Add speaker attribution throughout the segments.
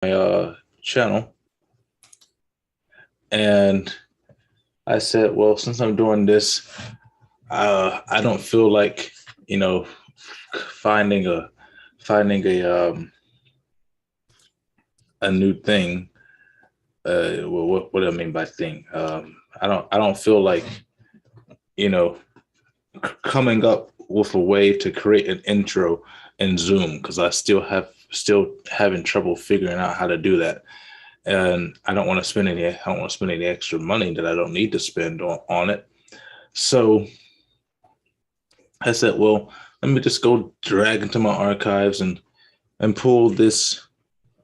Speaker 1: channel, and I said, well, since I'm doing this, I don't feel like finding a new thing. What do I mean by thing? I don't feel like coming up with a way to create an intro in Zoom, because I still having trouble figuring out how to do that. And I don't want to spend any extra money that I don't need to spend on it. So I said, well, let me just go drag into my archives and pull this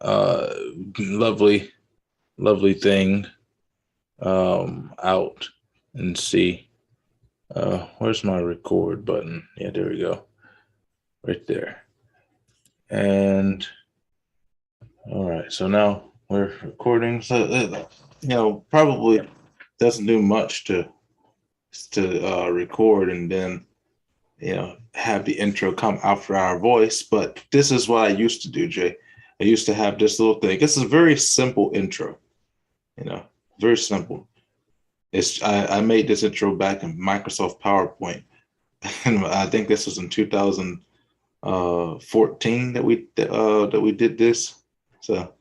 Speaker 1: lovely thing out and see. Where's my record button? Yeah, there we go. Right there. And all right, so now we're recording. So probably doesn't do much to record and then have the intro come after our voice. But this is what I used to do, Jay. I used to have this little thing. It's a very simple intro, very simple. I made this intro back in Microsoft PowerPoint, and I think this was in 2014 that we did this. So.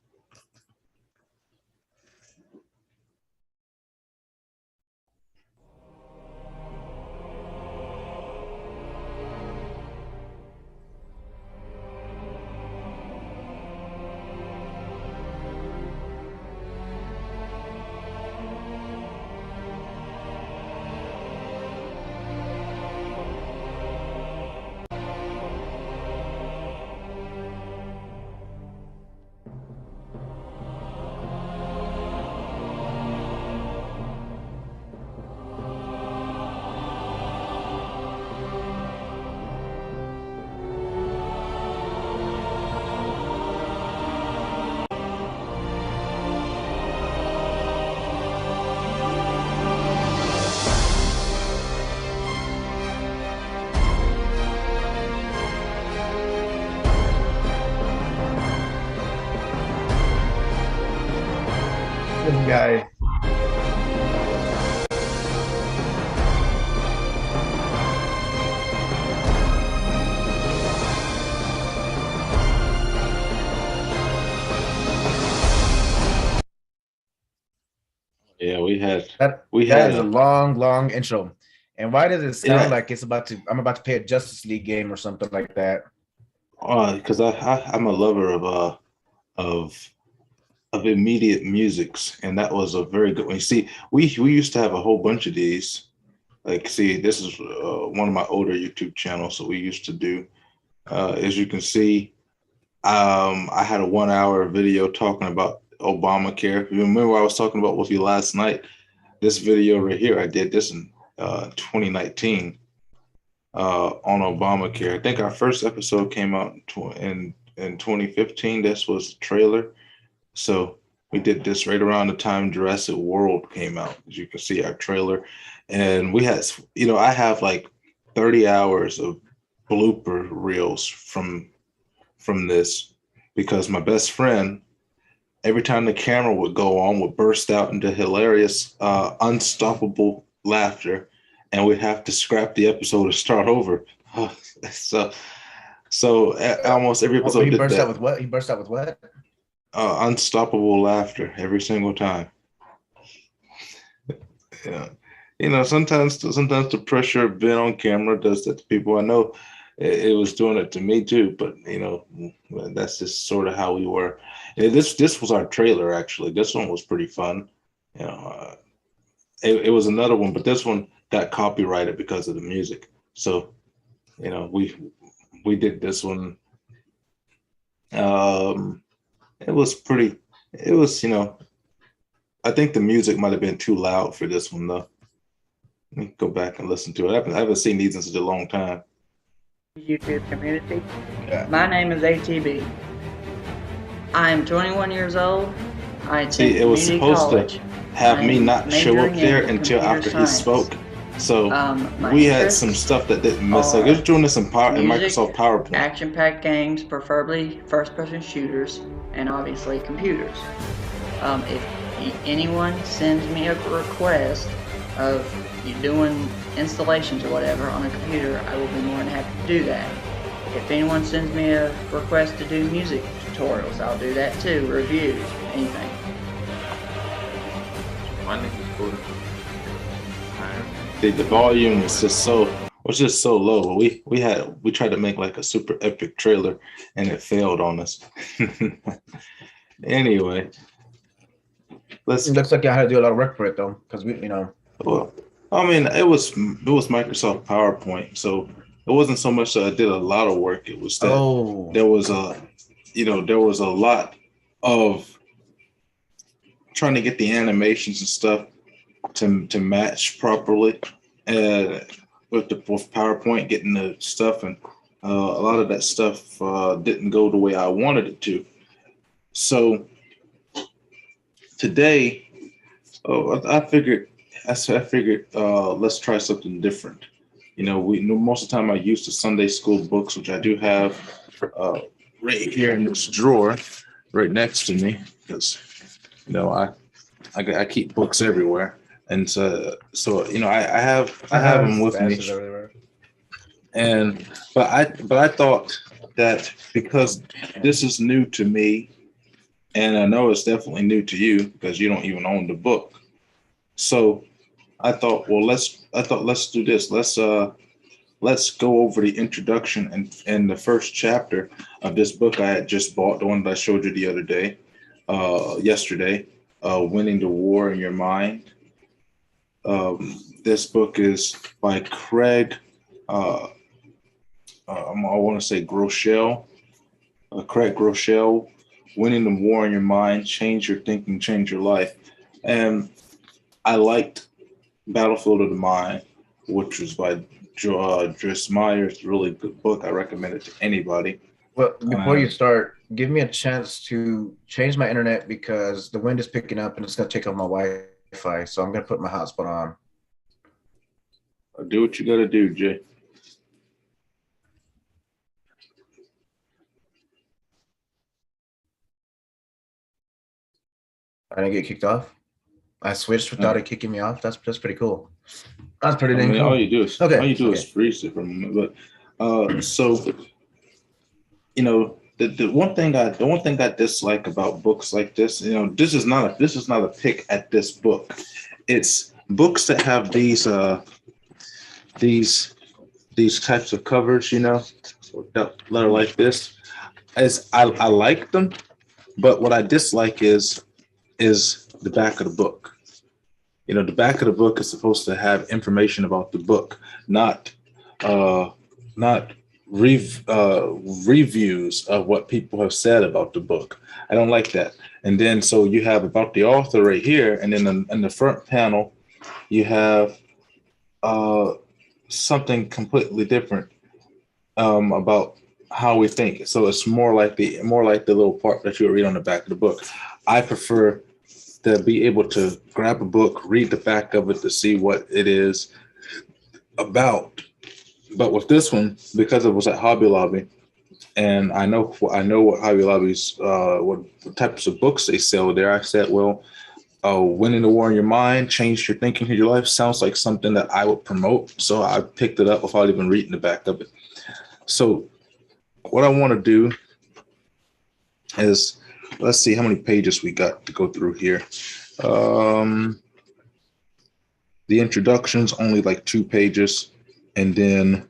Speaker 2: This guy.
Speaker 1: Yeah, we had
Speaker 2: that is a long intro. And why does it sound like I'm about to play a Justice League game or something like that?
Speaker 1: Because I'm a lover of immediate musics, and that was a very good one. You see, we used to have a whole bunch of these. Like, see, this is one of my older YouTube channels, so we used to do. As you can see, I had a 1 hour video talking about Obamacare. You remember I was talking about with you last night? This video right here, I did this in 2019 on Obamacare. I think our first episode came out in 2015. This was a trailer. So we did this right around the time Jurassic World came out. As you can see, our trailer. And we had, I have like 30 hours of blooper reels from this, because my best friend, every time the camera would go on, would burst out into hilarious, unstoppable laughter, and we'd have to scrap the episode and start over. So almost every episode.
Speaker 2: He burst out with what? He burst out with what?
Speaker 1: Unstoppable laughter every single time. Yeah, sometimes the pressure of being on camera does that to people. I know it was doing it to me too, but that's just sort of how we were. This was our trailer, actually. This one was pretty fun. It was another one, but this one got copyrighted because of the music. So, we did this one. It was I think the music might have been too loud for this one, though. Let me go back and listen to it. I haven't seen these in such a long time.
Speaker 3: YouTube community. My name is ATB. I am 21 years old. I attend
Speaker 1: it was supposed
Speaker 3: college.
Speaker 1: To have me not show up there until after he spoke. So we had some stuff that didn't miss. Like, it was doing this in Microsoft PowerPoint.
Speaker 3: Action-packed games, preferably first-person shooters, and obviously computers. If anyone sends me a request of you doing installations or whatever on a computer, I will be more than happy to do that. If anyone sends me a request to do music tutorials, I'll do that too, reviews, anything.
Speaker 4: My name is Gordon.
Speaker 1: The volume was just so low. We tried to make like a super epic trailer and it failed on us. Anyway,
Speaker 2: It looks like I had to do a lot of work for it though, because
Speaker 1: Well, I mean, it was Microsoft PowerPoint, so it wasn't so much that I did a lot of work. It was that there was a lot of trying to get the animations and stuff to match properly with PowerPoint, getting the stuff, and a lot of that stuff didn't go the way I wanted it to. So today, I figured let's try something different. Most of the time I use the Sunday school books, which I do have right here in this drawer, right next to me, because I keep books everywhere, and so I have them with me. But I thought that because this is new to me, and I know it's definitely new to you because you don't even own the book. So I thought, let's do this. Let's go over the introduction and the first chapter of this book I had just bought, the one that I showed you the other day, yesterday, Winning the War in Your Mind. This book is by Craig, I want to say Groeschel, Craig Groeschel, Winning the War in Your Mind, Change Your Thinking, Change Your Life. And I liked Battlefield of the Mind, which was by Joyce Meyer. It's a really good book. I recommend it to anybody.
Speaker 2: Well, before you start, give me a chance to change my internet because the wind is picking up and it's going to take off my Wi-Fi. So I'm going to put my hotspot on.
Speaker 1: Do what you got to do, Jay.
Speaker 2: I didn't get kicked off. I switched without it kicking me off. That's pretty cool. That's pretty dang cool.
Speaker 1: All you do is freeze it for a moment. But so the one thing I dislike about books like this, this is not a pick at this book. It's books that have these types of covers, that are like this. As I like them, but what I dislike is the back of the book. The back of the book is supposed to have information about the book, not reviews of what people have said about the book. I don't like that. And then so you have about the author right here, and then in the front panel, you have something completely different about how we think. So it's more like the little part that you read on the back of the book. I prefer to be able to grab a book, read the back of it to see what it is about. But with this one, because it was at Hobby Lobby, and I know what Hobby Lobby's what types of books they sell there, I said, well, Winning the War in Your Mind, Change Your Thinking, Change Your Life sounds like something that I would promote. So I picked it up without even reading the back of it. So what I want to do is, let's see how many pages we got to go through here. The introduction's only like 2 pages, and then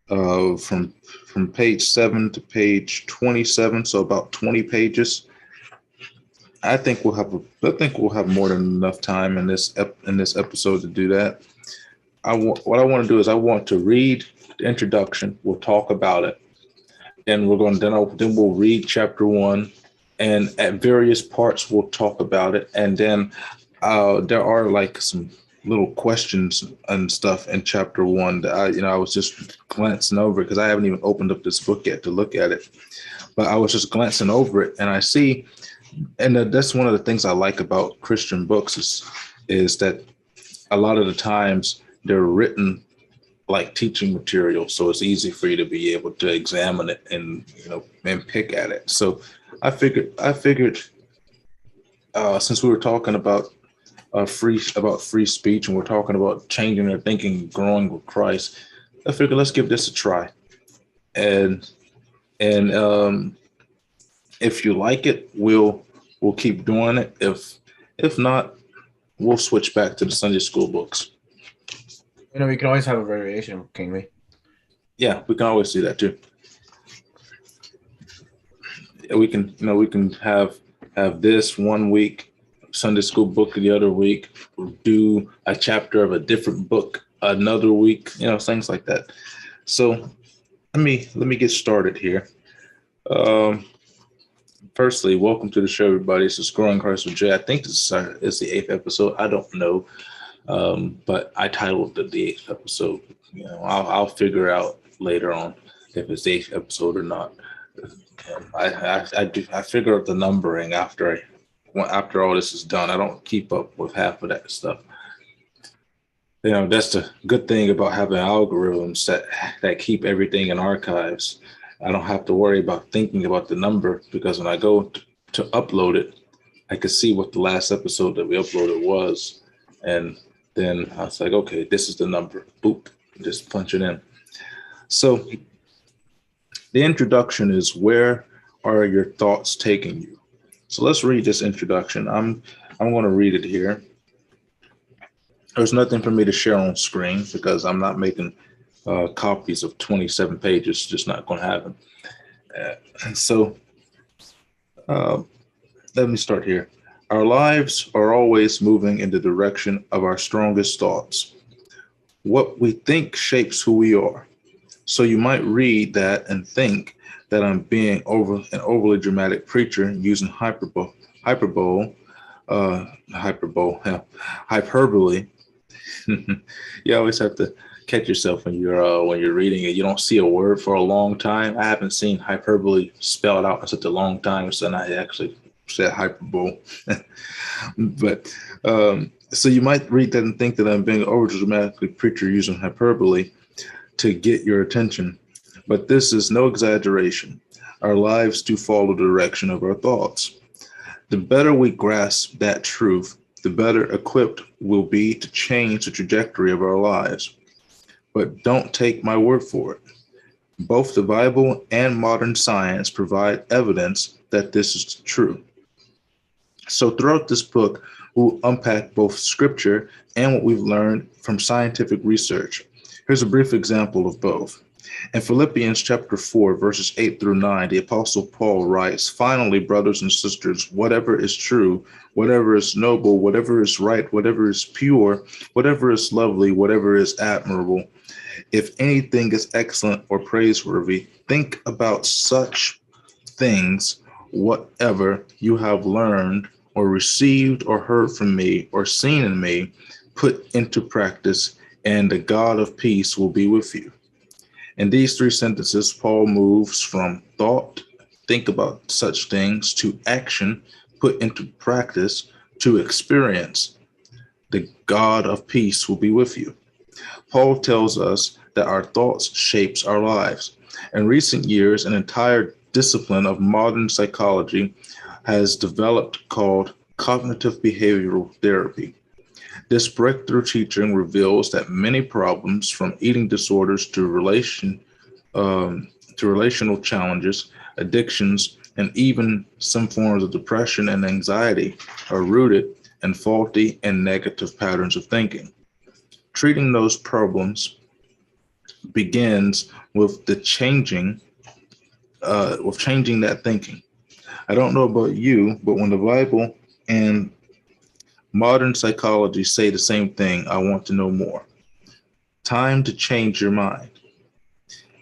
Speaker 1: from page 7 to page 27, so about 20 pages. I think we'll have more than enough time in this episode to do that. What I want to do is I want to read the introduction. We'll talk about it, and then we'll read chapter 1, and at various parts we'll talk about it, and then there are like some little questions and stuff in chapter 1 that I was just glancing over because I haven't even opened up this book yet to look at it, but I was just glancing over it, and I see, and that's one of the things I like about Christian books is that a lot of the times they're written like teaching material, so it's easy for you to be able to examine it and pick at it. So I figured since we were talking about free speech, and we're talking about changing our thinking, growing with Christ, I figured let's give this a try. And and if you like it, we'll keep doing it. If not, we'll switch back to the Sunday school books.
Speaker 2: We can always have a variation, can we?
Speaker 1: Yeah, we can always do that too. We can have this one week Sunday school book, the other week do a chapter of a different book another week, things like that. So let me get started here. Um, Firstly, welcome to the show, everybody. This is Growing Christ with Jay. I think this is the 8th episode. I don't know, but I titled it the 8th episode. I'll figure out later on if it's the 8th episode or not. I figure out the numbering after all this is done. I don't keep up with half of that stuff. That's the good thing about having algorithms that keep everything in archives. I don't have to worry about thinking about the number, because when I go to upload it, I can see what the last episode that we uploaded was. And then I was like, okay, this is the number. Boop, just punch it in. So the introduction is, where are your thoughts taking you? So let's read this introduction. I'm going to read it here. There's nothing for me to share on screen because I'm not making copies of 27 pages. Just not going to happen. So let me start here. Our lives are always moving in the direction of our strongest thoughts. What we think shapes who we are. So you might read that and think that I'm being an overly dramatic preacher using hyperbole. You always have to catch yourself when you're reading it. You don't see a word for a long time. I haven't seen hyperbole spelled out in such a long time, so I actually said hyperbole. But so you might read that and think that I'm being an overly dramatic preacher using hyperbole to get your attention. But this is no exaggeration. Our lives do follow the direction of our thoughts. The better we grasp that truth, the better equipped we'll be to change the trajectory of our lives. But don't take my word for it. Both the Bible and modern science provide evidence that this is true. So throughout this book, we'll unpack both scripture and what we've learned from scientific research. Here's a brief example of both. In Philippians chapter 4, verses 8 through 9, the Apostle Paul writes, "Finally, brothers and sisters, whatever is true, whatever is noble, whatever is right, whatever is pure, whatever is lovely, whatever is admirable, if anything is excellent or praiseworthy, think about such things. Whatever you have learned or received or heard from me or seen in me, put into practice, and the God of peace will be with you." In these 3 sentences, Paul moves from thought, think about such things, to action, put into practice, to experience. The God of peace will be with you. Paul tells us that our thoughts shapes our lives. In recent years, an entire discipline of modern psychology has developed called cognitive behavioral therapy. This breakthrough teaching reveals that many problems, from eating disorders to relational challenges, addictions, and even some forms of depression and anxiety, are rooted in faulty and negative patterns of thinking. Treating those problems begins with changing that thinking. I don't know about you, but when the Bible and modern psychology say the same thing, I want to know more. Time to change your mind.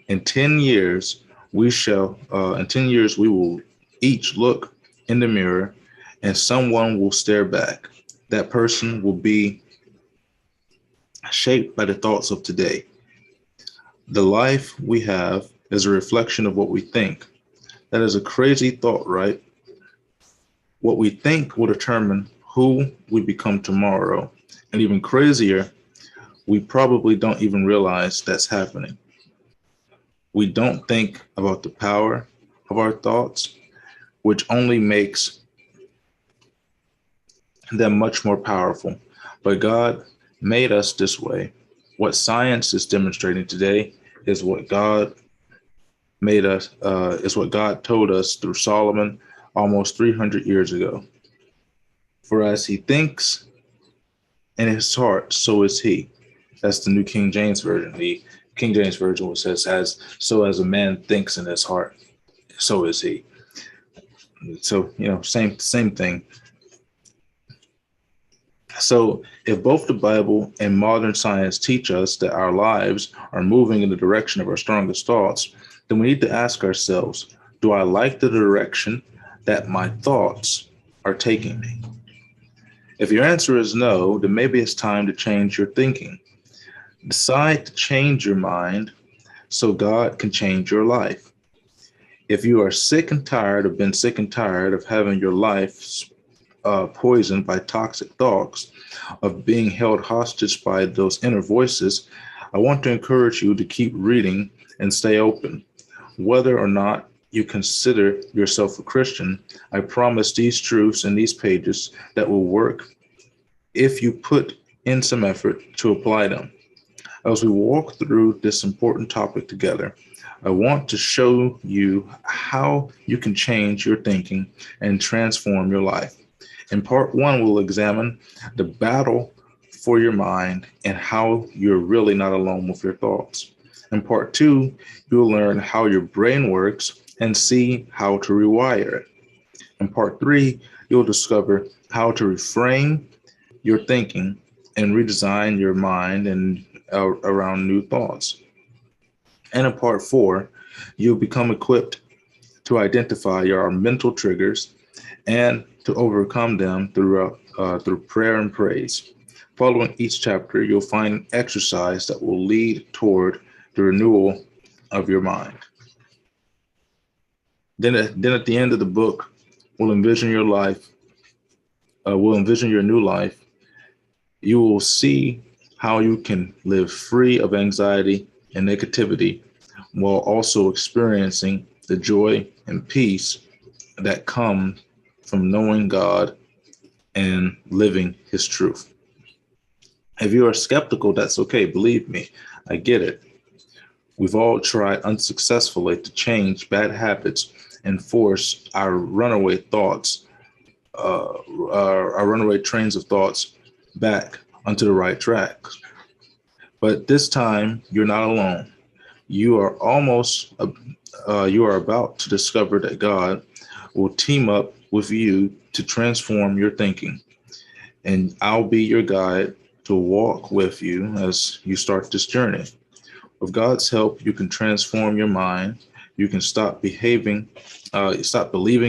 Speaker 1: In 10 years, we will each look in the mirror and someone will stare back. That person will be shaped by the thoughts of today. The life we have is a reflection of what we think. That is a crazy thought, right? What we think will determine who we become tomorrow. And even crazier, we probably don't even realize that's happening. We don't think about the power of our thoughts. which only makes them much more powerful. But God made us this way. What science is demonstrating today is what God made us, is what God told us through Solomon almost 300 years ago. For as he thinks in his heart, so is he. That's the New King James Version. The King James Version which says, as a man thinks in his heart, so is he. So, same thing. So if both the Bible and modern science teach us that our lives are moving in the direction of our strongest thoughts, then we need to ask ourselves, do I like the direction that my thoughts are taking me? If your answer is no, then maybe it's time to change your thinking. Decide to change your mind so God can change your life. If you are sick and tired of having your life poisoned by toxic thoughts, of being held hostage by those inner voices, I want to encourage you to keep reading and stay open. Whether or not you consider yourself a Christian, I promise these truths in these pages that will work if you put in some effort to apply them. As we walk through this important topic together, I want to show you how you can change your thinking and transform your life. In part one, we'll examine the battle for your mind and how you're really not alone with your thoughts. In part two, you'll learn how your brain works and see how to rewire it. In part three, you'll discover how to reframe your thinking and redesign your mind and around new thoughts. And in part four, you'll become equipped to identify your mental triggers and to overcome them through prayer and praise. Following each chapter, you'll find an exercise that will lead toward the renewal of your mind. Then at the end of the book, we'll envision your life. We'll envision your new life. You will see how you can live free of anxiety and negativity while also experiencing the joy and peace that come from knowing God and living his truth. If you are skeptical, that's okay. Believe me, I get it. We've all tried unsuccessfully to change bad habits and force our runaway thoughts, our runaway trains of thoughts back onto the right track. But this time, you're not alone. You are about to discover that God will team up with you to transform your thinking. And I'll be your guide to walk with you as you start this journey. With God's help, you can transform your mind. You can stop believing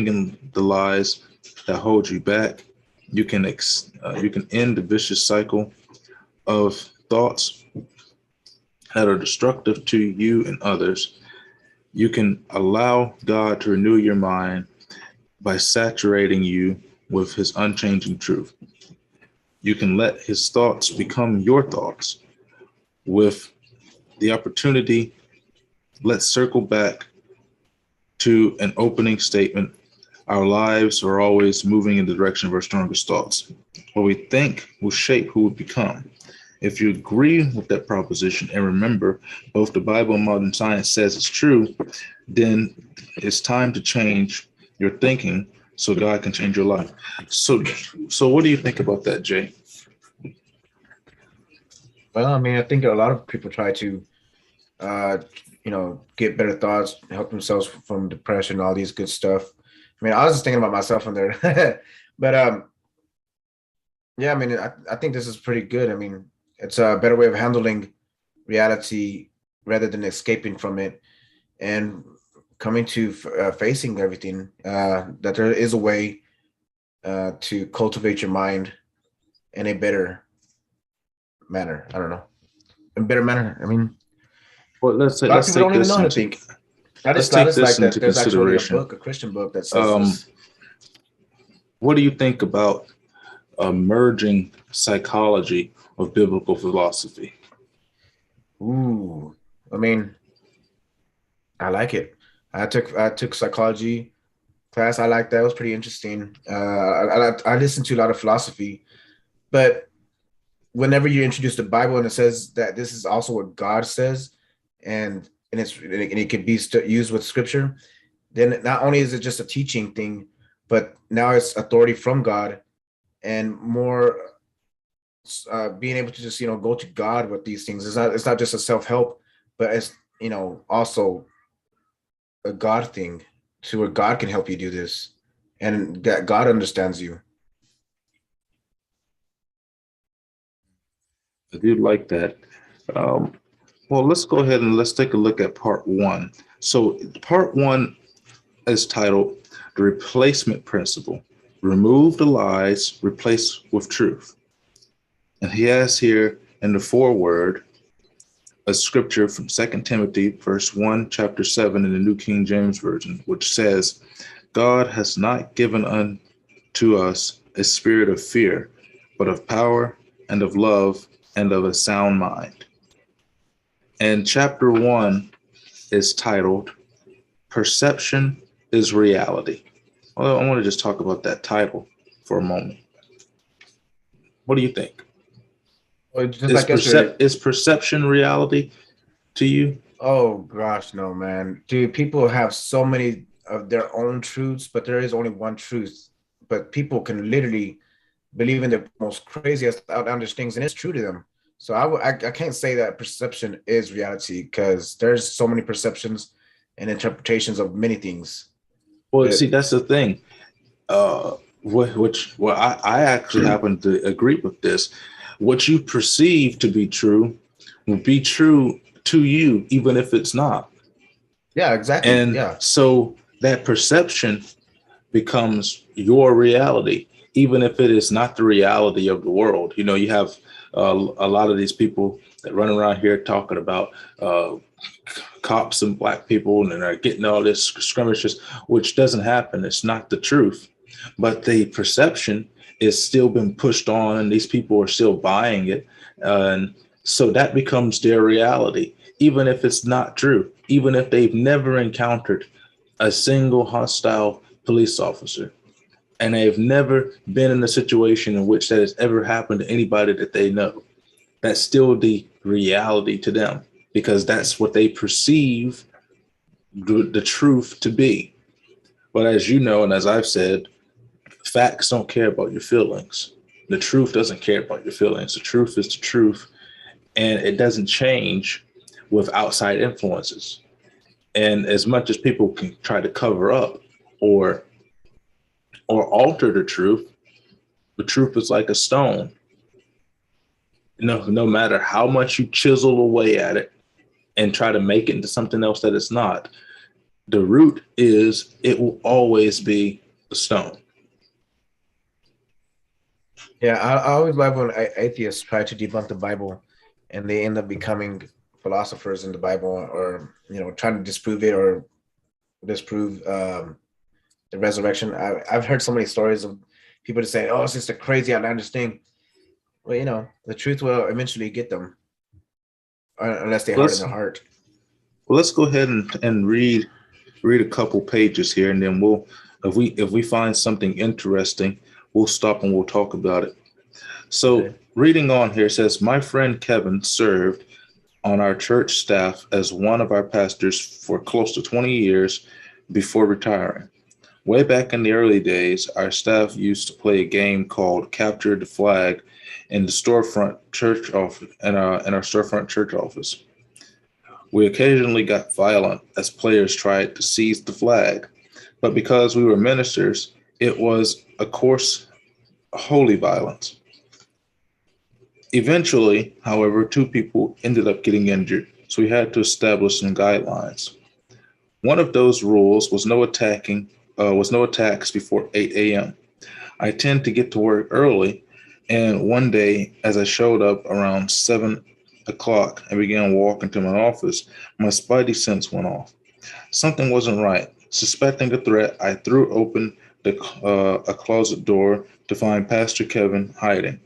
Speaker 1: in the lies that hold you back. You can end the vicious cycle of thoughts that are destructive to you and others. You can allow God to renew your mind by saturating you with his unchanging truth. You can let his thoughts become your thoughts. With the opportunity, let's circle back to an opening statement. Our lives are always moving in the direction of our strongest thoughts. What we think will shape who we become. If you agree with that proposition and remember both the Bible and modern science says it's true, then it's time to change your thinking so God can change your life. So what do you think about that, Jay?
Speaker 2: Well, I mean, I think a lot of people try to, get better thoughts, help themselves from depression, all these good stuff. I mean, I was just thinking about myself in there, but yeah, I mean, I think this is pretty good. I mean, it's a better way of handling reality rather than escaping from it and coming to facing everything. That there is a way to cultivate your mind in a better manner. I don't know, a better manner. I mean,
Speaker 1: Well,
Speaker 2: a lot of people don't even know how to think. I
Speaker 1: let's
Speaker 2: just
Speaker 1: take this
Speaker 2: like that
Speaker 1: into
Speaker 2: there's actually a
Speaker 1: consideration.
Speaker 2: a Christian book that says this.
Speaker 1: What do you think about merging psychology with biblical philosophy?
Speaker 2: Ooh, I mean, I like it. I took psychology class. I like that. It was pretty interesting. I listened to a lot of philosophy, but whenever you introduce the Bible and it says that this is also what God says, and it can be used with Scripture, then not only is it just a teaching thing, but now it's authority from God and more being able to just go to God with these things. It's not just a self help, but it's also a God thing to where God can help you do this, and that God understands you.
Speaker 1: I do like that. Um, well, let's go ahead and let's take a look at part one. So, part one is titled The Replacement Principle. Remove the lies, replace with truth. And he has here in the foreword a scripture from 2 Timothy, verse 1, chapter 7 in the New King James Version, which says, God has not given unto us a spirit of fear, but of power and of love and of a sound mind. And chapter 1 is titled, Perception is Reality. Well, I want to just talk about that title for a moment. What do you think?
Speaker 2: Well, just like yesterday.
Speaker 1: Is perception reality to you?
Speaker 2: Oh gosh, no, man. Dude, people have so many of their own truths, but there is only one truth. But people can literally believe in the most craziest, outlandish things, and it's true to them. So I can't say that perception is reality because there's so many perceptions and interpretations of many things.
Speaker 1: Well, see, that's the thing. I actually happen to agree with this. What you perceive to be true will be true to you, even if it's not.
Speaker 2: Yeah, exactly.
Speaker 1: And
Speaker 2: yeah.
Speaker 1: So that perception becomes your reality, even if it is not the reality of the world. You have a lot of these people that run around here talking about cops and black people and they're getting all this skirmishes, which doesn't happen. It's not the truth. But the perception is still been pushed on and these people are still buying it. And so that becomes their reality, even if it's not true, even if they've never encountered a single hostile police officer. And they've never been in a situation in which that has ever happened to anybody that they know. That's still the reality to them because that's what they perceive the truth to be. But as you know, and as I've said, facts don't care about your feelings. The truth doesn't care about your feelings. The truth is the truth, and it doesn't change with outside influences. And as much as people can try to cover up or alter the truth is like a stone. No matter how much you chisel away at it and try to make it into something else that it's not, the root is it will always be a stone.
Speaker 2: Yeah, I always love when atheists try to debunk the Bible and they end up becoming philosophers in the Bible or, trying to disprove it or disprove the resurrection. I've heard so many stories of people just saying, oh, it's just a crazy, outlandish thing. Well, the truth will eventually get them unless they harden their heart.
Speaker 1: Well, let's go ahead and read a couple pages here, and then we'll if we find something interesting, we'll stop and we'll talk about it. So okay. Reading on here says, my friend Kevin served on our church staff as one of our pastors for close to 20 years before retiring. Way back in the early days, our staff used to play a game called Capture the Flag in the storefront church office, in our storefront church office. We occasionally got violent as players tried to seize the flag, but because we were ministers, it was, of course, holy violence. Eventually, however, 2 people ended up getting injured, so we had to establish some guidelines. One of those rules was no attacks before 8 a.m. I tend to get to work early, and one day, as I showed up around 7 o'clock and began walking to my office, my spidey sense went off. Something wasn't right. Suspecting a threat, I threw open a closet door to find Pastor Kevin hiding.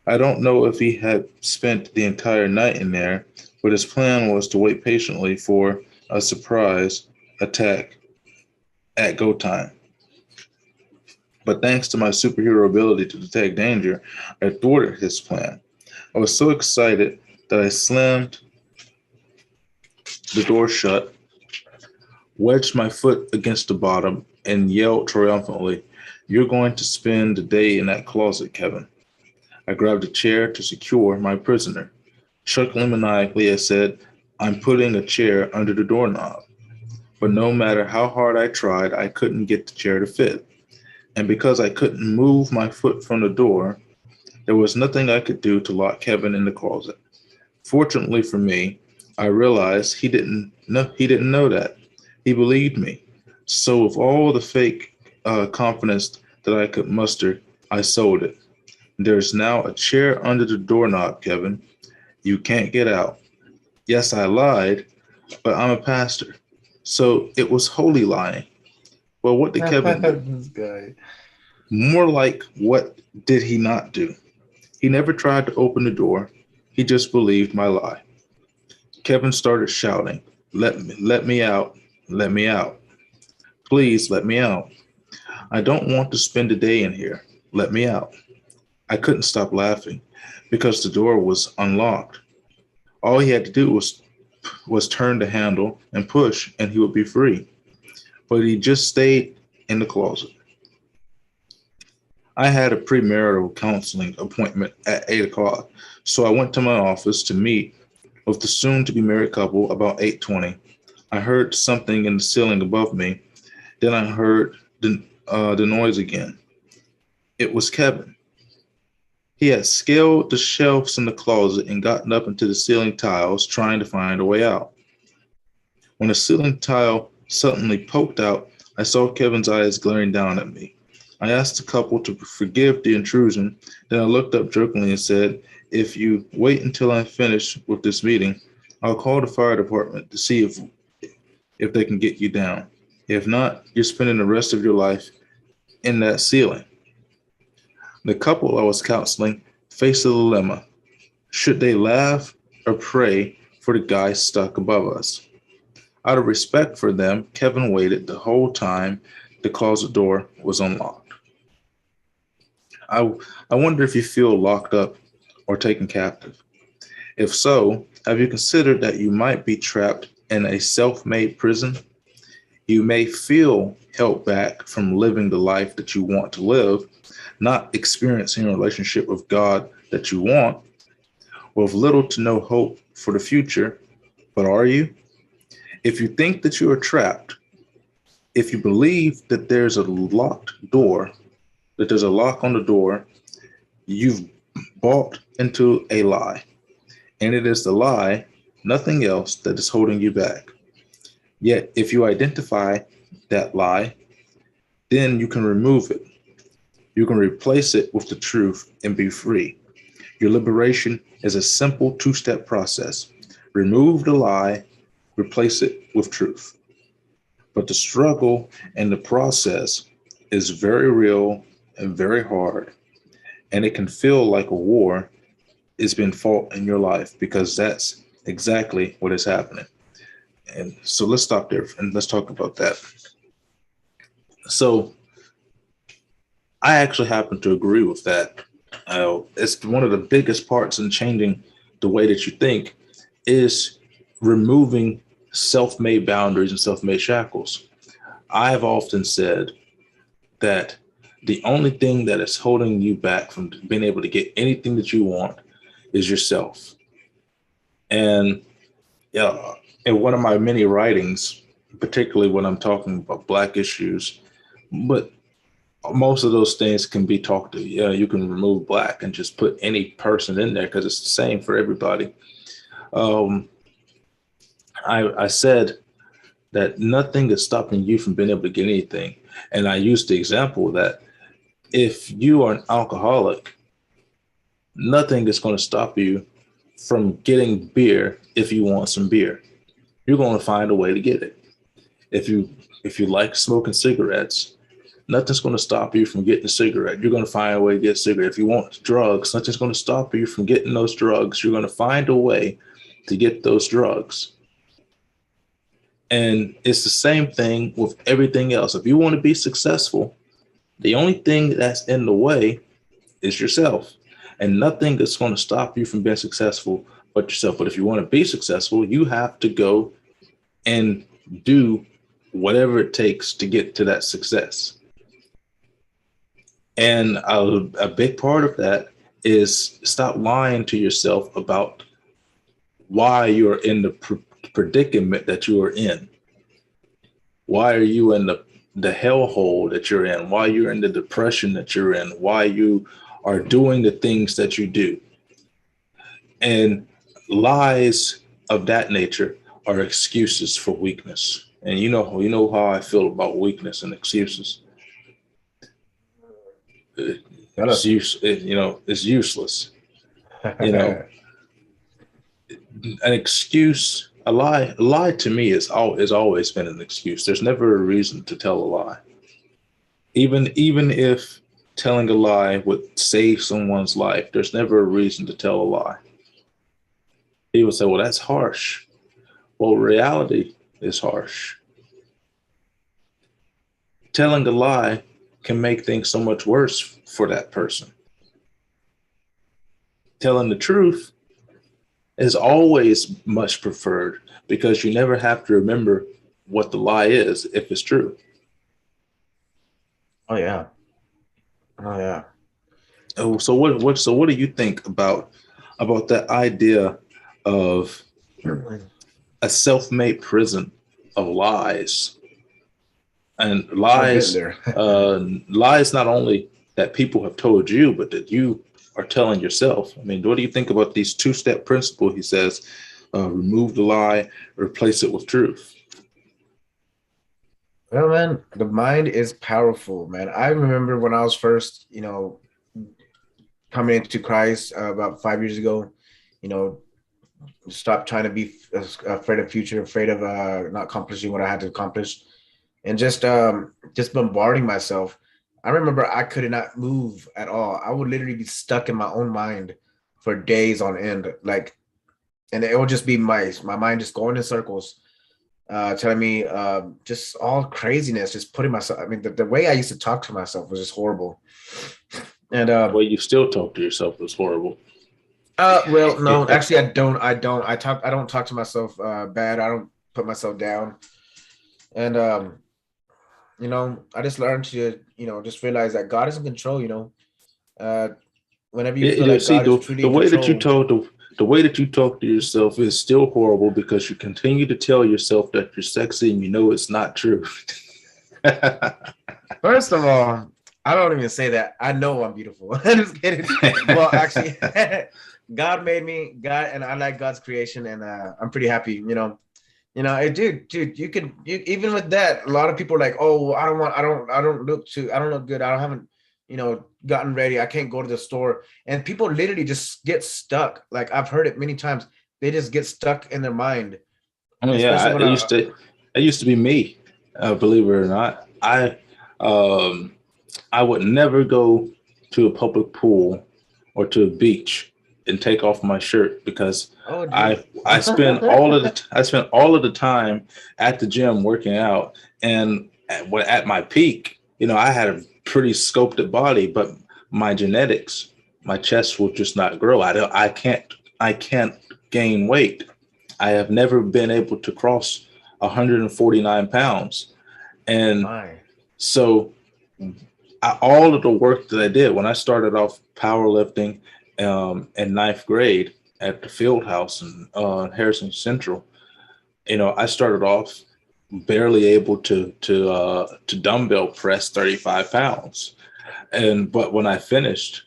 Speaker 1: I don't know if he had spent the entire night in there, but his plan was to wait patiently for a surprise attack at go time. But thanks to my superhero ability to detect danger, I thwarted his plan. I was so excited that I slammed the door shut, wedged my foot against the bottom, and yelled triumphantly, "You're going to spend the day in that closet, Kevin." I grabbed a chair to secure my prisoner. Chuckling maniacally, I said, "I'm putting a chair under the doorknob." But no matter how hard I tried, I couldn't get the chair to fit. And because I couldn't move my foot from the door, there was nothing I could do to lock Kevin in the closet. Fortunately for me, I realized he didn't know that. He believed me. So with all the fake confidence that I could muster, I sold it. There's now a chair under the doorknob, Kevin. You can't get out. Yes, I lied, but I'm a pastor. So it was holy lying. Well, what did Kevin do?
Speaker 2: This guy.
Speaker 1: More like, what did he not do? He never tried to open the door. He just believed my lie. Kevin started shouting, let me out, let me out. Please let me out. I don't want to spend a day in here. Let me out. I couldn't stop laughing because the door was unlocked. All he had to do was turn the handle and push, and he would be free. But he just stayed in the closet. I had a premarital counseling appointment at 8 o'clock, so I went to my office to meet with the soon-to-be married couple about 8:20. I heard something in the ceiling above me. Then I heard the noise again. It was Kevin. He had scaled the shelves in the closet and gotten up into the ceiling tiles, trying to find a way out. When a ceiling tile suddenly poked out, I saw Kevin's eyes glaring down at me. I asked the couple to forgive the intrusion. Then I looked up jokingly and said, "If you wait until I'm finished with this meeting, I'll call the fire department to see if they can get you down. If not, you're spending the rest of your life in that ceiling." The couple I was counseling faced a dilemma. Should they laugh or pray for the guy stuck above us? Out of respect for them, Kevin waited the whole time the closet door was unlocked. I, I wonder if you feel locked up or taken captive. If so, have you considered that you might be trapped in a self-made prison? You may feel held back from living the life that you want to live, not experiencing a relationship with God that you want, with little to no hope for the future. But are you? If you think that you are trapped, if you believe that there's a locked door, that there's a lock on the door, you've bought into a lie. And it is the lie, nothing else, that is holding you back. Yet, if you identify that lie, then you can remove it. You can replace it with the truth and be free. Your liberation is a simple two-step process. Remove the lie, replace it with truth. But the struggle and the process is very real and very hard. And it can feel like a war is being fought in your life, because that's exactly what is happening. And so let's stop there and let's talk about that. So I actually happen to agree with that. It's one of the biggest parts in changing the way that you think is removing self-made boundaries and self-made shackles. I've often said that the only thing that is holding you back from being able to get anything that you want is yourself. And yeah, in one of my many writings, particularly when I'm talking about Black issues, but most of those things can be talked to. Yeah, you can remove Black and just put any person in there because it's the same for everybody. I said that nothing is stopping you from being able to get anything. And I used the example that if you are an alcoholic, nothing is going to stop you from getting beer if you want some beer. You're going to find a way to get it. If you like smoking cigarettes, nothing's going to stop you from getting a cigarette. You're going to find a way to get a cigarette. If you want drugs, nothing's going to stop you from getting those drugs. You're going to find a way to get those drugs. And it's the same thing with everything else. If you want to be successful, The only thing that's in the way is yourself. And nothing is going to stop you from being successful but yourself. But if you want to be successful, you have to go and do whatever it takes to get to that success. And a big part of that is stop lying to yourself about why you're in the predicament that you are in. Why are you in the hellhole that you're in? Why you're in the depression that you're in? Why you are doing the things that you do? And lies of that nature are excuses for weakness. And you know how I feel about weakness and excuses. It's useless. You know, an excuse, a lie to me is always been an excuse. There's never a reason to tell a lie. Even if telling a lie would save someone's life, there's never a reason to tell a lie. People say, well, that's harsh. Well, reality is harsh. Telling a lie can make things so much worse for that person. Telling the truth is always much preferred because you never have to remember what the lie is if it's true.
Speaker 2: Oh yeah. Oh yeah.
Speaker 1: Oh, so what do you think about that idea of a self-made prison of lies? And lies, lies not only that people have told you, but that you are telling yourself. I mean, what do you think about these two-step principle? He says, remove the lie, replace it with truth.
Speaker 2: Well, man, the mind is powerful, man. I remember when I was first, coming into Christ about 5 years ago, stop trying to be afraid of future, afraid of not accomplishing what I had to accomplish, and just bombarding myself. I remember I could not move at all. I would literally be stuck in my own mind for days on end, and it would just be my mind just going in circles, telling me just all craziness, just putting myself. I mean, the way I used to talk to myself was just horrible. And
Speaker 1: the way you still talk to yourself was horrible.
Speaker 2: Well, no, actually, I don't. I don't talk to myself bad. I don't put myself down. And I just learned to, just realize that God is in control. Whenever you feel like God is truly in control.
Speaker 1: The way that you talk to yourself is still horrible because you continue to tell yourself that you're sexy and you know it's not true.
Speaker 2: First of all, I don't even say that. I know I'm beautiful. I'm just kidding. Well, actually, God made me, and I like God's creation, and I'm pretty happy. Dude, you even with that, a lot of people are like, oh, I don't look good. I haven't, gotten ready. I can't go to the store. And people literally just get stuck. Like I've heard it many times. They just get stuck in their mind.
Speaker 1: Oh yeah, it used to be me. Believe it or not, I would never go to a public pool or to a beach and take off my shirt because I spent all of the time at the gym working out, and at my peak, I had a pretty sculpted body, but my genetics, my chest will just not grow. I can't gain weight. I have never been able to cross 149 pounds, and so all of the work that I did when I started off powerlifting in ninth grade at the field house in Harrison Central, I started off barely able to dumbbell press 35 pounds. But when I finished,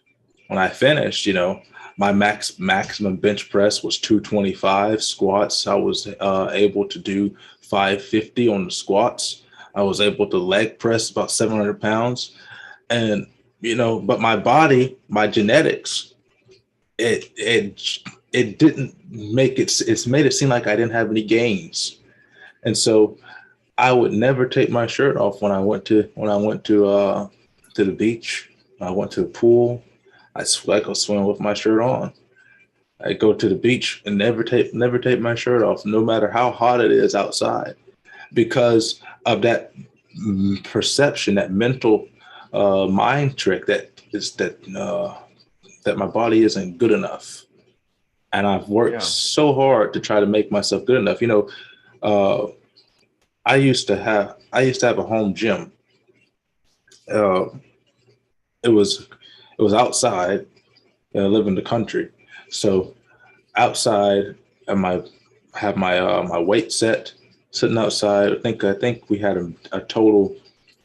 Speaker 1: my maximum bench press was 225. Squats, I was able to do 550 on the squats. I was able to leg press about 700 pounds. And, but my body, my genetics, it didn't make it, it's made it seem like I didn't have any gains. And so I would never take my shirt off when I went to the beach. I went to the pool. I go swim with my shirt on. I go to the beach and never take my shirt off, no matter how hot it is outside, because of that perception, that mental mind trick that is that my body isn't good enough, and I've worked
Speaker 2: Yeah.
Speaker 1: so hard to try to make myself good enough. Uh, I used to have a home gym. Uh, it was it was outside. I live in the country, so outside, and have my weight set sitting outside. I think we had a total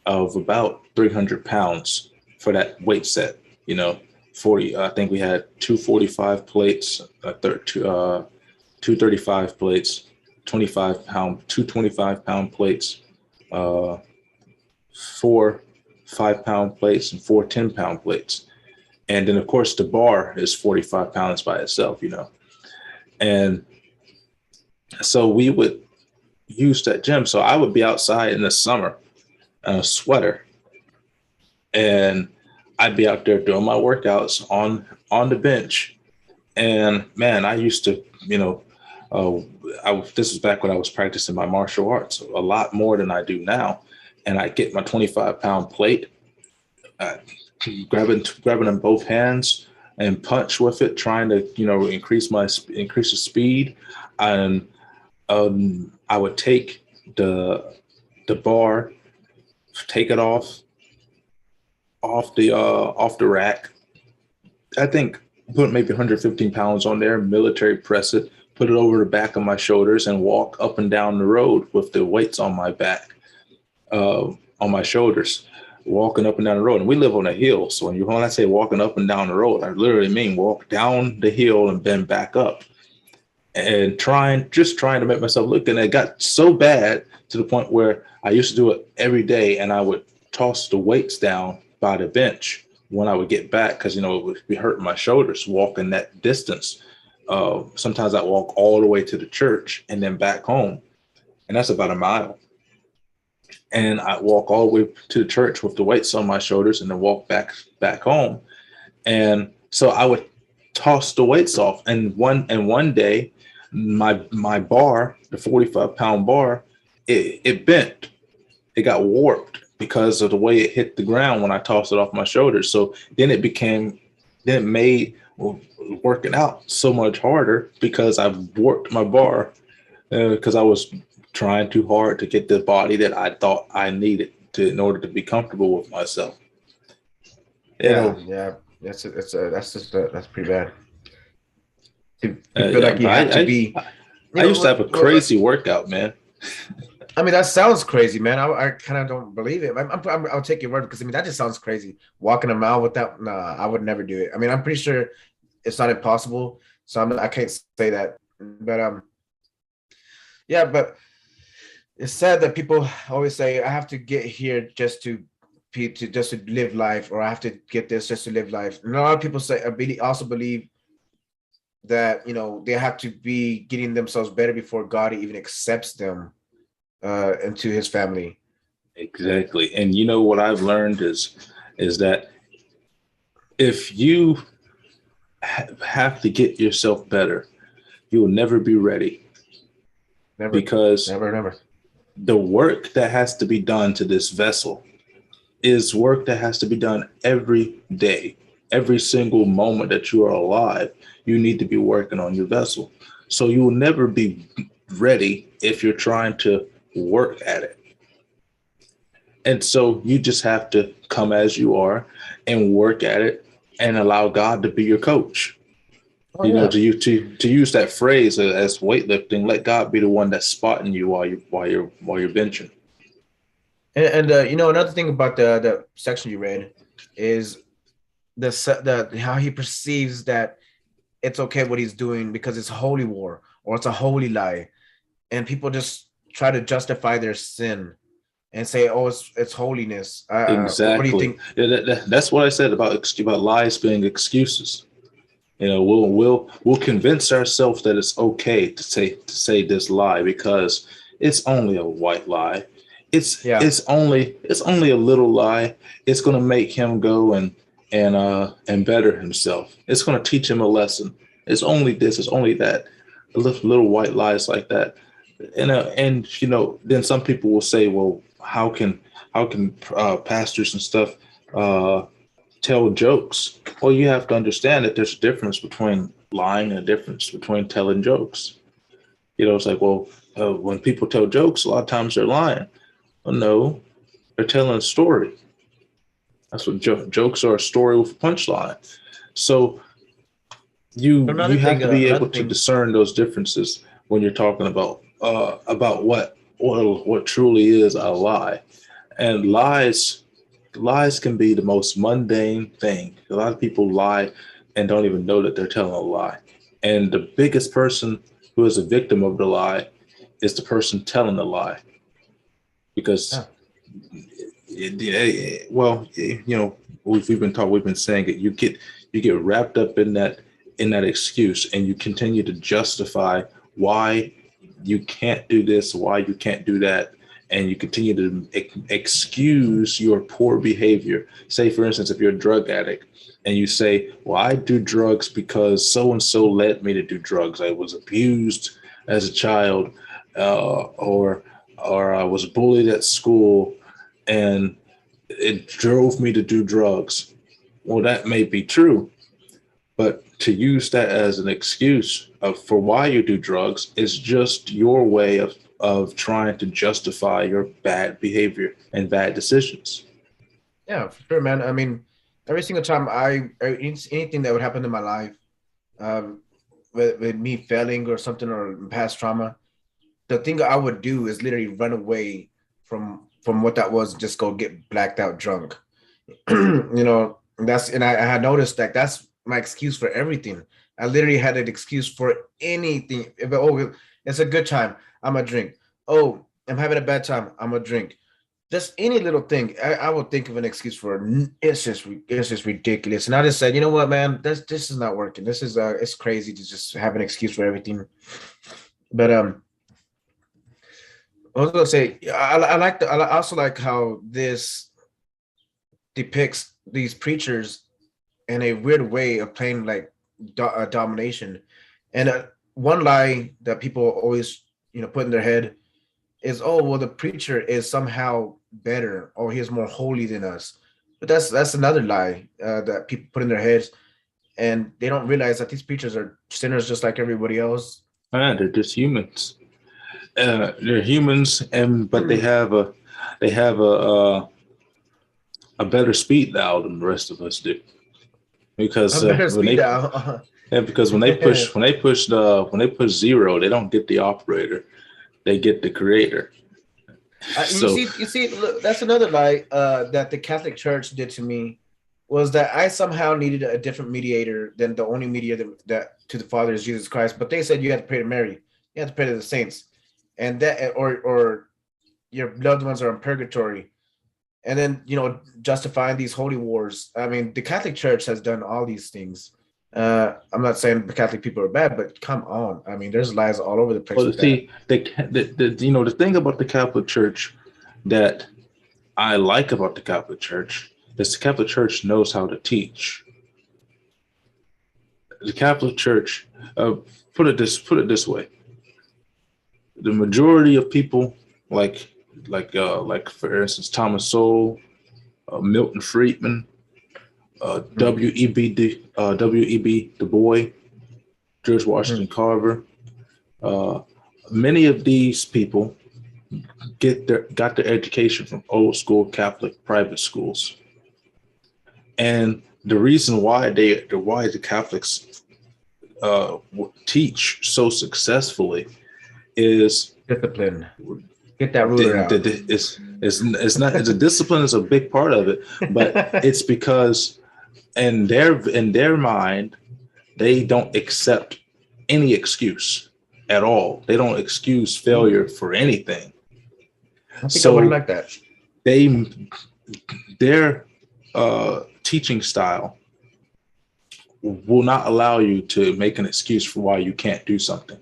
Speaker 1: of about 300 pounds for that weight set. 40. I think we had 245 plates, 235 plates, 225 pound plates, uh, four 5 pound plates, and four 10 pound plates. And then, of course, the bar is 45 pounds by itself. And so we would use that gym. So I would be outside in the summer in a sweater, and I'd be out there doing my workouts on the bench. And man, I used to, this was back when I was practicing my martial arts a lot more than I do now. And I get my 25-pound plate, uh, grabbing in both hands and punch with it, trying to, increase the speed. And I would take the bar, take it off the rack. I think put maybe 115 pounds on there, military press it, put it over the back of my shoulders, and walk up and down the road with the weights on my back, on my shoulders, walking up and down the road. And we live on a hill, so when I say walking up and down the road, I literally mean walk down the hill and then back up, and trying to make myself look. And it got so bad to the point where I used to do it every day, and I would toss the weights down by the bench when I would get back, because it would be hurting my shoulders walking that distance. Sometimes I walk all the way to the church and then back home, and that's about a mile. And I walk all the way to the church with the weights on my shoulders, and then walk back home. And so I would toss the weights off, and one day, my bar, the 45-pound bar, it bent. It got warped because of the way it hit the ground when I tossed it off my shoulders. So then it made working out so much harder, because I warped my bar, because I was trying too hard to get the body that I thought I needed in order to be comfortable with myself.
Speaker 2: Yeah. That's pretty bad. You feel like you
Speaker 1: but
Speaker 2: have to be.
Speaker 1: I used to have a crazy workout, man.
Speaker 2: I mean, that sounds crazy, man. I kind of don't believe it. I'll take your word, because that just sounds crazy. Walking a mile without, nah, I would never do it. I mean, I'm pretty sure it's not impossible, so I can't say that. But yeah, but it's sad that people always say, I have to get here just to live life, or I have to get this just to live life. And a lot of people say, I also believe that they have to be getting themselves better before God even accepts them into His family.
Speaker 1: Exactly. And what I've learned is that if you have to get yourself better, you will never be ready.
Speaker 2: Never.
Speaker 1: Because
Speaker 2: never.
Speaker 1: The work that has to be done to this vessel is work that has to be done every day. Every single moment that you are alive, you need to be working on your vessel. So you will never be ready if you're trying to work at it. And so you just have to come as you are and work at it, and allow God to be your coach. To use that phrase as weightlifting, let God be the one that's spotting you while you're benching.
Speaker 2: And another thing about the section you read is the how he perceives that it's okay what he's doing because it's a holy war or it's a holy lie, and people just try to justify their sin and say, "Oh, it's holiness."
Speaker 1: Exactly.
Speaker 2: What do you think?
Speaker 1: Yeah, that's what I said about lies being excuses. We'll convince ourselves that it's okay to say this lie because it's only a white lie. It's only a little lie. It's going to make him go and better himself. It's going to teach him a lesson. It's only this. It's only that. Little white lies like that. And then some people will say, well, how can pastors and stuff tell jokes. Well, you have to understand that there's a difference between lying and a difference between telling jokes. It's like, well, when people tell jokes, a lot of times they're lying. Well, no, they're telling a story. That's what jokes are, a story with a punchline. So you have to be able to discern those differences when you're talking about what truly is a lie. And lies can be the most mundane thing. A lot of people lie and don't even know that they're telling a lie. And the biggest person who is a victim of the lie is the person telling the lie. Because, we've been saying it. You get wrapped up in that excuse, and you continue to justify why you can't do this, why you can't do that, and you continue to excuse your poor behavior. Say, for instance, if you're a drug addict and you say, well, I do drugs because so-and-so led me to do drugs. I was abused as a child, or I was bullied at school, and it drove me to do drugs. Well, that may be true, but to use that as an excuse for why you do drugs is just your way of trying to justify your bad behavior and bad decisions.
Speaker 2: Yeah, for sure, man. I mean, every single time anything that would happen in my life, with me failing or something or past trauma, the thing I would do is literally run away from what that was, just go get blacked out drunk. I had noticed that that's my excuse for everything. I literally had an excuse for anything. It's a good time, I'm a drink. Oh, I'm having a bad time, I'm a drink. Just any little thing, I would think of an excuse for. It's just ridiculous. And I just said, you know what, man, this is not working. This is it's crazy to just have an excuse for everything. But I was gonna say, I also like how this depicts these preachers in a weird way of playing like domination. And one lie that people always put in their head is, oh well, the preacher is somehow better or he is more holy than us. But that's another lie that people put in their heads, and they don't realize that these preachers are sinners just like everybody else.
Speaker 1: They're just humans. They're humans, but they have a better speed dial than the rest of us do. Because because when they push zero, they don't get the operator, they get the creator.
Speaker 2: You see, look, that's another lie that the Catholic Church did to me, was that I somehow needed a different mediator than the only mediator that to the Father is Jesus Christ. But they said you had to pray to Mary, you had to pray to the saints, and that or your loved ones are in purgatory, and then justifying these holy wars. I mean, the Catholic Church has done all these things. I'm not saying the Catholic people are bad, but come on. I mean, there's lies all over the place.
Speaker 1: Well, see, the thing about the Catholic Church that I like about the Catholic Church is the Catholic Church knows how to teach. The Catholic Church, put it this way, the majority of people, like for instance Thomas Sowell, Milton Friedman, W.E.B. Du Bois, George Washington Carver. Many of these people got their education from old school Catholic private schools, and the reason why the Catholics teach so successfully is
Speaker 2: discipline. Get that ruler out.
Speaker 1: It's not. It's a discipline is a big part of it, but it's because in their mind, they don't accept any excuse at all. They don't excuse failure for anything.
Speaker 2: I think I wouldn't like that.
Speaker 1: Their teaching style will not allow you to make an excuse for why you can't do something.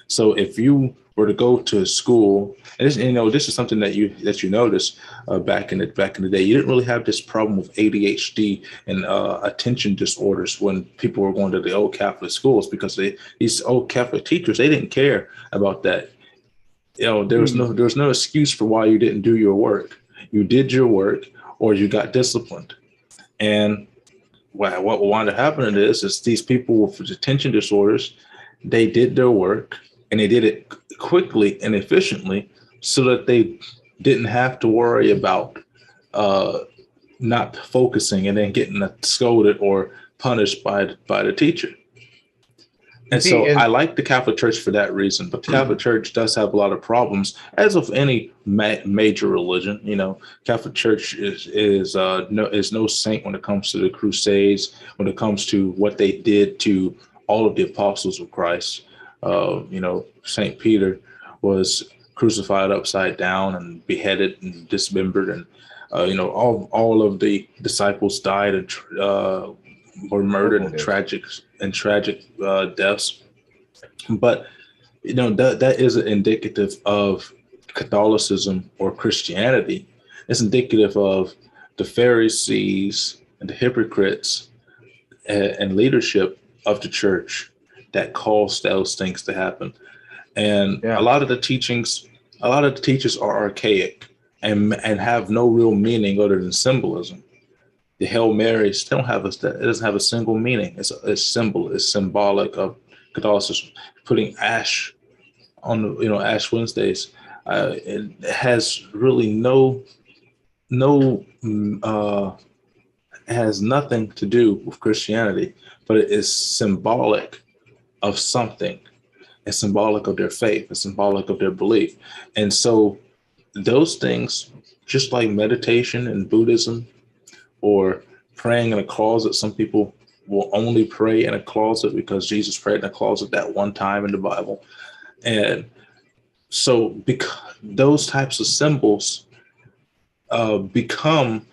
Speaker 1: So if you were to go to school, and this is something that you notice back in the day, you didn't really have this problem with ADHD and attention disorders when people were going to the old Catholic schools, because these old Catholic teachers, they didn't care about that. There was no excuse for why you didn't do your work. You did your work, or you got disciplined. And what wound up happening is these people with attention disorders, they did their work and they did it quickly and efficiently so that they didn't have to worry about uh, not focusing and then getting scolded or punished by the teacher.
Speaker 2: You
Speaker 1: And
Speaker 2: see,
Speaker 1: so I
Speaker 2: and
Speaker 1: like the Catholic Church for that reason. But the Catholic Church does have a lot of problems, as of any major religion. You know, Catholic Church is no saint when it comes to the Crusades, when it comes to what they did to all of the apostles of Christ. You know, Saint Peter was crucified upside down and beheaded and dismembered, and you know, all of the disciples died and were murdered
Speaker 2: horrible deaths.
Speaker 1: in tragic deaths. But you know that isn't indicative of Catholicism or Christianity. It's indicative of the Pharisees and the hypocrites and leadership of the church that caused those things to happen. And
Speaker 2: Yeah.
Speaker 1: a lot of the teachers are archaic and have no real meaning other than symbolism. The Hail Marys don't have it doesn't have a single meaning. It's symbolic of Catholicism. Putting ash on Ash Wednesdays, it has really no it has nothing to do with Christianity, but it is symbolic of something. It's symbolic of their faith. It's symbolic of their belief. And so those things, just like meditation in Buddhism or praying in a closet, some people will only pray in a closet because Jesus prayed in a closet that one time in the Bible. And so because those types of symbols become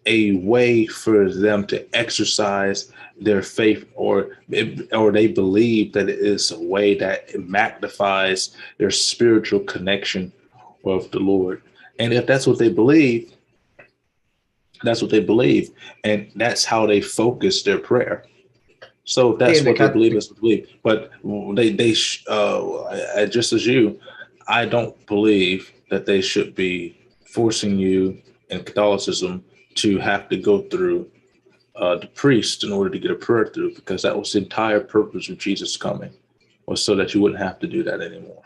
Speaker 1: a way for them to exercise their faith, or they believe that it is a way that it magnifies their spiritual connection with the Lord. And if that's what they believe, that's what they believe, and that's how they focus their prayer. So if
Speaker 2: See,
Speaker 1: that's
Speaker 2: and the
Speaker 1: what they believe,
Speaker 2: Catholic,
Speaker 1: is believe. But just as you, I don't believe that they should be forcing you in Catholicism to have to go through the priest in order to get a prayer through, because that was the entire purpose of Jesus coming, was so that you wouldn't have to do that anymore.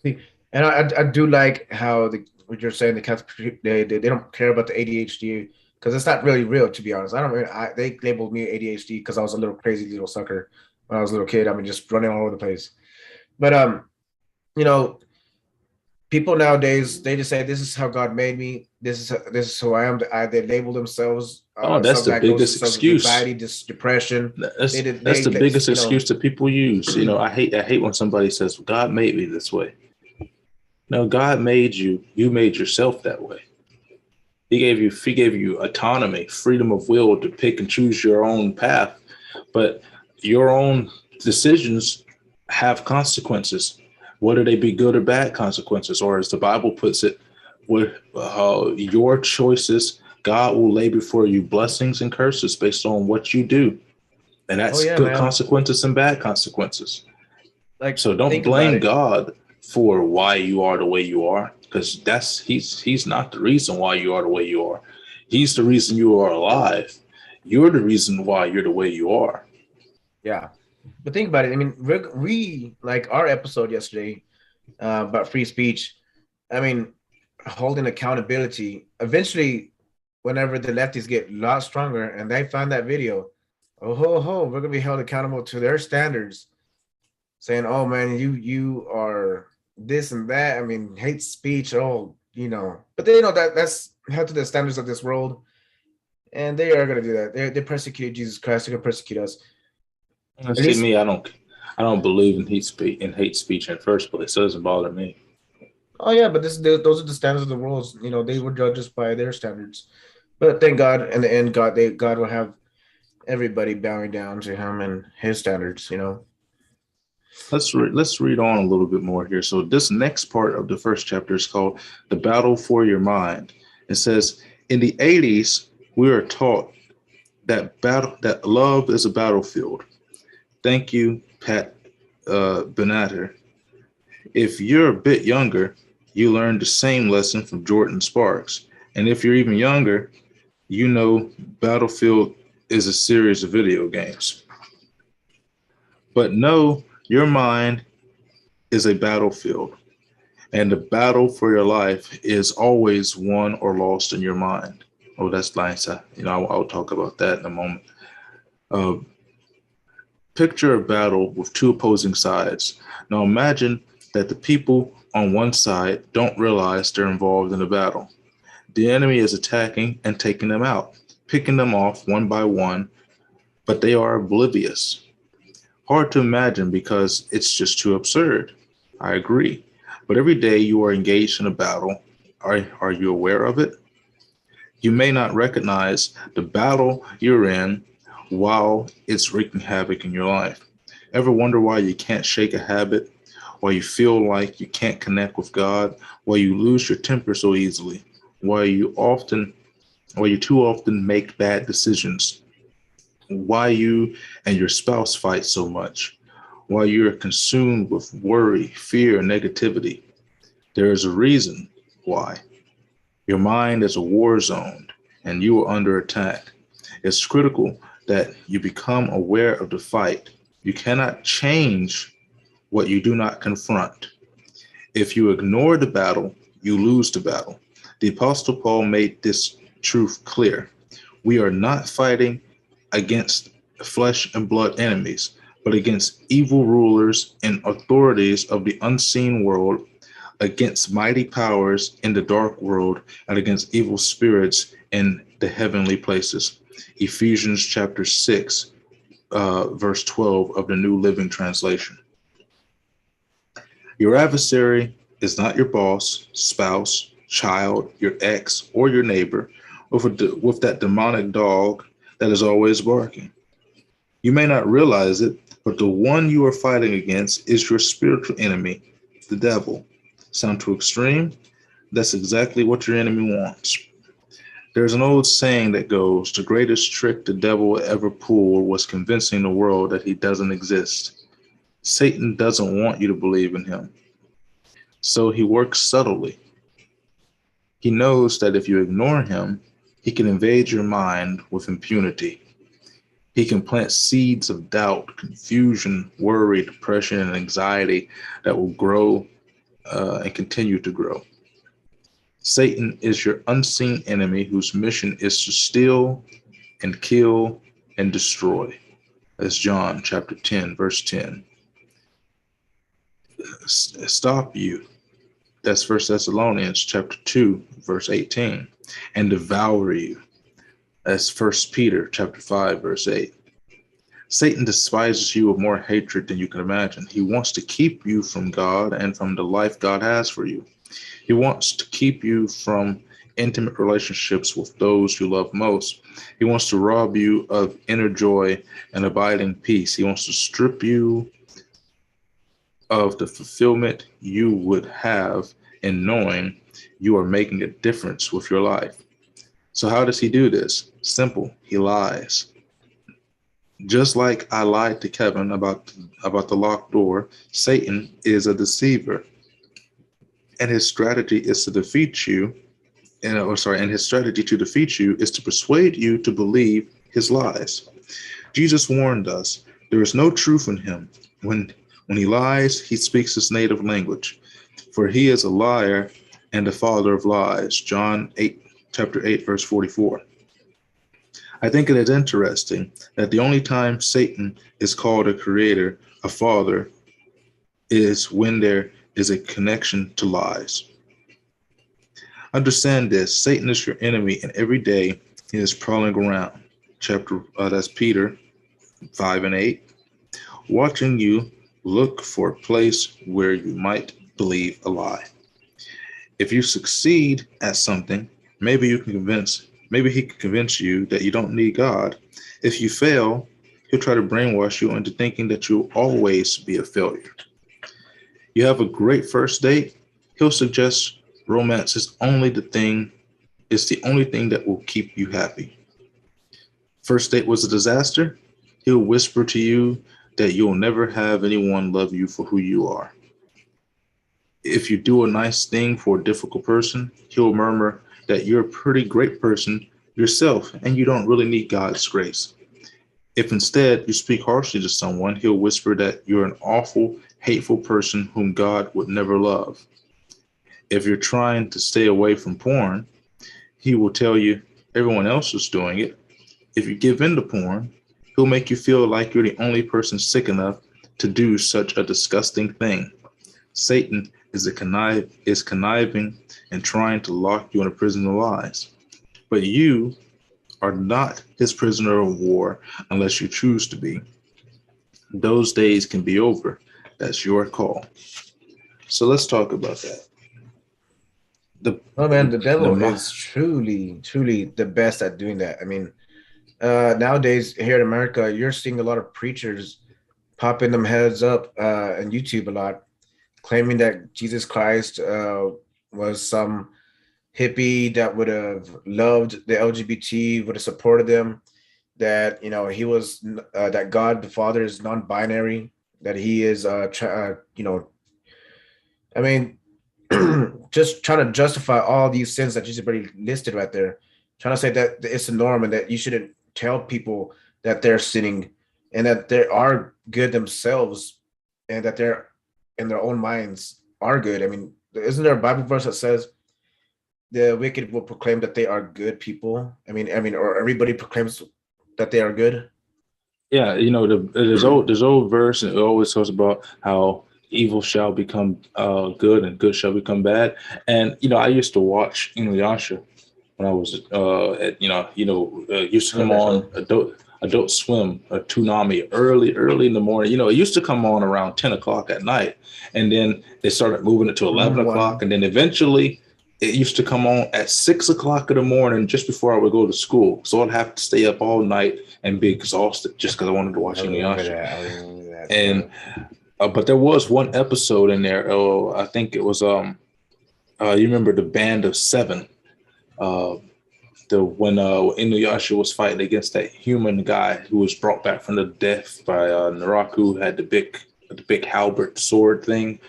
Speaker 2: see, and I do like how what you're saying. The Catholic, they don't care about the ADHD because it's not really real, to be honest. I don't really, they labeled me ADHD because I was a little crazy little sucker when I was a little kid. I mean, just running all over the place. But you know, people nowadays, they just say this is how God made me. This is who I am. They label themselves
Speaker 1: Oh, that's the biggest
Speaker 2: self-diagnosis of
Speaker 1: excuse.
Speaker 2: anxiety, depression.
Speaker 1: That's
Speaker 2: They did
Speaker 1: that's the
Speaker 2: they
Speaker 1: biggest
Speaker 2: you know
Speaker 1: excuse that people use. You know, I hate when somebody says God made me this way. No, God made you. You made yourself that way. He gave you autonomy, freedom of will to pick and choose your own path, but your own decisions have consequences. Whether they be good or bad consequences, or as the Bible puts it, with your choices, God will lay before you blessings and curses based on what you do, and
Speaker 2: oh
Speaker 1: that's
Speaker 2: yeah,
Speaker 1: good
Speaker 2: man.
Speaker 1: consequences and bad consequences.
Speaker 2: Like
Speaker 1: So don't
Speaker 2: think about
Speaker 1: blame
Speaker 2: it.
Speaker 1: God for why you are the way you are, because he's not the reason why you are the way you are. He's the reason you are alive. You're the reason why you're the way you are.
Speaker 2: Yeah. But think about it. I mean, we like our episode yesterday about free speech. I mean, holding accountability. Eventually, whenever the lefties get a lot stronger and they find that video, oh ho ho, we're gonna be held accountable to their standards, saying, "Oh man, you are this and that." I mean, hate speech. Oh, but they know that that's held to the standards of this world, and they are gonna do that. They persecuted Jesus Christ. They're gonna persecute us.
Speaker 1: And
Speaker 2: At
Speaker 1: see
Speaker 2: least,
Speaker 1: me, I don't believe in hate speech in the first place. So it doesn't bother me.
Speaker 2: oh yeah, but those are the standards of the world. They will judge us by their standards. But thank God, in the end, God will have everybody bowing down to Him and His standards.
Speaker 1: Let's read on a little bit more here. So this next part of the first chapter is called "The Battle for Your Mind." It says, in the 80s, we are taught that love is a battlefield. Thank you, Pat Benatar. If you're a bit younger, you learned the same lesson from Jordan Sparks. And if you're even younger, you know Battlefield is a series of video games. But know your mind is a battlefield, and the battle for your life is always won or lost in your mind. Oh, that's nice. I'll talk about that in a moment. Uh, Picture a battle with two opposing sides. Now imagine that the people on one side don't realize they're involved in a battle. The enemy is attacking and taking them out, picking them off one by one, but they are oblivious. Hard to imagine because it's just too absurd. I agree. But every day you are engaged in a battle. Are you aware of it? You may not recognize the battle you're in while it's wreaking havoc in your life. Ever wonder why you can't shake a habit? Why you feel like you can't connect with God? Why you lose your temper so easily? Why you too often make bad decisions? Why you and your spouse fight so much? Why you're consumed with worry, fear, and negativity? There is a reason why. Your mind is a war zone and you are under attack. It's critical that you become aware of the fight. You cannot change what you do not confront. If you ignore the battle, you lose the battle. The Apostle Paul made this truth clear. We are not fighting against flesh and blood enemies, but against evil rulers and authorities of the unseen world, against mighty powers in the dark world, and against evil spirits in the heavenly places. Ephesians chapter 6, verse 12 of the New Living Translation. Your adversary is not your boss, spouse, child, your ex, or your neighbor with that demonic dog that is always barking. You may not realize it, but the one you are fighting against is your spiritual enemy, the devil. Sound too extreme? That's exactly what your enemy wants. There's an old saying that goes, the greatest trick the devil ever pulled was convincing the world that he doesn't exist. Satan doesn't want you to believe in him. So he works subtly. He knows that if you ignore him, he can invade your mind with impunity. He can plant seeds of doubt, confusion, worry, depression, and anxiety that will grow and continue to grow. Satan is your unseen enemy whose mission is to steal and kill and destroy. That's John chapter 10, verse 10. Stop you. That's 1 Thessalonians chapter 2, verse 18. And devour you. That's 1 Peter chapter 5, verse 8. Satan despises you with more hatred than you can imagine. He wants to keep you from God and from the life God has for you. He wants to keep you from intimate relationships with those you love most. He wants to rob you of inner joy and abiding peace. He wants to strip you of the fulfillment you would have in knowing you are making a difference with your life. So how does he do this? Simple. He lies. Just like I lied to Kevin about the locked door, Satan is a deceiver. And his strategy is to defeat you, and his strategy to defeat you is to persuade you to believe his lies. Jesus warned us, there is no truth in him. When he lies, he speaks his native language, for he is a liar and the father of lies. John 8, chapter 8, verse 44. I think it is interesting that the only time Satan is called a creator, a father, is when there is a connection to lies. Understand this, Satan is your enemy, and every day he is prowling around. That's Peter 5 and 8. Watching you look for a place where you might believe a lie. If you succeed at something, maybe he can convince you that you don't need God. If you fail, he'll try to brainwash you into thinking that you'll always be a failure. You have a great first date, he'll suggest romance is the only thing that will keep you happy. First date was a disaster, he'll whisper to you that you'll never have anyone love you for who you are. If you do a nice thing for a difficult person, he'll murmur that you're a pretty great person, yourself, and you don't really need God's grace. If instead you speak harshly to someone, he'll whisper that you're an awful, hateful person whom God would never love. If you're trying to stay away from porn, he will tell you everyone else is doing it. If you give in to porn, he'll make you feel like you're the only person sick enough to do such a disgusting thing. Satan is conniving and trying to lock you in a prison of lies. But you are not his prisoner of war unless you choose to be. Those days can be over. That's your call. So let's talk about that.
Speaker 2: Oh man, the devil
Speaker 1: the
Speaker 2: is truly, truly the best at doing that. I mean, nowadays here in America, you're seeing a lot of preachers popping them heads up on YouTube a lot, claiming that Jesus Christ was some hippie that would have loved the LGBT, would have supported them, that he was that God the Father is non-binary, that he is I mean, just trying to justify all these sins that Jesus already listed right there, trying to say that it's a norm and that you shouldn't tell people that they're sinning and that they are good themselves and that they're in their own minds are good. I mean, isn't there a Bible verse that says the wicked will proclaim that they are good people? Or everybody proclaims that they are good.
Speaker 1: Yeah, there's old verse, and it always talks about how evil shall become good and good shall become bad. And I used to watch Inuyasha when I was used to come on Adult Swim or Toonami early in the morning. It used to come on around 10 o'clock at night, and then they started moving it to 11 o'clock, and then eventually it used to come on at 6 o'clock in the morning just before I would go to school. So I'd have to stay up all night and be exhausted just because I wanted to watch Inuyasha. And but there was one episode in there. Oh, I think it was you remember the Band of Seven? When Inuyasha was fighting against that human guy who was brought back from the death by Naraku, who had the big halberd sword thing,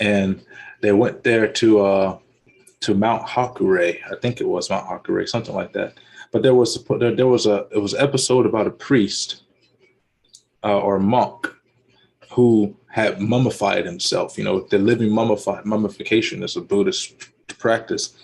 Speaker 1: and they went there to Mount Hakure. I think it was Mount Hakure, something like that. But it was an episode about a priest or a monk who had mummified himself. The living mummification is a Buddhist practice.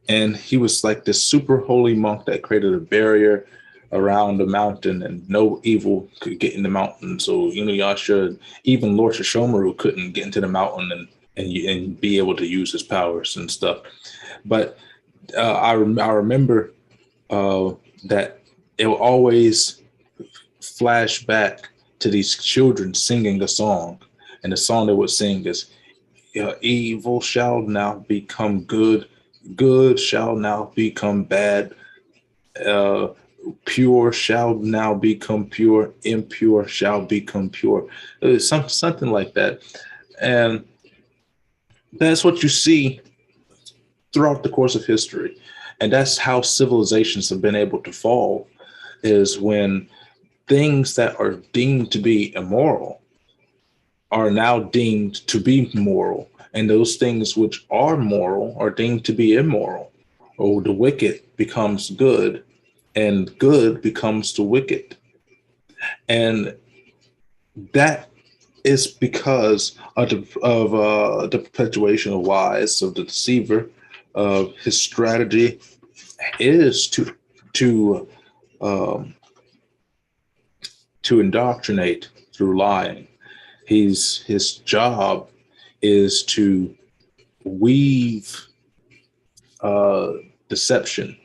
Speaker 1: And he was like this super holy monk that created a barrier around the mountain, and no evil could get in the mountain. So Inuyasha, even Lord Shishomaru couldn't get into the mountain and be able to use his powers and stuff. But I remember that it will always flash back to these children singing a song. And the song they would sing is, evil shall now become good, good shall now become bad, pure shall now become pure, impure shall become pure. Something like that. And that's what you see throughout the course of history. And that's how civilizations have been able to fall, is when things that are deemed to be immoral are now deemed to be moral. And those things which are moral are deemed to be immoral. Or the wicked becomes good, and good becomes the wicked. And that is because of the perpetuation of lies of the deceiver. His strategy is to indoctrinate through lying. His job is to weave deception,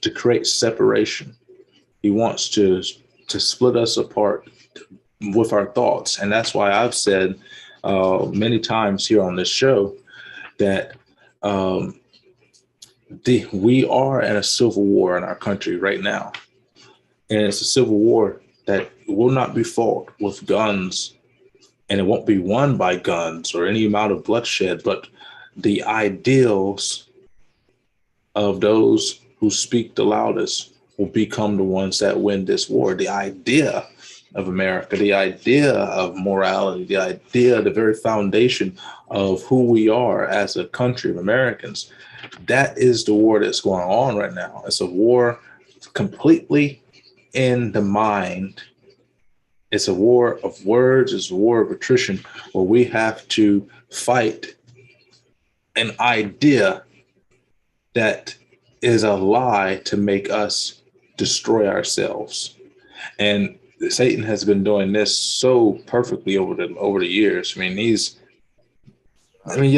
Speaker 1: to create separation. He wants to split us apart with our thoughts. And that's why I've said many times here on this show that we are in a civil war in our country right now. And it's a civil war that will not be fought with guns, and it won't be won by guns or any amount of bloodshed, but the ideals of those who speak the loudest will become the ones that win this war. The idea of America, the idea of morality, the very foundation of who we are as a country of Americans, that is the war that's going on right now. It's a war completely in the mind. It's a war of words, it's a war of attrition, where we have to fight an idea that is a lie to make us destroy ourselves. And Satan has been doing this so perfectly over the years. You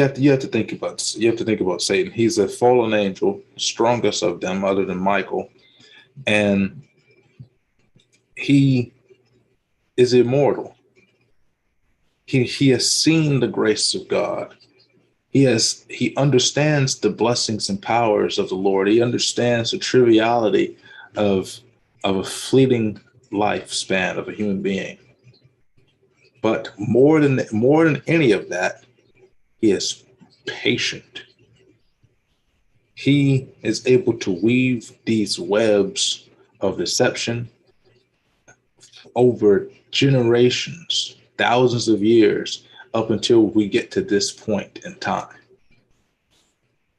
Speaker 1: have to think about Satan. He's a fallen angel, strongest of them other than Michael, and he is immortal. He has seen the grace of God. He understands the blessings and powers of the Lord. He understands the triviality of a fleeting lifespan of a human being. But more than any of that, he is patient. He is able to weave these webs of deception over generations, thousands of years, up until we get to this point in time.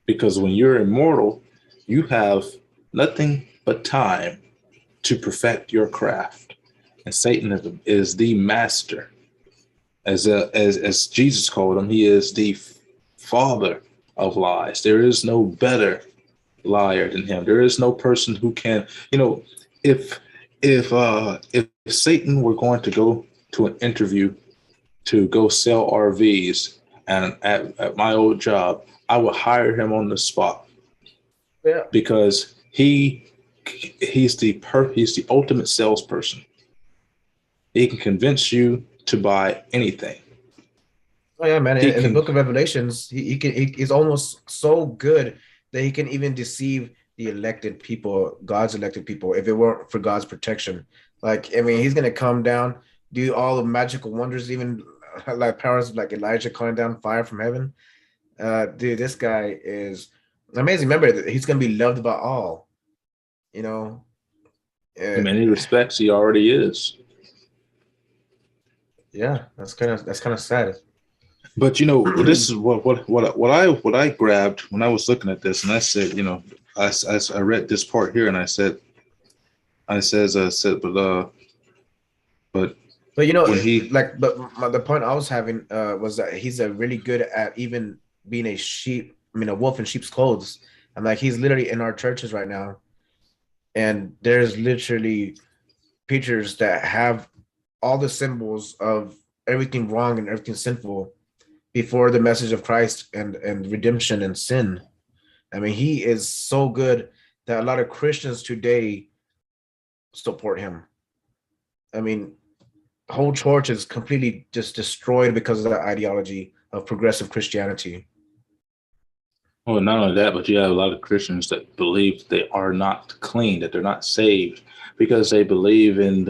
Speaker 1: Because when you're immortal, you have nothing but time to perfect your craft. And Satan is the master. As Jesus called him, he is the father of lies. There is no better liar than him. There is no person who can, if Satan were going to go to an interview to go sell RVs, and at my old job, I would hire him on the spot.
Speaker 2: Yeah.
Speaker 1: Because he's the ultimate salesperson. He can convince you to buy anything.
Speaker 2: Oh yeah, man! In the Book of Revelations, he's almost so good that he can even deceive the elected people, God's elected people, if it weren't for God's protection. He's gonna come down, do all the magical wonders, even like powers like Elijah calling down fire from heaven. Dude, this guy is amazing. Remember, he's gonna be loved by all. In
Speaker 1: many respects, he already is.
Speaker 2: Yeah, that's kind of sad.
Speaker 1: But this is what I grabbed when I was looking at this, and I said, I read this part here, and I said, but when he
Speaker 2: the point I was having was that he's really good at even being a wolf in sheep's clothes. I'm like, he's literally in our churches right now, and there's literally preachers that have all the symbols of everything wrong and everything sinful before the message of Christ and redemption and sin. I mean, he is so good that a lot of Christians today support him. I mean, whole church is completely just destroyed because of that ideology of progressive Christianity.
Speaker 1: Well, not only that, but you have a lot of Christians that believe they are not clean, that they're not saved, because they believe in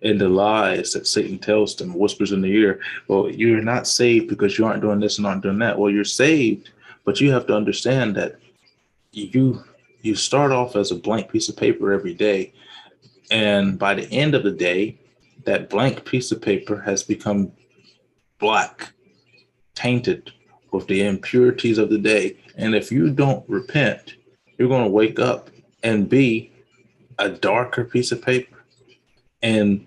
Speaker 1: the lies that Satan tells them, whispers in the ear. Well, you're not saved because you aren't doing this and aren't doing that. Well, you're saved, but you have to understand that you start off as a blank piece of paper every day, and by the end of the day, that blank piece of paper has become black, tainted with the impurities of the day. And if you don't repent, you're going to wake up and be a darker piece of paper. And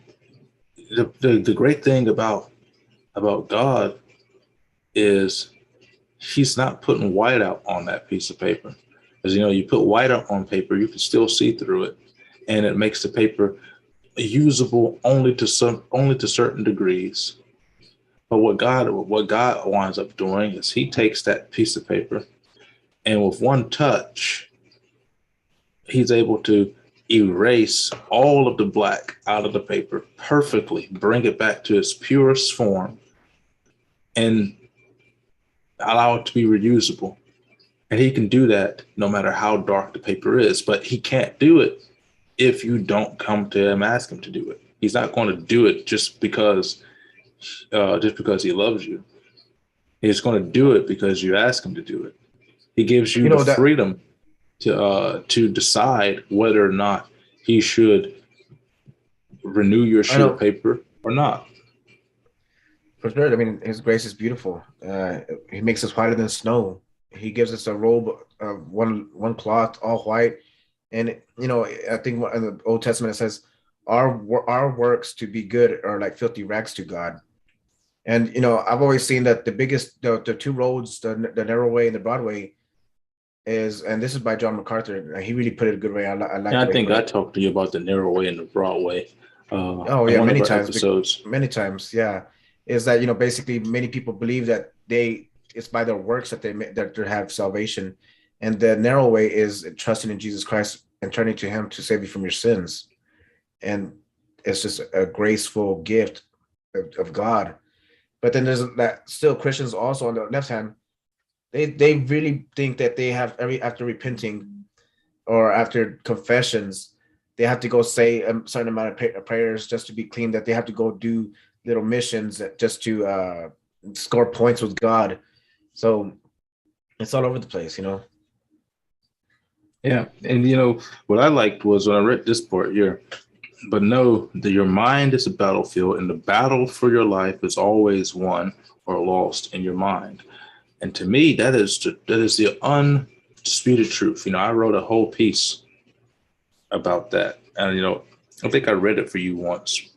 Speaker 1: the great thing about God is he's not putting white out on that piece of paper. Because, you put white out on paper, you can still see through it. And it makes the paper usable only to certain degrees. But what God winds up doing is he takes that piece of paper, and with one touch, he's able to erase all of the black out of the paper perfectly, bring it back to its purest form, and allow it to be reusable. And he can do that no matter how dark the paper is, but he can't do it if you don't come to him, ask him to do it. He's not going to do it just because he loves you. He's going to do it because you ask him to do it. He gives you the freedom to decide whether or not he should renew your sheet of paper or not.
Speaker 2: For sure. I mean, his grace is beautiful. He makes us whiter than snow. He gives us a robe of one cloth, all white, And I think in the Old Testament it says our works to be good are like filthy rags to God. And I've always seen that the two roads, the narrow way and the broad way, is, and this is by John MacArthur. He really put it a good way. I like
Speaker 1: Yeah,
Speaker 2: the
Speaker 1: I
Speaker 2: way he
Speaker 1: think
Speaker 2: put
Speaker 1: I
Speaker 2: it.
Speaker 1: talked to you about the narrow way and the broad way
Speaker 2: Oh
Speaker 1: in
Speaker 2: yeah,
Speaker 1: one of
Speaker 2: many
Speaker 1: our
Speaker 2: times,
Speaker 1: episodes.
Speaker 2: many times, yeah. Is that basically many people believe that it's by their works that that they have salvation, and the narrow way is trusting in Jesus Christ and turning to Him to save you from your sins, and it's just a graceful gift of God. But then there's that still Christians also on the left hand, they really think that they have after repenting or after confessions, they have to go say a certain amount of prayers just to be clean, that they have to go do little missions just to score points with God. So it's all over the place.
Speaker 1: Yeah, and what I liked was when I read this part here. But know that your mind is a battlefield, and the battle for your life is always won or lost in your mind. And to me, that is the undisputed truth. I wrote a whole piece about that, and I think I read it for you once,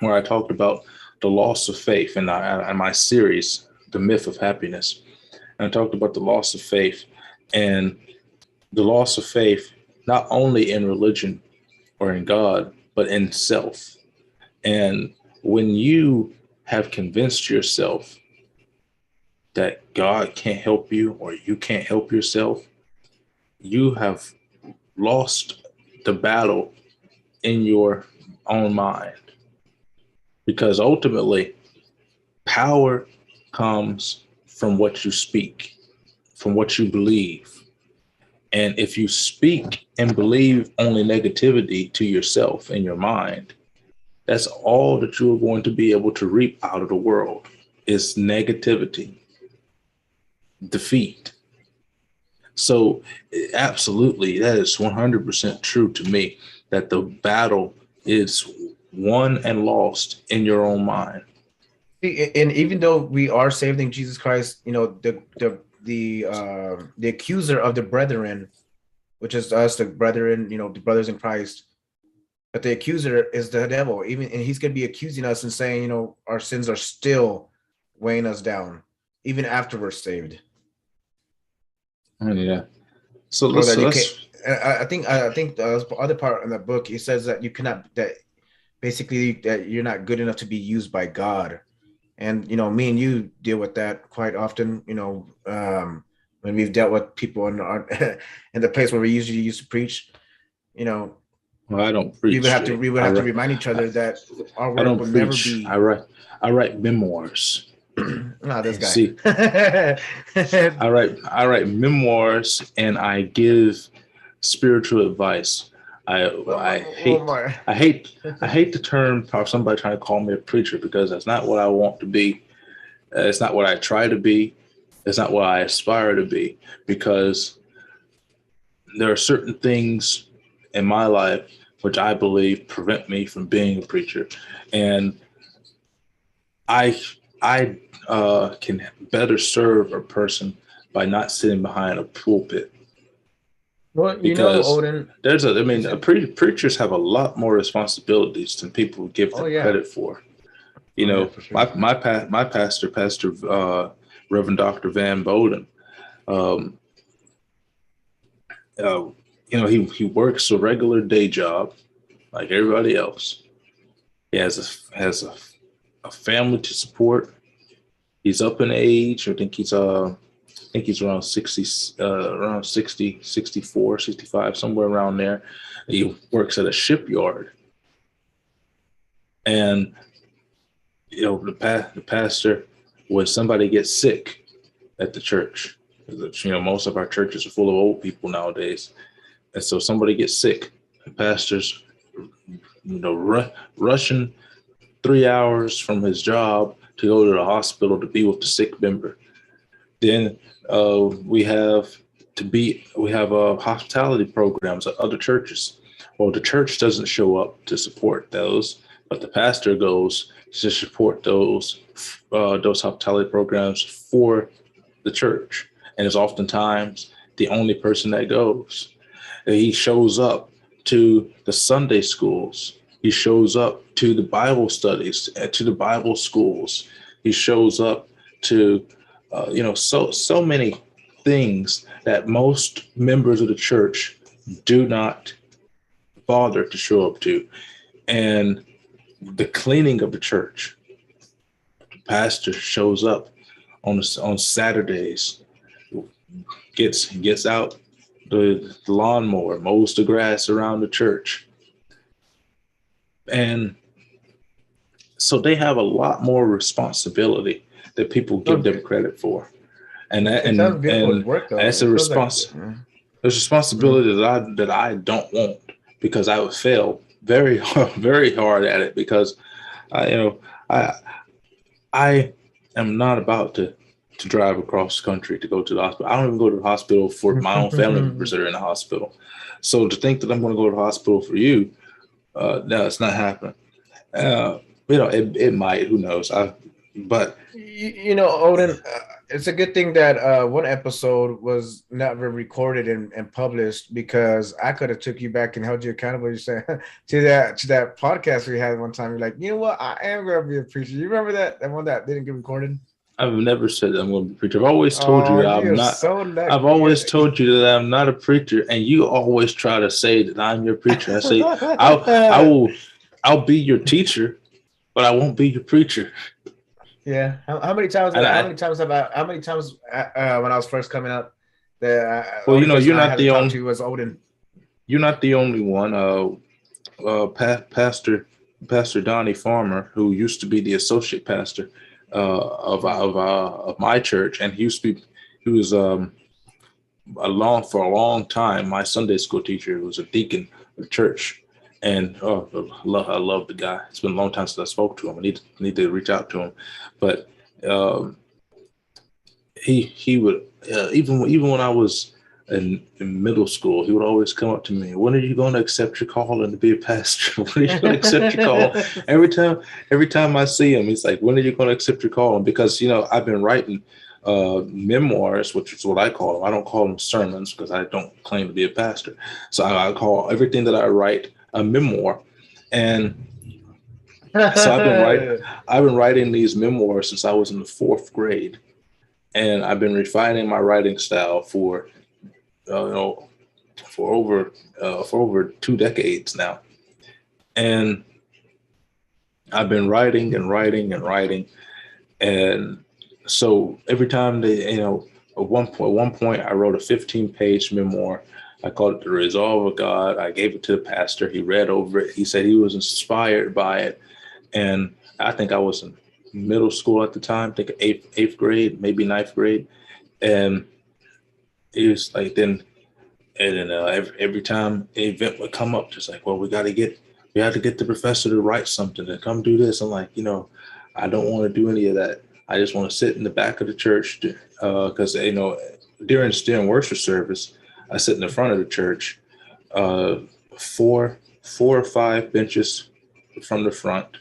Speaker 1: where I talked about the loss of faith in my series, The Myth of Happiness. And I talked about the loss of faith and the loss of faith, not only in religion or in God, but in self. And when you have convinced yourself that God can't help you or you can't help yourself, you have lost the battle in your own mind. Because ultimately, power comes from what you speak, from what you believe. And if you speak and believe only negativity to yourself in your mind, that's all that you're going to be able to reap out of the world is negativity, defeat. So absolutely, that is 100% true to me, that the battle is won and lost in your own mind.
Speaker 2: And even though we are saved in Jesus Christ, the accuser of the brethren, which is us, the brethren, the brothers in Christ, but the accuser is the devil. And he's going to be accusing us and saying, our sins are still weighing us down, even after we're saved.
Speaker 1: Oh, yeah. So
Speaker 2: Or that you can't.
Speaker 1: let's
Speaker 2: I think the other part in the book, he says that you cannot, that basically that you're not good enough to be used by God. And me and you deal with that quite often. When we've dealt with people in our in the place where we usually used to preach.
Speaker 1: well, I don't preach.
Speaker 2: We would have to remind each other that our
Speaker 1: I
Speaker 2: work
Speaker 1: don't
Speaker 2: will never
Speaker 1: preach.
Speaker 2: be.
Speaker 1: I write memoirs.
Speaker 2: This guy.
Speaker 1: See, I write memoirs and I give spiritual advice. I hate the term of somebody trying to call me a preacher, because that's not what I want to be. It's not what I try to be. It's not what I aspire to be, because there are certain things in my life which I believe prevent me from being a preacher, and I can better serve a person by not sitting behind a pulpit.
Speaker 2: Well,
Speaker 1: Because
Speaker 2: Odin.
Speaker 1: preachers have a lot more responsibilities than people give them credit for.
Speaker 2: For sure.
Speaker 1: My pastor, Reverend Dr. Van Bowden, he works a regular day job like everybody else. He has a family to support. He's up in age. I think he's around 60, around 60, 64, 65, somewhere around there. He works at a shipyard. And, the pastor, when somebody gets sick at the church, most of our churches are full of old people nowadays. And so somebody gets sick, the pastor's, rushing 3 hours from his job to go to the hospital to be with the sick member. Then we have hospitality programs at other churches. Well, the church doesn't show up to support those, but the pastor goes to support those hospitality programs for the church, and is oftentimes the only person that goes. He shows up to the Sunday schools. He shows up to the Bible studies, to the Bible schools. He shows up to, so many things that most members of the church do not bother to show up to. And the cleaning of the church, the pastor shows up on Saturdays, gets out the lawnmower, mows the grass around the church. And so they have a lot more responsibility that people give them credit for. And that, and
Speaker 2: work,
Speaker 1: that's a response. There's responsibility that I don't want, because I would fail very very hard at it, because I am not about to drive across the country to go to the hospital. I don't even go to the hospital for my own family members that are in the hospital. So to think that I'm going to go to the hospital for you, no, it's not happening. It might, who knows? But
Speaker 2: Odin, it's a good thing that one episode was never recorded and published, because I could have took you back and held you accountable. You say to that podcast we had one time. You're like, you know what? I am going to be a preacher. You remember that one that didn't get recorded?
Speaker 1: I've never said that I'm going to be a preacher. I've always told you that I'm not.
Speaker 2: So lucky.
Speaker 1: I've always told you that I'm not a preacher, and you always try to say that I'm your preacher. I say I'll be your teacher, but I won't be your preacher.
Speaker 2: Yeah. How many times? When I was first coming up,
Speaker 1: you're not the only.
Speaker 2: Was Odin.
Speaker 1: You're not the only one. Pastor Donnie Farmer, who used to be the associate pastor of my church, and he was for a long time my Sunday school teacher. He was a deacon of the church. And I love the guy. It's been a long time since I spoke to him. I need to reach out to him. But he would even when I was in middle school, he would always come up to me. When are you going to accept your call and to be a pastor? When are you going to accept your call? Every time I see him, he's like, when are you going to accept your call? And because I've been writing memoirs, which is what I call them. I don't call them sermons because I don't claim to be a pastor. So I call everything that I write a memoir. And so I've been writing these memoirs since I was in the 4th grade, and I've been refining my writing style for over 2 decades now. And I've been writing and writing and writing. And so every time at one point I wrote a 15-page memoir. I called it The Resolve of God. I gave it to the pastor. He read over it. He said he was inspired by it. And I think I was in middle school at the time, I think eighth grade, maybe 9th grade. And it was like every time an event would come up, just like, well, we had to get the professor to write something and come do this. I'm like, I don't want to do any of that. I just want to sit in the back of the church because, during worship service, I sit in the front of the church, 4 or 5 benches from the front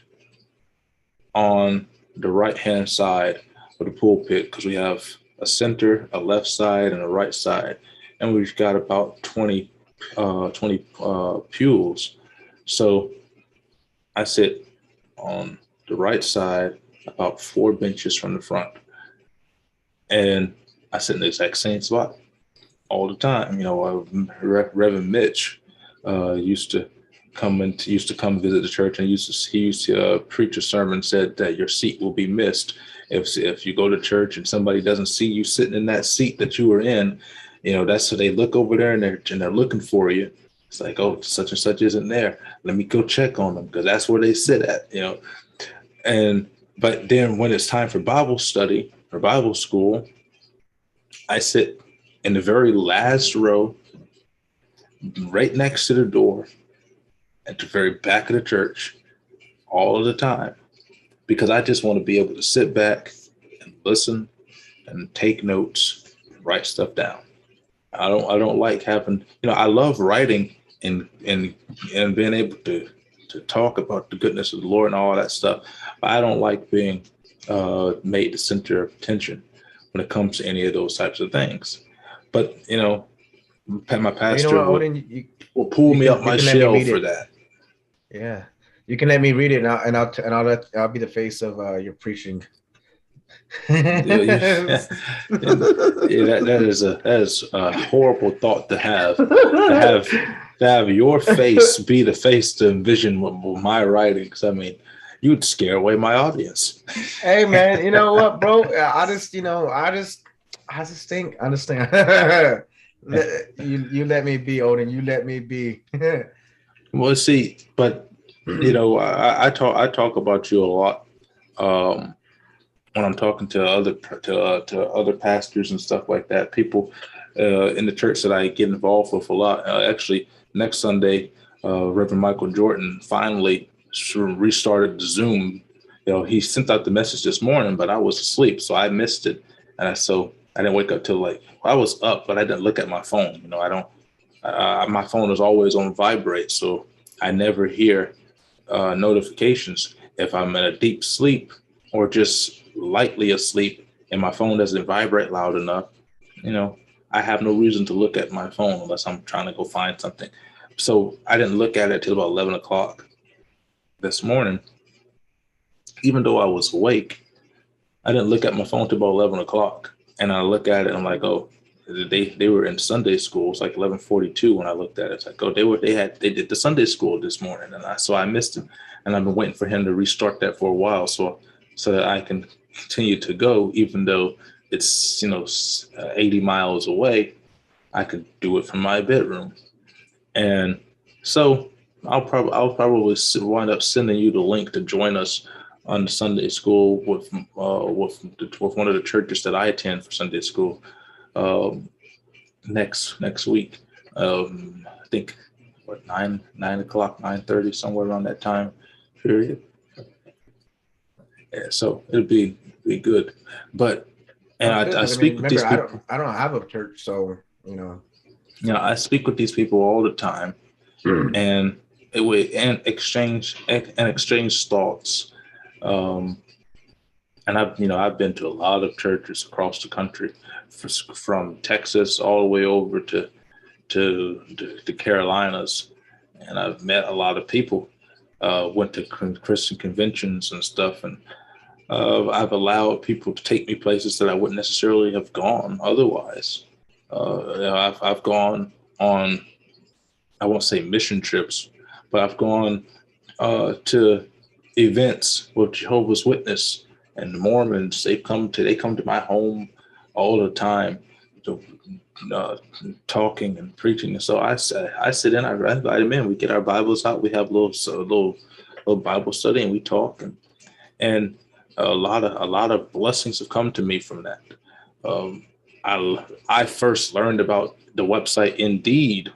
Speaker 1: on the right-hand side of the pulpit, because we have a center, a left side, and a right side. And we've got about 20 pews. So I sit on the right side, about 4 benches from the front. And I sit in the exact same spot all the time. Reverend Mitch used to come visit the church, and he used to preach a sermon, said that your seat will be missed if you go to church and somebody doesn't see you sitting in that seat that you were in. That's so they look over there and they're looking for you. It's like, oh, such and such isn't there. Let me go check on them, because that's where they sit at. But then when it's time for Bible study or Bible school, I sit in the very last row, right next to the door, at the very back of the church, all of the time, because I just want to be able to sit back and listen and take notes, and write stuff down. I don't like having, I love writing and being able to talk about the goodness of the Lord and all that stuff. But I don't like being made the center of attention when it comes to any of those types of things. But, My
Speaker 2: You know
Speaker 1: pastor
Speaker 2: what, Odin?
Speaker 1: will pull me up my
Speaker 2: you can let me
Speaker 1: shell
Speaker 2: read
Speaker 1: for
Speaker 2: it.
Speaker 1: that.
Speaker 2: Yeah, you can let me read it, I'll be the face of your preaching.
Speaker 1: Yeah, that is a horrible thought to have. To have your face be the face to envision with my writings. I mean, you'd scare away my audience.
Speaker 2: Hey man, you know what, bro? I just think understand. You let me be, Odin. You let me be.
Speaker 1: Well, see, but you know, I talk about you a lot when I'm talking to other pastors and stuff like that. People in the church that I get involved with a lot. Actually, next Sunday, Reverend Michael Jordan finally restarted the Zoom. You know, he sent out the message this morning, but I was asleep, so I missed it, so I didn't wake up till I was up, but I didn't look at my phone. You know, I don't. My phone is always on vibrate, so I never hear notifications if I'm in a deep sleep or just lightly asleep and my phone doesn't vibrate loud enough. You know, I have no reason to look at my phone unless I'm trying to go find something. So I didn't look at it till about 11 o'clock this morning. Even though I was awake, I didn't look at my phone till about 11 o'clock. And I look at it and I'm like, oh, they were in Sunday school. It's like 11:42 when I looked at it. It's like, oh, they did the Sunday school this morning, and so I missed him, and I've been waiting for him to restart that for a while, so that I can continue to go, even though it's 80 miles away. I could do it from my bedroom, and so I'll probably wind up sending you the link to join us on the Sunday school with one of the churches that I attend for Sunday school. Next week. I think 9 o'clock, 9:30, somewhere around that time period. Yeah, so it'll be good. But I speak with these people.
Speaker 2: I don't have a church, so
Speaker 1: I speak with these people all the time, and exchange thoughts. And I've been to a lot of churches across the country, from Texas all the way over to the Carolinas, and I've met a lot of people. Went to Christian conventions and stuff, and I've allowed people to take me places that I wouldn't necessarily have gone otherwise. I've gone on, I won't say mission trips, but I've gone to events with Jehovah's Witness and the Mormons. They come to my home all the time, talking and preaching. And so I sit in, I invite them in. We get our Bibles out. We have a little Bible study, and we talk, and a lot of blessings have come to me from that. I first learned about the website Indeed,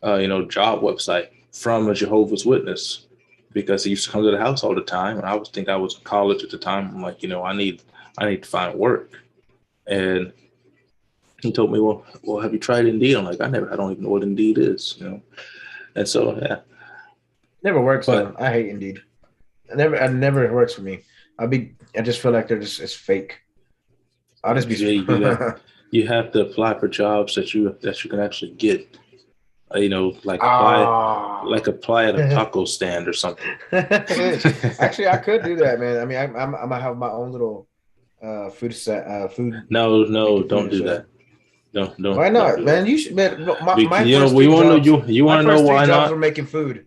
Speaker 1: job website, from a Jehovah's Witness, because he used to come to the house all the time, and I was in college at the time. I'm like, I need to find work, and he told me, well, have you tried Indeed? I'm like, I don't even know what Indeed is, and so yeah,
Speaker 2: never works. But I hate Indeed. It never works for me. I just feel like it's fake. I'll just be.
Speaker 1: You have to apply for jobs that you can actually get. Apply at a taco stand or something.
Speaker 2: Actually, I could do that, man. I mean, I'm gonna have my own little food set. Food.
Speaker 1: No, don't do that. No.
Speaker 2: Why not, man? You should. Man, my
Speaker 1: you want to know why not?
Speaker 2: Were making food.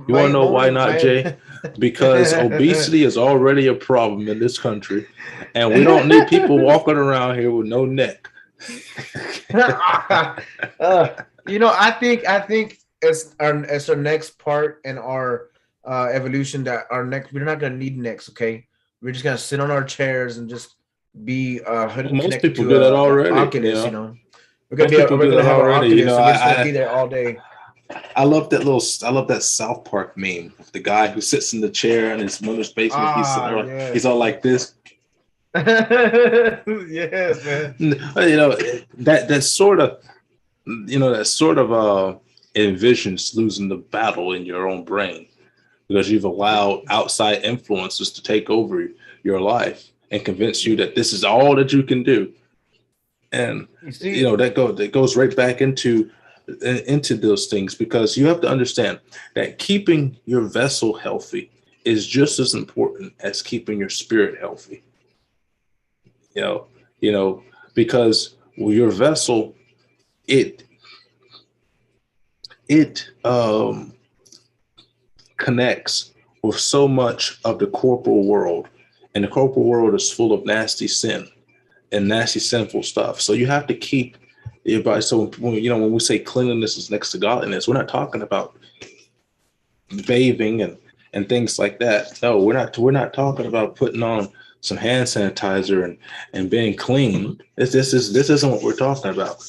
Speaker 1: You want to know why not, Jay? Because obesity is already a problem in this country, and we don't need people walking around here with no neck.
Speaker 2: I think it's our next part in our evolution, that we're not gonna need necks. Okay, we're just gonna sit on our chairs and just be
Speaker 1: most people do that already.
Speaker 2: Oculus, we're gonna have our Oculus, so we're just gonna be there all day.
Speaker 1: I love that South Park meme of the guy who sits in the chair in his mother's basement. He's all like this.
Speaker 2: Yes, man.
Speaker 1: That sort of envisions losing the battle in your own brain, because you've allowed outside influences to take over your life and convince you that this is all that you can do. And
Speaker 2: You see,
Speaker 1: that goes right back into those things, because you have to understand that keeping your vessel healthy is just as important as keeping your spirit healthy. You know, because your vessel, it it connects with so much of the corporal world, and the corporal world is full of nasty sin and nasty sinful stuff. So you have to keep your body. So when we say cleanliness is next to godliness, we're not talking about bathing and things like that. No, we're not talking about putting on some hand sanitizer and being clean. This isn't what we're talking about.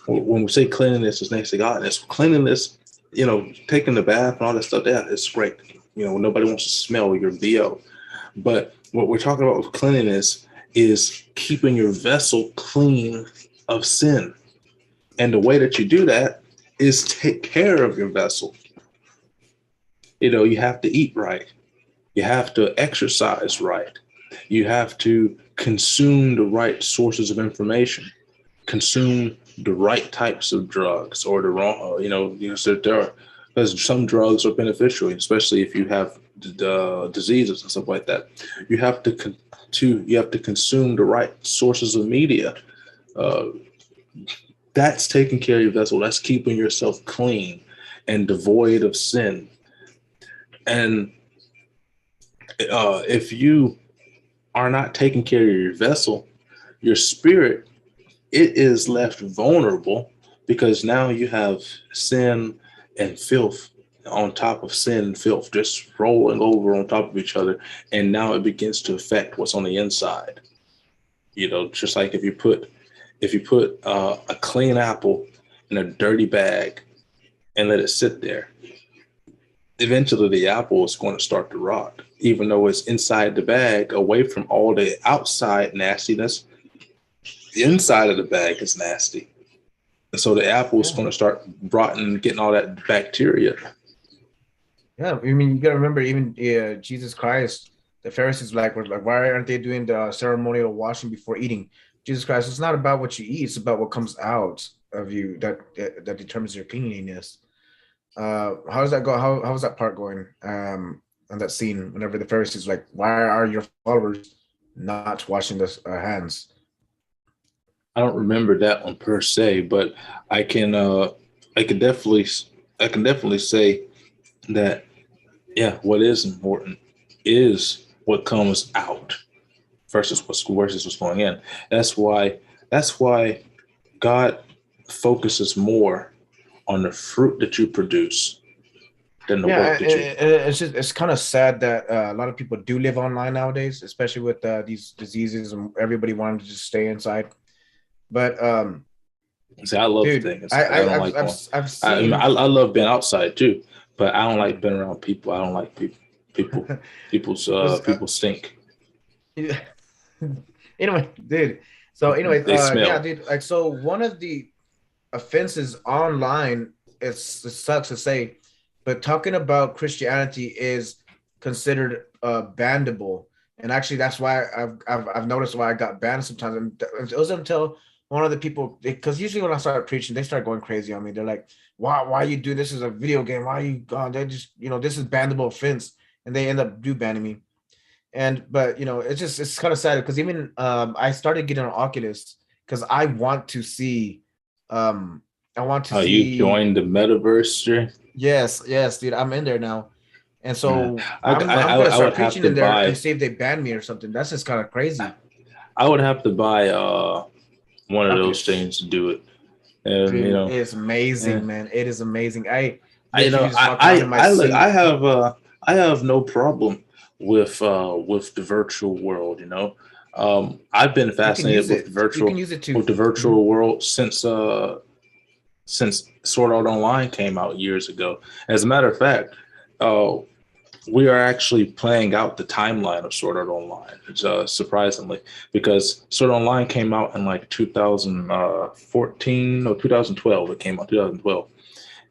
Speaker 1: When we say cleanliness is next to godliness, cleanliness, taking the bath and all that stuff, that is great. Nobody wants to smell your BO. But what we're talking about with cleanliness is keeping your vessel clean of sin. And the way that you do that is take care of your vessel. You have to eat right. You have to exercise right. You have to consume the right sources of information, consume the right types of drugs, or the wrong, because some drugs are beneficial, especially if you have diseases and stuff like that. You have to consume the right sources of media. Uh, that's taking care of your vessel. That's keeping yourself clean and devoid of sin. And if you are not taking care of your vessel, your spirit, it is left vulnerable, because now you have sin and filth on top of sin and filth just rolling over on top of each other. And now it begins to affect what's on the inside. Just like if you put a clean apple in a dirty bag and let it sit there, eventually the apple is going to start to rot, even though it's inside the bag, away from all the outside nastiness. The inside of the bag is nasty. And so the apple is going to start rotting, getting all that bacteria.
Speaker 2: Yeah, I mean, you gotta remember, even Jesus Christ, the Pharisees were like, why aren't they doing the ceremonial washing before eating? Jesus Christ, it's not about what you eat; it's about what comes out of you that determines your cleanliness. How does that go? How's that part going? On that scene, whenever the Pharisees were like, why are your followers not washing their hands?
Speaker 1: I don't remember that one per se, but I can definitely say that, yeah, what is important is what comes out versus what's going in. That's why God focuses more on the fruit that you produce than the work that you.
Speaker 2: It's kind of sad that a lot of people do live online nowadays, especially with these diseases and everybody wanting to just stay inside. But
Speaker 1: See, I love
Speaker 2: dude,
Speaker 1: staying inside. I don't like going.
Speaker 2: I've seen.
Speaker 1: I love being outside too, but I don't like being around people. I don't like people. People stink.
Speaker 2: Anyway, dude. So anyway,
Speaker 1: They smell.
Speaker 2: yeah, dude. Like, so one of the offenses online, it sucks to say, but talking about Christianity is considered bannable. And actually, that's why I've noticed why I got banned sometimes. And it wasn't until one of the people, because usually when I start preaching, they start going crazy on me. They're like, why you do this? Is a video game? Why are you gone? They just, this is bannable offense, and they end up banning me. But it's kind of sad, because even I started getting an Oculus because I want to see. I want to see.
Speaker 1: You joined the metaverse, Jay?
Speaker 2: Yes, dude. I'm in there now. And so
Speaker 1: I'm
Speaker 2: gonna start preaching in there and see if they ban me or something. That's just kind of crazy.
Speaker 1: I would have to buy one of those things to do it. And
Speaker 2: dude, it's amazing, man. It is amazing. I
Speaker 1: have no problem with the virtual world. I've been fascinated with the virtual world since Sword Art Online came out years ago. As a matter of fact, we are actually playing out the timeline of Sword Art Online, surprisingly, because Sword Art Online came out in like 2014 or 2012. It came out 2012,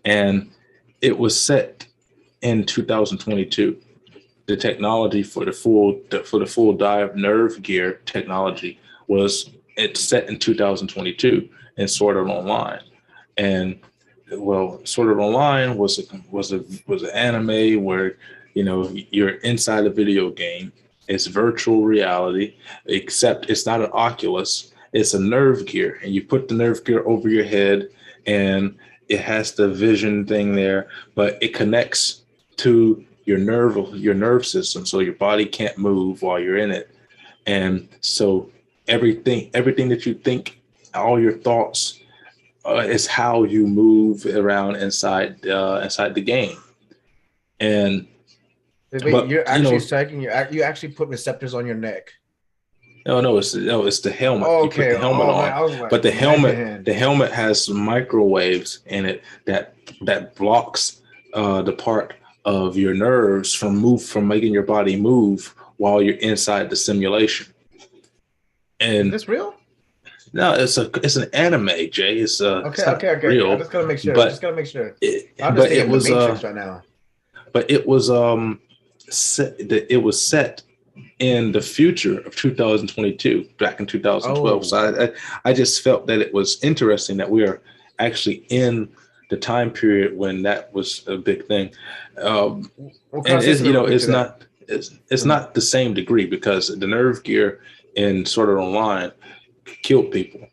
Speaker 1: and it was set in 2022. The technology for the full dive nerve gear technology was it's set in 2022 and Sword Art Online. And well, Sword Art Online was an anime where, you know, you're inside a video game. It's virtual reality, except it's not an Oculus. It's a nerve gear, and you put the nerve gear over your head, and it has the vision thing there, but it connects to your nerve system, so your body can't move while you're in it. And so everything that you think, all your thoughts, is how you move around inside the game. And
Speaker 2: Wait, you're
Speaker 1: you
Speaker 2: actually
Speaker 1: know,
Speaker 2: psyching. You actually put receptors on your neck.
Speaker 1: it's the helmet.
Speaker 2: Oh,
Speaker 1: You put
Speaker 2: okay.
Speaker 1: the helmet
Speaker 2: Oh man,
Speaker 1: on,
Speaker 2: I was like,
Speaker 1: but
Speaker 2: man.
Speaker 1: the helmet has microwaves in it that blocks the part of your nerves from making your body move while you're inside the simulation.
Speaker 2: Is
Speaker 1: And
Speaker 2: this real?
Speaker 1: no, it's an anime, Jay. It's not
Speaker 2: Okay. I
Speaker 1: real,
Speaker 2: just gotta make sure.
Speaker 1: but
Speaker 2: I'm just
Speaker 1: but
Speaker 2: thinking of the Matrix right now.
Speaker 1: it was it was set in the future of 2022, back in 2012.
Speaker 2: Oh,
Speaker 1: So I just felt that it was interesting that we are actually in the time period when that was a big thing. And it's, you know, it's not the same degree, because the nerve gear in Sword Art Online killed people.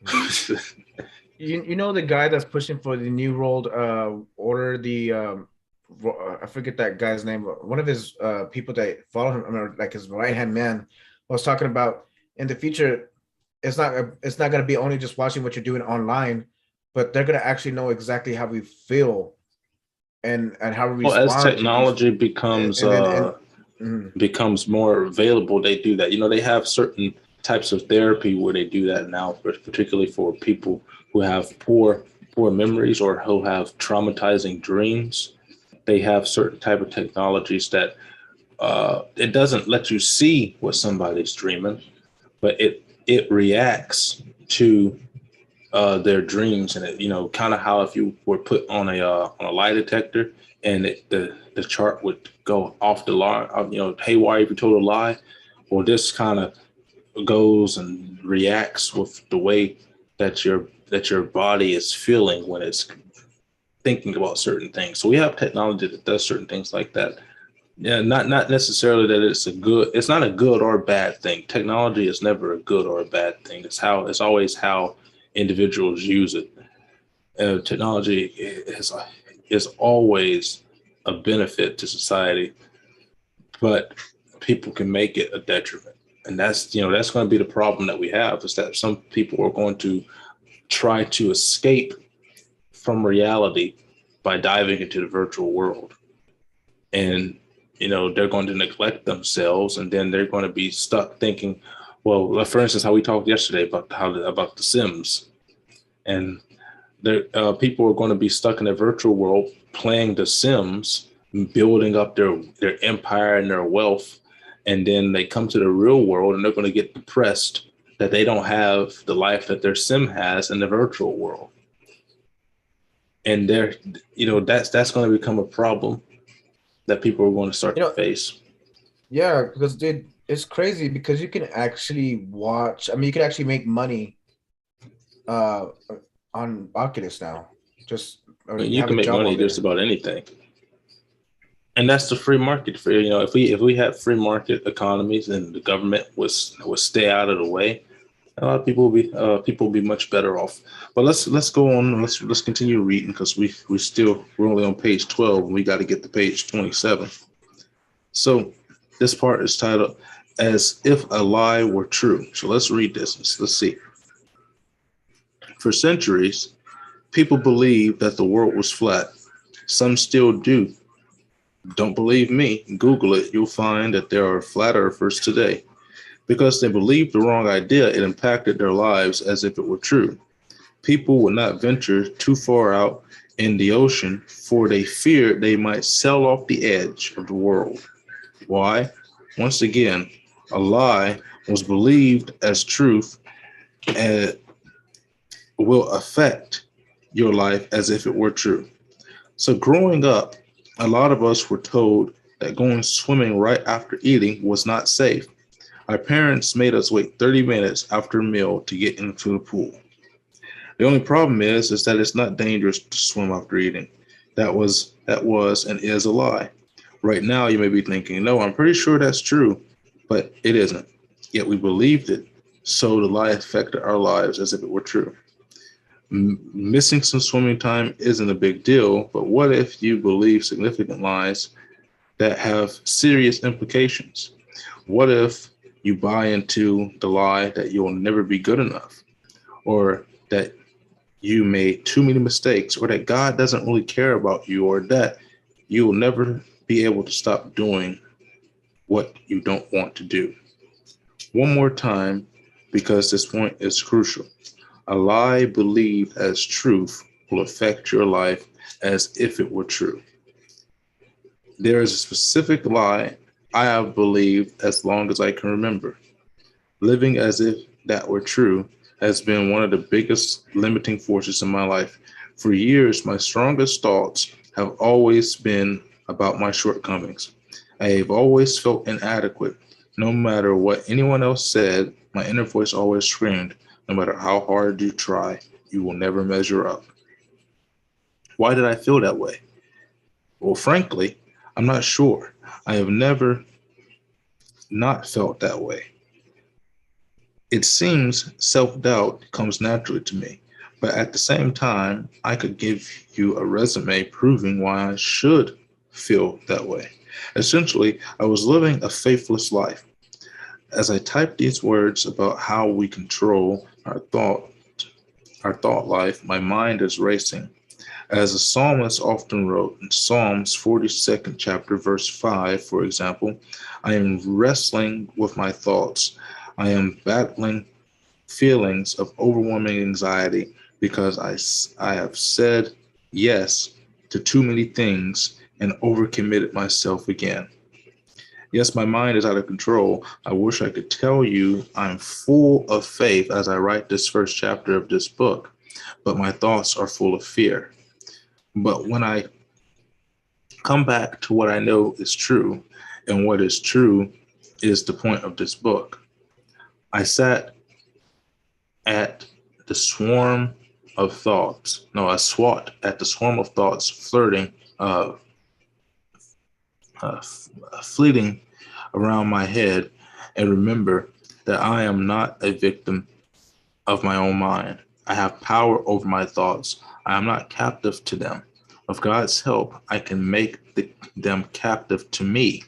Speaker 2: you know the guy that's pushing for the New World Order, I forget that guy's name. One of his people that follow him, I mean, like his right hand man, was talking about in the future, it's not going to be only just watching what you're doing online, but they're going to actually know exactly how we feel and how we respond.
Speaker 1: Well, as technology becomes becomes more available, they do that. You know, they have certain types of therapy where they do that now, particularly for people who have poor memories or who have traumatizing dreams. They have certain type of technologies that it doesn't let you see what somebody's dreaming, but it reacts to their dreams, and it, you know, kind of how if you were put on a lie detector, and the chart would go off the line, you know, haywire if you told a lie. Well, this kind of goes and reacts with the way that your body is feeling when it's thinking about certain things. So we have technology that does certain things like that. Yeah, not necessarily that it's not a good or bad thing. Technology is never a good or a bad thing. It's always how individuals use it. Technology is always a benefit to society, but people can make it a detriment. And that's going to be the problem that we have, is that some people are going to try to escape from reality by diving into the virtual world. And, you know, they're going to neglect themselves, and then they're going to be stuck thinking, well, for instance, how we talked yesterday about the Sims. And people are going to be stuck in a virtual world playing the Sims, building up their empire and their wealth. And then they come to the real world and they're going to get depressed that they don't have the life that their sim has in the virtual world. And that's going to become a problem that people are going to start to face.
Speaker 2: Yeah, because dude, it's crazy because you can actually watch. I mean, you can actually make money on Oculus now.
Speaker 1: You can make money just about anything. And that's the free market. For, you know, if we had free market economies and the government would stay out of the way, a lot of people will be much better off. But let's go on. Let's continue reading, because we're only on page 12 and we got to get to page 27. So this part is titled "As If a Lie Were True." So let's read this. Let's see. For centuries, people believed that the world was flat. Some still do. Don't believe me? Google it. You'll find that there are flat earthers today. Because they believed the wrong idea, it impacted their lives as if it were true. People would not venture too far out in the ocean, for they feared they might sail off the edge of the world. Why? Once again, a lie was believed as truth and will affect your life as if it were true. So growing up, a lot of us were told that going swimming right after eating was not safe. Our parents made us wait 30 minutes after a meal to get into the pool. The only problem is that it's not dangerous to swim after eating. That was and is a lie. Right now you may be thinking, no, I'm pretty sure that's true, but it isn't. Yet we believed it, so the lie affected our lives as if it were true. Missing some swimming time isn't a big deal, but what if you believe significant lies that have serious implications? What if you buy into the lie that you'll never be good enough, or that you made too many mistakes, or that God doesn't really care about you, or that you will never be able to stop doing what you don't want to do? One more time, because this point is crucial. A lie believed as truth will affect your life as if it were true. There is a specific lie I have believed as long as I can remember. Living as if that were true has been one of the biggest limiting forces in my life. For years, my strongest thoughts have always been about my shortcomings. I have always felt inadequate. No matter what anyone else said, my inner voice always screamed, no matter how hard you try, you will never measure up. Why did I feel that way? Well, frankly, I'm not sure. I have never not felt that way. It seems self-doubt comes naturally to me, but at the same time, I could give you a resume proving why I should feel that way. Essentially, I was living a faithless life. As I type these words about how we control our thought life, my mind is racing. As the psalmist often wrote in Psalms 42nd chapter, verse 5, for example, I am wrestling with my thoughts. I am battling feelings of overwhelming anxiety because I have said yes to too many things and overcommitted myself again. Yes, my mind is out of control. I wish I could tell you I'm full of faith as I write this first chapter of this book, but my thoughts are full of fear. But when I come back to what I know is true, and what is true is the point of this book, I sat at the swarm of thoughts. No, I swat at the swarm of thoughts flirting, fleeting around my head, and remember that I am not a victim of my own mind. I have power over my thoughts. I am not captive to them. With God's help, I can make them captive to me.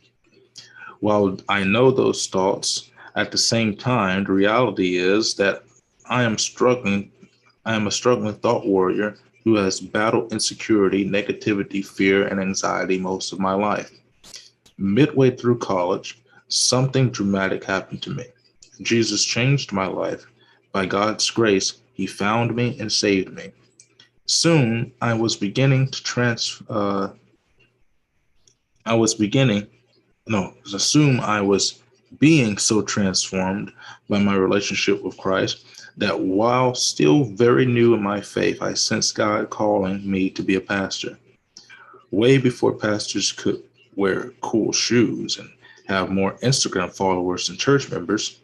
Speaker 1: While I know those thoughts, at the same time, the reality is that I am struggling. I am a struggling thought warrior who has battled insecurity, negativity, fear, and anxiety most of my life. Midway through college, something dramatic happened to me. Jesus changed my life. By God's grace, he found me and saved me. Soon, I was beginning, no, assume I was being so transformed by my relationship with Christ that while still very new in my faith, I sensed God calling me to be a pastor. Way before pastors could wear cool shoes and have more Instagram followers than church members,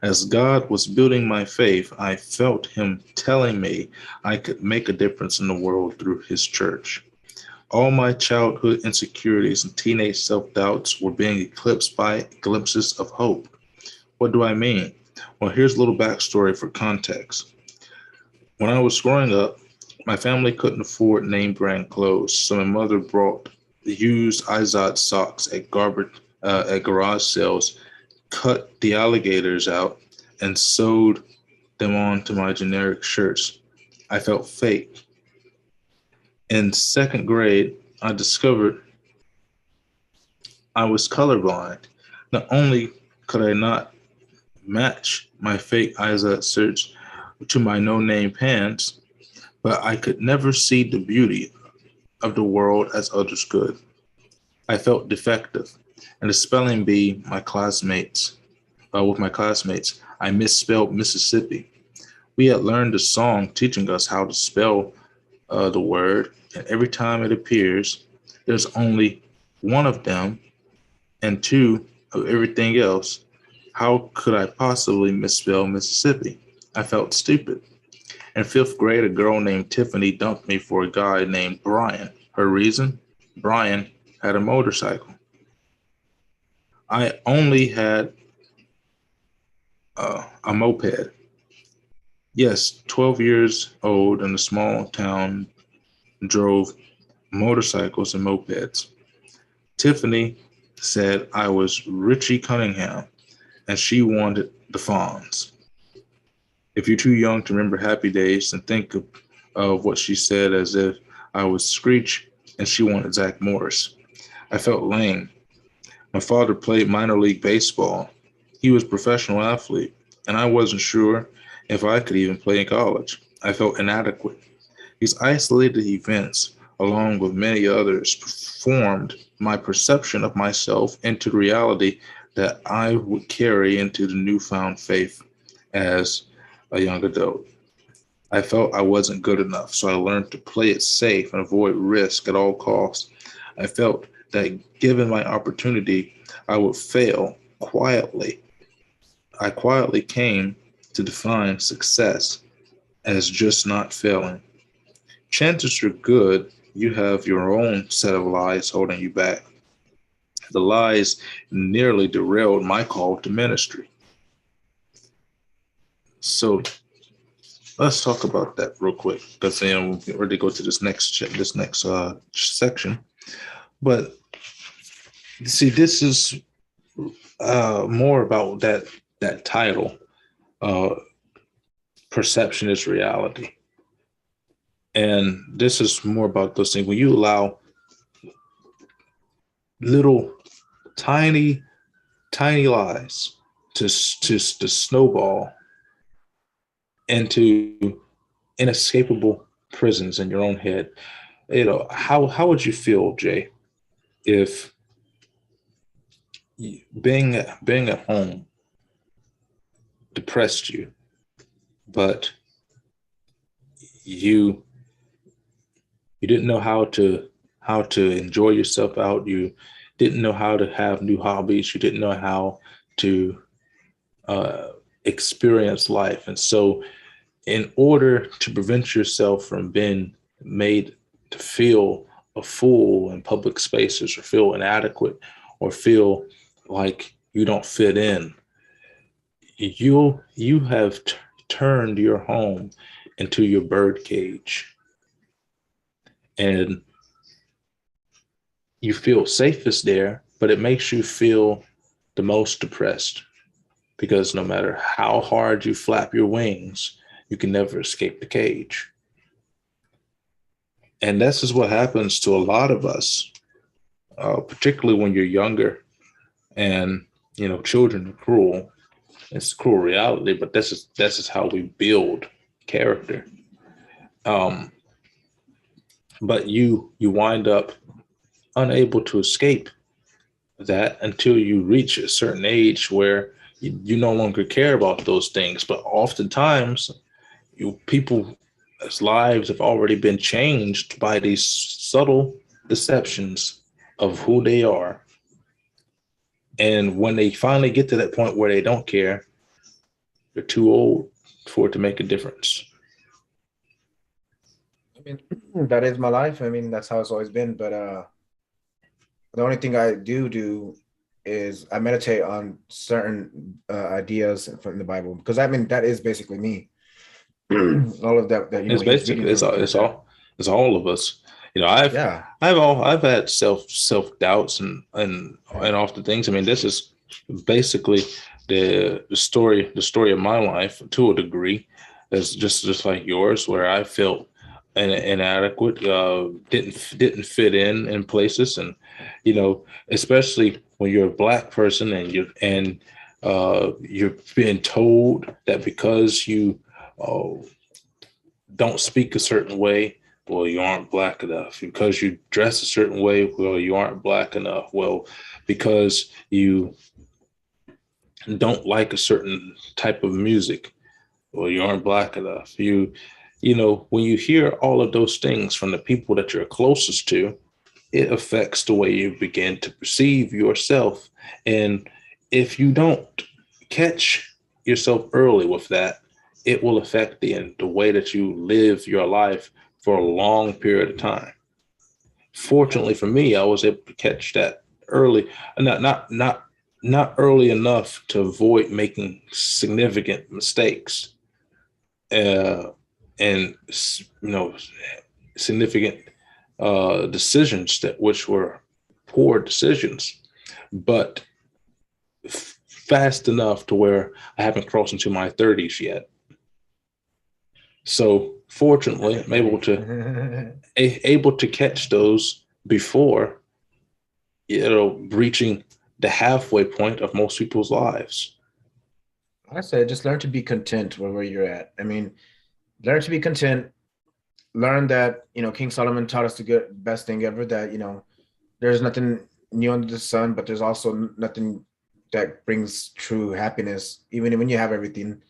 Speaker 1: as God was building my faith, I felt him telling me I could make a difference in the world through his church. All my childhood insecurities and teenage self-doubts were being eclipsed by glimpses of hope. What do I mean? Well, here's a little backstory for context. When I was growing up, my family couldn't afford name brand clothes, so my mother brought the used Izod socks at garage sales, cut the alligators out, and sewed them onto my generic shirts. I felt fake. In second grade, I discovered I was colorblind. Not only could I not match my fake Izod shirts to my no-name pants, but I could never see the beauty of the world as others could. I felt defective, and the spelling bee with my classmates, I misspelled Mississippi. We had learned a song teaching us how to spell the word, and every time it appears, there's only one of them and two of everything else. How could I possibly misspell Mississippi? I felt stupid. In fifth grade, a girl named Tiffany dumped me for a guy named Brian. Her reason? Brian had a motorcycle. I only had a moped. Yes, 12 years old in a small town, drove motorcycles and mopeds. Tiffany said I was Richie Cunningham and she wanted the Fonz. If you're too young to remember Happy Days, then think of what she said as if I was Screech and she wanted Zach Morris. I felt lame. My father played minor league baseball. He was a professional athlete, and I wasn't sure if I could even play in college. I felt inadequate. These isolated events, along with many others, formed my perception of myself into the reality that I would carry into the newfound faith as a young adult. I felt I wasn't good enough, so I learned to play it safe and avoid risk at all costs. I felt that given my opportunity, I would fail quietly. I quietly came to define success as just not failing. Chances are good you have your own set of lies holding you back. The lies nearly derailed my call to ministry. So let's talk about that real quick, because then we'll get ready to go to this next section. But see, this is more about that title, uh, perception is reality, and this is more about those things when you allow little tiny lies to snowball into inescapable prisons in your own head. How would you feel, Jay, if being at home depressed you, but you didn't know how to enjoy yourself out. You didn't know how to have new hobbies. You didn't know how to experience life. And so in order to prevent yourself from being made to feel a fool in public spaces or feel inadequate or feel like you don't fit in, you have turned your home into your bird cage. And you feel safest there, but it makes you feel the most depressed because no matter how hard you flap your wings, you can never escape the cage. And this is what happens to a lot of us, particularly when you're younger. And, children are cruel. It's a cruel reality, but this is how we build character. But you wind up unable to escape that until you reach a certain age where you no longer care about those things. But oftentimes, people's lives have already been changed by these subtle deceptions of who they are. And when they finally get to that point where they don't care, they're too old for it to make a difference.
Speaker 2: I mean, that is my life. I mean, that's how it's always been. But the only thing I do is I meditate on certain ideas from the Bible, because I mean that is basically me. All of that
Speaker 1: It's basically it's all of us. I've had self doubts and often things. I mean, this is basically the story of my life to a degree. It's just like yours, where I felt inadequate, didn't fit in places, and especially when you're a Black person and you're being told that because you don't speak a certain way, well, you aren't Black enough. Because you dress a certain way, well, you aren't Black enough. Well, because you don't like a certain type of music, well, you aren't Black enough. When you hear all of those things from the people that you're closest to, it affects the way you begin to perceive yourself. And if you don't catch yourself early with that, it will affect the way that you live your life for a long period of time. Fortunately for me, I was able to catch that early, not early enough to avoid making significant mistakes, and significant decisions which were poor decisions, but fast enough to where I haven't crossed into my 30s yet. So fortunately, I'm able to catch those before reaching the halfway point of most people's lives.
Speaker 2: I said, just learn to be content where you're at. I mean, learn to be content. Learn that, King Solomon taught us the best thing ever, that, there's nothing new under the sun, but there's also nothing that brings true happiness. Even when you have everything,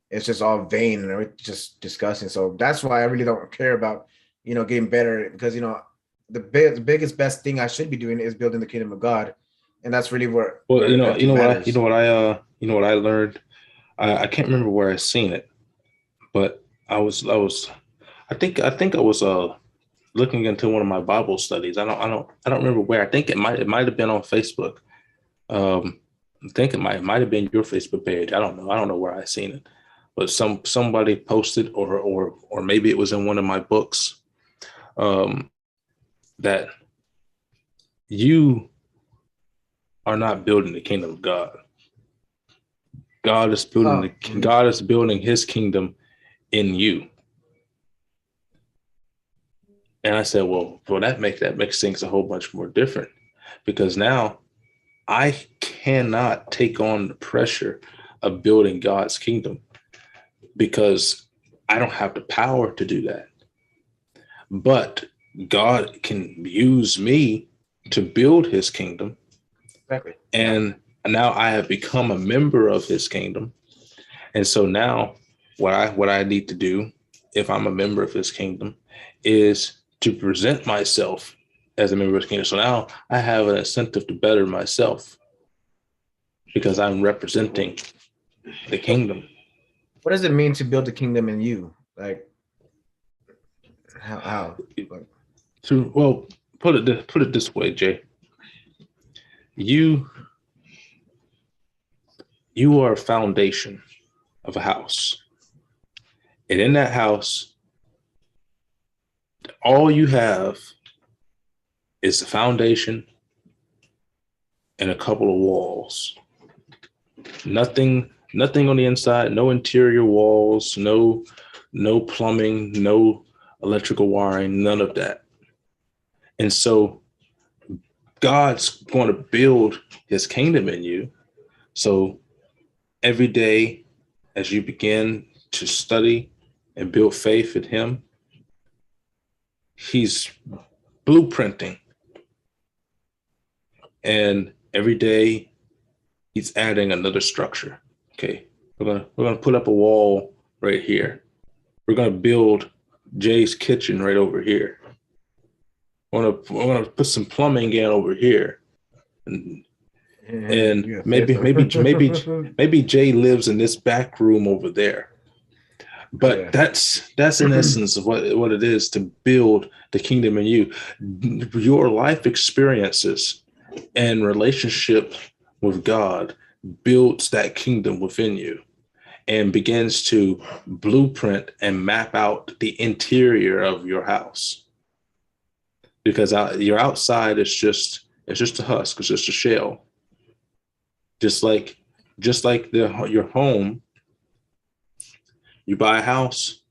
Speaker 2: it's just all vain and it's just disgusting. So that's why I really don't care about, getting better, because, the biggest, best thing I should be doing is building the kingdom of God. And that's really where,
Speaker 1: well,
Speaker 2: where
Speaker 1: what I learned. I can't remember where I seen it, but I think I was looking into one of my Bible studies. I don't remember where. I think it might have been on Facebook. I think it might have been your Facebook page. I don't know where I seen it, but somebody posted, or maybe it was in one of my books, that you are not building the kingdom of God. God is building his kingdom in you. And I said, well, that makes things a whole bunch more different, because now I cannot take on the pressure of building God's kingdom, because I don't have the power to do that. But God can use me to build his kingdom.
Speaker 2: Exactly.
Speaker 1: And now I have become a member of his kingdom. And so now what I need to do, if I'm a member of his kingdom, is to present myself as a member of his kingdom. So now I have an incentive to better myself, because I'm representing the kingdom.
Speaker 2: What does it mean to build the kingdom in you? Like, how?
Speaker 1: So, well, put it this way, Jay. You are a foundation of a house. And in that house, all you have is the foundation and a couple of walls. Nothing on the inside, no interior walls, no plumbing, no electrical wiring, none of that. And so God's going to build his kingdom in you. So every day, as you begin to study and build faith in him, he's blueprinting. And every day he's adding another structure. Okay, we're gonna put up a wall right here. We're gonna build Jay's kitchen right over here. We're gonna put some plumbing in over here, and maybe Jay lives in this back room over there. But that's in essence of what it is to build the kingdom in you. Your life experiences and relationship with God builds that kingdom within you and begins to blueprint and map out the interior of your house. Because your outside is just a husk, it's just a shell. Just like your home, you buy a house,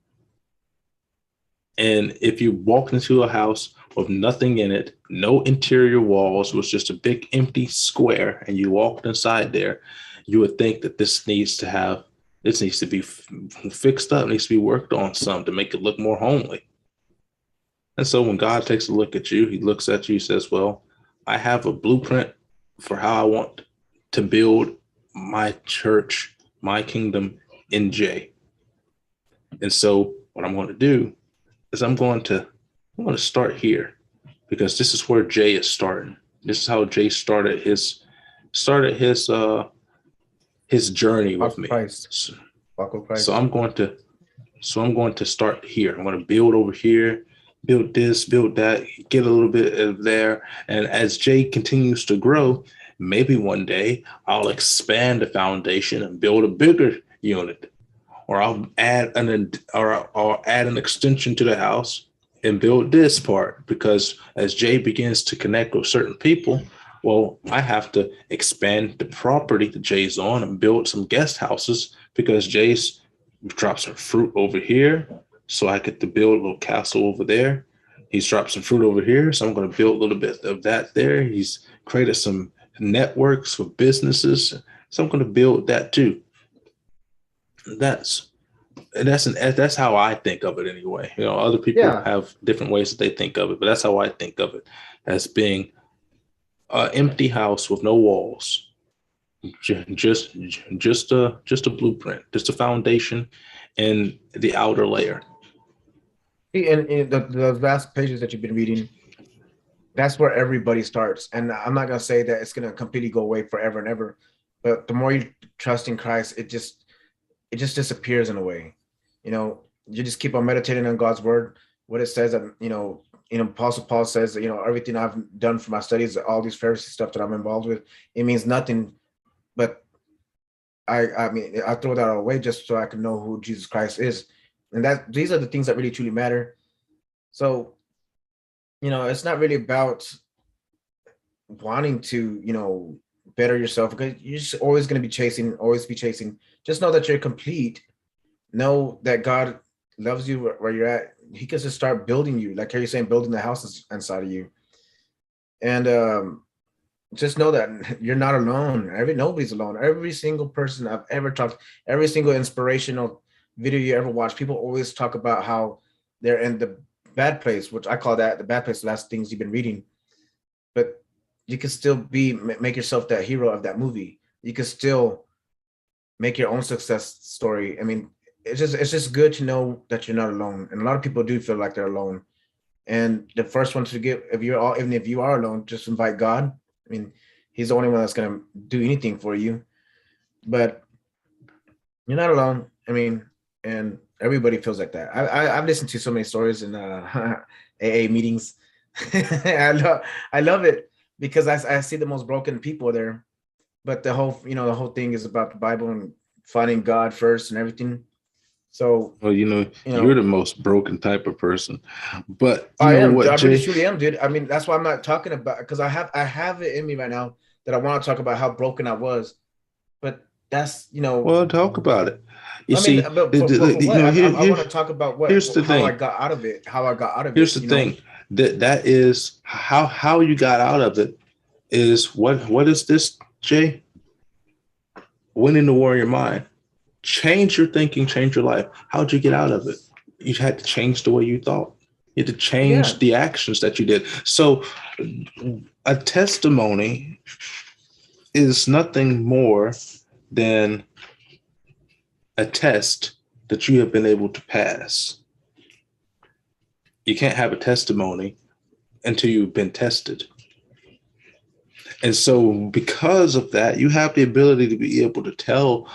Speaker 1: and if you walk into a house with nothing in it, no interior walls, it was just a big empty square, and you walked inside there, you would think that this needs to be fixed up, needs to be worked on some to make it look more homely. And so when God takes a look at you, he looks at you, he says, well, I have a blueprint for how I want to build my church, my kingdom in Jay. And so what I'm going to do is I'm going to start here, because this is where Jay is starting. This is how Jay started his his journey
Speaker 2: Walk
Speaker 1: with
Speaker 2: with
Speaker 1: me.
Speaker 2: Christ.
Speaker 1: So,
Speaker 2: Walk with Christ.
Speaker 1: so I'm going to start here. I'm going to build over here, build this, build that, get a little bit of there. And as Jay continues to grow, maybe one day I'll expand the foundation and build a bigger unit, or I'll add an extension to the house and build this part. Because as Jay begins to connect with certain people, well, I have to expand the property that Jay's on and build some guest houses, because Jay's dropped some fruit over here, so I get to build a little castle over there. He's dropped some fruit over here, so I'm going to build a little bit of that there. He's created some networks for businesses, so I'm going to build that too. That's how I think of it anyway. Other people have different ways that they think of it, but that's how I think of it, as being an empty house with no walls, just a blueprint, just a foundation, and the outer layer.
Speaker 2: And the last pages that you've been reading, that's where everybody starts. And I'm not gonna say that it's gonna completely go away forever and ever, but the more you trust in Christ, it just disappears in a way. You just keep on meditating on God's word, what it says that, Apostle Paul says that, everything I've done for my studies, all these Pharisee stuff that I'm involved with, it means nothing. But I mean, I throw that away just so I can know who Jesus Christ is. And these are the things that really truly matter. So, it's not really about wanting to, better yourself, because you're just always going to always be chasing. Just know that you're complete. Know that God loves you where you're at. He can just start building you, like you're saying, building the houses inside of you. And just know that you're not alone. Nobody's alone. Every single person I've ever talked, every single inspirational video you ever watch, people always talk about how they're in the bad place, which I call that the bad place, the last things you've been reading. But you can still make yourself that hero of that movie. You can still make your own success story. I mean, it's just good to know that you're not alone. And a lot of people do feel like they're alone. And the first one to give, even if you are alone, just invite God. I mean, he's the only one that's going to do anything for you. But you're not alone. I mean, and everybody feels like that. I've listened to so many stories in AA meetings. I love it, because I see the most broken people there. But the whole thing is about the Bible and finding God first and everything. So,
Speaker 1: well, you're the most broken type of person, but
Speaker 2: I am.
Speaker 1: what,
Speaker 2: I
Speaker 1: Jay?
Speaker 2: really truly am, dude. I mean, that's why I'm not talking about, because I have it in me right now that I want to talk about how broken I was, but that's
Speaker 1: Well, talk about it. You
Speaker 2: I
Speaker 1: see,
Speaker 2: mean, but for what? I want to talk about
Speaker 1: here's the
Speaker 2: how
Speaker 1: thing.
Speaker 2: I got out of it. How I got out of
Speaker 1: Here's
Speaker 2: it.
Speaker 1: the thing. That is how you got out of it. Is what is this, Jay? Winning the war in your mind. Change your thinking, change your life. How'd you get out of it? You had to change the way you thought. You had to change the actions that you did. So a testimony is nothing more than a test that you have been able to pass. You can't have a testimony until you've been tested. And so because of that, you have the ability to be able to tell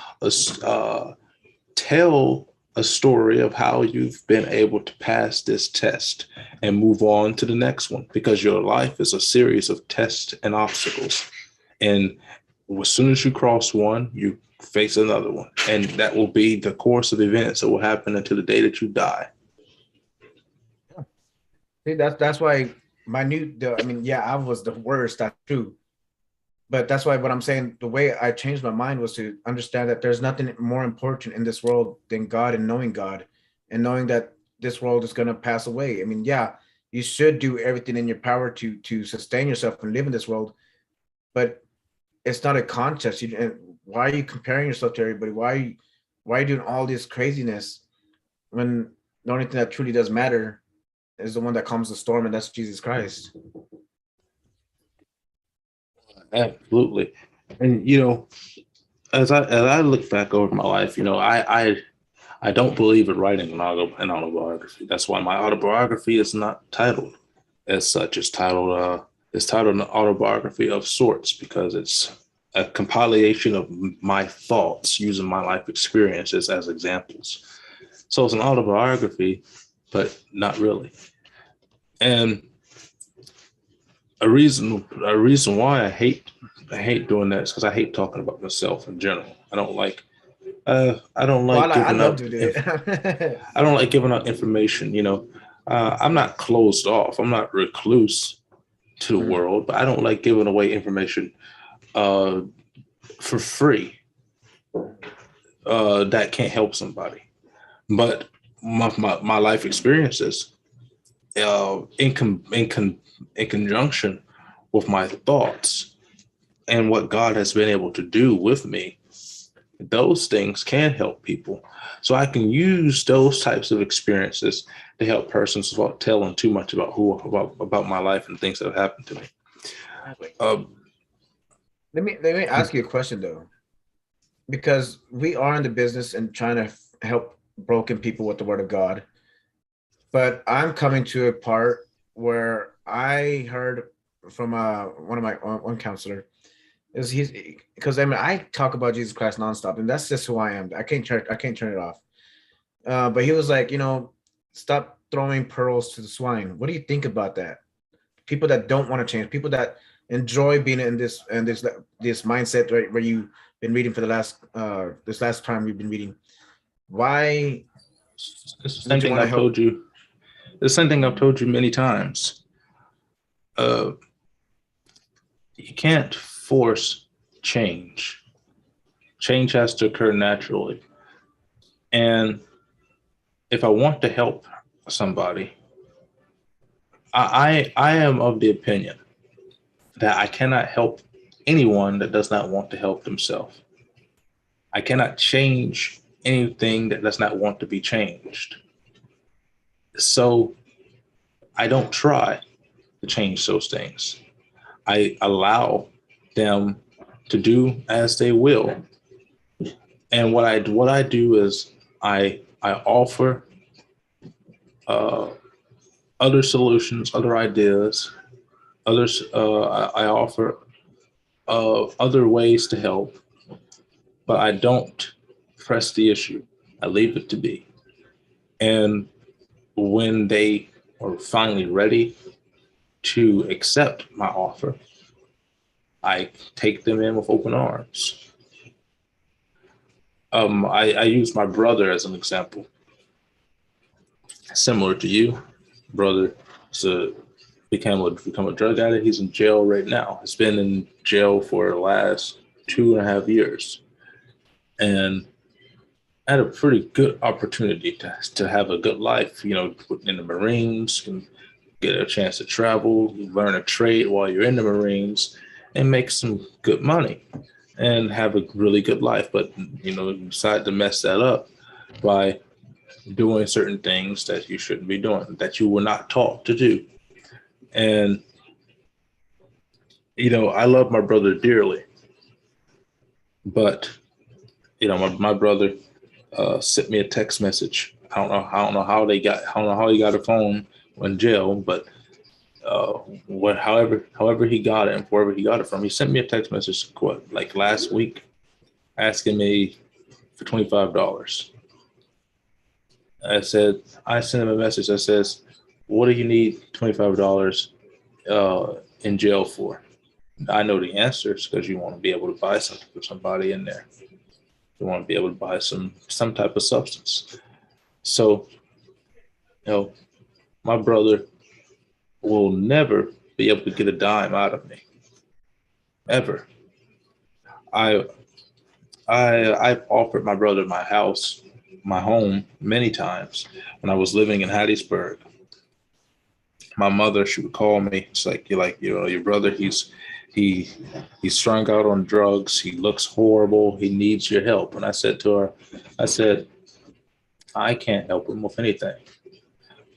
Speaker 1: a story of how you've been able to pass this test and move on to the next one, because your life is a series of tests and obstacles. And as soon as you cross one, you face another one. And that will be the course of events that will happen until the day that you die.
Speaker 2: See, that's why I was the worst. That's true. But that's why what I'm saying, the way I changed my mind was to understand that there's nothing more important in this world than God, and knowing God, and knowing that this world is going to pass away. I mean, yeah, you should do everything in your power to sustain yourself and live in this world, but it's not a contest. Why are you comparing yourself to everybody? Why are you doing all this craziness when the only thing that truly does matter is the one that calms the storm, and that's Jesus Christ?
Speaker 1: Absolutely. And as I look back over my life, I don't believe in writing an autobiography. That's why my autobiography is not titled as such. It's titled an autobiography of sorts, because it's a compilation of my thoughts using my life experiences as examples. So it's an autobiography, but not really. And a reason why I hate doing that is because I hate talking about myself in general. I don't like
Speaker 2: I
Speaker 1: giving
Speaker 2: love
Speaker 1: up.
Speaker 2: to do it.
Speaker 1: I don't like giving out information. I'm not closed off. I'm not recluse to the world, but I don't like giving away information for free that can't help somebody. But my life experiences, in conjunction with my thoughts and what God has been able to do with me, those things can help people. So I can use those types of experiences to help persons without telling too much about my life and things that have happened to me.
Speaker 2: Let me ask you a question though, because we are in the business and trying to help broken people with the word of God. But I'm coming to a part where I heard from one counselor is he's because I talk about Jesus Christ nonstop, and that's just who I am. I can't turn it off. But he was like, stop throwing pearls to the swine. What do you think about that? People that don't want to change, people that enjoy being in this mindset, right, where you've been reading for the last this last time we've been reading. Why?
Speaker 1: It's the same thing I've told you. The same thing I've told you many times. You can't force change. Change has to occur naturally. And if I want to help somebody, I am of the opinion that I cannot help anyone that does not want to help themselves. I cannot change anything that does not want to be changed. So I don't try to change those things. I allow them to do as they will. And what I do is I offer other solutions, other ideas, others. I offer other ways to help, but I don't press the issue. I leave it to be. And when they are finally ready to accept my offer, I take them in with open arms. I use my brother as an example. Similar to you, brother become a drug addict. He's in jail right now. He's been in jail for the last 2.5 years, and had a pretty good opportunity to have a good life. In the Marines, can get a chance to travel, learn a trade while you're in the Marines, and make some good money and have a really good life. But you decide to mess that up by doing certain things that you shouldn't be doing, that you were not taught to do. And I love my brother dearly, but my brother sent me a text message. I don't know how he got a phone in jail, but however he got it and wherever he got it from, he sent me a text message like last week asking me for $25. I sent him a message that says, what do you need $25 in jail for? I know the answers, because you want to be able to buy something for somebody in there. You want to be able to buy some type of substance. So, my brother will never be able to get a dime out of me, ever. I've offered my brother my house, my home, many times when I was living in Hattiesburg. My mother, she would call me. It's like, your brother, he's strung out on drugs. He looks horrible. He needs your help. And I said to her, I can't help him with anything.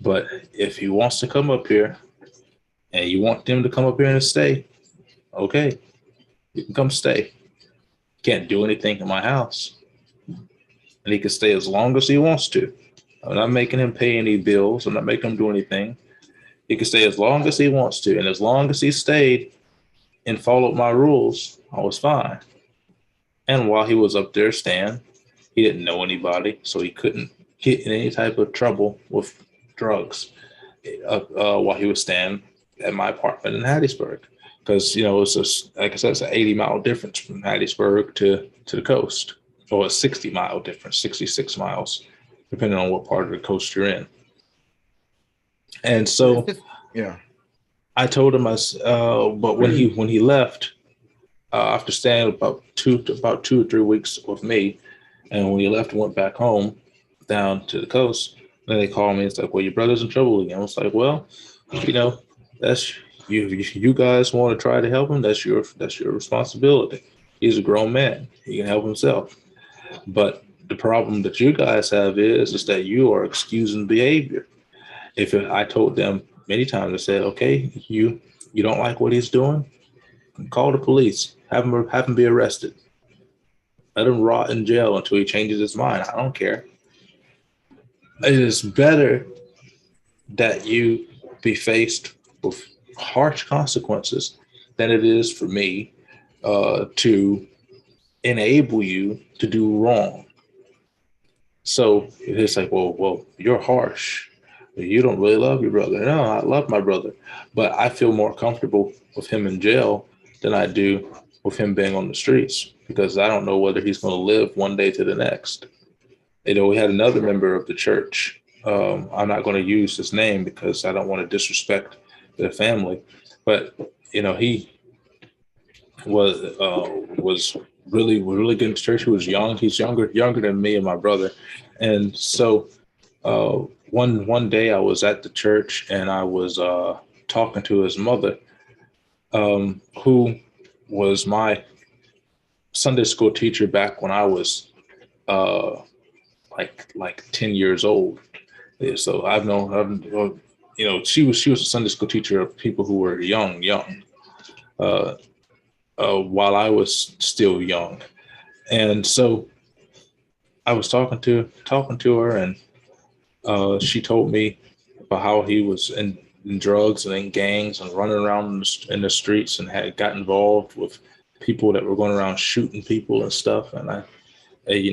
Speaker 1: But if he wants to come up here and you want him to come up here and stay, okay, you can come stay. Can't do anything in my house. And he can stay as long as he wants to. I'm not making him pay any bills. I'm not making him do anything. He can stay as long as he wants to. And as long as he stayed and followed my rules, I was fine. And while he was up there staying, he didn't know anybody, so he couldn't get in any type of trouble with drugs while he was staying at my apartment in Hattiesburg. Because, it's just, like I said, it's an 80-mile difference from Hattiesburg to the coast, or a 60-mile difference, 66 miles, depending on what part of the coast you're in. And so
Speaker 2: yeah,
Speaker 1: I told him, but when he left, after staying about 2 or 3 weeks with me, and when he left and went back home down to the coast, then they called me. It's like, well, your brother's in trouble again. I was like, well, that's you guys want to try to help him. That's your responsibility. He's a grown man. He can help himself. But the problem that you guys have is that you are excusing behavior. I told them many times, I said, okay, you don't like what he's doing, call the police, have him be arrested, let him rot in jail until he changes his mind. I don't care. It is better that you be faced with harsh consequences than it is for me to enable you to do wrong. So it's like, well, you're harsh. You don't really love your brother. No, I love my brother, but I feel more comfortable with him in jail than I do with him being on the streets, because I don't know whether he's going to live one day to the next. We had another member of the church. I'm not going to use his name because I don't want to disrespect their family, but he was really good in church. He was young. He's younger than me and my brother, and so one day I was at the church and I was talking to his mother, who was my Sunday school teacher back when I was like 10 years old. So she was a Sunday school teacher of people who were young, while I was still young. And so I was talking to her, and she told me about how he was in drugs and in gangs and running around in the streets and had got involved with people that were going around shooting people and stuff. And we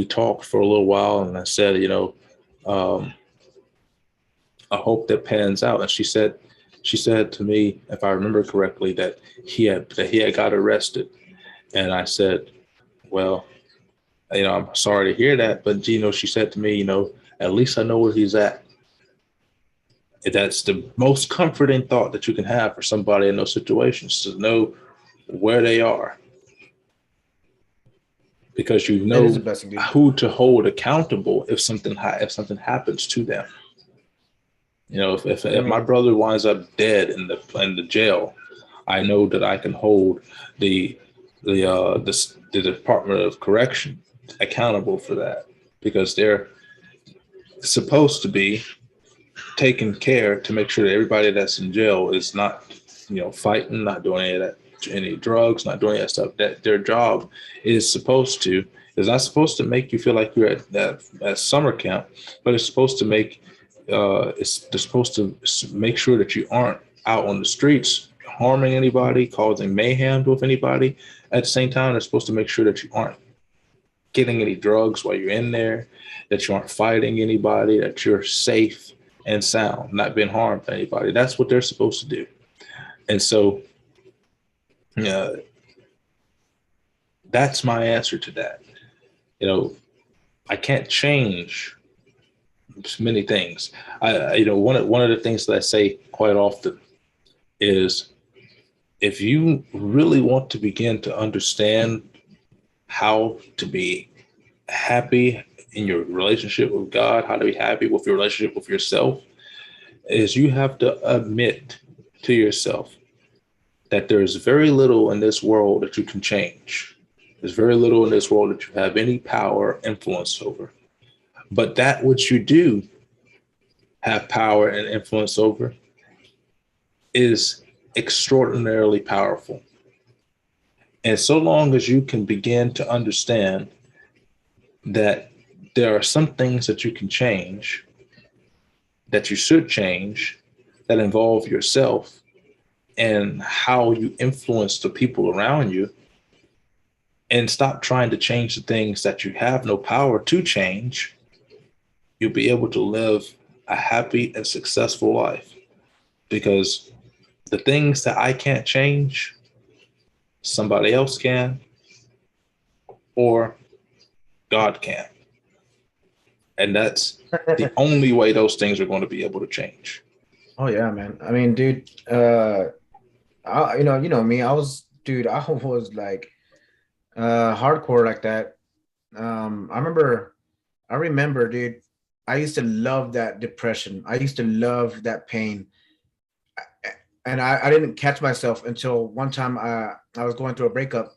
Speaker 1: talked for a little while, and I said, I hope that pans out. And she said to me, if I remember correctly, that he had got arrested. And I said, well, I'm sorry to hear that, but she said to me, at least I know where he's at. That's the most comforting thought that you can have for somebody in those situations, to know where they are, because who to hold accountable if something happens to them. If my brother winds up dead in the jail, I know that I can hold the Department of Correction accountable for that, because they're supposed to be taking care to make sure that everybody that's in jail is not, fighting, not doing any of that, any drugs, not doing that stuff. That their job is not supposed to make you feel like you're at summer camp, but it's supposed to make they're supposed to make sure that you aren't out on the streets harming anybody, causing mayhem with anybody. At the same time, they're supposed to make sure that you aren't getting any drugs while you're in there, that you aren't fighting anybody, that you're safe and sound, not being harmed by anybody. That's what they're supposed to do. And so that's my answer to that. I can't change many things. One of the things that I say quite often is, if you really want to begin to understand how to be happy in your relationship with God, how to be happy with your relationship with yourself, is you have to admit to yourself that there's very little in this world that you can change. There's very little in this world that you have any power or influence over. But that which you do have power and influence over is extraordinarily powerful. And so long as you can begin to understand that there are some things that you can change, that you should change, that involve yourself, and how you influence the people around you, and stop trying to change the things that you have no power to change, you'll be able to live a happy and successful life. Because the things that I can't change, somebody else can, or God can. And that's the only way those things are going to be able to change.
Speaker 2: Oh yeah, man. I mean, dude, you know me. I was like hardcore like that. I remember, dude, I used to love that depression. I used to love that pain. And I didn't catch myself until one time I was going through a breakup,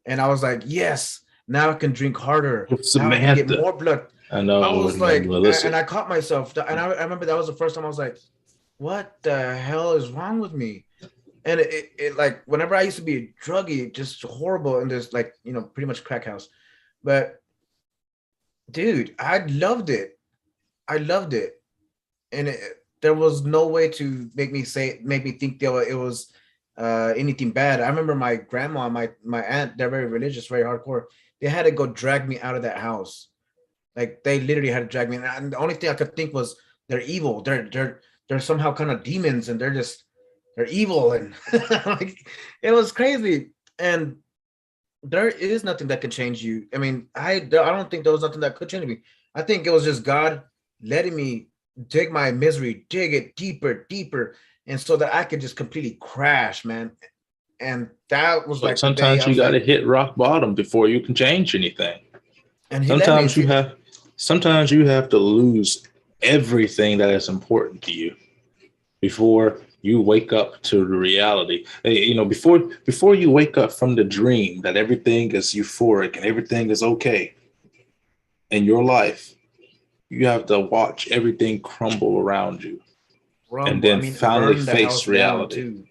Speaker 2: and I was like, yes, now I can drink harder. Now I can get
Speaker 1: Samantha.
Speaker 2: more blood.
Speaker 1: I know,
Speaker 2: I was like,
Speaker 1: Melissa.
Speaker 2: and I caught myself. And I remember that was the first time I was like, what the hell is wrong with me? And it like, whenever I used to be a druggie, just horrible in this, like, you know, pretty much crack house. But dude, I loved it. I loved it. And there was no way to make me think that it was anything bad. I remember my grandma, my aunt, they're very religious, very hardcore. They had to go drag me out of that house. Like, they literally had to drag me. And the only thing I could think was, they're evil. They're somehow kind of demons, and they're evil. And like, it was crazy. And there is nothing that can change you. I mean, I don't think there was nothing that could change me. I think it was just God letting me dig my misery, dig it deeper, deeper, and so that I could just completely crash, man. And that was
Speaker 1: But
Speaker 2: like the day
Speaker 1: sometimes
Speaker 2: I
Speaker 1: you
Speaker 2: was
Speaker 1: got to
Speaker 2: like,
Speaker 1: hit rock bottom before you can change anything.
Speaker 2: and he let me.
Speaker 1: Sometimes sometimes you have to lose everything that is important to you before you wake up to the reality. You know, before you wake up from the dream that everything is euphoric and everything is okay in your life, you have to watch everything crumble around you and
Speaker 2: Rumble. I
Speaker 1: then
Speaker 2: mean,
Speaker 1: finally
Speaker 2: burn the
Speaker 1: face
Speaker 2: house down
Speaker 1: reality.
Speaker 2: too.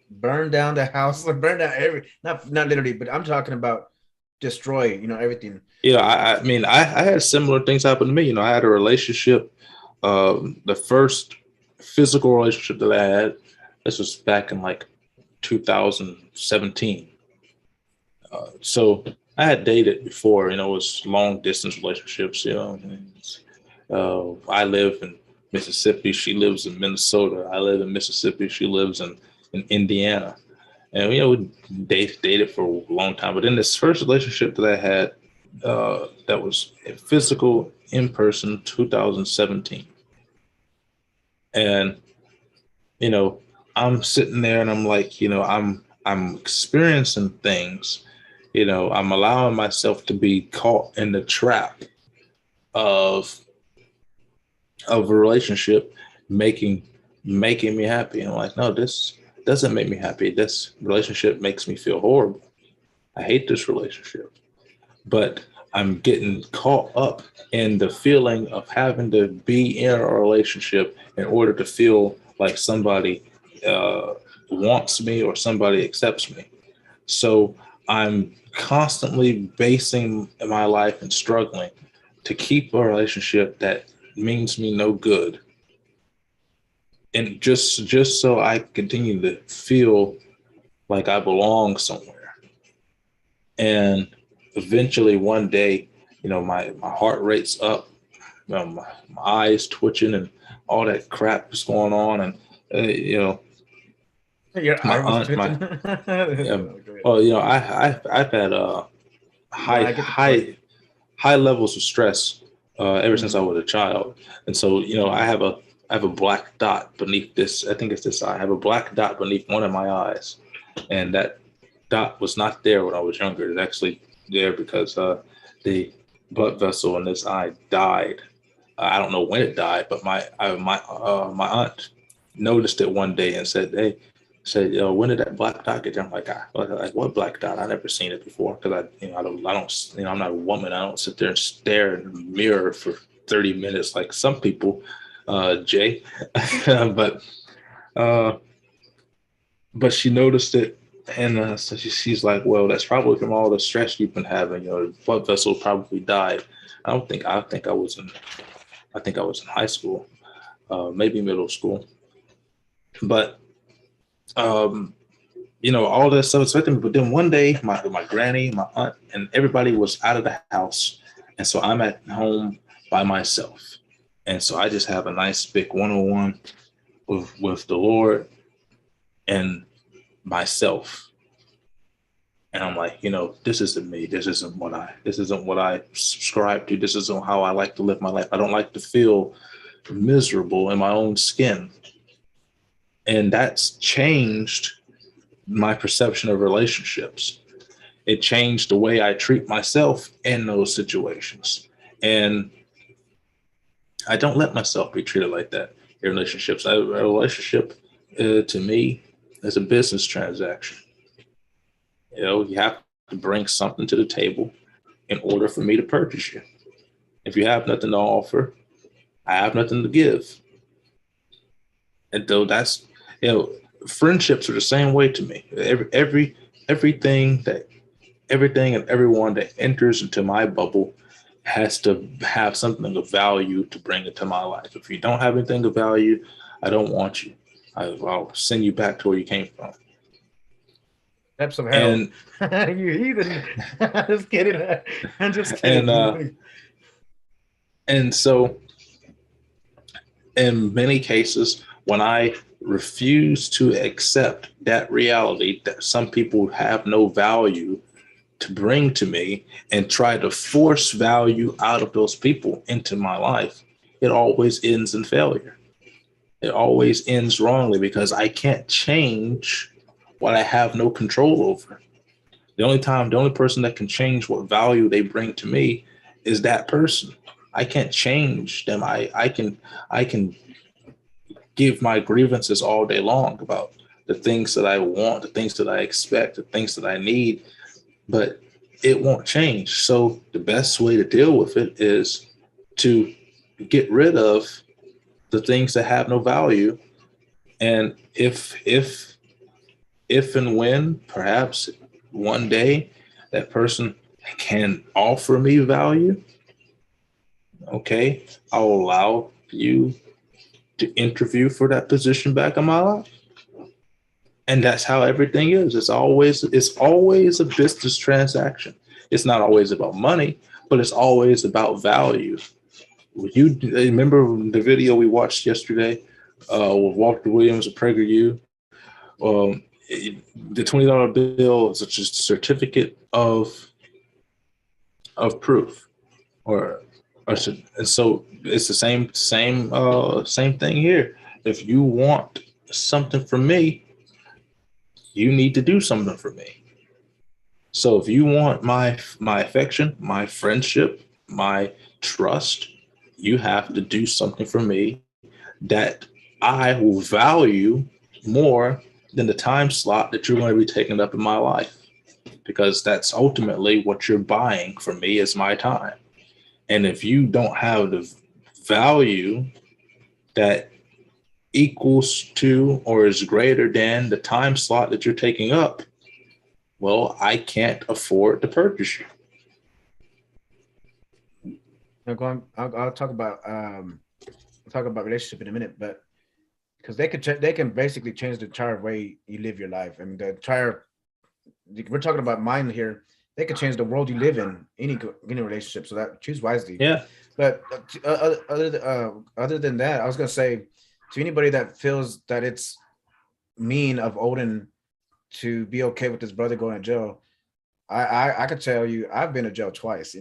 Speaker 2: Burn down the house, like burn down not literally, but I'm talking about destroy, you know, everything.
Speaker 1: You know, I mean, I had similar things happen to me. You know, I had a relationship, the first physical relationship that I had, this was back in like 2017. So I had dated before, you know, it was long distance relationships, you know. I live in Mississippi. She lives in Minnesota. I live in Mississippi. She lives in Indiana. And, you know, we dated for a long time. But in this first relationship that I had, that was physical, in person, 2017. And, you know, I'm sitting there and I'm like, you know, I'm experiencing things, you know, I'm allowing myself to be caught in the trap of a relationship making me happy. And I'm like, no, this doesn't make me happy. This relationship makes me feel horrible. I hate this relationship. But I'm getting caught up in the feeling of having to be in a relationship in order to feel like somebody wants me or somebody accepts me. So I'm constantly basing my life and struggling to keep a relationship that means me no good. And just so I continue to feel like I belong somewhere. And eventually one day, you know, my heart rate's up, my eyes twitching and all that crap is going on. And, you know,
Speaker 2: Your
Speaker 1: my
Speaker 2: eye was
Speaker 1: aunt,
Speaker 2: twitching.
Speaker 1: well, you know, I've had
Speaker 2: No,
Speaker 1: high,
Speaker 2: I get the point.
Speaker 1: high levels of stress ever since I was a child. And so, you know, I have a black dot beneath this. I think it's this eye. I have a black dot beneath one of my eyes. And that dot was not there when I was younger. It's actually there because the blood vessel in this eye died. I don't know when it died, but my aunt noticed it one day and said, "Hey," said, "When did that black dot get there?" I'm like, like what black dot? I never seen it before because I don't, you know, I'm not a woman. I don't sit there and stare in the mirror for 30 minutes like some people, Jay. but uh, but she noticed it. And so she's like, well, that's probably from all the stress you've been having. You know, the blood vessel probably died. I think I think I was in high school, maybe middle school. But um, all that stuff affected me. But then one day, my granny, my aunt, and everybody was out of the house, and so I'm at home by myself, and so I just have a nice big one-on-one with the Lord and myself. And I'm like, this isn't me. This isn't what I subscribe to. This isn't how I like to live my life. I don't like to feel miserable in my own skin. And that's changed my perception of relationships. It changed the way I treat myself in those situations. And I don't let myself be treated like that in relationships. A relationship to me is a business transaction. You have to bring something to the table in order for me to purchase you. If you have nothing to offer, I have nothing to give. And though that's, friendships are the same way to me. Everything and everyone that enters into my bubble has to have something of value to bring into my life. If you don't have anything of value, I don't want you. I'll send you back to where you came from.
Speaker 2: That's some hell. And you heathen. Just kidding. I'm just kidding.
Speaker 1: And so in many cases, when I refuse to accept that reality that some people have no value to bring to me and try to force value out of those people into my life, it always ends in failure. It always ends wrongly because I can't change what I have no control over. The only person that can change what value they bring to me is that person. I can't change them. I can give my grievances all day long about the things that I want, the things that I expect, the things that I need, but it won't change. So the best way to deal with it is to get rid of the things that have no value. And if and when perhaps one day that person can offer me value, okay, I'll allow you to interview for that position back in my life. And that's how everything is. It's always a business transaction. It's not always about money, but it's always about value. You remember the video we watched yesterday with Walter Williams of PragerU? The $20 bill is just a certificate of proof, and so it's the same thing here. If you want something from me, you need to do something for me. So if you want my affection, my friendship, my trust, you have to do something for me that I will value more than the time slot that you're going to be taking up in my life, because that's ultimately what you're buying from me is my time. And if you don't have the value that equals to or is greater than the time slot that you're taking up, well, I can't afford to purchase you.
Speaker 2: I'll talk about relationship in a minute, but because they can basically change the entire way you live your life. I mean, we're talking about mine here. They could change the world you live in, any relationship. So that choose wisely.
Speaker 1: Yeah.
Speaker 2: But other than that, I was gonna say to anybody that feels that it's mean of Odin to be okay with his brother going to jail, I could tell you I've been to jail twice.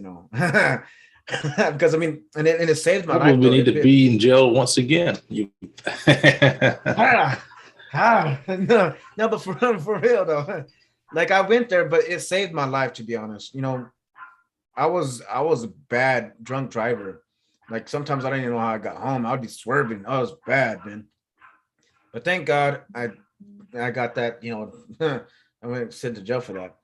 Speaker 2: Because I mean, and it saved my life.
Speaker 1: We need to be in jail once again.
Speaker 2: No, but for real though, like I went there, but it saved my life, to be honest. I was a bad drunk driver. Like sometimes I didn't even know how I got home. I'd be swerving. I was bad, man. But thank God I got that. I went sent to jail for that.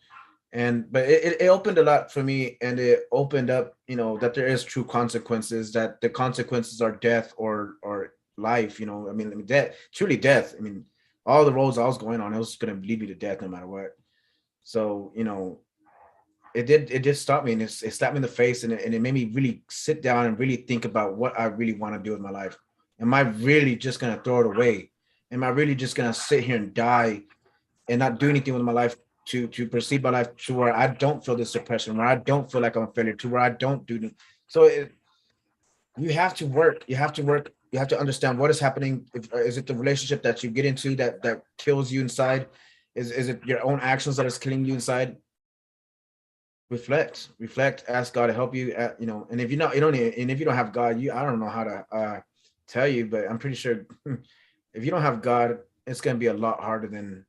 Speaker 2: But it opened a lot for me, and it opened up, that there is true consequences, that the consequences are death or life. I mean, death, truly death. I mean, all the roads I was going on, it was going to lead me to death no matter what. So, it did stop me, and it slapped me in the face, and it made me really sit down and really think about what I really want to do with my life. Am I really just going to throw it away Am I really just gonna sit here and die and not do anything with my life to proceed my life to where I don't feel this depression, where I don't feel like I'm a failure, to where I don't do the, so you have to work. You have to work. You have to understand what is happening. If, is it the relationship that you get into that kills you inside? Is it your own actions that is killing you inside? Reflect. Ask God to help you. And if you're not, you don't. And if you don't have God, I don't know how to tell you, but I'm pretty sure if you don't have God, it's gonna be a lot harder than.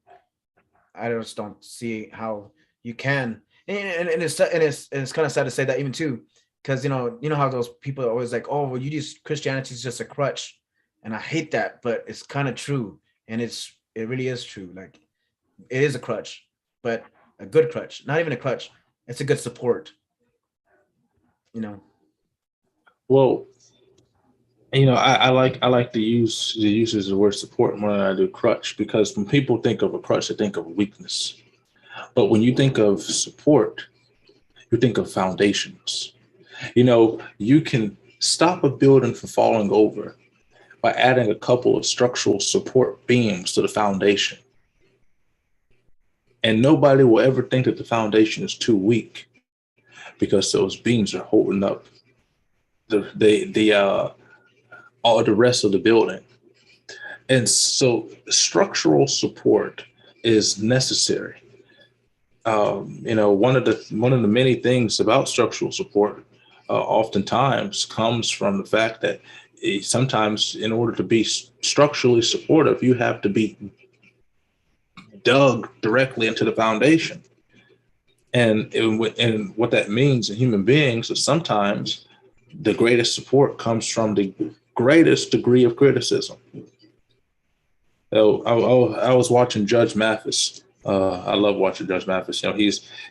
Speaker 2: I just don't see how you can. And it's kind of sad to say that even too, because you know how those people are always like, oh well, you just Christianity is just a crutch, and I hate that, but it's kind of true, and it really is true. Like it is a crutch, but a good crutch, not even a crutch. It's a good support. You know.
Speaker 1: Well, I like to use the uses of the word support more than I do crutch, because when people think of a crutch, they think of weakness. But when you think of support, you think of foundations. You can stop a building from falling over by adding a couple of structural support beams to the foundation. And nobody will ever think that the foundation is too weak, because those beams are holding up the all the rest of the building. And so structural support is necessary. One of the many things about structural support oftentimes comes from the fact that sometimes in order to be structurally supportive, you have to be dug directly into the foundation. And what that means in human beings is sometimes the greatest support comes from the greatest degree of criticism. I was watching Judge Mathis. I love watching Judge Mathis.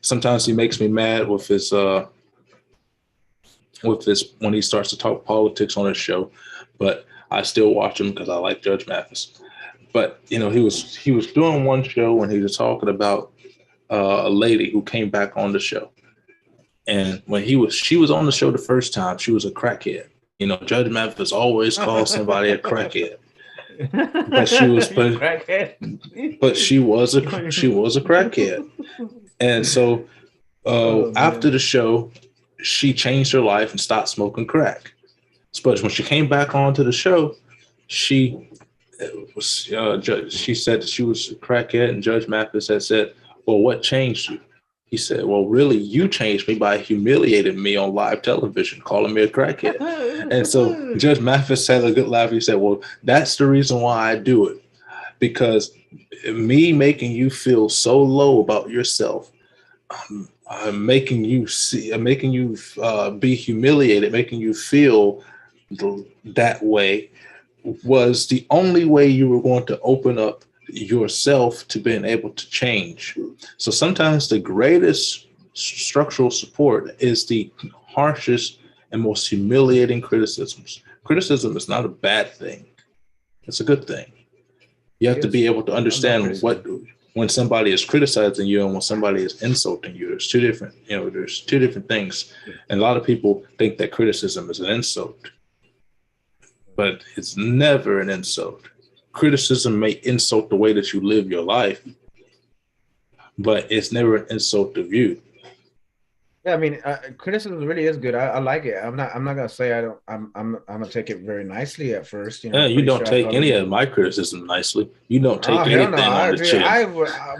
Speaker 1: Sometimes he makes me mad with his when he starts to talk politics on his show, but I still watch him because I like Judge Mathis. But he was doing one show when he was talking about a lady who came back on the show, and when she was on the show the first time, she was a crackhead. Judge Mathis always calls somebody a crackhead. But she was but she was a crackhead. And so after the show, she changed her life and stopped smoking crack. But when she came back onto the show, she said that she was a crackhead, and Judge Mathis had said, well, what changed you? He said, well, really, you changed me by humiliating me on live television, calling me a crackhead. And so Judge Mathis had a good laugh. He said, well, that's the reason why I do it, because me making you feel so low about yourself, making you be humiliated, making you feel that way, was the only way you were going to open up yourself to being able to change. So sometimes the greatest structural support is the harshest and most humiliating criticisms. Criticism is not a bad thing. It's a good thing. You have to be able to understand when somebody is criticizing you and when somebody is insulting you. There's two different things. And a lot of people think that criticism is an insult, but it's never an insult. Criticism may insult the way that you live your life, but it's never an insult to you.
Speaker 2: Yeah, I mean, criticism really is good. I like it. I'm not gonna say I don't. I'm gonna take it very nicely at first.
Speaker 1: You don't take any of my criticism nicely. You don't take anything on the chin.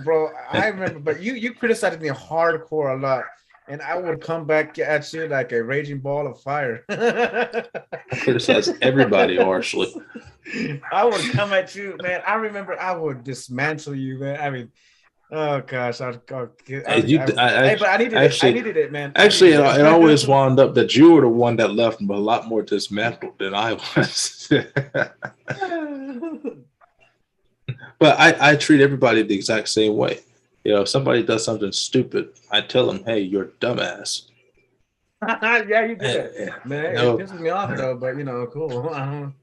Speaker 2: Bro, I remember, but you criticized me hardcore a lot, and I would come back at you like a raging ball of fire.
Speaker 1: I criticize everybody harshly.
Speaker 2: I would come at you, man. I remember I would dismantle you, man. I mean, oh gosh, but I needed it, man.
Speaker 1: Actually, it always wound up that you were the one that left a lot more dismantled than I was. But I treat everybody the exact same way. If somebody does something stupid, I tell them, "Hey, you're a dumbass."
Speaker 2: Yeah, you did, man. It pisses me off though, but cool.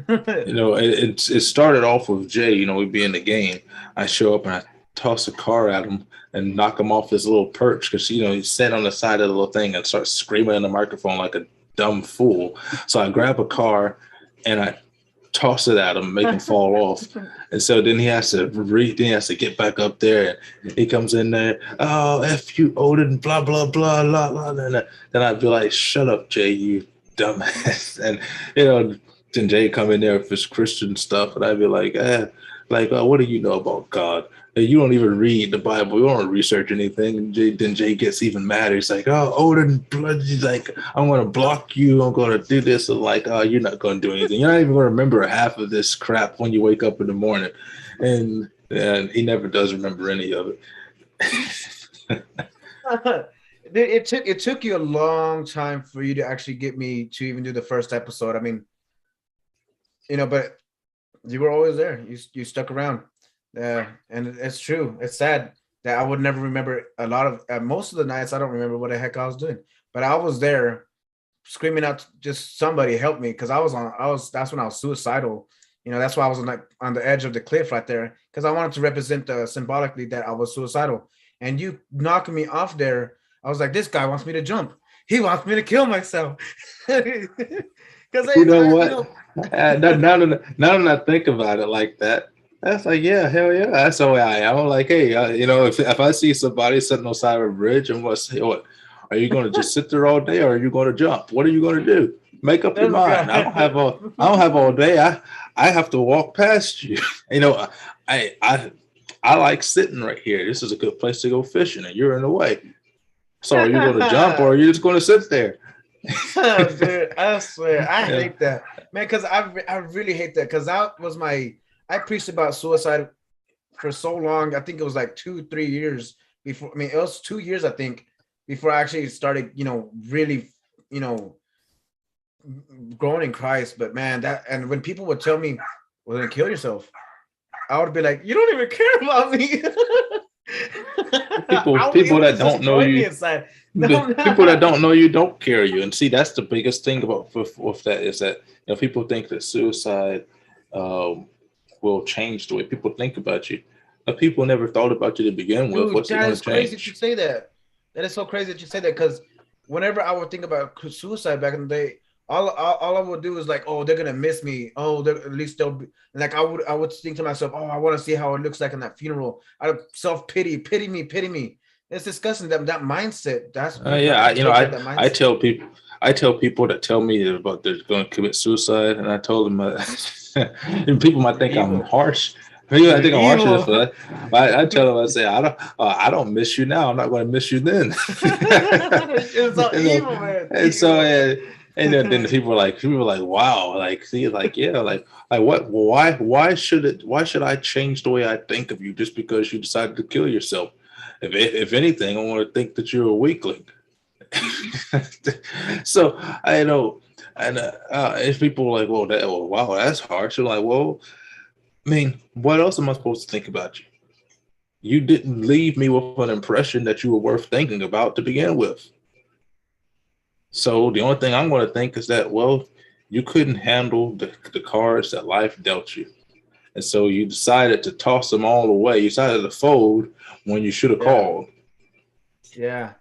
Speaker 1: It started off with Jay. We'd be in the game. I show up and I toss a car at him and knock him off his little perch because he sat on the side of the little thing and starts screaming in the microphone like a dumb fool. So I grab a car and I toss it at him, make him fall off. And so then he has to get back up there, and he comes in there, oh, F you, Odin, blah, blah, blah, blah, blah. Then I'd be like, shut up, Jay, you dumbass. And, then Jay come in there with his Christian stuff, and I'd be like, what do you know about God? You don't even read the Bible. You don't research anything. And then Jay gets even madder. He's like, oh, Odin, he's like, I'm going to block you. I'm going to do this. And like, oh, you're not going to do anything. You're not even going to remember half of this crap when you wake up in the morning. And he never does remember any of it.
Speaker 2: It took you a long time for you to actually get me to even do the first episode. I mean, but you were always there. You stuck around. And it's true. It's sad that I would never remember a lot of most of the nights. I don't remember what the heck I was doing, but I was there screaming out, just somebody help me. Cause that's when I was suicidal. That's why I was on the edge of the cliff right there. Cause I wanted to represent symbolically that I was suicidal, and you knocking me off there. I was like, this guy wants me to jump. He wants me to kill myself. Cause
Speaker 1: what? Now that I think about it like that, that's like, yeah, hell yeah, that's the way I am. I'm like, hey, if I see somebody sitting on the side of a bridge, I'm going to say, what? Are you going to just sit there all day, or are you going to jump? What are you going to do? Make up your mind. I don't have all day. I have to walk past you. I like sitting right here. This is a good place to go fishing, and you're in the way. So are you going to jump, or are you just going to sit there?
Speaker 2: Dude, I swear, I hate that, man. Because I really hate that. Because that was I preached about suicide for so long. I think it was like 2-3 years before. I mean, it was 2 years, I think, before I actually started, really, growing in Christ. But man, and when people would tell me, well, then kill yourself, I would be like, you don't even care about me.
Speaker 1: people that don't know you, people that don't know you don't carry you. And see, that's the biggest thing about with that is that people think that suicide will change the way people think about you. But people never thought about you to begin with.
Speaker 2: Dude,
Speaker 1: what's going to change?
Speaker 2: Crazy that you say that. That is so crazy that you say that, because whenever I would think about suicide back in the day, all I would do is like, oh, they're gonna miss me. Oh, at least they'll be like, I would think to myself, oh, I want to see how it looks like in that funeral. Out of self-pity, pity me. It's disgusting, that mindset. That's
Speaker 1: I tell people that tell me about they're going to commit suicide, and I told them and people might think I'm harsh. Maybe I think I'm harsh for that. I tell them, I say, I don't miss you now. I'm not going to miss you then.
Speaker 2: It's so evil, man.
Speaker 1: And so, and then the people were like, wow, like, see, like, yeah, like what? Why should I change the way I think of you just because you decided to kill yourself? If anything, I want to think that you're a weakling. So I know, and if people are like, well, wow, that's harsh. I'm like, well, I mean, what else am I supposed to think about you? You didn't leave me with an impression that you were worth thinking about to begin with. So the only thing I'm going to think is that, well, you couldn't handle the cards that life dealt you. And so you decided to toss them all away. You decided to fold when you should have called.
Speaker 2: Yeah.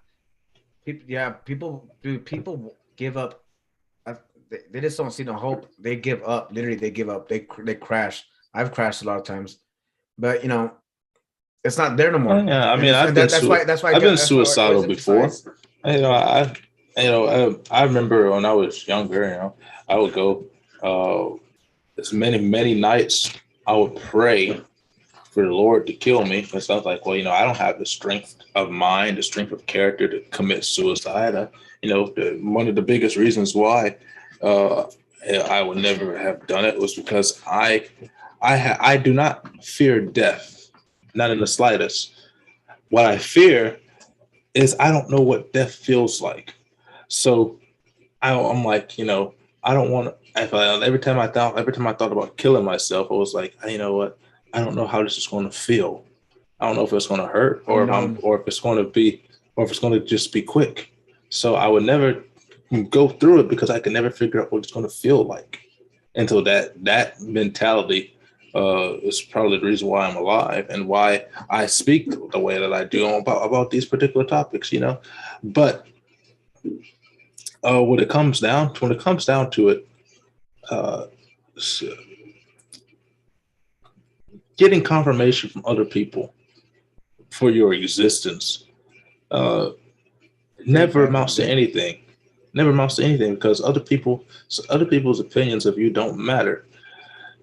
Speaker 2: People give up. They just don't see no hope. They give up. Literally, they give up. They crash. I've crashed a lot of times, but it's not there no more.
Speaker 1: Yeah, I mean, that's why I've been suicidal before. I remember when I was younger. I would go as many nights. I would pray for the Lord to kill me, because I was like, well, I don't have the strength of mind, the strength of character to commit suicide. One of the biggest reasons why I would never have done it was because I do not fear death, not in the slightest. What I fear is I don't know what death feels like. So I'm like, I don't want to. Every time I thought about killing myself, I was like, you know what? I don't know how this is going to feel. I don't know if it's going to hurt, or if it's going to just be quick. So I would never go through it because I could never figure out what it's going to feel like. Until that mentality is probably the reason why I'm alive and why I speak the way that I do about these particular topics. But when it comes down to it, getting confirmation from other people for your existence uh, never amounts to anything. Never amounts to anything because other people's opinions of you don't matter.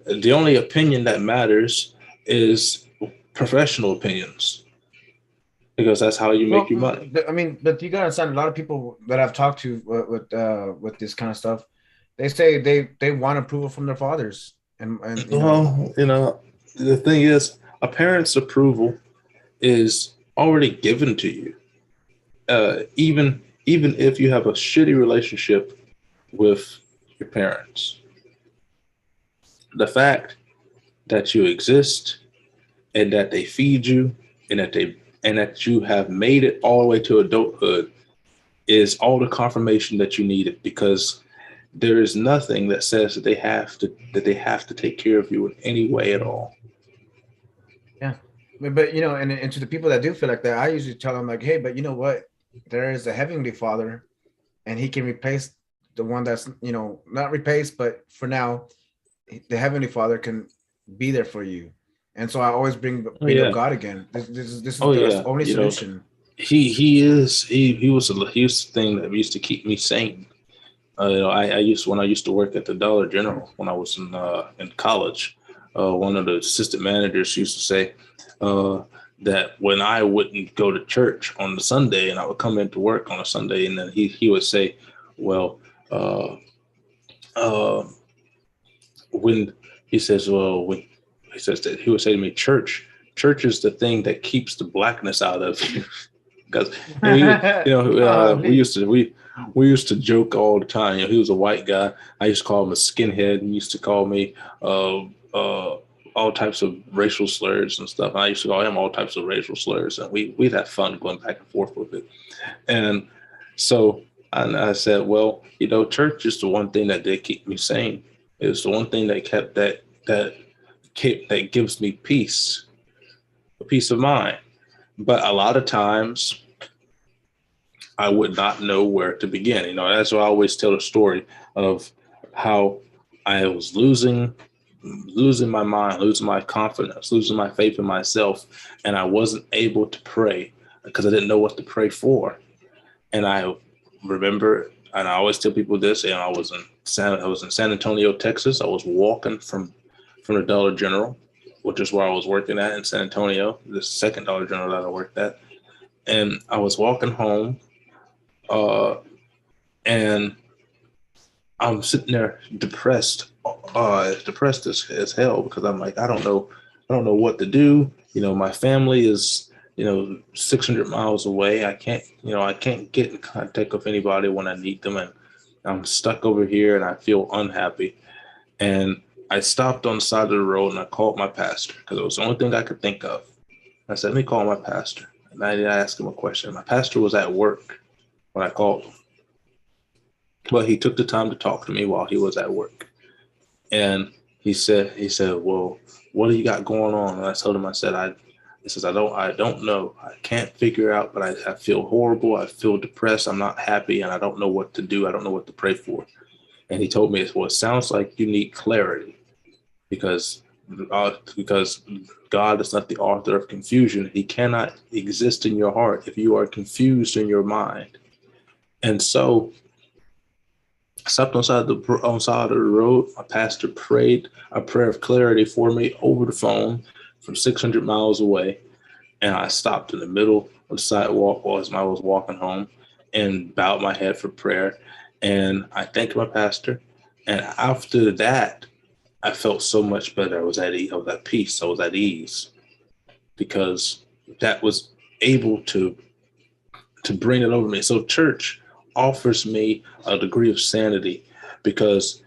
Speaker 1: The only opinion that matters is professional opinions because that's how you make
Speaker 2: Well,
Speaker 1: your money.
Speaker 2: I mean, but you gotta understand, a lot of people that I've talked to with this kind of stuff, they say they want approval from their fathers, and you know,
Speaker 1: Well, the thing is, a parent's approval is already given to you. Even if you have a shitty relationship with your parents, the fact that you exist and that they feed you and that you have made it all the way to adulthood is all the confirmation that you needed because there is nothing that says that they have to take care of you in any way at all.
Speaker 2: yeah. But you know, and to the people that do feel like that, I usually tell them like, hey, but you know what? There is a heavenly Father, and He can replace the one that's, you know, not replace, but for now, the heavenly Father can be there for you. And so I always
Speaker 1: Oh
Speaker 2: bring up
Speaker 1: yeah.
Speaker 2: God again. This is
Speaker 1: Oh
Speaker 2: the
Speaker 1: yeah.
Speaker 2: only solution.
Speaker 1: He was the thing that used to keep me sane. I used to work at the Dollar General when I was in college. One of the assistant managers used to say that when I wouldn't go to church on the Sunday and I would come into work on a Sunday, and then he would say, "Well, uh, uh, when he says, well, when he says that he would say to me, church is the thing that keeps the blackness out of you." Because
Speaker 2: Golly.
Speaker 1: we used to joke all the time. He was a white guy. I used to call him a skinhead. He used to call me all types of racial slurs and stuff. And I used to call him all types of racial slurs, and we'd have fun going back and forth with it. And so I said, well, church is the one thing that did keep me sane. It's the one thing that that gives me peace, a peace of mind. But a lot of times I would not know where to begin. That's why I always tell the story of how I was losing my mind, losing my confidence, losing my faith in myself. And I wasn't able to pray because I didn't know what to pray for. And I remember, and I always tell people this, and I was in San Antonio, Texas. I was walking from the Dollar General, which is where I was working at in San Antonio, the second Dollar General that I worked at. And I was walking home, and I'm sitting there depressed as hell because I'm like, I don't know what to do. My family is 600 miles away. I can't get in contact with anybody when I need them, and I'm stuck over here and I feel unhappy. And I stopped on the side of the road and I called my pastor because it was the only thing I could think of. I said, let me call my pastor. And I asked him a question. My pastor was at work when I called him, but he took the time to talk to me while he was at work. And he said, well, what do you got going on? And I told him, I said, I don't know. I can't figure out, but I feel horrible. I feel depressed. I'm not happy and I don't know what to do. I don't know what to pray for. And he told me, well, it sounds like you need clarity because God is not the author of confusion. He cannot exist in your heart if you are confused in your mind. And so I stopped on the side of the road. My pastor prayed a prayer of clarity for me over the phone from 600 miles away. And I stopped in the middle of the sidewalk as I was walking home and bowed my head for prayer. And I thanked my pastor. And after that, I felt so much better. I was at ease. I was at peace. I was at ease because that was able to bring it over me. So church offers me a degree of sanity because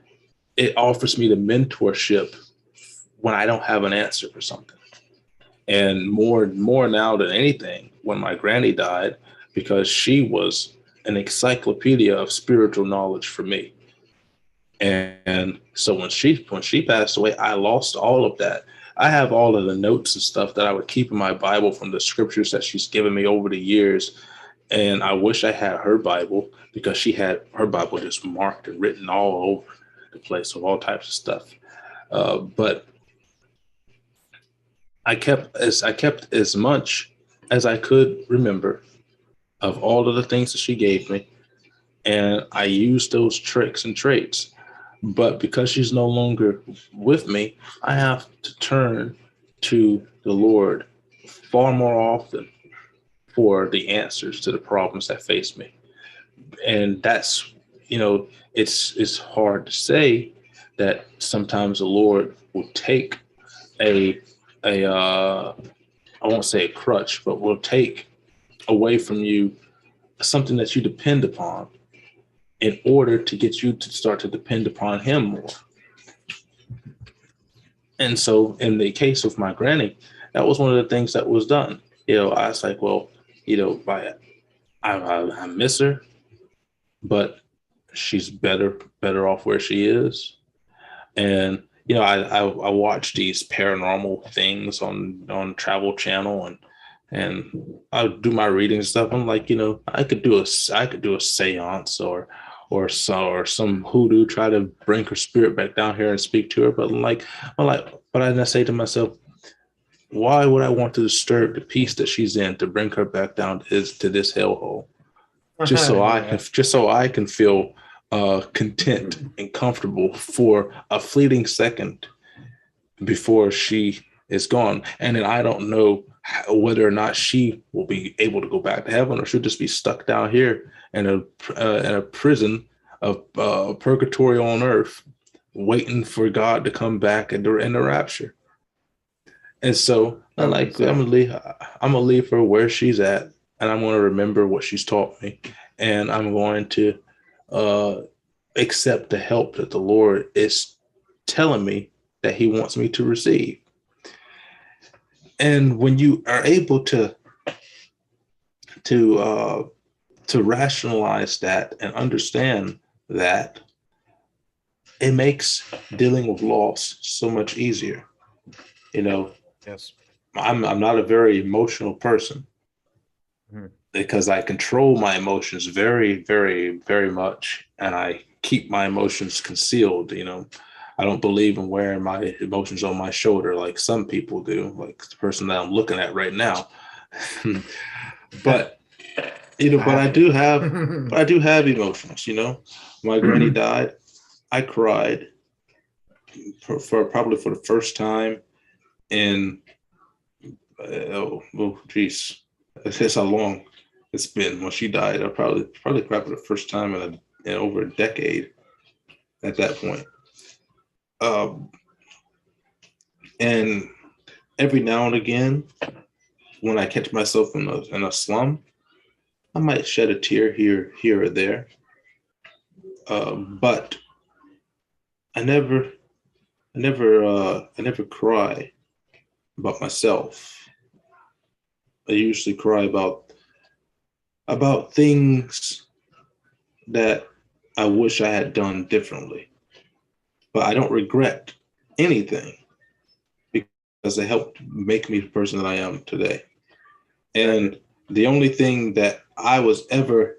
Speaker 1: it offers me the mentorship when I don't have an answer for something. And more now than anything, when my granny died, because she was an encyclopedia of spiritual knowledge for me. And so when she passed away, I lost all of that. I have all of the notes and stuff that I would keep in my Bible from the scriptures that she's given me over the years. And I wish I had her Bible because she had her Bible just marked and written all over the place with all types of stuff. But I kept as much as I could remember of all of the things that she gave me, and I used those tricks and traits. But because she's no longer with me, I have to turn to the Lord far more often for the answers to the problems that face me. And that's, it's hard to say that sometimes the Lord will take a I won't say a crutch, but will take away from you something that you depend upon in order to get you to start to depend upon him more. And so in the case of my granny, that was one of the things that was done. I was like, well, I miss her, but she's better off where she is. And I watch these paranormal things on Travel Channel, and I do my reading and stuff. I'm like, I could do a seance or some hoodoo, try to bring her spirit back down here and speak to her. But but I say to myself, why would I want to disturb the peace that she's in to bring her back down to this hellhole? Just so I can feel content and comfortable for a fleeting second before she is gone. And then I don't know whether or not she will be able to go back to heaven, or she'll just be stuck down here in a prison of purgatory on earth, waiting for God to come back in the rapture. And so I'm gonna leave her where she's at, and I'm gonna remember what she's taught me, and I'm going to accept the help that the Lord is telling me that he wants me to receive. And when you are able to rationalize that and understand that, it makes dealing with loss so much easier.
Speaker 2: Yes.
Speaker 1: I'm not a very emotional person.
Speaker 2: Mm-hmm.
Speaker 1: Because I control my emotions very, very, very much, and I keep my emotions concealed. I don't believe in wearing my emotions on my shoulder like some people do, like the person that I'm looking at right now. But I do have emotions. My granny died. I cried for probably for the first time in geez, it's how long it's been. When she died, I probably cried for the first time in over a decade at that point. And every now and again, when I catch myself in a slum, I might shed a tear here or there. But I never cry about myself. I usually cry about things that I wish I had done differently. But I don't regret anything because they helped make me the person that I am today. And the only thing that I was ever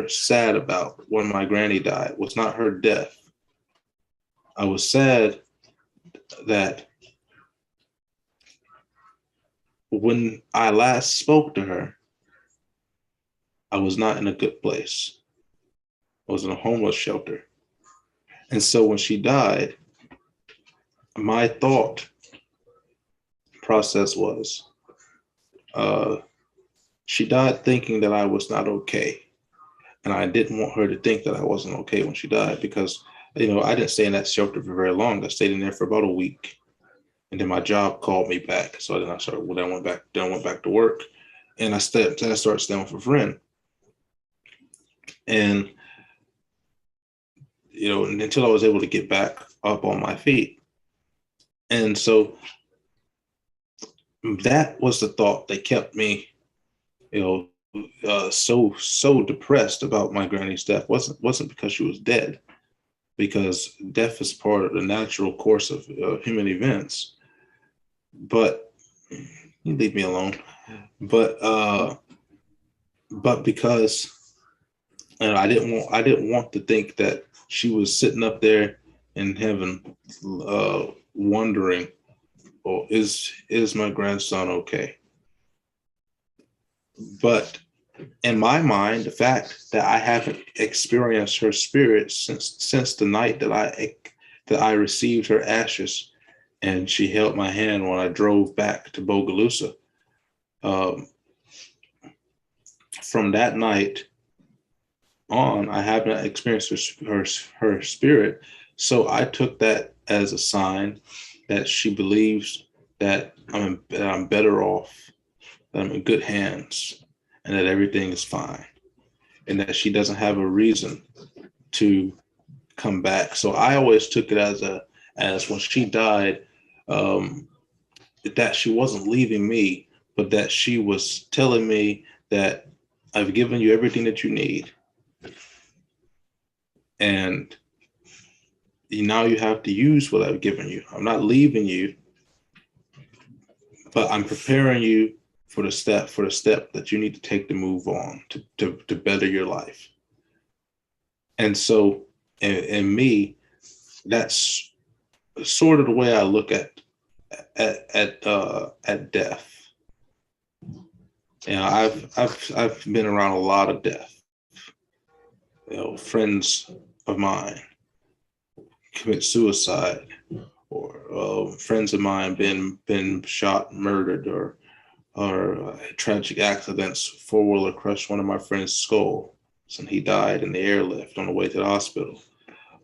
Speaker 1: sad about when my granny died was not her death. I was sad that when I last spoke to her, I was not in a good place. I was in a homeless shelter. And so when she died, my thought process was, she died thinking that I was not okay. And I didn't want her to think that I wasn't okay when she died, because, I didn't stay in that shelter for very long. I stayed in there for about a week. And then my job called me back. So then I went back to work, and I started staying with a friend. And, until I was able to get back up on my feet. And so that was the thought that kept me, so depressed about my granny's death. Wasn't because she was dead, because death is part of the natural course of human events. But you leave me alone. But because I didn't want to think that she was sitting up there in heaven, wondering or is my grandson okay? But in my mind, the fact that I haven't experienced her spirit since the night that I received her ashes, and she held my hand when I drove back to Bogalusa. Um, from that night on, I haven't experienced her spirit. So I took that as a sign that she believes that I'm better off, that I'm in good hands, and that everything is fine, and that she doesn't have a reason to come back. So I always took it as when she died, um, that she wasn't leaving me, but that she was telling me that I've given you everything that you need, and now you have to use what I've given you. I'm not leaving you, but I'm preparing you for the step that you need to take to move on to better your life. And so, in me, that's sort of the way I look at death. You know, I've been around a lot of death. You know, friends of mine commit suicide, or friends of mine been shot, murdered, or tragic accidents. Four-wheeler crushed one of my friend's skull, and he died in the airlift on the way to the hospital.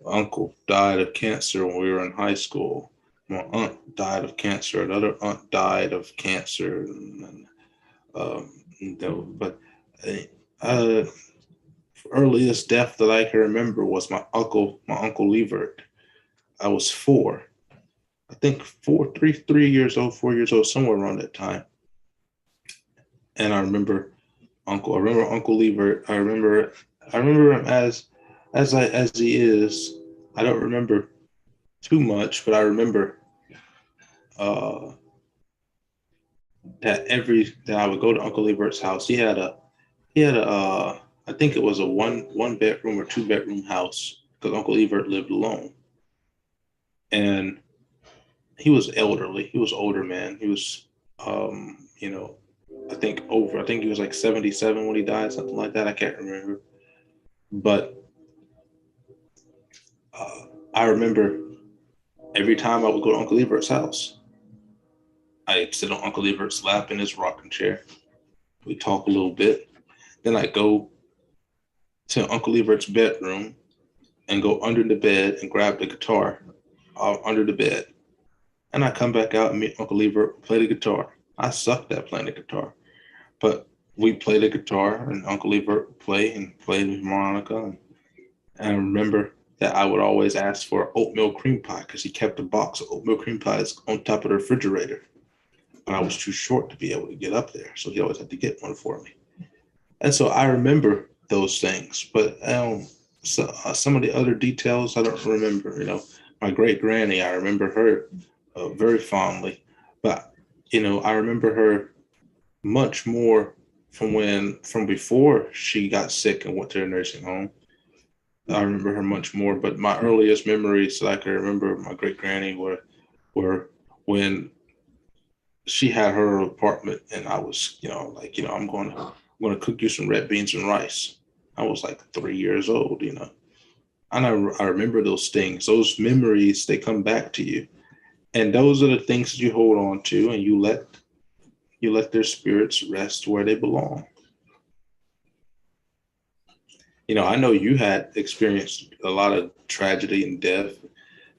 Speaker 1: My uncle died of cancer when we were in high school. My aunt died of cancer. Another aunt died of cancer. But earliest death that I can remember was my uncle Levert. I was 4. I think 3 years old, 4 years old, somewhere around that time. And I remember Uncle Levert. I remember him as he is. I don't remember too much, but I remember that I would go to Uncle Levert's house. He had a I think it was a one bedroom or 2 bedroom house, because Uncle Levert lived alone. And he was elderly. He was older man. He was I think he was like 77 when he died, something like that. I can't remember. But I remember every time I would go to Uncle Everett's house, I'd sit on Uncle Everett's lap in his rocking chair. We'd talk a little bit. Then I'd go to Uncle Everett's bedroom and go under the bed and grab the guitar under the bed. And I come back out and meet Uncle Everett, play the guitar. I sucked at playing the guitar, but we play the guitar, and Uncle Everett would play the harmonica. And I remember that I would always ask for oatmeal cream pie, because he kept a box of oatmeal cream pies on top of the refrigerator. But I was too short to be able to get up there, so he always had to get one for me. And so I remember those things, but some of the other details I don't remember. My great granny, I remember her very fondly, but I remember her much more from before she got sick and went to the nursing home. I remember her much more, but my earliest memories that I can remember of my great granny were when she had her apartment, and I was, I'm going to cook you some red beans and rice. I was like 3 years old, and I remember those things, those memories. They come back to you, and those are the things that you hold on to, and you let their spirits rest where they belong. I know you had experienced a lot of tragedy and death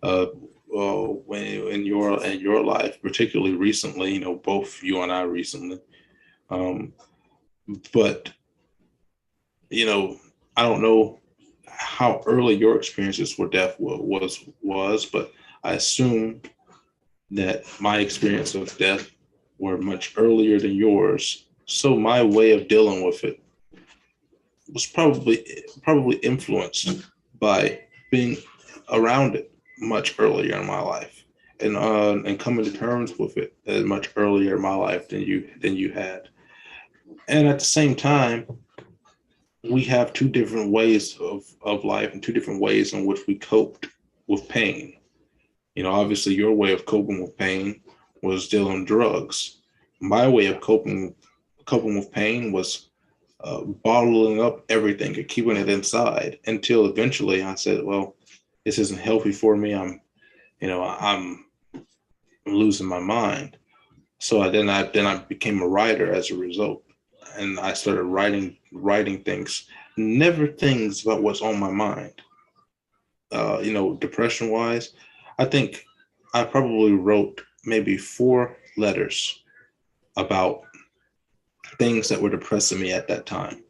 Speaker 1: when in your life, particularly recently. Both you and I recently. But I don't know how early your experiences with death was, but I assume that my experience of death were much earlier than yours. So my way of dealing with it was probably influenced by being around it much earlier in my life, and coming to terms with it much earlier in my life than you had. And at the same time, we have two different ways of life, and two different ways in which we coped with pain. Obviously your way of coping with pain was dealing drugs. My way of coping with pain was bottling up everything and keeping it inside until eventually I said, well, this isn't healthy for me. I'm losing my mind. So I became a writer as a result, and I started writing things, never things about what's on my mind. Depression wise, I think I probably wrote maybe 4 letters about things that were depressing me at that time.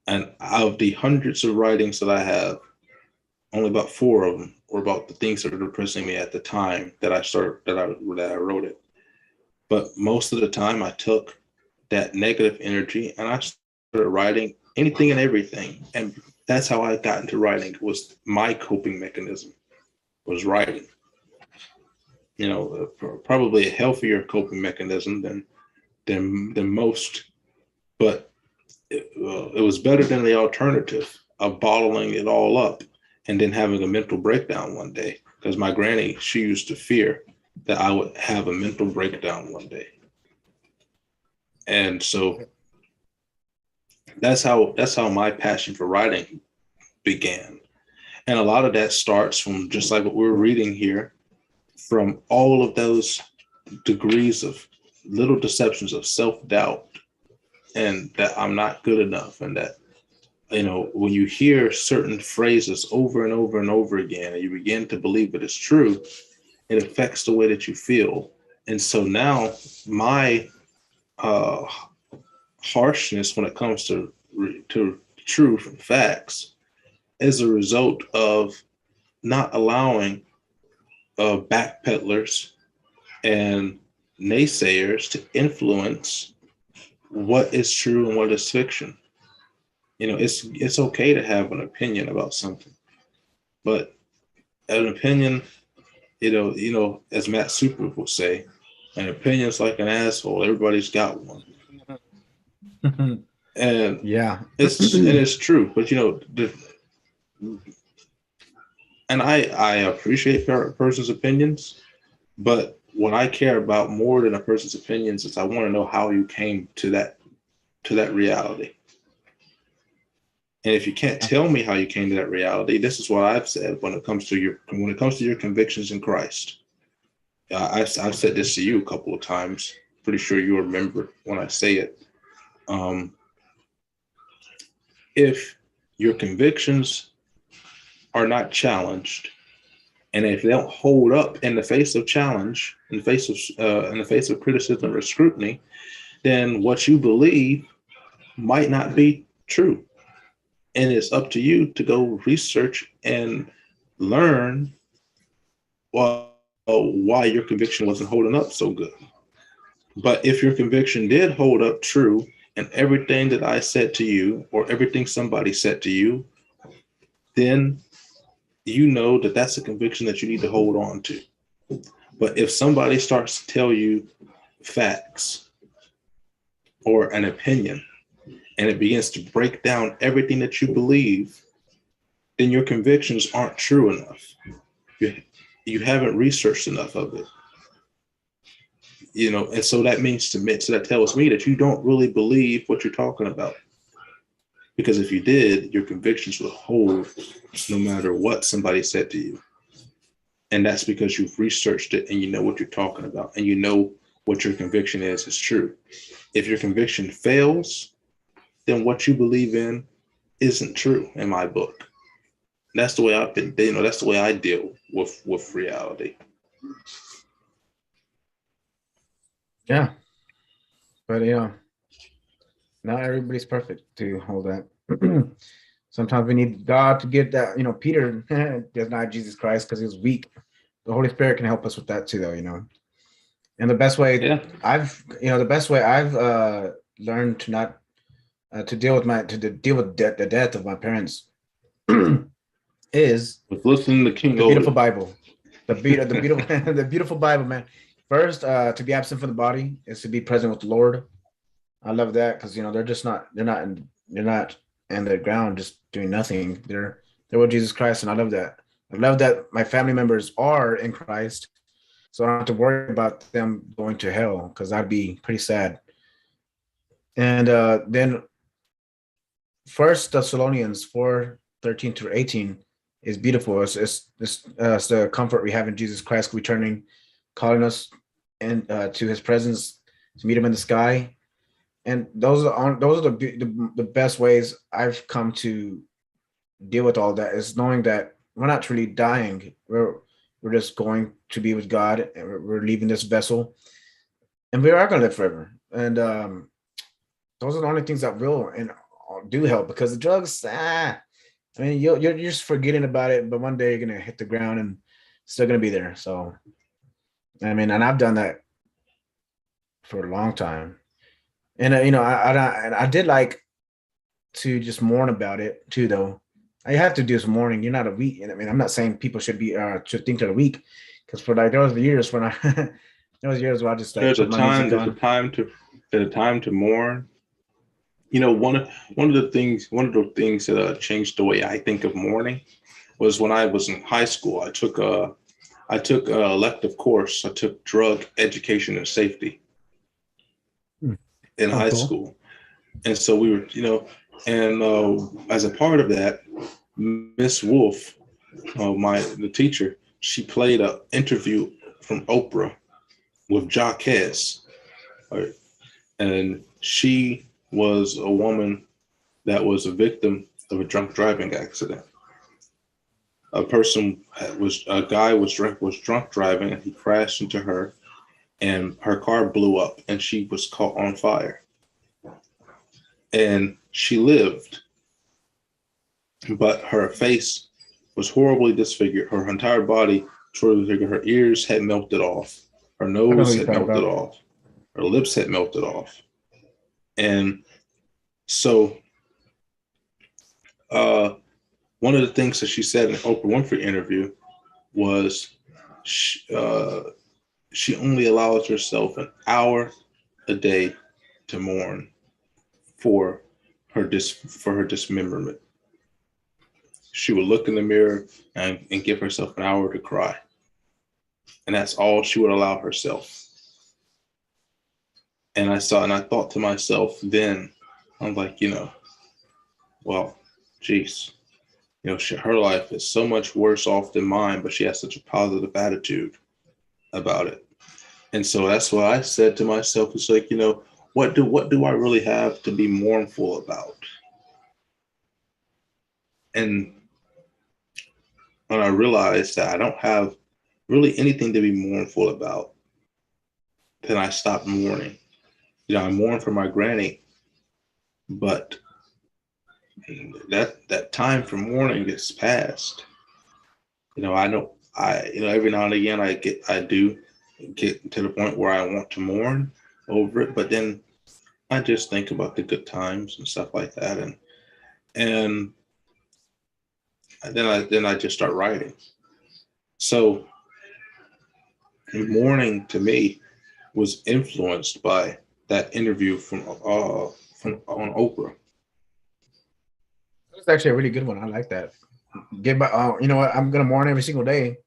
Speaker 1: And out of the hundreds of writings that I have, only about 4 of them were about the things that were depressing me at the time that I wrote it. But most of the time, I took that negative energy and I started writing anything and everything. And that's how I got into writing. Was my coping mechanism was writing. Probably a healthier coping mechanism than most, but it was better than the alternative of bottling it all up and then having a mental breakdown one day. Because my granny, she used to fear that I would have a mental breakdown one day. And so that's how my passion for writing began. And a lot of that starts from just like what we're reading here, from all of those degrees of little deceptions of self-doubt and that I'm not good enough, and that, when you hear certain phrases over and over and over again and you begin to believe that it's true, it affects the way that you feel. And so now my harshness when it comes to truth and facts is a result of not allowing backpedalers and naysayers to influence what is true and what is fiction. It's okay to have an opinion about something, but an opinion, as Matt Super would say, an opinion's like an asshole. Everybody's got one. And
Speaker 2: yeah,
Speaker 1: it's true. But and I appreciate a person's opinions, but what I care about more than a person's opinions is I want to know how you came to that reality. And if you can't tell me how you came to that reality, this is what I've said when it comes to your convictions in Christ. I've said this to you a couple of times. Pretty sure you remember when I say it. If your convictions are not challenged, and if they don't hold up in the face of challenge, in the face of criticism or scrutiny, then what you believe might not be true. And it's up to you to go research and learn why your conviction wasn't holding up so good. But if your conviction did hold up true, and everything that I said to you or everything somebody said to you, then you know that that's a conviction that you need to hold on to. But if somebody starts to tell you facts or an opinion, and it begins to break down everything that you believe, then your convictions aren't true enough. You haven't researched enough of it. And so that means that tells me that you don't really believe what you're talking about. Because if you did, your convictions would hold no matter what somebody said to you. And that's because you've researched it and you know what you're talking about and you know what your conviction is true. If your conviction fails, then what you believe in isn't true in my book. That's the way that's the way I deal with reality.
Speaker 2: Yeah. But not everybody's perfect to hold that. Sometimes we need God to get that. Peter denied Jesus Christ because he was weak. The Holy Spirit can help us with that too, though. And the best way I've learned to not to deal with the death of my parents is
Speaker 1: with listening to King
Speaker 2: the beautiful Bible, the beautiful the beautiful Bible, man. First, to be absent from the body is to be present with the Lord. I love that because they're not in the ground just doing nothing. They're with Jesus Christ, and I love that. I love that my family members are in Christ, so I don't have to worry about them going to hell, because that'd be pretty sad. And then First Thessalonians 4:13 through 18 is beautiful. It's the comfort we have in Jesus Christ returning, calling us and to His presence to meet Him in the sky. And those are the best ways I've come to deal with all that, is knowing that we're not really dying. We're just going to be with God, and we're leaving this vessel, and we are going to live forever. And those are the only things that will and do help, because the drugs, I mean, you're just forgetting about it, but one day you're gonna hit the ground and it's still gonna be there. So, I mean, and I've done that for a long time, and I did like to just mourn about it too, though. I have to do this mourning. You're not a weak. I mean, I'm not saying people should think they're weak, because for like there was years when I there was years where I just like
Speaker 1: There's a
Speaker 2: put my music
Speaker 1: time. There's a
Speaker 2: on.
Speaker 1: time to. There's a time to mourn. One of the things that changed the way I think of mourning was when I was in high school. I took an elective course. I took drug education and safety in high
Speaker 2: Cool.
Speaker 1: school, and so we were, and as a part of that, Miss Wolf, the teacher, she played an interview from Oprah with Jacques, right? And she was a woman that was a victim of a drunk driving accident. A guy was drunk driving, and he crashed into her, and her car blew up, and she was caught on fire. And she lived, but her face was horribly disfigured. Her entire body was horribly disfigured. Her ears had melted off. Her
Speaker 2: I know who
Speaker 1: nose
Speaker 2: you're
Speaker 1: had
Speaker 2: talking
Speaker 1: melted
Speaker 2: about.
Speaker 1: off. Her lips had melted off. And so one of the things that she said in the Oprah Winfrey interview was she only allows herself an hour a day to mourn for her dismemberment. She would look in the mirror and give herself an hour to cry. And that's all she would allow herself. And I thought to myself then, I'm like, well, geez, her life is so much worse off than mine, but she has such a positive attitude about it. And so that's what I said to myself. It's like, what do I really have to be mournful about? And when I realized that I don't have really anything to be mournful about, then I stopped mourning. I mourn for my granny, but that time for mourning gets past. Every now and again I do get to the point where I want to mourn over it, but then I just think about the good times and stuff like that, and then I just start writing. So mourning to me was influenced by that interview from on Oprah.
Speaker 2: That's actually a really good one. I like that. You know what? I'm gonna mourn every single day,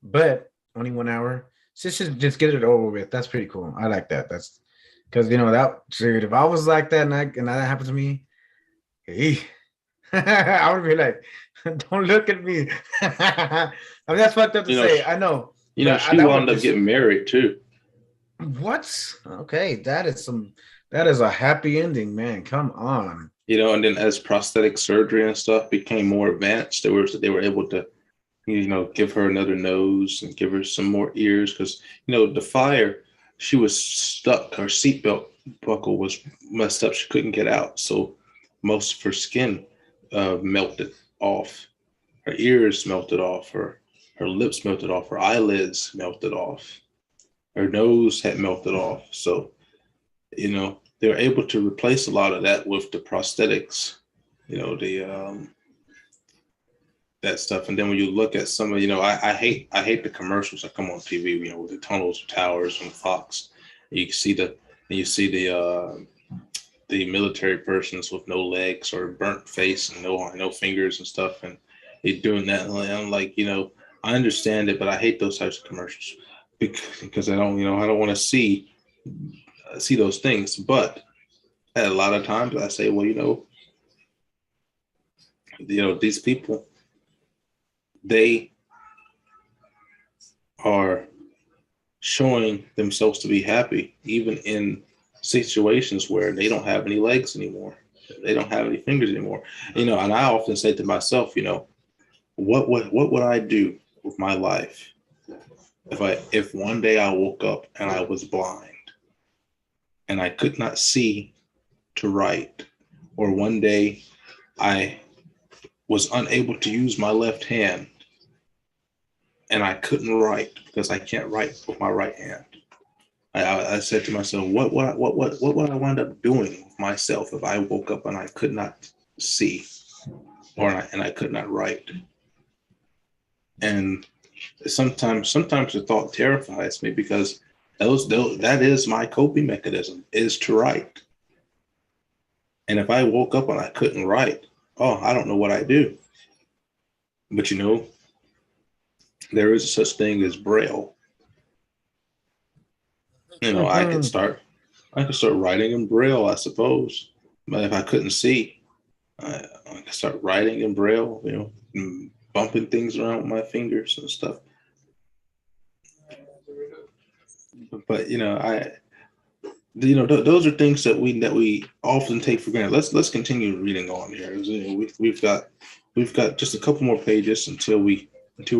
Speaker 2: but only 1 hour. Just get it over with. That's pretty cool. I like that. That's because that dude. If I was like that and that happened to me, hey, I would be like, "Don't look at me." I mean, that's fucked up to say. I know.
Speaker 1: She wound up getting married too.
Speaker 2: What? Okay, that is a happy ending, man. Come on.
Speaker 1: And then as prosthetic surgery and stuff became more advanced, they were able to, give her another nose and give her some more ears, because, the fire, she was stuck. Her seatbelt buckle was messed up. She couldn't get out. So most of her skin melted off. Her ears melted off. Her lips melted off. Her eyelids melted off. Her nose had melted off. So, they were able to replace a lot of that with the prosthetics, that stuff. And then when you look at some of, I hate the commercials that come on TV, with the tunnels, towers, and Fox. You see the military persons with no legs or burnt face and no fingers and stuff, and they're doing that. And I'm like, I understand it, but I hate those types of commercials because I don't, I don't want to see those things. But at a lot of times I say, well, these people, they are showing themselves to be happy, even in situations where they don't have any legs anymore. They don't have any fingers anymore. And I often say to myself, what would I do with my life if one day I woke up and I was blind and I could not see to write, or one day I was unable to use my left hand and I couldn't write because I can't write with my right hand. I said to myself, what would I wind up doing with myself if I woke up and I could not see, and I could not write? And sometimes the thought terrifies me because that is my coping mechanism, is to write. And if I woke up and I couldn't write, I don't know what I do. But there is such thing as Braille. I could start writing in Braille, I suppose. But if I couldn't see, I could start writing in Braille, and bumping things around with my fingers and stuff. But those are things that we often take for granted. Let's continue reading on here. We've got just a couple more pages until we're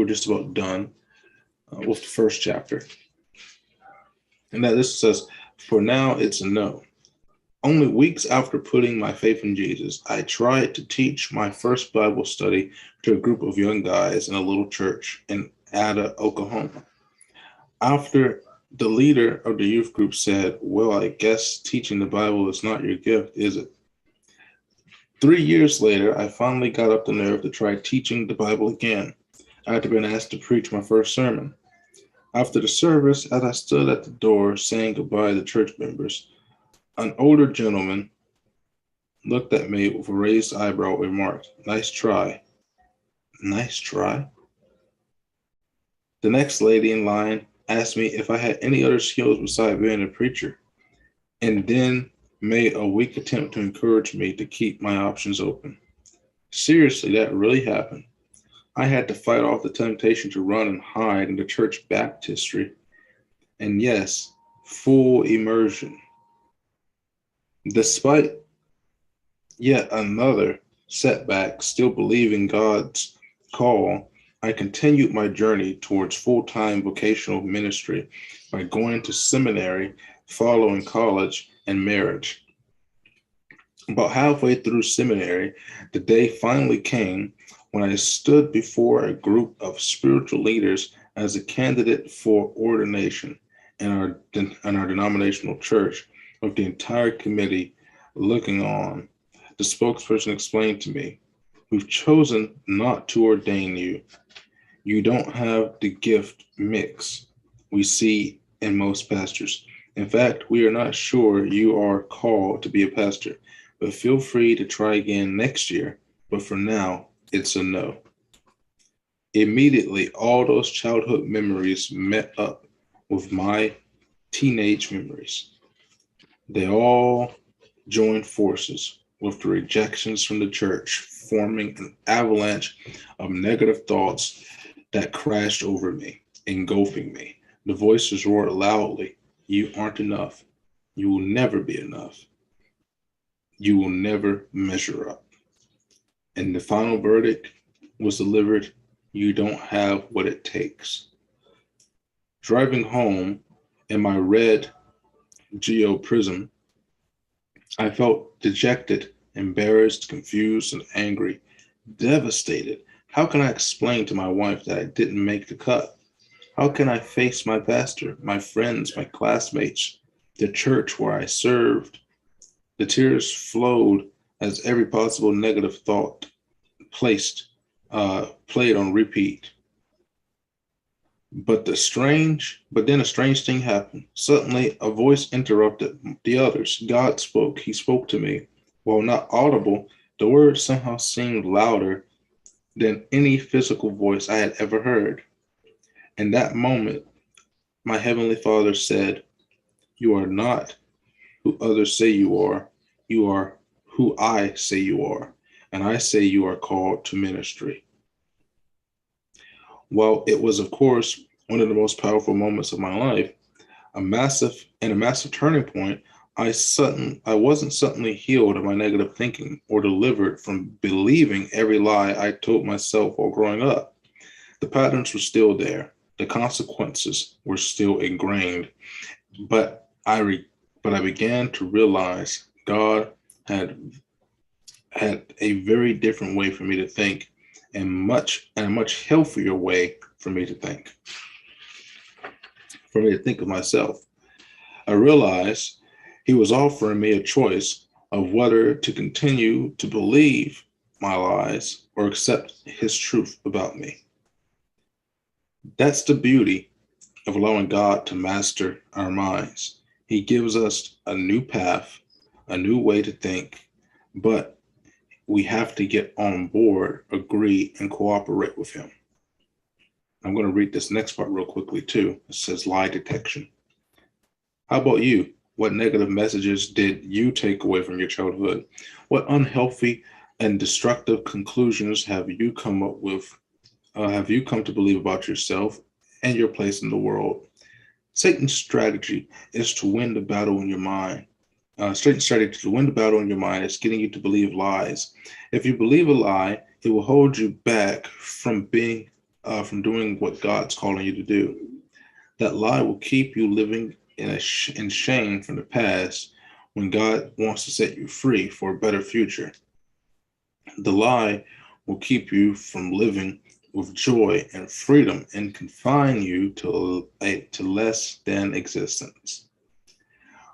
Speaker 1: just about done with the first chapter. And that this says, for now it's a no. Only weeks after putting my faith in Jesus, I tried to teach my first Bible study to a group of young guys in a little church in Ada, Oklahoma. After the leader of the youth group said, well, I guess teaching the Bible is not your gift, is it? 3 years later, I finally got up the nerve to try teaching the Bible again. I had been asked to preach my first sermon. After the service, as I stood at the door saying goodbye to church members, an older gentleman looked at me with a raised eyebrow and remarked, nice try. Nice try? The next lady in line asked me if I had any other skills besides being a preacher, and then made a weak attempt to encourage me to keep my options open. Seriously, that really happened. I had to fight off the temptation to run and hide in the church baptistry. And yes, full immersion. Despite yet another setback, still believing God's call, I continued my journey towards full-time vocational ministry by going to seminary, following college, and marriage. About halfway through seminary, the day finally came when I stood before a group of spiritual leaders as a candidate for ordination in our denominational church, with the entire committee looking on. The spokesperson explained to me, we've chosen not to ordain you. You don't have the gift mix we see in most pastors. In fact, we are not sure you are called to be a pastor, but feel free to try again next year. But for now, it's a no. Immediately, all those childhood memories met up with my teenage memories. They all joined forces with the rejections from the church, forming an avalanche of negative thoughts that crashed over me, engulfing me. The voices roared loudly, you aren't enough. You will never be enough. You will never measure up. And the final verdict was delivered, you don't have what it takes. Driving home in my red Geo Prism, I felt dejected, embarrassed, confused, and angry, devastated. How can I explain to my wife that I didn't make the cut? How can I face my pastor, my friends, my classmates, the church where I served? The tears flowed as every possible negative thought played on repeat. But then a strange thing happened. Suddenly, a voice interrupted the others. God spoke. He spoke to me. While not audible, the words somehow seemed louder than any physical voice I had ever heard. In that moment, my Heavenly Father said, "You are not who others say you are. You are who I say you are. And I say you are called to ministry." While it was, of course, one of the most powerful moments of my life, a massive turning point, I wasn't suddenly healed of my negative thinking or delivered from believing every lie I told myself while growing up. The patterns were still there. The consequences were still ingrained, but I began to realize God had a very different way for me to think, and a much healthier way for me to think, of myself. I realized he was offering me a choice of whether to continue to believe my lies or accept his truth about me. That's the beauty of allowing God to master our minds. He gives us a new path, a new way to think, but we have to get on board, agree, and cooperate with him. I'm going to read this next part real quickly too. It says lie detection. How about you? What negative messages did you take away from your childhood? What unhealthy and destructive conclusions have you come up with? Have you come to believe about yourself and your place in the world? Satan's strategy is to win the battle in your mind. Satan's strategy to win the battle in your mind is getting you to believe lies. If you believe a lie, it will hold you back from doing what God's calling you to do. That lie will keep you living in shame from the past when God wants to set you free for a better future. The lie will keep you from living with joy and freedom and confine you to less than existence.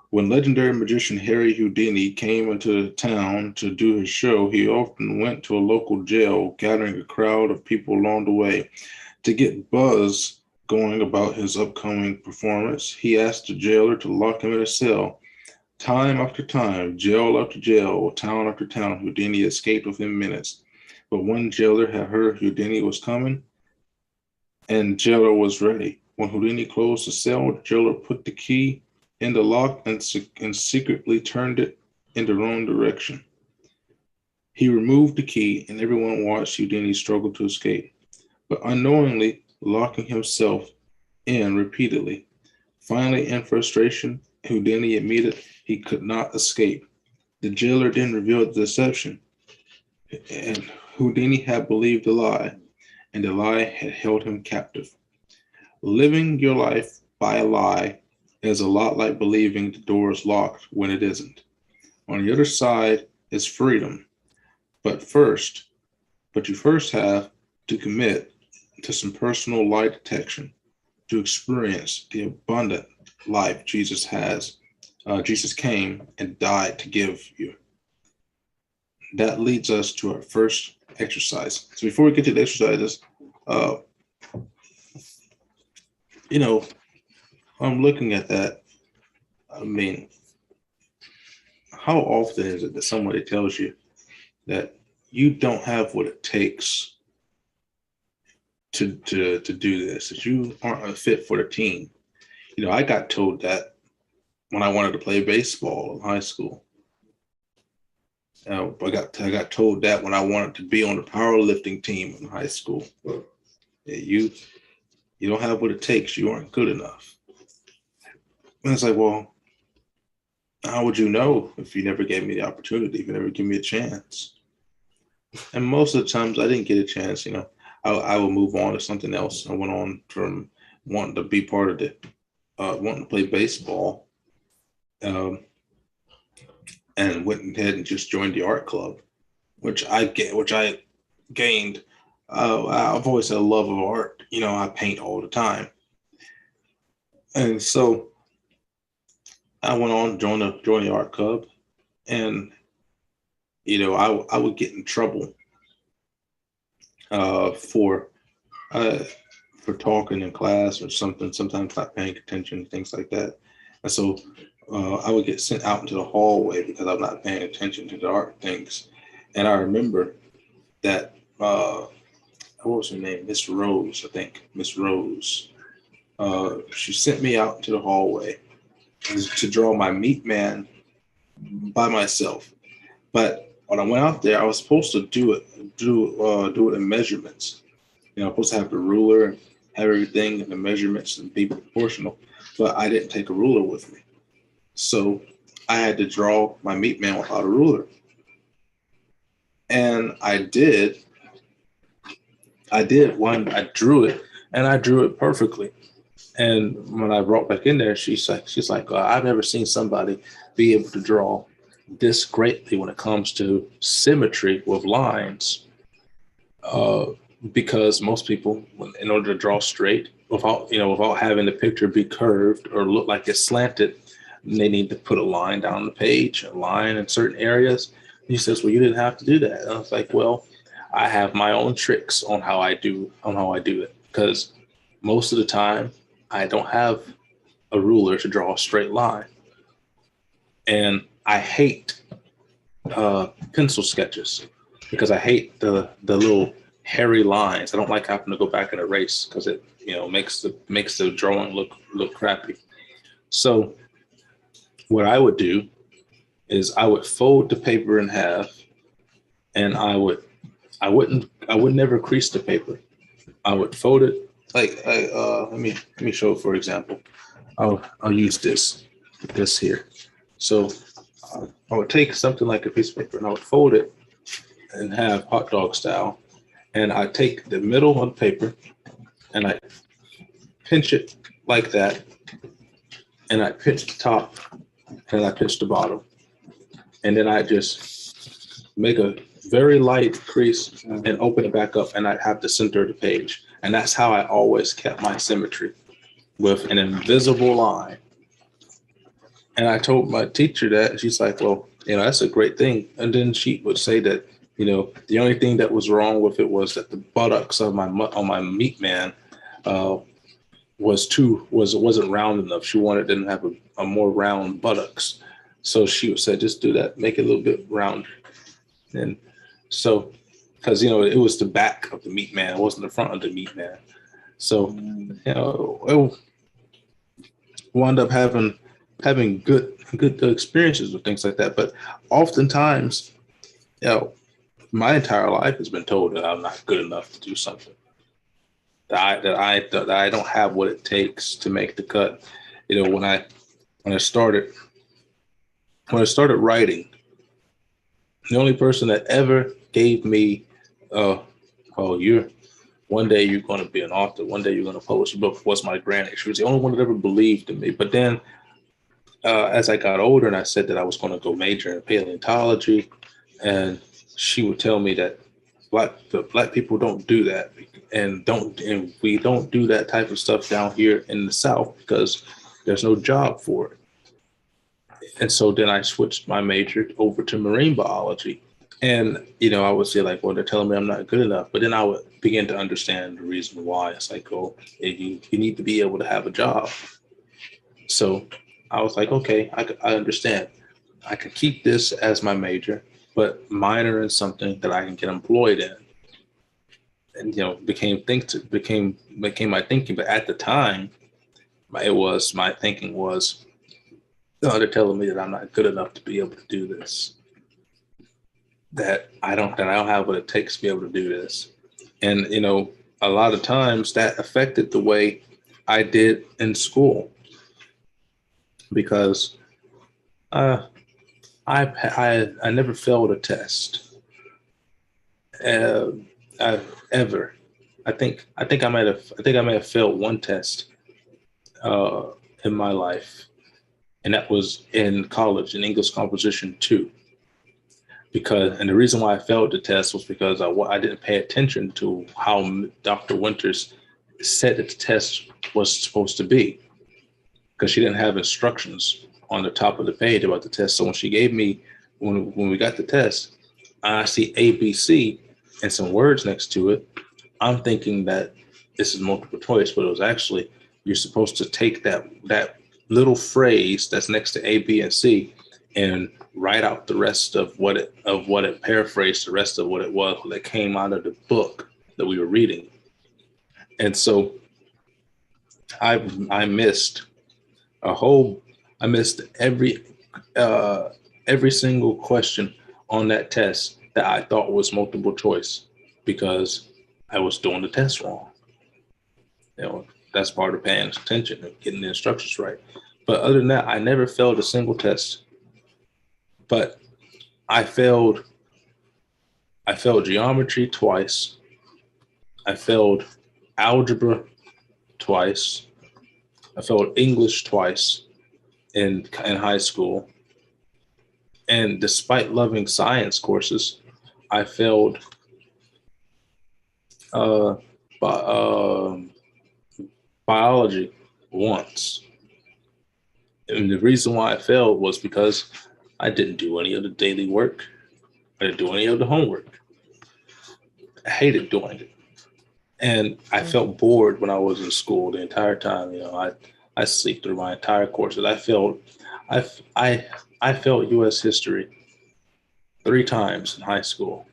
Speaker 1: When legendary magician Harry Houdini came into town to do his show, he often went to a local jail, gathering a crowd of people along the way. To get buzz going about his upcoming performance, he asked the jailer to lock him in a cell. Time after time, jail after jail, town after town, Houdini escaped within minutes. But one jailer had heard Houdini was coming, and jailer was ready. When Houdini closed the cell, the jailer put the key in the lock and secretly turned it in the wrong direction. He removed the key, and everyone watched Houdini struggle to escape, but unknowingly locking himself in repeatedly. Finally, in frustration, Houdini admitted he could not escape. The jailer then revealed the deception, and Houdini had believed the lie, and the lie had held him captive. Living your life by a lie is a lot like believing the door is locked when it isn't. On the other side is freedom, but you first have to commit to some personal lie detection to experience the abundant life Jesus has. Jesus came and died to give you. That leads us to our first exercise. So before we get to the exercises, I'm looking at that. I mean, how often is it that somebody tells you that you don't have what it takes to do this, that you aren't a fit for the team? I got told that when I wanted to play baseball in high school. I got told that when I wanted to be on the powerlifting team in high school. Yeah, you don't have what it takes. You aren't good enough. And it's like, well, how would you know if you never gave me the opportunity, if you never give me a chance? And most of the times I didn't get a chance, I would move on to something else. I went on from wanting to be part of wanting to play baseball, and went ahead and just joined the art club, which I gained. I've always had a love of art. I paint all the time. And so I went on, joined the art club, and I would get in trouble for talking in class or something, sometimes not paying attention, things like that. And so I would get sent out into the hallway because I'm not paying attention to the art things. And I remember that what was her name? Miss Rose, I think. Miss Rose. She sent me out to the hallway to draw my meat man by myself. But when I went out there, I was supposed to do it in measurements. You know, I'm supposed to have the ruler, have everything in the measurements and be proportional. But I didn't take a ruler with me, so I had to draw my meat man without a ruler. And I did. I did one. I drew it, and I drew it perfectly. And when I brought back in there, she's like, I've never seen somebody be able to draw this greatly when it comes to symmetry with lines. Because most people, in order to draw straight, without having the picture be curved or look like it's slanted, they need to put a line down the page, a line in certain areas. And he says, well, you didn't have to do that. And I was like, well, I have my own tricks on how I do it, because most of the time I don't have a ruler to draw a straight line. And I hate pencil sketches because I hate the little hairy lines. I don't like having to go back and erase because it makes the drawing look crappy. So what I would do is I would fold the paper in half, and I would never crease the paper. I would fold it like let me show it for example. I'll use this here. So I would take something like a piece of paper and I would fold it in half, hot dog style, and I take the middle of the paper and I pinch it like that, and I pinch the top and I pinch the bottom, and then I just make a very light crease and open it back up, and I have the center of the page. And that's how I always kept my symmetry, with an invisible line. And I told my teacher that. She's like, well, that's a great thing. And then she would say that, the only thing that was wrong with it was that the buttocks of my meat man wasn't round enough. She wanted them to have a more round buttocks. So she would say, just do that, make it a little bit rounder. And so, because it was the back of the meat man, it wasn't the front of the meat man. So, it wound up having good experiences with things like that. But oftentimes, my entire life has been told that I'm not good enough to do something. That I don't have what it takes to make the cut. When I started writing, the only person that ever gave me, one day you're going to be an author, one day you're going to publish a book, was my granny. She was the only one that ever believed in me. But then as I got older and I said that I was going to go major in paleontology, and she would tell me that black people don't do that, and we don't do that type of stuff down here in the South because there's no job for it. And so then I switched my major over to marine biology. And, I would say like, well, they're telling me I'm not good enough. But then I would begin to understand the reason why. It's like, oh, you need to be able to have a job. So I was like, okay, I understand. I could keep this as my major, but minor in something that I can get employed in. And, became my thinking. But at the time, my thinking was, they're telling me that I'm not good enough to be able to do this. That I don't have what it takes to be able to do this. And, a lot of times that affected the way I did in school, because I never failed a test. Ever. I think I might have failed one test in my life. And that was in college, in English Composition 2. And the reason why I failed the test was because I didn't pay attention to how Dr. Winters said that the test was supposed to be, because she didn't have instructions on the top of the page about the test. So when she gave me, when we got the test, I see ABC and some words next to it. I'm thinking that this is multiple choice, but it was actually, you're supposed to take that little phrase that's next to A, B, and C and write out the rest of what it paraphrased, the rest of what it was that came out of the book that we were reading. And so I missed I missed every single question on that test that I thought was multiple choice because I was doing the test wrong. That's part of paying attention and getting the instructions right. But other than that, I never failed a single test. But I failed geometry twice. I failed algebra twice. I failed English twice in high school. And despite loving science courses, I failed biology once. And the reason why I failed was because I didn't do any of the daily work. I didn't do any of the homework. I hated doing it. And I felt bored when I was in school the entire time. I sleep through my entire courses. I failed U.S. history 3 times in high school.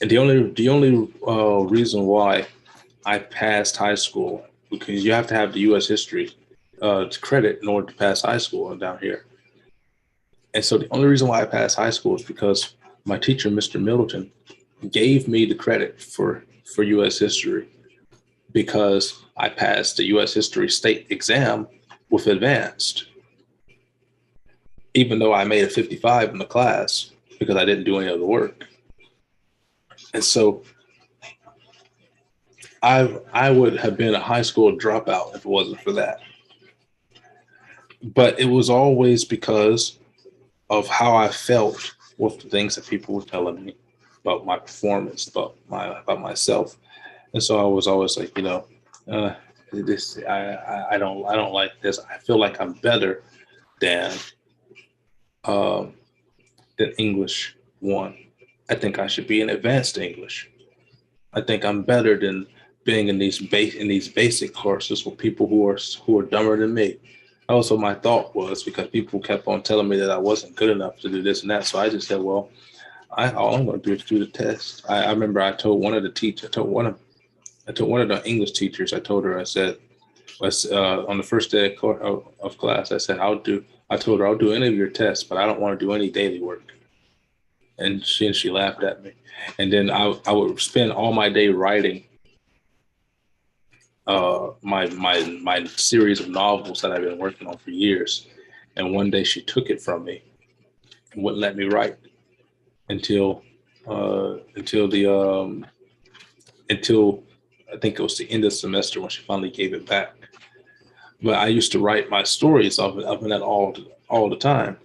Speaker 1: And the only reason why I passed high school, because you have to have the U.S. history credit in order to pass high school down here. And so the only reason why I passed high school is because my teacher, Mr. Middleton, gave me the credit for U.S. history because I passed the U.S. history state exam with advanced, even though I made a 55 in the class because I didn't do any of the work. And so I would have been a high school dropout if it wasn't for that. But it was always because of how I felt with the things that people were telling me about my performance, about myself. And so I was always like, I don't like this. I feel like I'm better than English 1. I think I should be in advanced English. I think I'm better than being in these basic courses with people who are dumber than me. Also, my thought was because people kept on telling me that I wasn't good enough to do this and that. So I just said, well, all I'm going to do is do the test. I remember I told one of the English teachers, I told her, I said, on the first day of class, I said, I told her I'll do any of your tests, but I don't want to do any daily work. And she laughed at me. And then I would spend all my day writing my series of novels that I've been working on for years. And one day she took it from me and wouldn't let me write until I think it was the end of the semester when she finally gave it back. But I used to write my stories up in that all the time.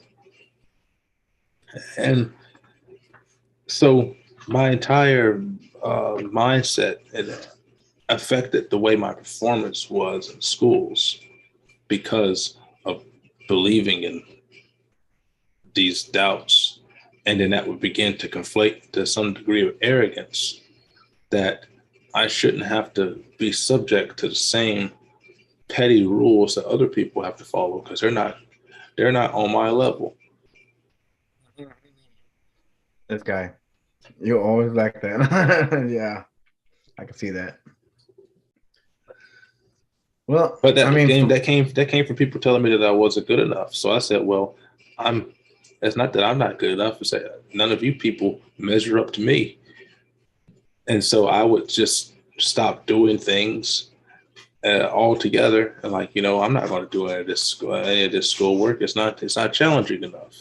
Speaker 1: And so my entire mindset affected the way my performance was in schools because of believing in these doubts. And then that would begin to conflate to some degree of arrogance that I shouldn't have to be subject to the same petty rules that other people have to follow because they're not on my level.
Speaker 2: This guy, you always like that. Yeah, I can see that. Well,
Speaker 1: but that came from people telling me that I wasn't good enough. So I said, well, it's not that I'm not good enough. It's that none of you people measure up to me. And so I would just stop doing things altogether. And I'm not going to do any of this schoolwork. It's not challenging enough.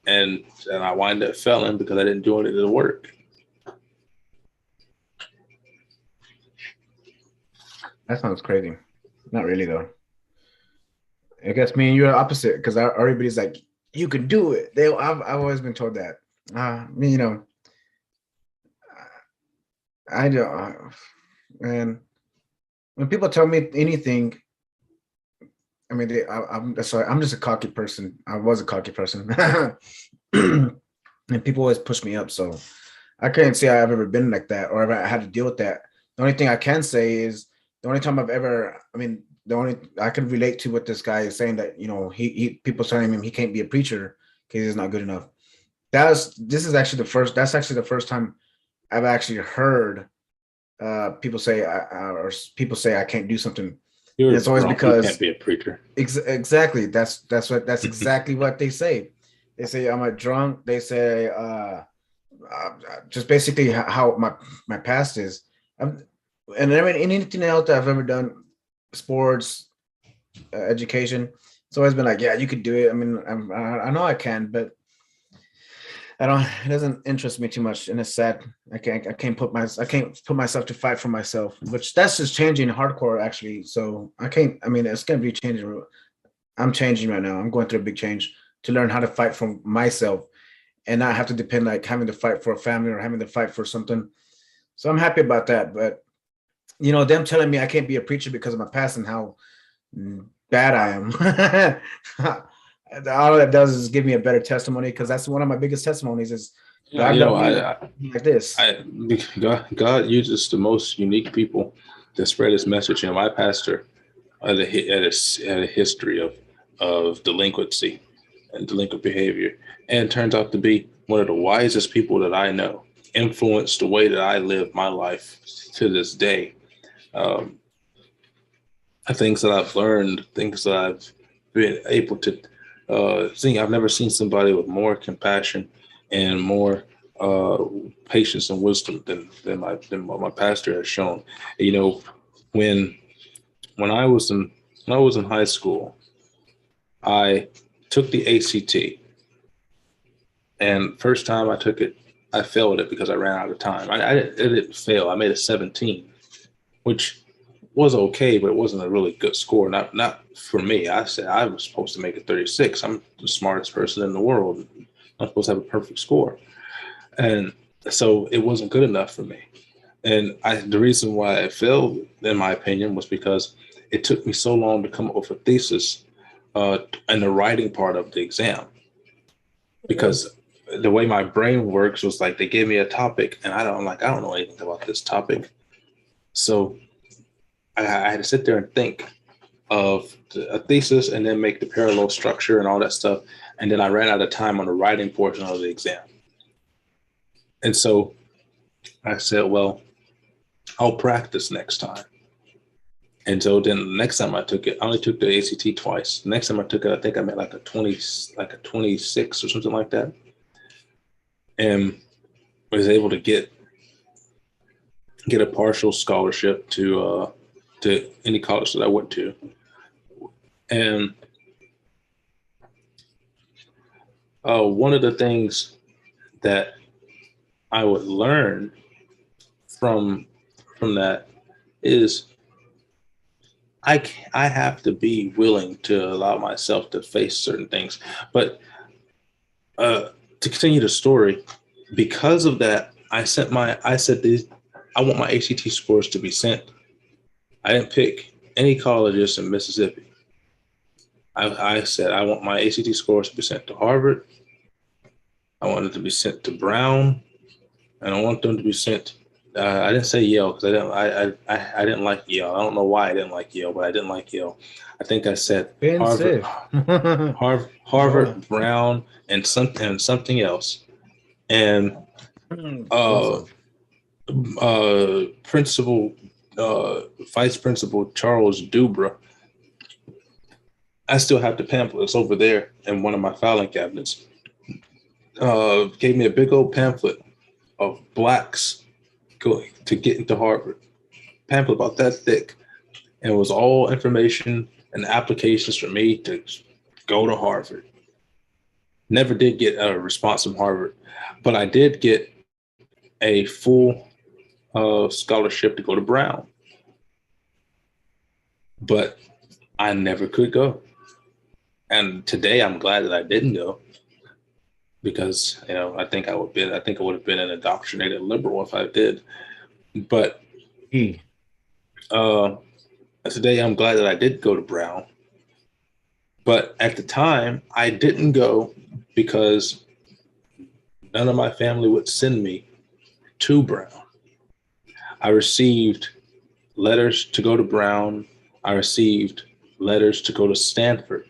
Speaker 1: And I wind up failing because I didn't do any of the work.
Speaker 2: That sounds crazy. Not really, though. I guess me and you are opposite because everybody's like, you can do it. I've always been told that. I don't. And when people tell me anything, I mean, I'm sorry. I'm just a cocky person. I was a cocky person, and people always push me up. So I couldn't say I've ever been like that or ever had to deal with that. The only thing I can say is the only time I've ever, I can relate to what this guy is saying that, he people telling him he can't be a preacher because he's not good enough. That's actually the first time I've actually heard people say people say I can't do something, and
Speaker 1: You're
Speaker 2: it's always
Speaker 1: drunk. You
Speaker 2: because
Speaker 1: can't be a preacher.
Speaker 2: exactly that's exactly what they say. They say I'm a drunk. They say just basically how my past is. And I mean anything else that I've ever done, sports, education. It's always been like, yeah, you could do it. I mean, I know I can, but I don't. It doesn't interest me too much, and it's sad. I can't put myself to fight for myself, which that's just changing hardcore actually. So I can't. I mean, it's gonna be changing. I'm changing right now. I'm going through a big change to learn how to fight for myself and not have to depend like having to fight for a family or having to fight for something. So I'm happy about that. But them telling me I can't be a preacher because of my past and how bad I am. All that does is give me a better testimony because that's one of my biggest testimonies is
Speaker 1: Yeah,
Speaker 2: God
Speaker 1: you know,
Speaker 2: loved me like this.
Speaker 1: God uses the most unique people to spread His message. My pastor had a history of delinquency and delinquent behavior, and turns out to be one of the wisest people that I know. Influenced the way that I live my life to this day. Um, Things that I've learned, things that I've been able to see. I've never seen somebody with more compassion and more patience and wisdom than what my pastor has shown. You know, when when I was in high school, I took the ACT, and first time I took it, I failed it because I ran out of time. I didn't fail. I made a 17, which was okay, but it wasn't a really good score. Not for me. I said I was supposed to make a 36. I'm the smartest person in the world. I'm supposed to have a perfect score, and so it wasn't good enough for me. And the reason why I failed, in my opinion, was because it took me so long to come up with a thesis and the writing part of the exam. Because the way my brain works was like they gave me a topic, and I don't know anything about this topic, so I had to sit there and think of a thesis and then make the parallel structure and all that stuff. And then I ran out of time on the writing portion of the exam. And so I said, well, I'll practice next time. And so then the next time I took it, I only took the ACT twice. The next time I took it, I think I made like a 26 or something like that. And was able to get a partial scholarship to any college that I went to. And one of the things that I would learn from that is I have to be willing to allow myself to face certain things. But to continue the story, because of that, I said I want my ACT scores to be sent. I didn't pick any colleges in Mississippi. I said I want my ACT scores to be sent to Harvard. I want it to be sent to Brown, and I want them to be sent. I didn't say Yale because I didn't like Yale. I don't know why I didn't like Yale, but I didn't like Yale. I think I said Harvard, Brown, and something else. And Vice Principal Charles Dubra, I still have the pamphlets over there in one of my filing cabinets. Gave me a big old pamphlet of blacks going to get into Harvard. Pamphlet about that thick. And it was all information and applications for me to go to Harvard. Never did get a response from Harvard, but I did get a full scholarship to go to Brown. But I never could go. And today I'm glad that I didn't go, because I think I would have been an indoctrinated liberal if I did. But today I'm glad that I did go to Brown. But at the time I didn't go because none of my family would send me to Brown. I received letters to go to Brown. I received letters to go to Stanford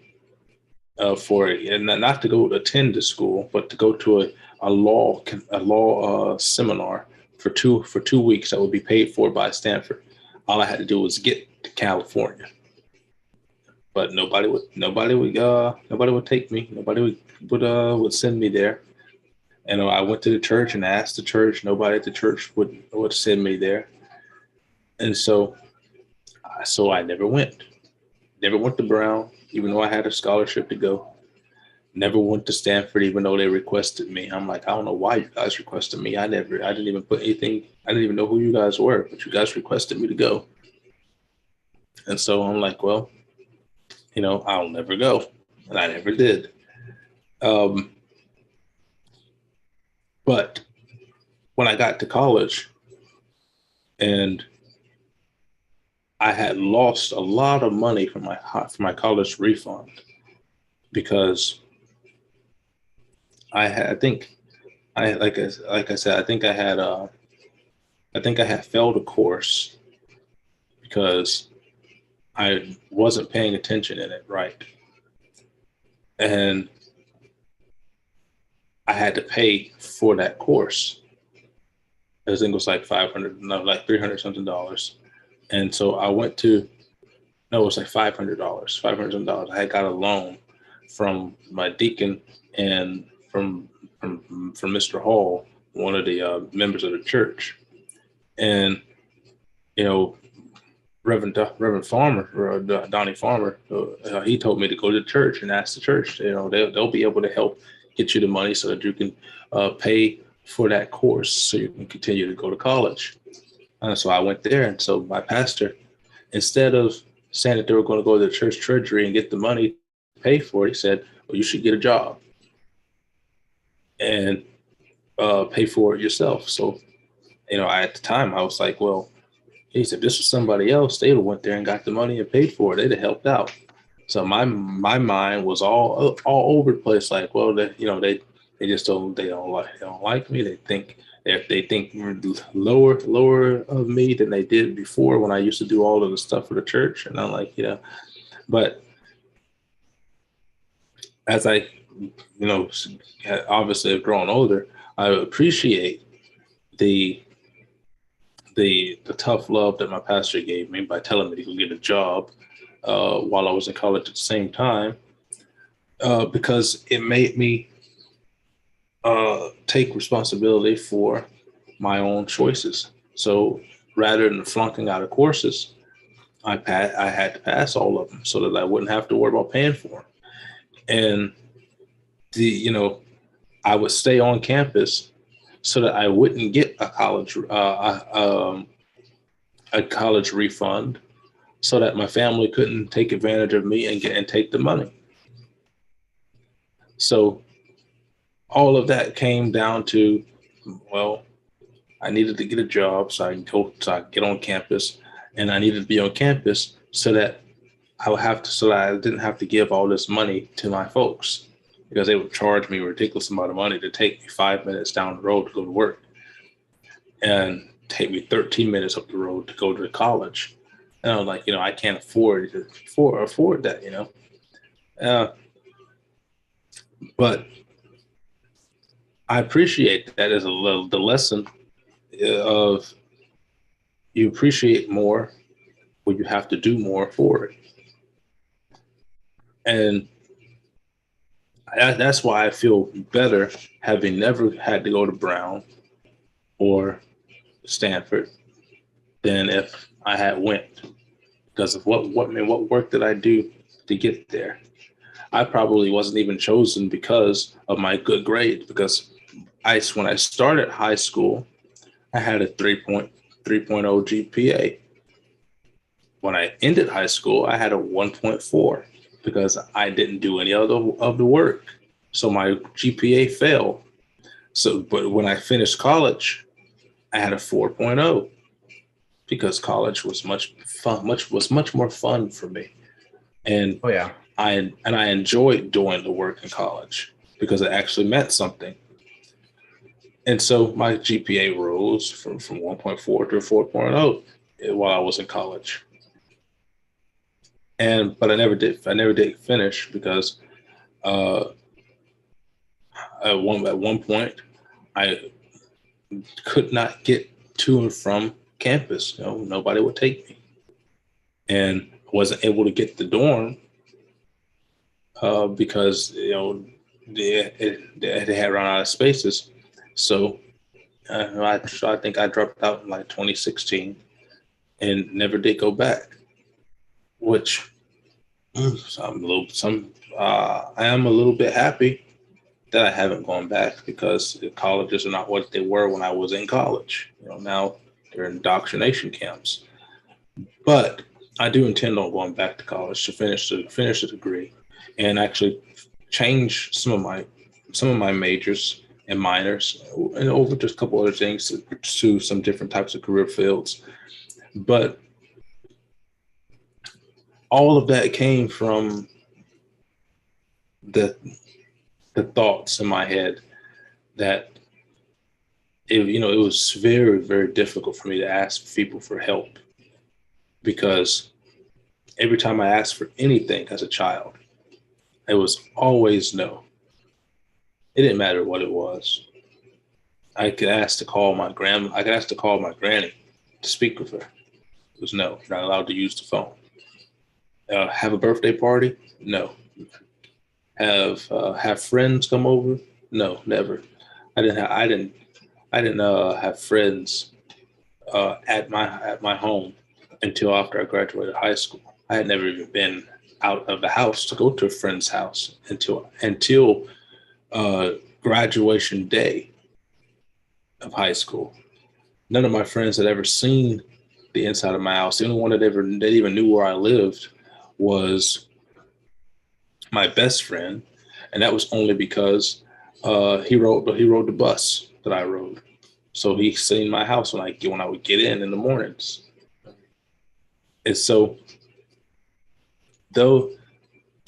Speaker 1: and not to go attend the school, but to go to a law seminar
Speaker 4: for 2 weeks that would be paid for by Stanford. All I had to do was get to California. But nobody would take me. Nobody would send me there. And I went to the church and asked the church. Nobody at the church would send me there. And so I never went. Never went to Brown, even though I had a scholarship to go. Never went to Stanford, even though they requested me. I'm like, I don't know why you guys requested me. I didn't even put anything. I didn't even know who you guys were, but you guys requested me to go. And so I'm like, well, I'll never go. And I never did. But when I got to college and I had lost a lot of money from my college refund because like I said, I think I had failed a course because I wasn't paying attention in it, right? And I had to pay for that course. I think it was like $300 something. And so I went to, no, it was like $500. I had got a loan from my deacon and from Mr. Hall, one of the members of the church. And, Reverend Farmer, Donnie Farmer, he told me to go to the church and ask the church, they'll be able to help get you the money so that you can pay for that course so you can continue to go to college. And so I went there. And so my pastor, instead of saying that they were going to go to the church treasury and get the money to pay for it, he said, well, you should get a job and pay for it yourself. So, at the time I was like, well, he said, this was somebody else, they would have went there and got the money and paid for it. They'd have helped out. So my mind was all over the place. Like, well, they just don't like me. They think lower of me than they did before when I used to do all of the stuff for the church. And I'm like, but as I, obviously have grown older, I appreciate the tough love that my pastor gave me by telling me to go get a job while I was in college at the same time, because it made me take responsibility for my own choices. So rather than flunking out of courses, I had to pass all of them so that I wouldn't have to worry about paying for them. And I would stay on campus so that I wouldn't get a college refund, so that my family couldn't take advantage of me and take the money. So all of that came down to, well, I needed to get a job so I could get on campus, and I needed to be on campus so that I didn't have to give all this money to my folks, because they would charge me a ridiculous amount of money to take me 5 minutes down the road to go to work and take me 13 minutes up the road to go to college. And I was like, I can't afford that, but I appreciate that as the lesson of you appreciate more when you have to do more for it. And that's why I feel better having never had to go to Brown or Stanford than if I had went, because of what work did I do to get there? I probably wasn't even chosen because of my good grade, because when I started high school, I had a 3.0 GPA. When I ended high school, I had a 1.4 because I didn't do any of the work. So my GPA fell. But when I finished college, I had a 4.0 because college was much more fun for me. And
Speaker 2: oh yeah,
Speaker 4: I enjoyed doing the work in college because it actually meant something. And so my GPA rose from 1.4 to 4.0 while I was in college. But I never did finish because at one point could not get to and from campus. Nobody would take me, and wasn't able to get the dorm because they had run out of spaces. So I think I dropped out in like 2016 and never did go back. Which I am a little bit happy that I haven't gone back, because the colleges are not what they were when I was in college. Now they're indoctrination camps. But I do intend on going back to college to finish the degree, and actually change some of my majors and minors, and over just a couple other things to pursue some different types of career fields. But all of that came from the thoughts in my head that it was very, very difficult for me to ask people for help, because every time I asked for anything as a child, it was always no. It didn't matter what it was. I could ask to call my grandma. I could ask to call my granny to speak with her. It was no. Not allowed to use the phone. Have a birthday party? No. Have friends come over? No, never. I didn't have friends at my home until after I graduated high school. I had never even been out of the house to go to a friend's house until graduation day of high school. None of my friends had ever seen the inside of my house. The only one that even knew where I lived was my best friend, and that was only because he rode the bus that I rode. So he seen my house when I would get in the mornings. And so, though,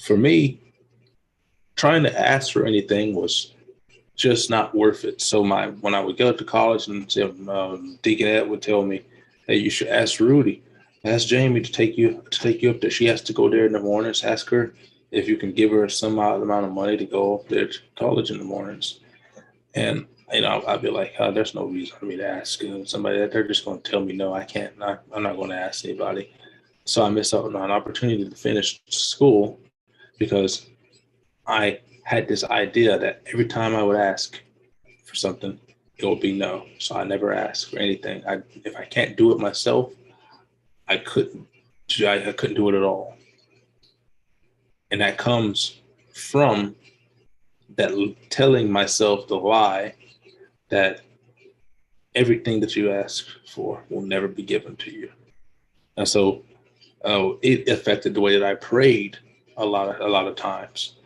Speaker 4: for me, trying to ask for anything was just not worth it. So when I would go to college, and Deacon Ed would tell me, "Hey, you should ask Rudy, ask Jamie to take you up there. She has to go there in the mornings. Ask her if you can give her some amount of money to go up there to college in the mornings." And I'd be like, "There's no reason for me to ask somebody that they're just going to tell me no. I can't. I'm not going to ask anybody." So I missed out on an opportunity to finish school because I had this idea that every time I would ask for something, it would be no. So I never asked for anything. If I can't do it myself, I couldn't do it at all. And that comes from that telling myself the lie that everything that you ask for will never be given to you. And so it affected the way that I prayed a lot of times.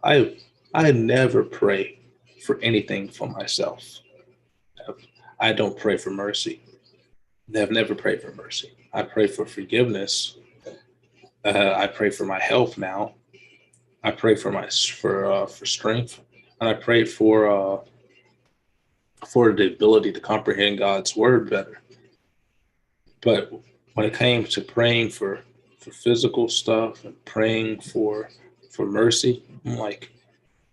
Speaker 4: I never pray for anything for myself. I don't pray for mercy. I've never prayed for mercy. I pray for forgiveness. I pray for my health now. I pray for strength, and I pray for the ability to comprehend God's word better. But when it came to praying for physical stuff and praying for mercy, I'm like,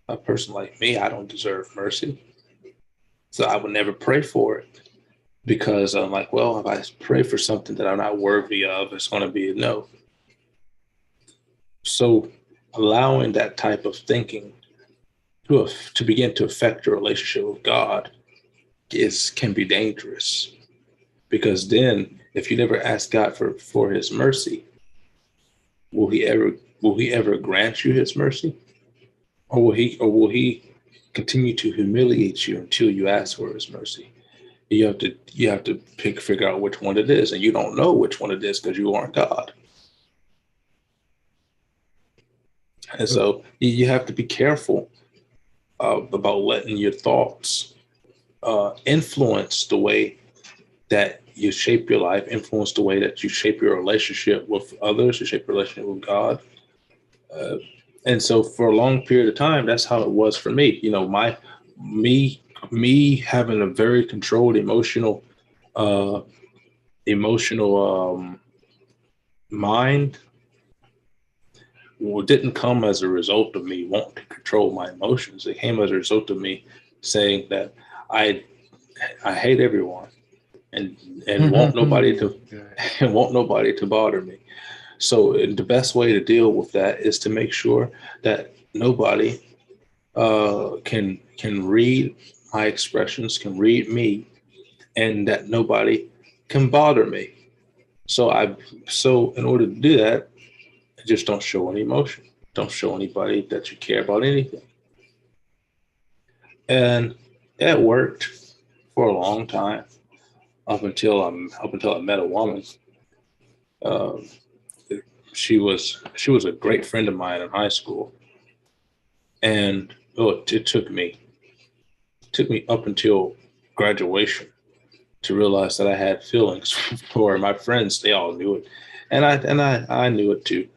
Speaker 4: a person like me, I don't deserve mercy. So I would never pray for it, because I'm like, well, if I pray for something that I'm not worthy of, it's going to be a no. So allowing that type of thinking to begin to affect your relationship with God can be dangerous, because then if you never ask God for his mercy, will he ever grant you his mercy? Or will he continue to humiliate you until you ask for his mercy? You have to figure out which one it is, and you don't know which one it is because you aren't God. And so you have to be careful about letting your thoughts influence the way that you shape your life, influence the way that you shape your relationship with others, you shape your relationship with God. And so for a long period of time, that's how it was for me. Me having a very controlled emotional mind didn't come as a result of me wanting to control my emotions. It came as a result of me saying that I hate everyone, and want nobody to and want nobody to bother me. So the best way to deal with that is to make sure that nobody can read my expressions, can read me, and that nobody can bother me. So in order to do that, just don't show any emotion. Don't show anybody that you care about anything. And it worked for a long time up until I met a woman. Um, she was a great friend of mine in high school, and it took me up until graduation to realize that I had feelings for my friends. They all knew it, and I knew it too,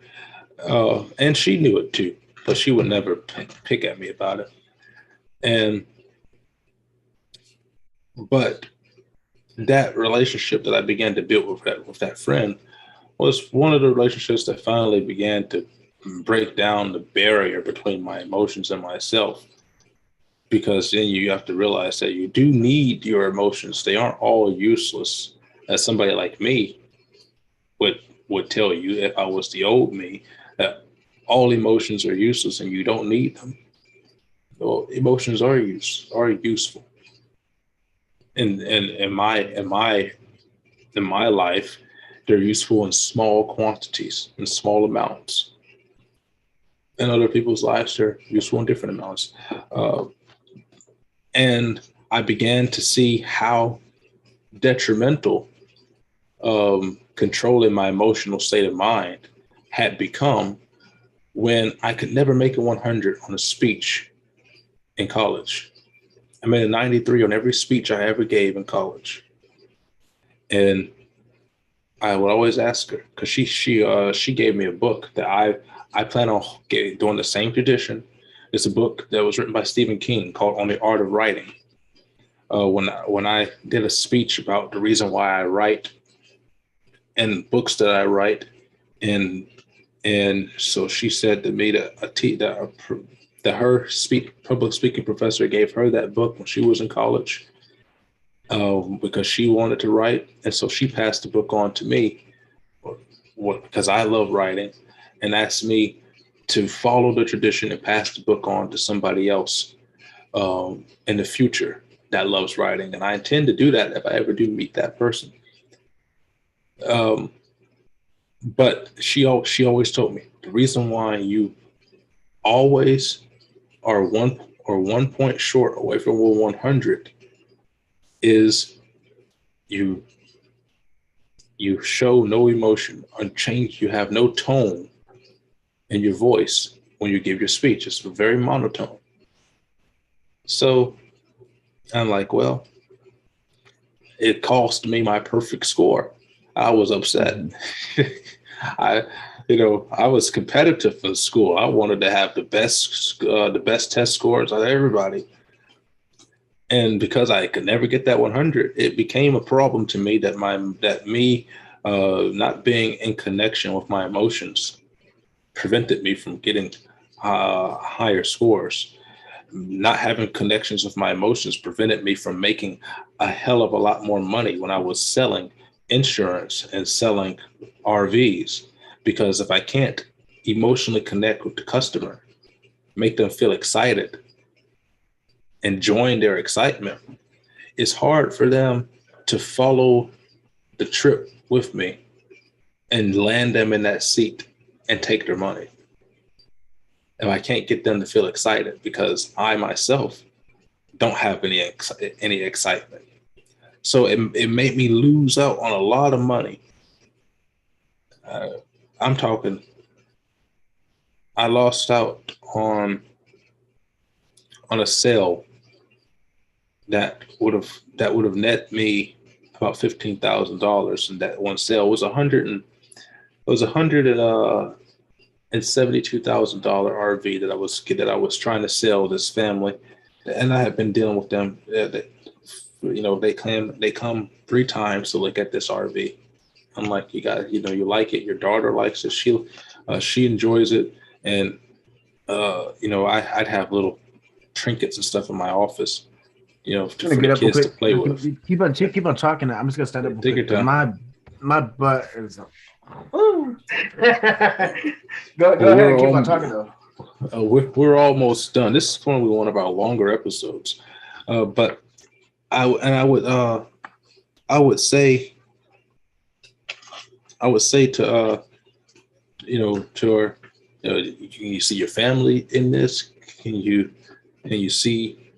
Speaker 4: and she knew it too, but she would never pick at me about it. And but that relationship that I began to build with that friend was one of the relationships that finally began to break down the barrier between my emotions and myself. Because then you have to realize that you do need your emotions. They aren't all useless, as somebody like me would tell you if I was the old me, that all emotions are useless and you don't need them. Well, emotions are useful. In my life, they're useful in small quantities, in small amounts. In other people's lives, they're useful in different amounts. And I began to see how detrimental controlling my emotional state of mind had become when I could never make a 100 on a speech in college. I made a 93 on every speech I ever gave in college. And I would always ask her, because she gave me a book that I plan on doing the same tradition. It's a book that was written by Stephen King called On the Art of Writing. When I did a speech about the reason why I write and books that I write, and so she said to me that her public speaking professor gave her that book when she was in college, because she wanted to write, and so she passed the book on to me, because I love writing, and asked me to follow the tradition and pass the book on to somebody else in the future that loves writing. And I intend to do that if I ever do meet that person. But she always told me the reason why you always are one point short away from 100 is you show no emotion, unchanged. You have no tone in your voice when you give your speech. It's very monotone. So I'm like, well, it cost me my perfect score. I was upset. I was competitive in school. I wanted to have the best test scores of everybody. And because I could never get that 100, it became a problem to me that me not being in connection with my emotions prevented me from getting higher scores. Not having connections with my emotions prevented me from making a hell of a lot more money when I was selling insurance and selling RVs. Because if I can't emotionally connect with the customer, make them feel excited, and join their excitement, it's hard for them to follow the trip with me and land them in that seat and take their money. If I can't get them to feel excited, because I myself don't have any excitement. So it made me lose out on a lot of money. I'm talking, I lost out on a sale that would have net me about $15,000, and that one sale was $172,000 RV that I was trying to sell this family, and I have been dealing with them. They come 3 times to look at this RV. I'm like, you like it. Your daughter likes it. She enjoys it, and I'd have little trinkets and stuff in my office
Speaker 2: I'm
Speaker 4: for
Speaker 2: gonna
Speaker 4: the
Speaker 2: get up real
Speaker 4: kids to
Speaker 2: quick.
Speaker 4: play with.
Speaker 2: Keep on talking. I'm just gonna stand up real
Speaker 4: Take
Speaker 2: quick
Speaker 4: your
Speaker 2: because
Speaker 4: time.
Speaker 2: my butt is. Woo. Go
Speaker 4: Well,
Speaker 2: ahead and keep on talking though.
Speaker 4: we're almost done. This is probably one of our longer episodes, but I would say to to our, can you see your family in this? Can you see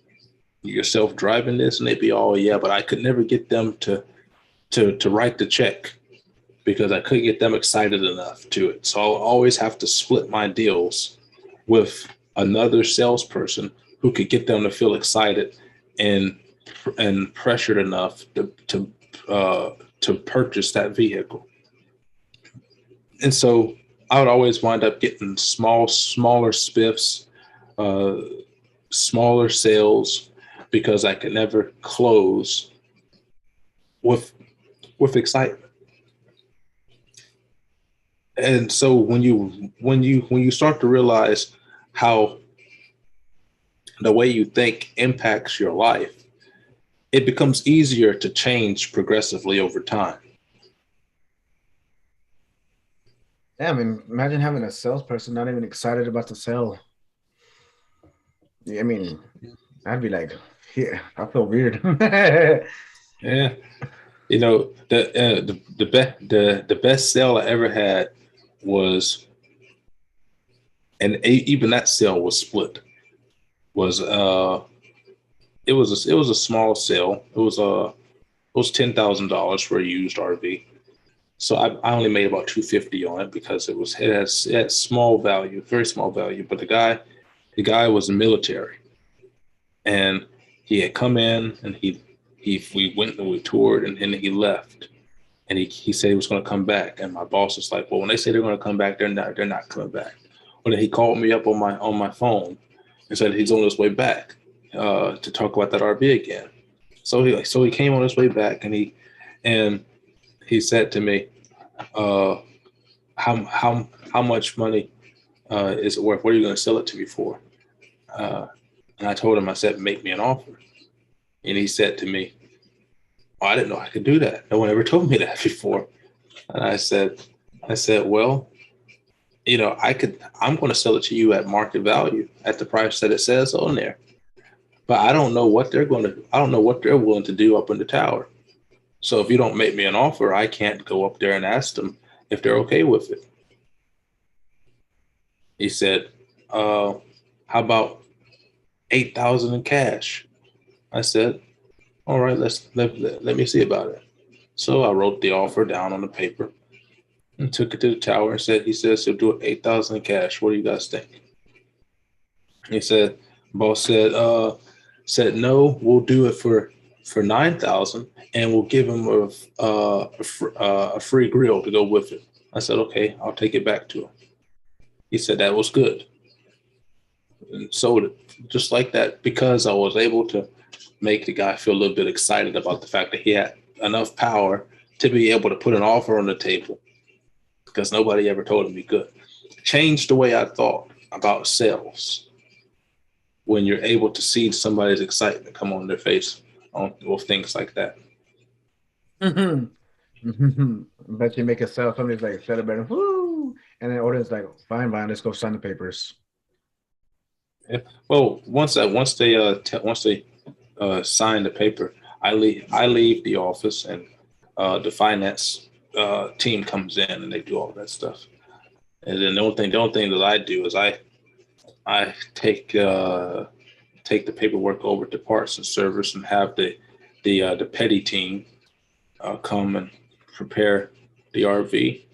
Speaker 4: yourself driving this? And they'd be all, yeah, but I could never get them to write the check because I couldn't get them excited enough to it. So I'll always have to split my deals with another salesperson who could get them to feel excited and pressured enough to purchase that vehicle. And so I would always wind up getting smaller spiffs, smaller sales, because I could never close with excitement. And so when you start to realize how the way you think impacts your life, it becomes easier to change progressively over time.
Speaker 2: Yeah, I mean, imagine having a salesperson not even excited about the sale. Yeah, I mean, I'd be like, yeah, I feel weird.
Speaker 4: Yeah, the best sale I ever had was, and even that sale was split. Was it was a small sale. It was $10,000 for a used RV. So I only made about $250 on it because it had small value, very small value. But the guy was military, and he had come in and we went and we toured, and then he left, and he said he was going to come back. And my boss was like, well, when they say they're going to come back, they're not coming back. Well, then he called me up on my phone and said he's on his way back to talk about that RV again. So he came on his way back, and he said to me, how much money is it worth? What are you going to sell it to me for? And I told him, I said, make me an offer. And he said to me, oh, I didn't know I could do that. No one ever told me that before. And I said, well, I'm going to sell it to you at market value at the price that it says on there. But I don't know what they're willing to do up in the tower. So if you don't make me an offer, I can't go up there and ask them if they're okay with it. He said, how about 8,000 in cash? I said, all right, let me see about it. So I wrote the offer down on the paper and took it to the tower and he says he'll do it 8,000 in cash. What do you guys think? He said, boss said no, we'll do it for 9,000, and we'll give him a free grill to go with it. I said, okay, I'll take it back to him. He said that was good, and sold it just like that, because I was able to make the guy feel a little bit excited about the fact that he had enough power to be able to put an offer on the table, because nobody ever told him he could. Changed the way I thought about sales when you're able to see somebody's excitement come on their face with things like that.
Speaker 2: Bet you make a sale. Somebody's like celebrating, woo, and then audience like, fine, let's go sign the papers.
Speaker 4: Yeah. Well, once they sign the paper, I leave the office, and the finance team comes in and they do all that stuff. And then the only thing that I do is I take the paperwork over to parts and service and have the petty team come and prepare the RV.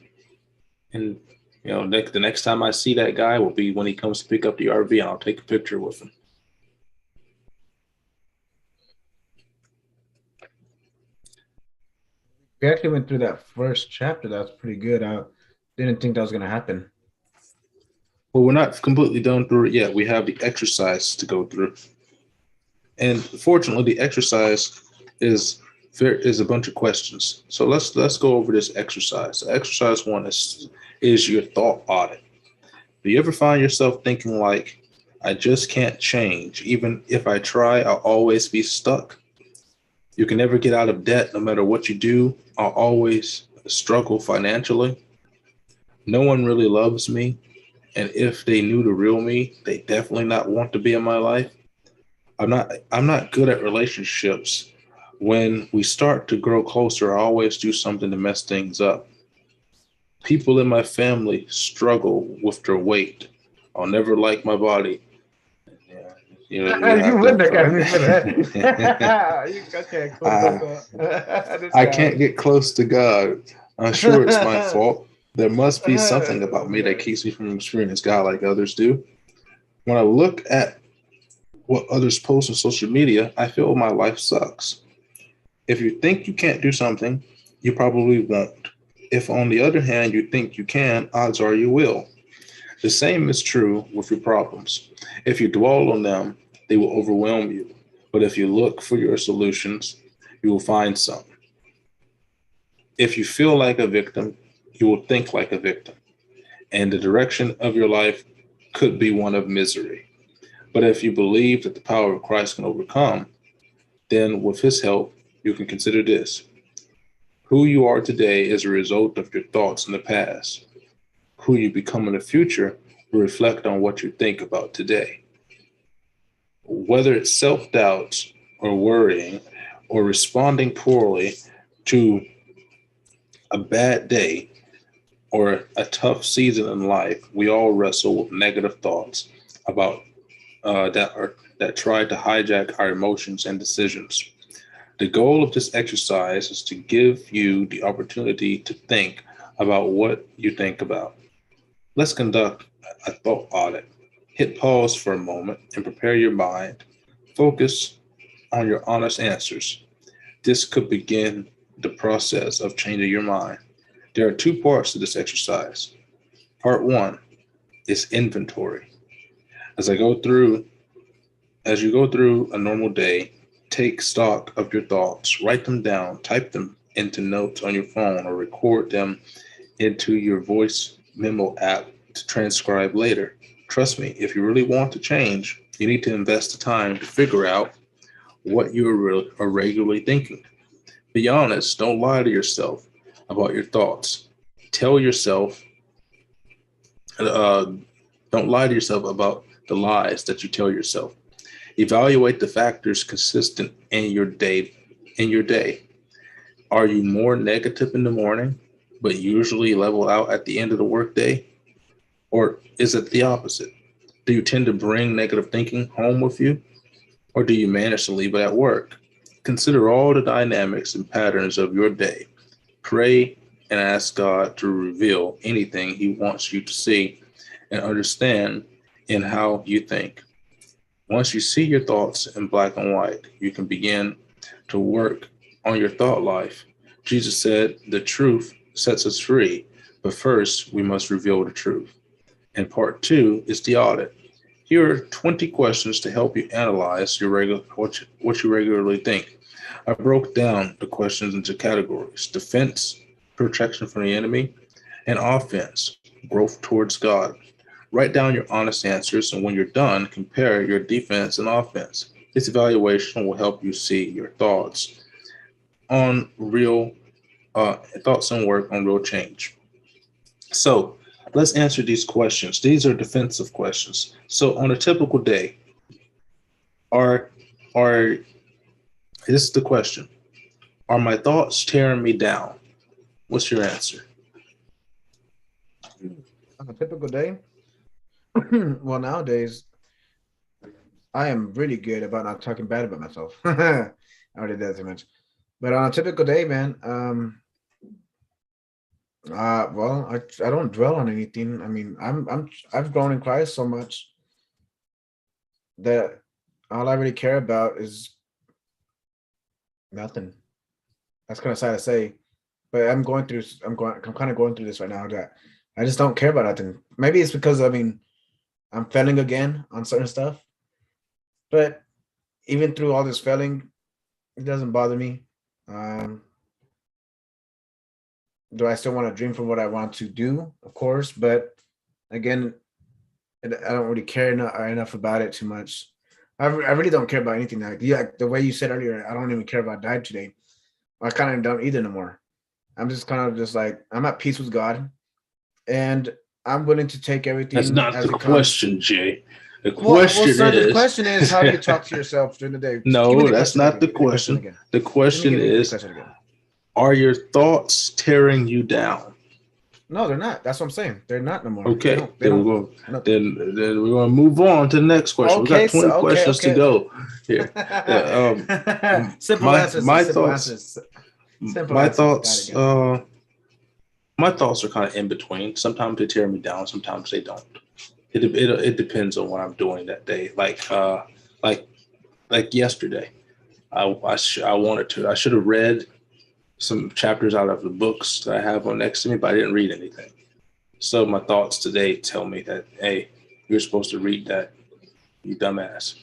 Speaker 4: And the next time I see that guy will be when he comes to pick up the RV, and I'll take a picture with him.
Speaker 2: We actually went through that first chapter. That's pretty good. I didn't think that was going to happen.
Speaker 4: Well, we're not completely done through it yet. We have the exercise to go through. And fortunately, the exercise is a bunch of questions. So let's go over this exercise. Exercise 1 is your thought audit. Do you ever find yourself thinking like, I just can't change. Even if I try, I'll always be stuck. You can never get out of debt no matter what you do. I'll always struggle financially. No one really loves me. And if they knew the real me, they definitely not want to be in my life. I'm not good at relationships. When we start to grow closer, I always do something to mess things up. People in my family struggle with their weight. I'll never like my body. Yeah, you
Speaker 2: You
Speaker 4: have
Speaker 2: wouldn't have got me for
Speaker 4: that.
Speaker 2: that. Okay, cool,
Speaker 4: I,
Speaker 2: cool, cool. This
Speaker 4: I
Speaker 2: guy.
Speaker 4: can't get close to God. I'm sure it's my fault. There must be something about me that
Speaker 2: Okay.
Speaker 4: keeps me from experiencing God like others do. When I look at what others post on social media, I feel my life sucks. If you think you can't do something, you probably won't. If, on the other hand, you think you can, odds are you will. The same is true with your problems. If you dwell on them, they will overwhelm you. But if you look for your solutions, you will find some. If you feel like a victim, you will think like a victim, and the direction of your life could be one of misery. But if you believe that the power of Christ can overcome, then with his help, you can consider this. Who you are today is a result of your thoughts in the past. Who you become in the future will reflect on what you think about today. Whether it's self doubts or worrying or responding poorly to a bad day or a tough season in life, we all wrestle with negative thoughts about that try to hijack our emotions and decisions. The goal of this exercise is to give you the opportunity to think about what you think about. Let's conduct a thought audit. Hit pause for a moment and prepare your mind. Focus on your honest answers. This could begin the process of changing your mind. There are two parts to this exercise. Part one is inventory. As I go through, as you go through a normal day, take stock of your thoughts, write them down, type them into notes on your phone, or record them into your voice memo app to transcribe later. Trust me, if you really want to change, you need to invest the time to figure out what you are regularly thinking. Be honest, don't lie to yourself about your thoughts. Tell yourself, uh, don't lie to yourself about the lies that you tell yourself. Evaluate the factors consistent in your day. In your day, are you more negative in the morning, but usually level out at the end of the workday? Or is it the opposite? Do you tend to bring negative thinking home with you? Or do you manage to leave it at work? Consider all the dynamics and patterns of your day. Pray and ask God to reveal anything He wants you to see and understand in how you think. Once you see your thoughts in black and white, you can begin to work on your thought life. Jesus said, the truth sets us free, but first we must reveal the truth. And part two is the audit. Here are 20 questions to help you analyze what you regularly think. I broke down the questions into categories: defense, protection from the enemy, and offense, growth towards God. Write down your honest answers, and when you're done, compare your defense and offense. This evaluation will help you see your on real thoughts and work on real change. So let's answer these questions. These are defensive questions. So on a typical day, are are this is the question: are my thoughts tearing me down? What's your answer?
Speaker 2: On a typical day, well, nowadays I am really good about not talking bad about myself. I already did that too much. But on a typical day, man, well, I don't dwell on anything. I mean, I've grown in Christ so much that all I really care about is nothing. That's kind of sad to say, but I'm kind of going through this right now that I just don't care about nothing. Maybe it's because I'm failing again on certain stuff, but even through all this failing, it doesn't bother me. Um, do I still want to dream for what I want to do? Of course, but again, and I don't really care enough about it too much. I really don't care about anything. Like the way you said earlier, I don't even care about died today. I kind of don't either no more. I'm just kind of just like I'm at peace with God, and I'm willing to take
Speaker 4: That's
Speaker 2: everything
Speaker 4: not
Speaker 2: as
Speaker 4: the
Speaker 2: it comes.
Speaker 4: question, Jay. The
Speaker 2: Well,
Speaker 4: question
Speaker 2: sir, the
Speaker 4: is
Speaker 2: question is, how do you talk to yourself during the day? Give me
Speaker 4: no,
Speaker 2: the
Speaker 4: that's
Speaker 2: question
Speaker 4: not
Speaker 2: again.
Speaker 4: the
Speaker 2: Give me the question
Speaker 4: question.
Speaker 2: again.
Speaker 4: The question
Speaker 2: Give me the
Speaker 4: is,
Speaker 2: question again.
Speaker 4: are your thoughts tearing you down?
Speaker 2: No, they're not. That's what I'm saying. They're not no more. They
Speaker 4: Okay,
Speaker 2: don't. They
Speaker 4: then
Speaker 2: don't.
Speaker 4: we're going.
Speaker 2: No.
Speaker 4: Then we're going to move on to the next question. We got
Speaker 2: Okay.
Speaker 4: 20
Speaker 2: Okay.
Speaker 4: questions to
Speaker 2: Okay.
Speaker 4: go here.
Speaker 2: Simple
Speaker 4: My
Speaker 2: answers.
Speaker 4: my
Speaker 2: Simple
Speaker 4: thoughts.
Speaker 2: answers. Simple
Speaker 4: My
Speaker 2: answers. Got it.
Speaker 4: thoughts. My thoughts are kind of in between. Sometimes they tear me down. Sometimes they don't. It depends on what I'm doing that day. Like yesterday, I wanted to. I should have read some chapters out of the books that I have on next to me, but I didn't read anything. So my thoughts today tell me that, hey, you're supposed to read that, you dumbass.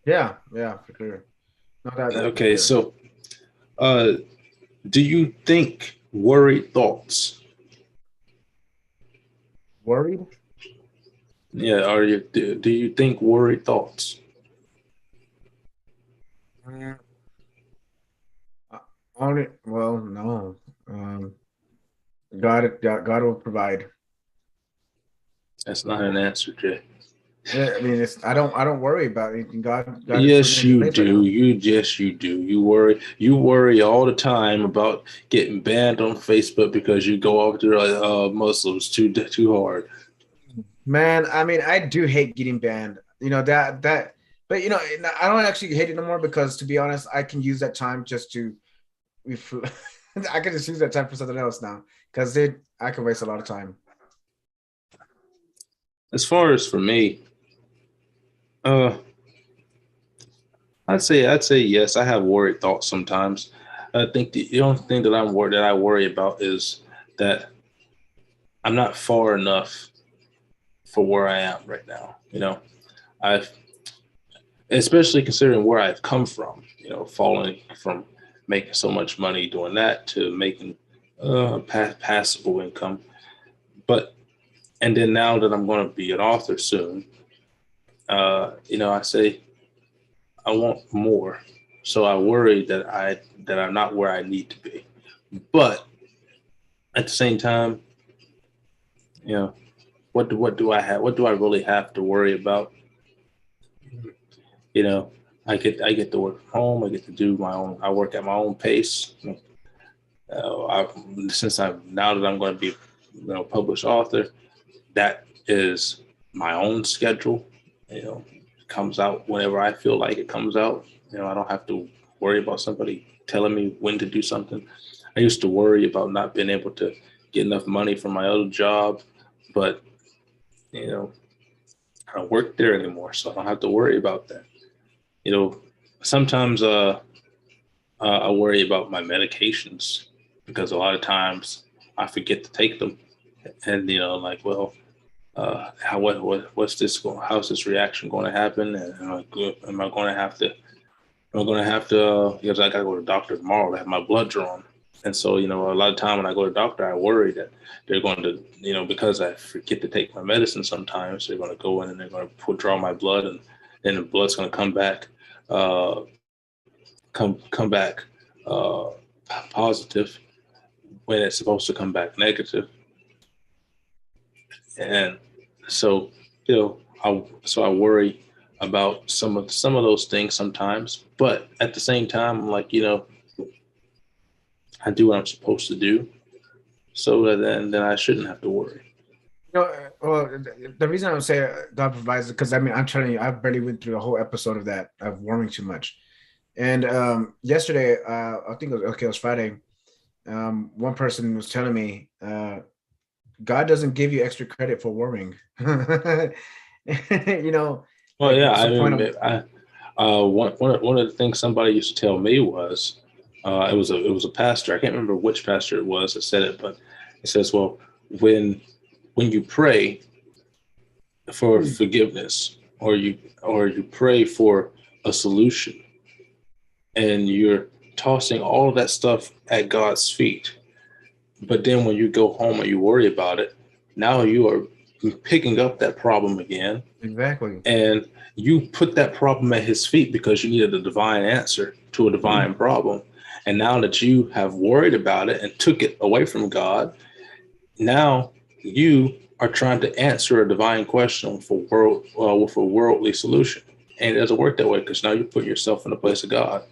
Speaker 2: Yeah. Yeah. For sure. No, that for
Speaker 4: Okay,
Speaker 2: sure.
Speaker 4: so do you think worried thoughts?
Speaker 2: Worried?
Speaker 4: Yeah, do you think worried thoughts?
Speaker 2: Mm, only. Well, no. God will provide.
Speaker 4: That's not an answer, Jay.
Speaker 2: Yeah, I mean, I don't worry about anything. God is putting
Speaker 4: Yes,
Speaker 2: me in a good
Speaker 4: you
Speaker 2: place right
Speaker 4: do.
Speaker 2: now.
Speaker 4: You do. You worry all the time about getting banned on Facebook because you go after Muslims too hard.
Speaker 2: Man, I mean, I do hate getting banned. You know but I don't actually hate it no more because, to be honest, I can use that time just to. I can just use that time for something else now because I can waste a lot of time.
Speaker 4: As far as for me, uh, I'd say yes. I have worried thoughts sometimes. I think the only thing that I worry about is that I'm not far enough for where I am right now. I've especially considering where I've come from. Falling from making so much money doing that to making passable income. But and then now that I'm going to be an author soon, I say I want more. So I worry that I'm not where I need to be. But at the same time, you know, what do I really have to worry about? I get to work from home. I get to do my own. I work at my own pace. Now that I'm going to be, published author, that is my own schedule. It comes out whenever I feel like it comes out. I don't have to worry about somebody telling me when to do something. I used to worry about not being able to get enough money from my other job, but I don't work there anymore, so I don't have to worry about that. Sometimes I worry about my medications because a lot of times I forget to take them, and like, well, what's this going? How's this reaction going to happen? And am I going to have to? Am I going to have to? Because I got to go to the doctor tomorrow to have my blood drawn. And so, a lot of time when I go to the doctor, I worry that they're going to, because I forget to take my medicine sometimes, they're going to go in and they're going to draw my blood, and then the blood's going to come back, uh, come back uh, positive when it's supposed to come back negative. And so, I worry about some of those things sometimes, but at the same time, I'm like, I do what I'm supposed to do, so that then I shouldn't have to worry.
Speaker 2: Well, the reason I would say God provides is because I'm telling you, I barely went through a whole episode of that of worrying too much. And yesterday, I think it was Friday. One person was telling me, God doesn't give you extra credit for worrying.
Speaker 4: Well,
Speaker 2: Like
Speaker 4: yeah,
Speaker 2: what's
Speaker 4: I
Speaker 2: the point
Speaker 4: mean,
Speaker 2: of?
Speaker 4: one of the things somebody used to tell me was, it was a pastor. I can't remember which pastor it was that said it, but it says, well, when you pray for forgiveness, or you pray for a solution, and you're tossing all of that stuff at God's feet, but then when you go home and you worry about it, now you are picking up that problem again,
Speaker 2: Exactly.
Speaker 4: and you put that problem at his feet because you needed a divine answer to a divine problem. And now that you have worried about it and took it away from God, now you are trying to answer a divine question for with a worldly solution. And it doesn't work that way because now you put yourself in the place of God.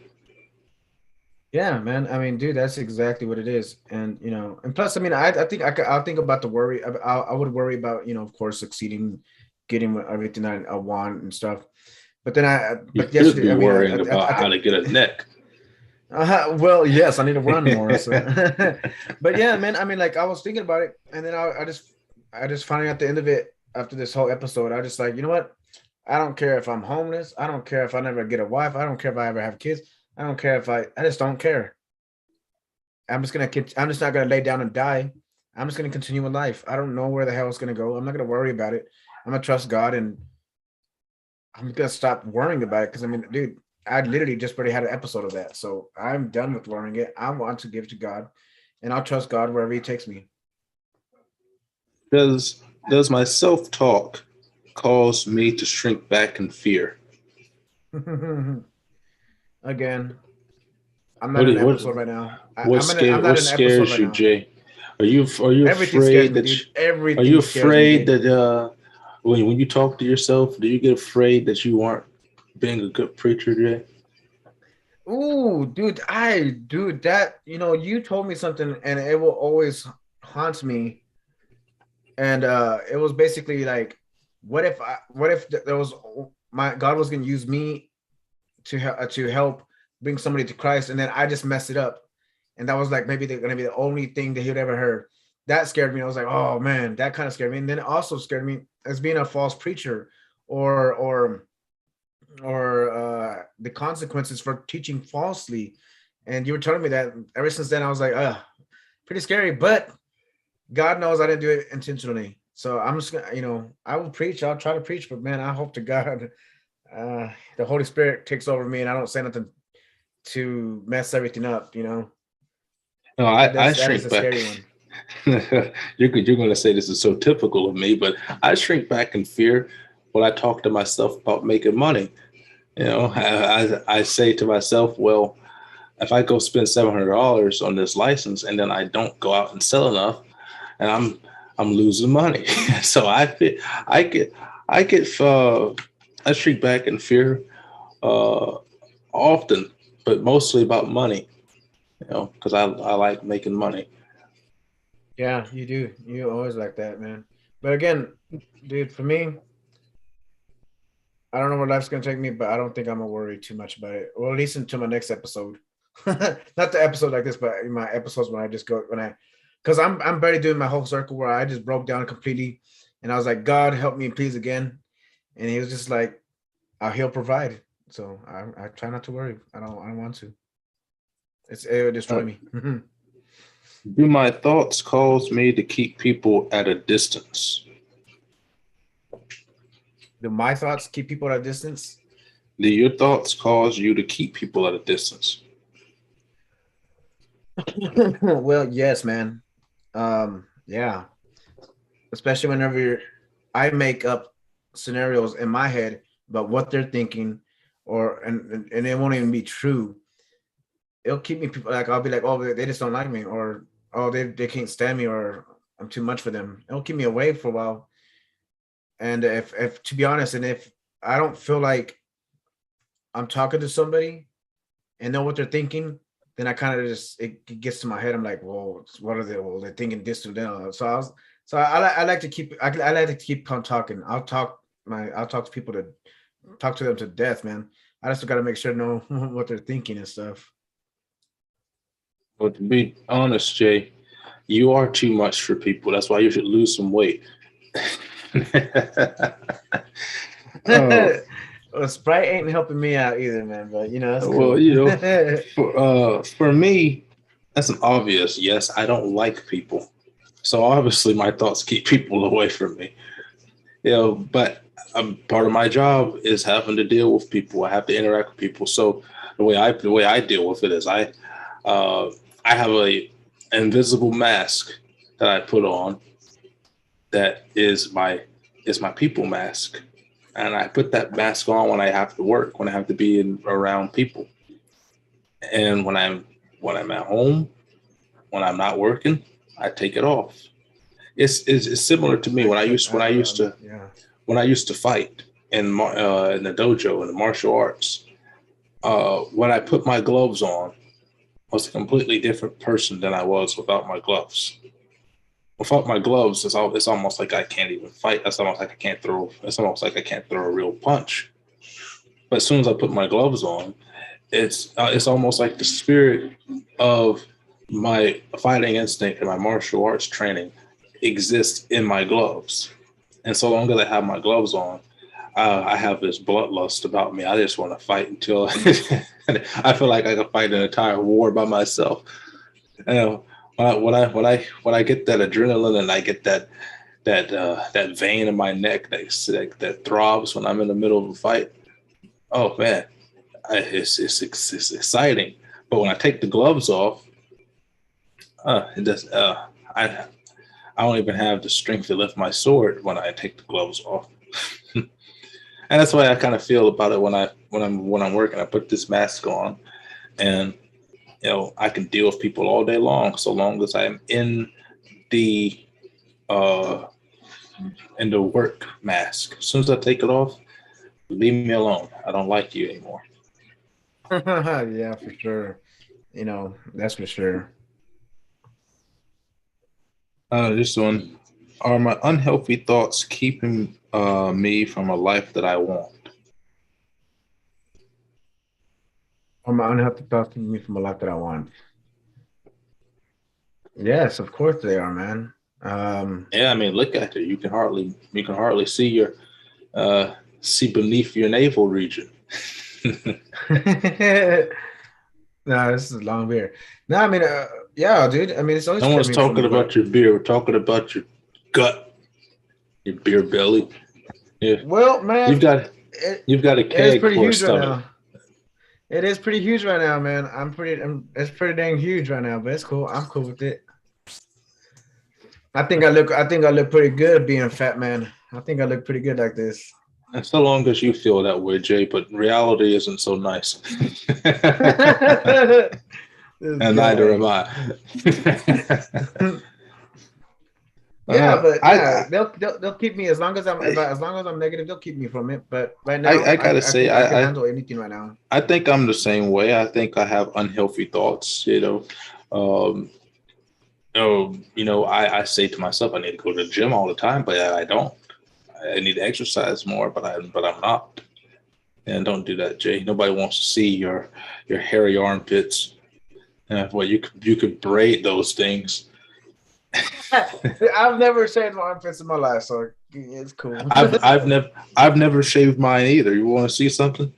Speaker 2: Yeah, man. I mean, dude, that's exactly what it is. And and plus, I mean, I think I'll think about the worry. I would worry about, of course, succeeding, getting everything I want and stuff. But then
Speaker 4: You
Speaker 2: but
Speaker 4: should
Speaker 2: yesterday,
Speaker 4: be
Speaker 2: I mean,
Speaker 4: worrying about
Speaker 2: I
Speaker 4: how
Speaker 2: think,
Speaker 4: to get a neck.
Speaker 2: well, yes, I need to run more. So, but yeah, man, I mean, like I was thinking about it, and then I just finally at the end of it, after this whole episode, I just like, you know what? I don't care if I'm homeless. I don't care if I never get a wife. I don't care if I ever have kids. I don't care if I just don't care. I'm just not gonna lay down and die. I'm just gonna continue with life. I don't know where the hell it's gonna go. I'm not gonna worry about it. I'm gonna trust God, and I'm gonna stop worrying about it. Because I mean, dude, I literally just already had an episode of that, so I'm done with worrying it. I want to give to God, and I'll trust God wherever He takes me.
Speaker 4: Does my self-talk cause me to shrink back in fear?
Speaker 2: Again, I'm not
Speaker 4: What
Speaker 2: in
Speaker 4: do-
Speaker 2: an
Speaker 4: what
Speaker 2: episode right now.
Speaker 4: what
Speaker 2: I'm not
Speaker 4: what
Speaker 2: in an episode
Speaker 4: scares
Speaker 2: right
Speaker 4: you,
Speaker 2: now.
Speaker 4: Jay? Are you
Speaker 2: Everything scares
Speaker 4: afraid
Speaker 2: me,
Speaker 4: that
Speaker 2: dude.
Speaker 4: are you
Speaker 2: Everything scares me,
Speaker 4: afraid
Speaker 2: Jay.
Speaker 4: that when you talk to yourself, do you get afraid that you aren't being a good preacher, Jay?
Speaker 2: Ooh, dude, that you told me something, and it will always haunt me. And it was basically like, what if there was my God was going to use me to help bring somebody to Christ, and then I just messed it up, and that was like maybe they're going to be the only thing that he'd ever heard. That scared me. I was like, oh man, that kind of scared me. And then it also scared me as being a false preacher, or the consequences for teaching falsely. And you were telling me that. Ever since then, I was like, pretty scary. But God knows I didn't do it intentionally. So I'm just gonna, I will preach. I'll try to preach, but man, I hope to God, the Holy Spirit takes over me, and I don't say nothing to mess everything up.
Speaker 4: No, I
Speaker 2: That is
Speaker 4: shrink
Speaker 2: a
Speaker 4: back.
Speaker 2: scary one.
Speaker 4: You're going to say this is so typical of me, but I shrink back in fear when I talk to myself about making money. I say to myself, well, if I go spend $700 on this license and then I don't go out and sell enough, and I'm losing money. So I get I get I shrink back in fear uh, often, but mostly about money. Because I like making money.
Speaker 2: Yeah, you do. You always like that, man. But again, dude, for me, I don't know where life's gonna take me, but I don't think I'm gonna worry too much about it. Well, at least until my next episode. Not the episode like this, but in my episodes when I just go because I'm barely doing my whole circle where I just broke down completely, and I was like, God help me, please again, and He was just like, He'll provide. So I try not to worry. I don't want to. It'll destroy
Speaker 4: Uh,
Speaker 2: me.
Speaker 4: do my thoughts cause me to keep people at a distance?
Speaker 2: Do my thoughts keep people at a distance?
Speaker 4: Do your thoughts cause you to keep people at a distance?
Speaker 2: Well, yes, man. Yeah. Especially whenever I make up scenarios in my head about what they're thinking, or and it won't even be true. It'll keep me people like I'll be like, oh, they just don't like me, or oh, they can't stand me, or I'm too much for them. It'll keep me away for a while. And if to be honest, and if I don't feel like I'm talking to somebody and know what they're thinking, then I kind of just it gets to my head. I'm like, well, what are they? Well, they're thinking this to them. I like to keep I like to keep on talking. I'll talk to people to talk to them to death, man. I just got to make sure to know what they're thinking and stuff.
Speaker 4: But to be honest, Jay, you are too much for people. That's why you should lose some weight. Oh,
Speaker 2: Well, Sprite ain't helping me out either, man. But that's
Speaker 4: well,
Speaker 2: cool.
Speaker 4: for me, that's an obvious yes. I don't like people, so obviously my thoughts keep people away from me. But part of my job is having to deal with people. I have to interact with people. So the way I deal with it is I have a invisible mask that I put on that is my people mask. And I put that mask on when I have to work, when I have to be around people. And when I'm at home, when I'm not working, I take it off. It's similar to me when I used to fight in the dojo in the martial arts. When I put my gloves on, I was a completely different person than I was without my gloves. Without my gloves, it's almost like I can't even fight. It's almost like I can't throw a real punch. But as soon as I put my gloves on, it's almost like the spirit of my fighting instinct and my martial arts training exists in my gloves. And so long as I have my gloves on, I have this bloodlust about me. I just want to fight until I feel like I can fight an entire war by myself. You know, when I get that adrenaline and I get that vein in my neck that throbs when I'm in the middle of a fight. Oh man, it's exciting. But when I take the gloves off, it does. I don't even have the strength to lift my sword when I take the gloves off. And that's why I kind of feel about it when I'm working. I put this mask on, and I can deal with people all day long, so long as I'm in the work mask. As soon as I take it off, leave me alone. I don't like you anymore.
Speaker 2: Yeah, for sure. That's for sure.
Speaker 4: This one. Are my unhealthy thoughts keeping me from a life that I want?
Speaker 2: I'm unhealthy thoughts keeping me from a life that I want. Yes, of course they are, man.
Speaker 4: Yeah, I mean, look at it. You can hardly see beneath your navel region.
Speaker 2: No, this is a long beer. No, I mean, yeah, dude. I mean, it's always
Speaker 4: No one's
Speaker 2: kept me
Speaker 4: talking
Speaker 2: from
Speaker 4: about your beer. We're talking about your gut, your beer belly. Yeah.
Speaker 2: Well, man,
Speaker 4: you've got a
Speaker 2: it is
Speaker 4: keg
Speaker 2: pretty
Speaker 4: for a
Speaker 2: huge right
Speaker 4: stomach.
Speaker 2: now. It is pretty huge right now, man. It's pretty dang huge right now, but it's cool. I'm cool with it. I think I look pretty good being a fat man. I think I look pretty good like this.
Speaker 4: And so long as you feel that way, Jay, but reality isn't so nice. And neither am I.
Speaker 2: Yeah, but yeah, they'll keep me as long as I'm negative. They'll keep me from it. But right now,
Speaker 4: I gotta say,
Speaker 2: I can handle anything right now.
Speaker 4: I think I'm the same way. I think I have unhealthy thoughts. I say to myself, I need to go to the gym all the time, but I don't. I need to exercise more, but I'm not. And don't do that, Jay. Nobody wants to see your hairy armpits. Well, you could braid those things.
Speaker 2: I've never shaved my armpits in my life, so it's cool.
Speaker 4: I've never shaved mine either. You want to see something?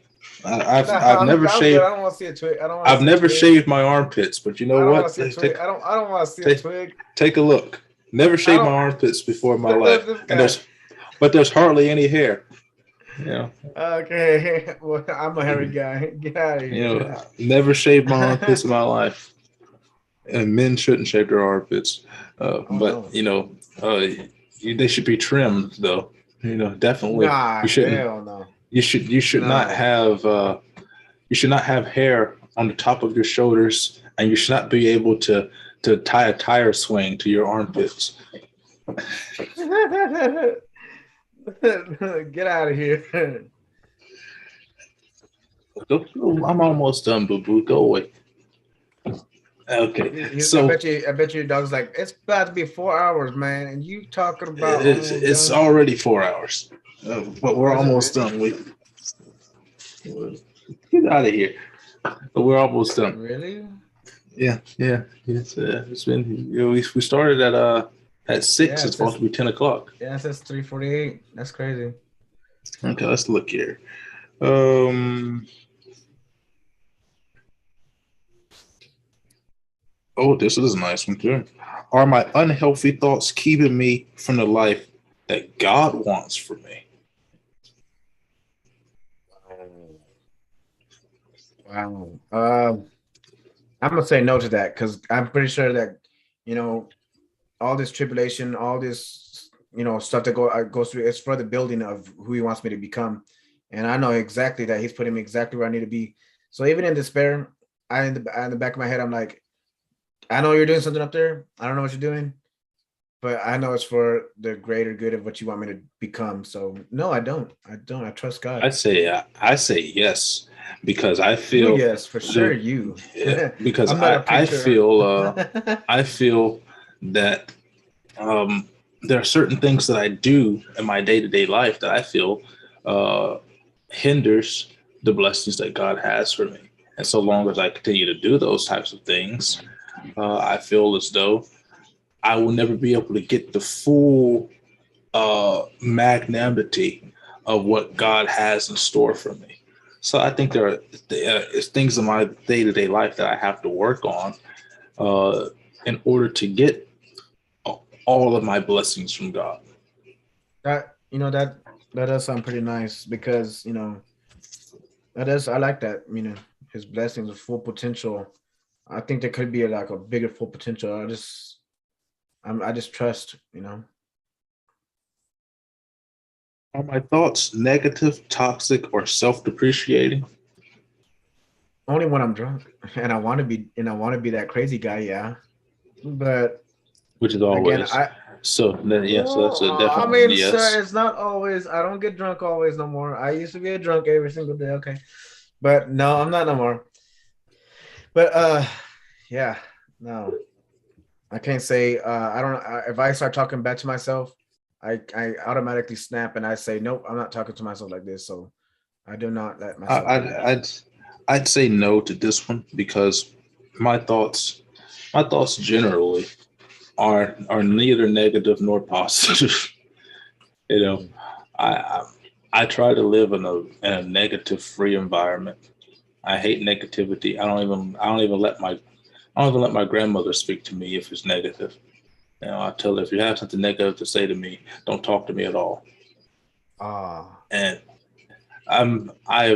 Speaker 4: I've never shaved.
Speaker 2: I don't want to see a twig.
Speaker 4: I've never shaved my armpits, but you know what?
Speaker 2: I don't want to see a twig.
Speaker 4: Take a look. Never shaved my armpits before in my life, but there's hardly any hair.
Speaker 2: Okay. Well, I'm a hairy guy. Get out of here.
Speaker 4: Never shaved my armpits in my life, and men shouldn't shave their armpits. They should be trimmed, though. Definitely.
Speaker 2: Nah,
Speaker 4: you shouldn't.
Speaker 2: Hell no.
Speaker 4: You should not have hair on the top of your shoulders, and you should not be able to tie a tire swing to your armpits.
Speaker 2: Get out of here.
Speaker 4: I'm almost done, boo-boo. Go away. Okay. So
Speaker 2: I bet you your dog's like, it's about to be 4 hours, man, and you talking about
Speaker 4: it's already 4 hours. But we're almost done. Get out of here. But we're almost done.
Speaker 2: Really?
Speaker 4: Yeah. It's been we started at 6. Yeah, it's supposed to be 10 o'clock.
Speaker 2: Yeah, it says 3:48. That's crazy.
Speaker 4: Okay, let's look here. Oh, this is a nice one too. Are my unhealthy thoughts keeping me from the life that God wants for me?
Speaker 2: Wow. I'm gonna say no to that because I'm pretty sure that all this tribulation, all this stuff that goes through. It's for the building of who he wants me to become, and I know exactly that he's putting me exactly where I need to be. So even in despair, in the back of my head, I'm like, I know you're doing something up there. I don't know what you're doing, but I know it's for the greater good of what you want me to become. So no, I don't. I trust God.
Speaker 4: I say yes because I
Speaker 2: You,
Speaker 4: feel
Speaker 2: yes, for sure. You.
Speaker 4: because
Speaker 2: I'm not a
Speaker 4: I
Speaker 2: preacher.
Speaker 4: feel that there are certain things that I do in my day-to-day life that I feel hinders the blessings that God has for me. And so long as I continue to do those types of things, I feel as though I will never be able to get the full magnanimity of what God has in store for me. So I think there are things in my day-to-day life that I have to work on in order to get all of my blessings from God.
Speaker 2: That does sound pretty nice because I like that. His blessings of full potential. I think there could be like a bigger full potential. I just trust.
Speaker 4: Are my thoughts negative, toxic, or self-depreciating?
Speaker 2: Only when I'm drunk and I want to be that crazy guy. Yeah, but
Speaker 4: Which is
Speaker 2: again,
Speaker 4: always so. Then yeah, so that's a
Speaker 2: I
Speaker 4: definite
Speaker 2: mean, sir,
Speaker 4: yes.
Speaker 2: it's not always. I don't get drunk always no more. I used to get drunk every single day. Okay, but no, I'm not no more. But yeah, no, I can't say. I don't. If I start talking back to myself, I automatically snap and I say, nope, I'm not talking to myself like this. So I do not let
Speaker 4: I,
Speaker 2: myself do
Speaker 4: I'd,
Speaker 2: that.
Speaker 4: I'd I'd say no to this one because my thoughts generally are neither negative nor positive. you know, I I try to live in a negative free environment. I hate negativity. I don't even let my grandmother speak to me if it's negative. I tell her if you have something negative to say to me, don't talk to me at all.
Speaker 2: Ah,
Speaker 4: And I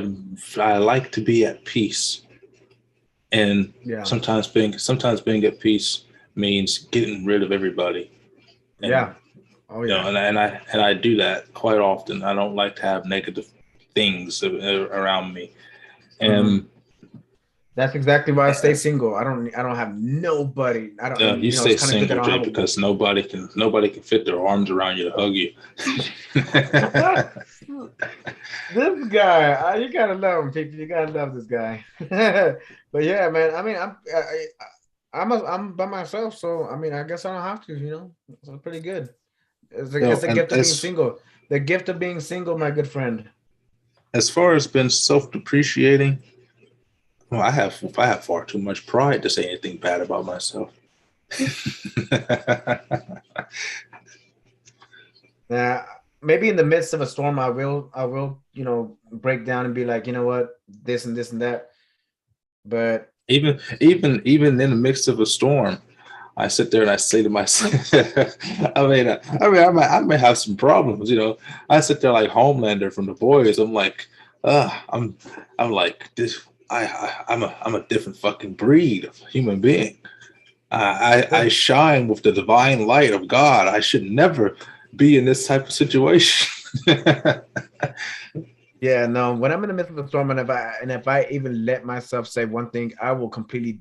Speaker 4: like to be at peace, and
Speaker 2: yeah,
Speaker 4: sometimes being at peace means getting rid of everybody.
Speaker 2: yeah,
Speaker 4: And
Speaker 2: oh yeah.
Speaker 4: and I do that quite often. I don't like to have negative things around me.
Speaker 2: Mhm.
Speaker 4: And
Speaker 2: That's exactly why I stay single. I don't have nobody. I don't, and
Speaker 4: you
Speaker 2: it's
Speaker 4: stay
Speaker 2: kind of good that
Speaker 4: single,
Speaker 2: I don't
Speaker 4: Jay,
Speaker 2: have a.
Speaker 4: because nobody can fit their arms around you to hug you.
Speaker 2: This guy, you gotta love him, people. You gotta love this guy. But yeah, man. I mean, I'm by myself, so I mean, I guess I don't have to. So it's pretty good. It's the
Speaker 4: And
Speaker 2: gift of being single. The gift of being single, my good friend.
Speaker 4: as far as being self-depreciating, well, I have far too much pride to say anything bad about myself.
Speaker 2: Yeah, maybe in the midst of a storm, I will, break down and be like, you know what, this and this and that. But
Speaker 4: Even in the midst of a storm, I sit there and I say to myself, I may have some problems. I sit there like Homelander from The Boys. I'm like, I'm like this. I'm a different fucking breed of human being. I shine with the divine light of God. I should never be in this type of situation.
Speaker 2: yeah, no, when I'm in the midst of a storm, and if I even let myself say one thing, I will completely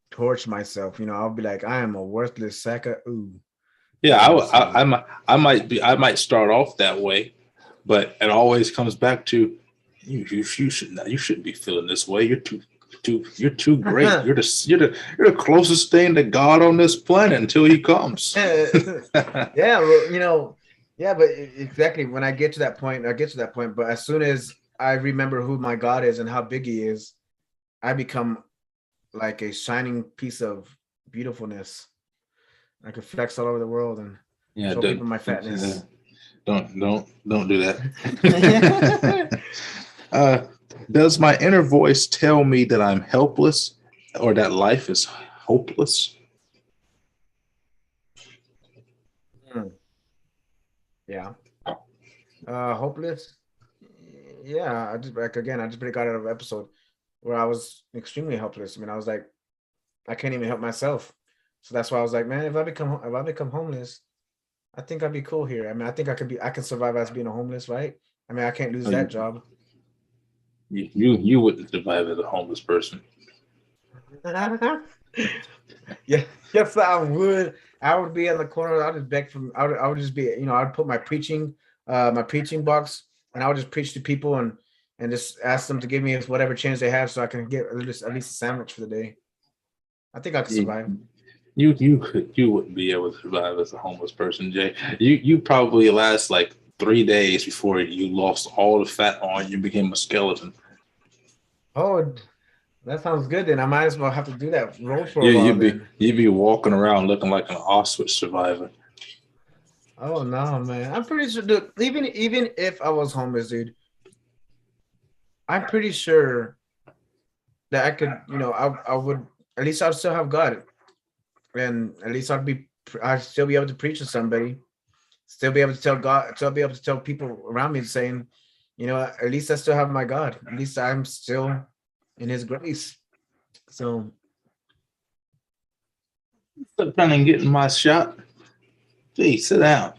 Speaker 2: torch myself. I'll be like, I am a worthless sack of ooh.
Speaker 4: Yeah,
Speaker 2: So
Speaker 4: I might start off that way, but it always comes back to you should not, you shouldn't be feeling this way. You're too great. You're the closest thing to God on this planet until He comes.
Speaker 2: yeah, well, yeah, but exactly when I get to that point, I get to that point. But as soon as I remember who my God is and how big He is, I become like a shining piece of beautifulness. I could flex all over the world and
Speaker 4: Yeah,
Speaker 2: show people my fatness.
Speaker 4: don't do that. Does my inner voice tell me that I'm helpless or that life is hopeless?
Speaker 2: Hmm. Yeah. Hopeless. Yeah, I just like again, I just got out of an episode where I was extremely helpless. I mean, I was like, I can't even help myself. So that's why I was like, man, if I become homeless, I think I'd be cool here. I mean, I think I can survive as being a homeless, right? I mean, I can't lose
Speaker 4: No,
Speaker 2: that job.
Speaker 4: you wouldn't survive as a homeless person.
Speaker 2: Yeah, yes, I would. I would be in the corner. I'd just beg from. I would just be. I'd put my preaching box, and I would just preach to people and just ask them to give me whatever change they have, so I can get at least a sandwich for the day. I think I could
Speaker 4: You
Speaker 2: survive.
Speaker 4: you wouldn't be able to survive as a homeless person, Jay. You probably last like 3 days before you lost all the fat on you, became a skeleton.
Speaker 2: Oh, that sounds good. Then I might as well have to do that role for a
Speaker 4: Yeah,
Speaker 2: while. Then.
Speaker 4: you'd be walking around looking like an Auschwitz survivor.
Speaker 2: Oh no, man! I'm pretty sure. Dude, even if I was homeless, dude, I'm pretty sure that I could. I would at least I'd still have God, and at least I'd still be able to preach to somebody, still be able to tell God, still be able to tell people around me, saying, at least I still have my God. At least I'm still in His grace. So,
Speaker 4: Stop trying to get my shot. Gee, sit down.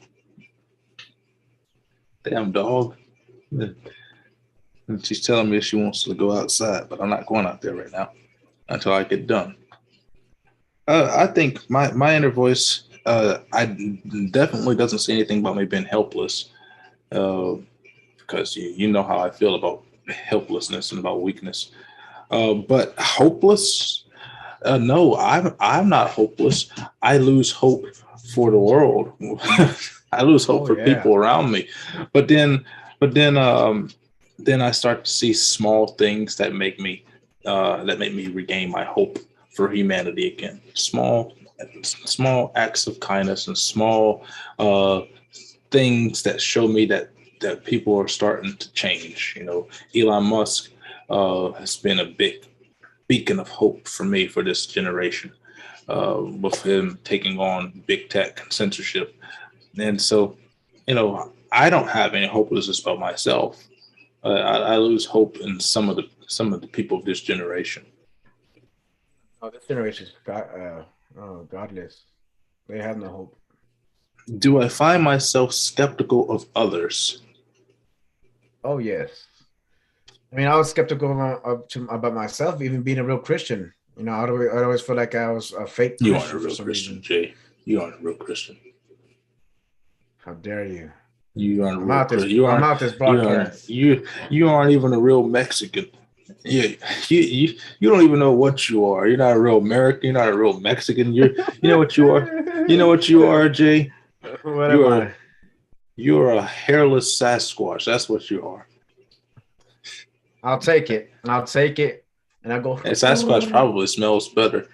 Speaker 4: Damn dog. And she's telling me she wants to go outside, but I'm not going out there right now until I get done. I think my inner voice, I definitely doesn't say anything about me being helpless, because you know how I feel about helplessness and about weakness. But hopeless? No, I'm not hopeless. I lose hope for the world. I lose hope for
Speaker 2: yeah.
Speaker 4: people around me. But then I start to see small things that make me regain my hope for humanity again. Small acts of kindness and small things that show me that people are starting to change. Elon Musk has been a big beacon of hope for me for this generation, with him taking on big tech and censorship. And so, I don't have any hopelessness about myself. I lose hope in some of the people of this generation.
Speaker 2: oh, this generation is godless. They have no hope.
Speaker 4: Do I find myself skeptical of others?
Speaker 2: Oh yes. I mean, I was skeptical about myself, even being a real Christian. I'd always feel like I was a fake
Speaker 4: You aren't a
Speaker 2: Christian for
Speaker 4: real
Speaker 2: some
Speaker 4: Christian,
Speaker 2: reason.
Speaker 4: Jay. You aren't a real Christian.
Speaker 2: How dare you?
Speaker 4: You aren't a
Speaker 2: I'm
Speaker 4: real
Speaker 2: out this.
Speaker 4: Christian. You
Speaker 2: I'm
Speaker 4: aren't.
Speaker 2: out this
Speaker 4: You aren't.
Speaker 2: broadcast.
Speaker 4: You aren't even a real Mexican. Yeah, you don't even know what you are. You're not a real American. You're not a real Mexican. You know what you are. You know what you are, Jay.
Speaker 2: What
Speaker 4: You
Speaker 2: am
Speaker 4: are
Speaker 2: I?
Speaker 4: you're a hairless Sasquatch. That's what you are.
Speaker 2: I'll take it. I'll take it, and I go.
Speaker 4: And Sasquatch probably smells better.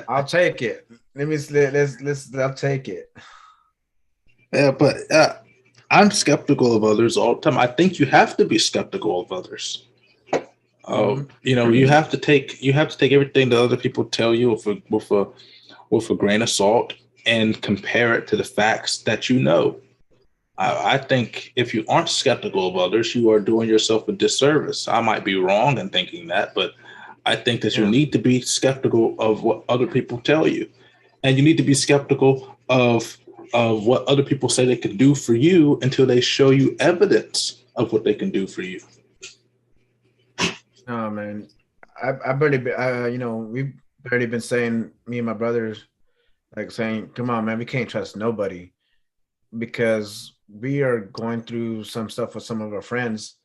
Speaker 2: I'll take it. Let's. I'll take it.
Speaker 4: Yeah, but I'm skeptical of others all the time. I think you have to be skeptical of others.
Speaker 2: Mhm.
Speaker 4: You have to take everything that other people tell you with a grain of salt and compare it to the facts that you know. I think if you aren't skeptical of others, you are doing yourself a disservice. I might be wrong in thinking that, but I think that you
Speaker 2: Yeah.
Speaker 4: need to be skeptical of what other people tell you, and you need to be skeptical of what other people say they can do for you until they show you evidence of what they can do for you.
Speaker 2: Oh man, I barely. We've barely been saying, me and my brothers, like saying, "Come on, man, we can't trust nobody," because we are going through some stuff with some of our friends,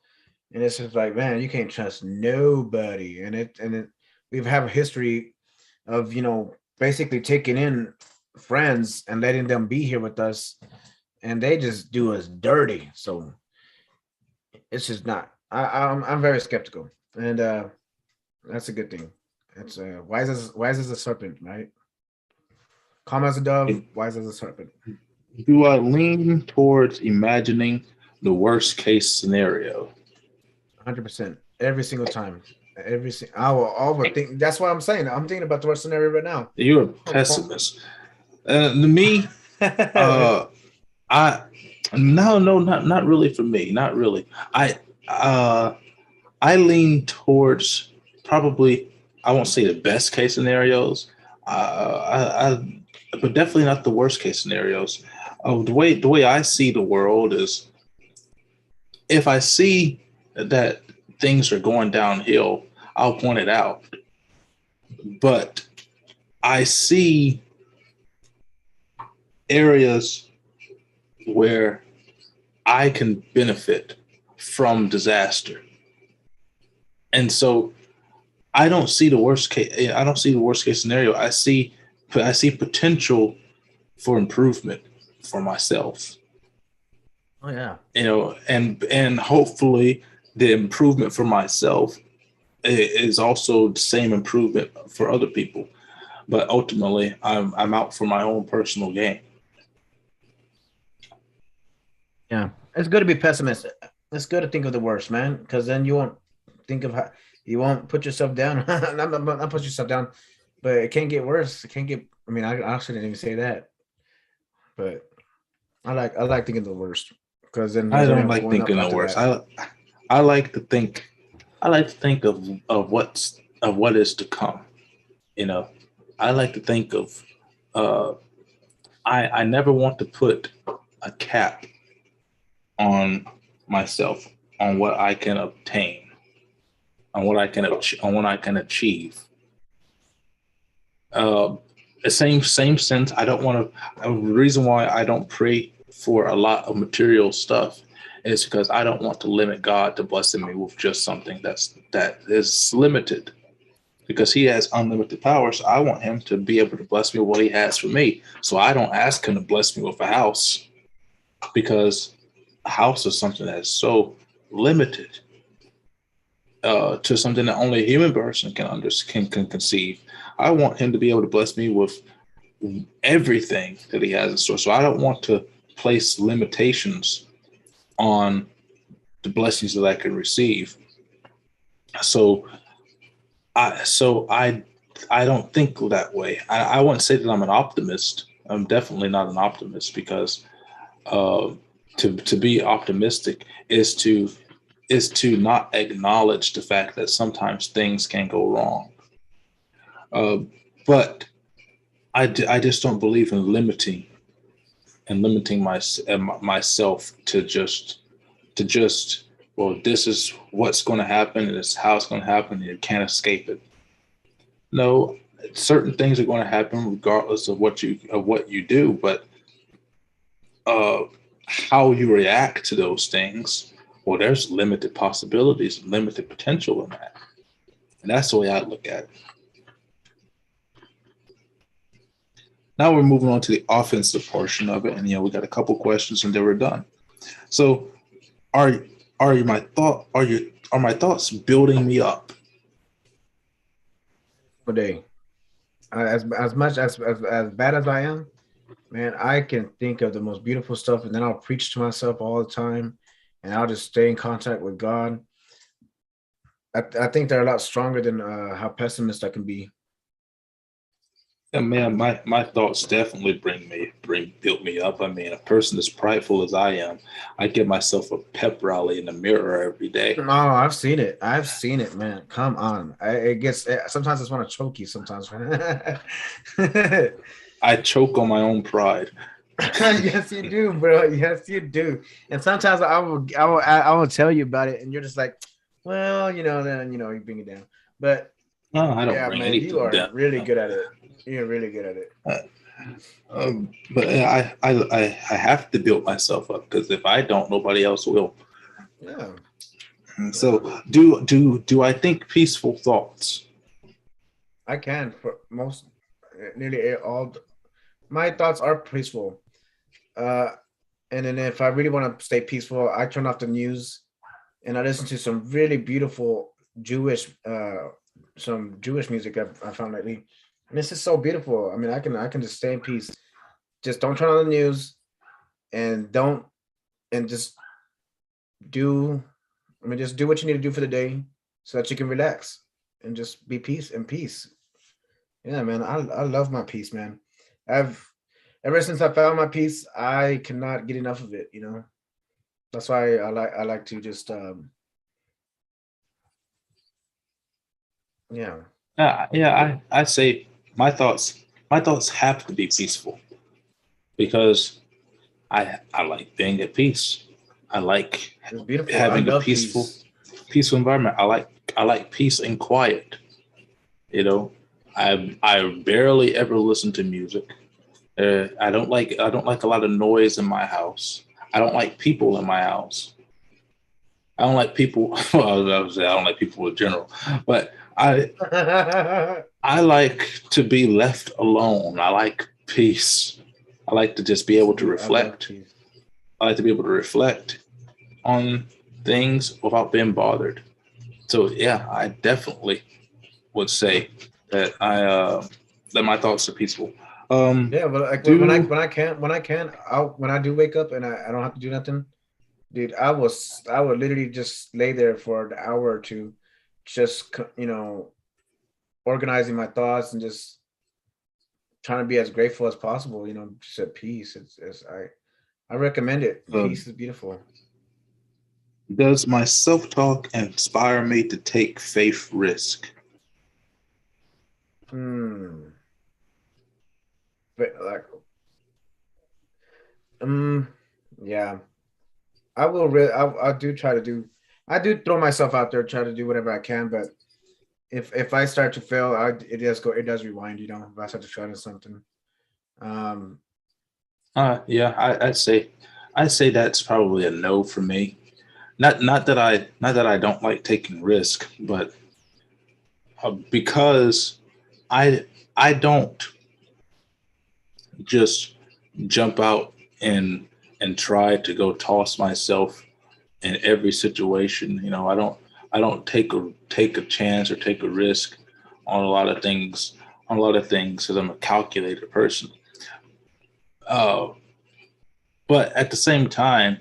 Speaker 2: and it's just like, man, you can't trust nobody, and we've have a history of basically taking in friends and letting them be here with us, and they just do us dirty. So it's just not. I'm very skeptical, and that's a good thing. It's wise as a serpent, right? Calm as a dove, wise as a serpent.
Speaker 4: Do I lean towards imagining the worst case scenario?
Speaker 2: 100% every single time. I will always think. That's what I'm saying. I'm thinking about the worst scenario right now.
Speaker 4: You're a pessimist. To me, I no, not really for me. Not really. Uh, I lean towards probably, I won't say the best case scenarios. but definitely not the worst case scenarios. The way I see the world is, if I see that things are going downhill, I'll point it out. But I see areas where I can benefit from disaster. And so I don't see the worst case. I don't see the worst case scenario. I see potential for improvement for myself.
Speaker 2: Oh yeah.
Speaker 4: And hopefully the improvement for myself is also the same improvement for other people. But ultimately, I'm out for my own personal gain.
Speaker 2: Yeah, it's good to be pessimistic. It's good to think of the worst, man, because then you won't think of how you won't put yourself down. not put yourself down, but it can't get worse. It can't get. I mean, I shouldn't even say that, but I like thinking the worst because then
Speaker 4: I
Speaker 2: there's only
Speaker 4: don't like
Speaker 2: going up
Speaker 4: thinking the
Speaker 2: after
Speaker 4: worst.
Speaker 2: that.
Speaker 4: I like to think. I like to think of what is to come. I like to think of. Uh, I never want to put a cap on myself, on what I can obtain, on what I can achieve. The same sense. I don't want to. The reason why I don't pray for a lot of material stuff is because I don't want to limit God to blessing me with just something that is limited. Because He has unlimited power, so I want Him to be able to bless me with what He has for me. So I don't ask Him to bless me with a house, because a house is something that is so limited to something that only a human person can conceive. I want Him to be able to bless me with everything that He has in store. So I don't want to place limitations on the blessings that I can receive. So I don't think that way. I wouldn't say that I'm an optimist. I'm definitely not an optimist, because to be optimistic is to not acknowledge the fact that sometimes things can go wrong. But I just don't believe in limiting myself to just, well, this is what's going to happen, and this is how it's going to happen, and you can't escape it. No, certain things are going to happen regardless of what you do, but how you react to those things, well, there's limited possibilities, limited potential in that, and that's the way I look at it. Now we're moving on to the offensive portion of it, and we got a couple questions, and then we're done. So, are my thoughts building me up?
Speaker 2: Day, as much as bad as I am, man, I can think of the most beautiful stuff, and then I'll preach to myself all the time, and I'll just stay in contact with God. I think they're a lot stronger than how pessimist I can be.
Speaker 4: Yeah, man, my thoughts definitely built me up. I mean, a person as prideful as I am, I give myself a pep rally in the mirror every day.
Speaker 2: Oh, I've seen it. I've seen it, man. Come on. It gets sometimes I just want to choke you sometimes.
Speaker 4: I choke on my own pride.
Speaker 2: Yes, you do, bro. Yes, you do. And sometimes I will tell you about it, and you're just like, well, then you bring it down. But
Speaker 4: No, I don't
Speaker 2: yeah,
Speaker 4: bring
Speaker 2: man, you
Speaker 4: anything
Speaker 2: are
Speaker 4: down.
Speaker 2: really good at it. You're really good at it.
Speaker 4: But I have to build myself up, because if I don't, nobody else will.
Speaker 2: Yeah.
Speaker 4: So do I think peaceful thoughts?
Speaker 2: I can for nearly all. My thoughts are peaceful. And then if I really want to stay peaceful, I turn off the news and I listen to some really beautiful some Jewish music I found lately. And this is so beautiful. I mean, I can just stay in peace. Just don't turn on the news, and just do. I mean, just do what you need to do for the day so that you can relax and just be peace. Yeah, man, I love my peace, man. I've Ever since I found my peace, I cannot get enough of it. That's why I like to just yeah.
Speaker 4: Yeah, I say my thoughts my thoughts have to be peaceful because I like being at peace. I like
Speaker 2: It's beautiful. I
Speaker 4: having a
Speaker 2: love peace.
Speaker 4: peaceful environment. I like peace and quiet. You know, I barely ever listen to music. I don't like a lot of noise in my house. I don't like people in my house. I don't like people. Well, I would say I don't like people in general, but I like to be left alone. I like peace. I like to just be able to
Speaker 2: I love
Speaker 4: reflect.
Speaker 2: peace.
Speaker 4: I like to be able to reflect on things without being bothered. So yeah, I definitely would say that that my thoughts are peaceful.
Speaker 2: Yeah, but like
Speaker 4: Do
Speaker 2: when I do wake up and I don't have to do nothing, dude, I would literally just lay there for an hour or two, just organizing my thoughts and just trying to be as grateful as possible. Just at peace. I recommend it.
Speaker 4: um,
Speaker 2: Peace is beautiful.
Speaker 4: does my self talk inspire me to take faith risk?
Speaker 2: Hmm. But like, um, yeah, I will. I do try to do. I do throw myself out there, try to do whatever I can. But if I start to fail, it does go. It does rewind. If I start to try to something. Um.
Speaker 4: Yeah, I'd say that's probably a no for me. Not that I don't like taking risk, but because I I don't just jump out and try to go toss myself in every situation. I don't take a chance or take a risk on a lot of things because I'm a calculated person. Uh, but at the same time,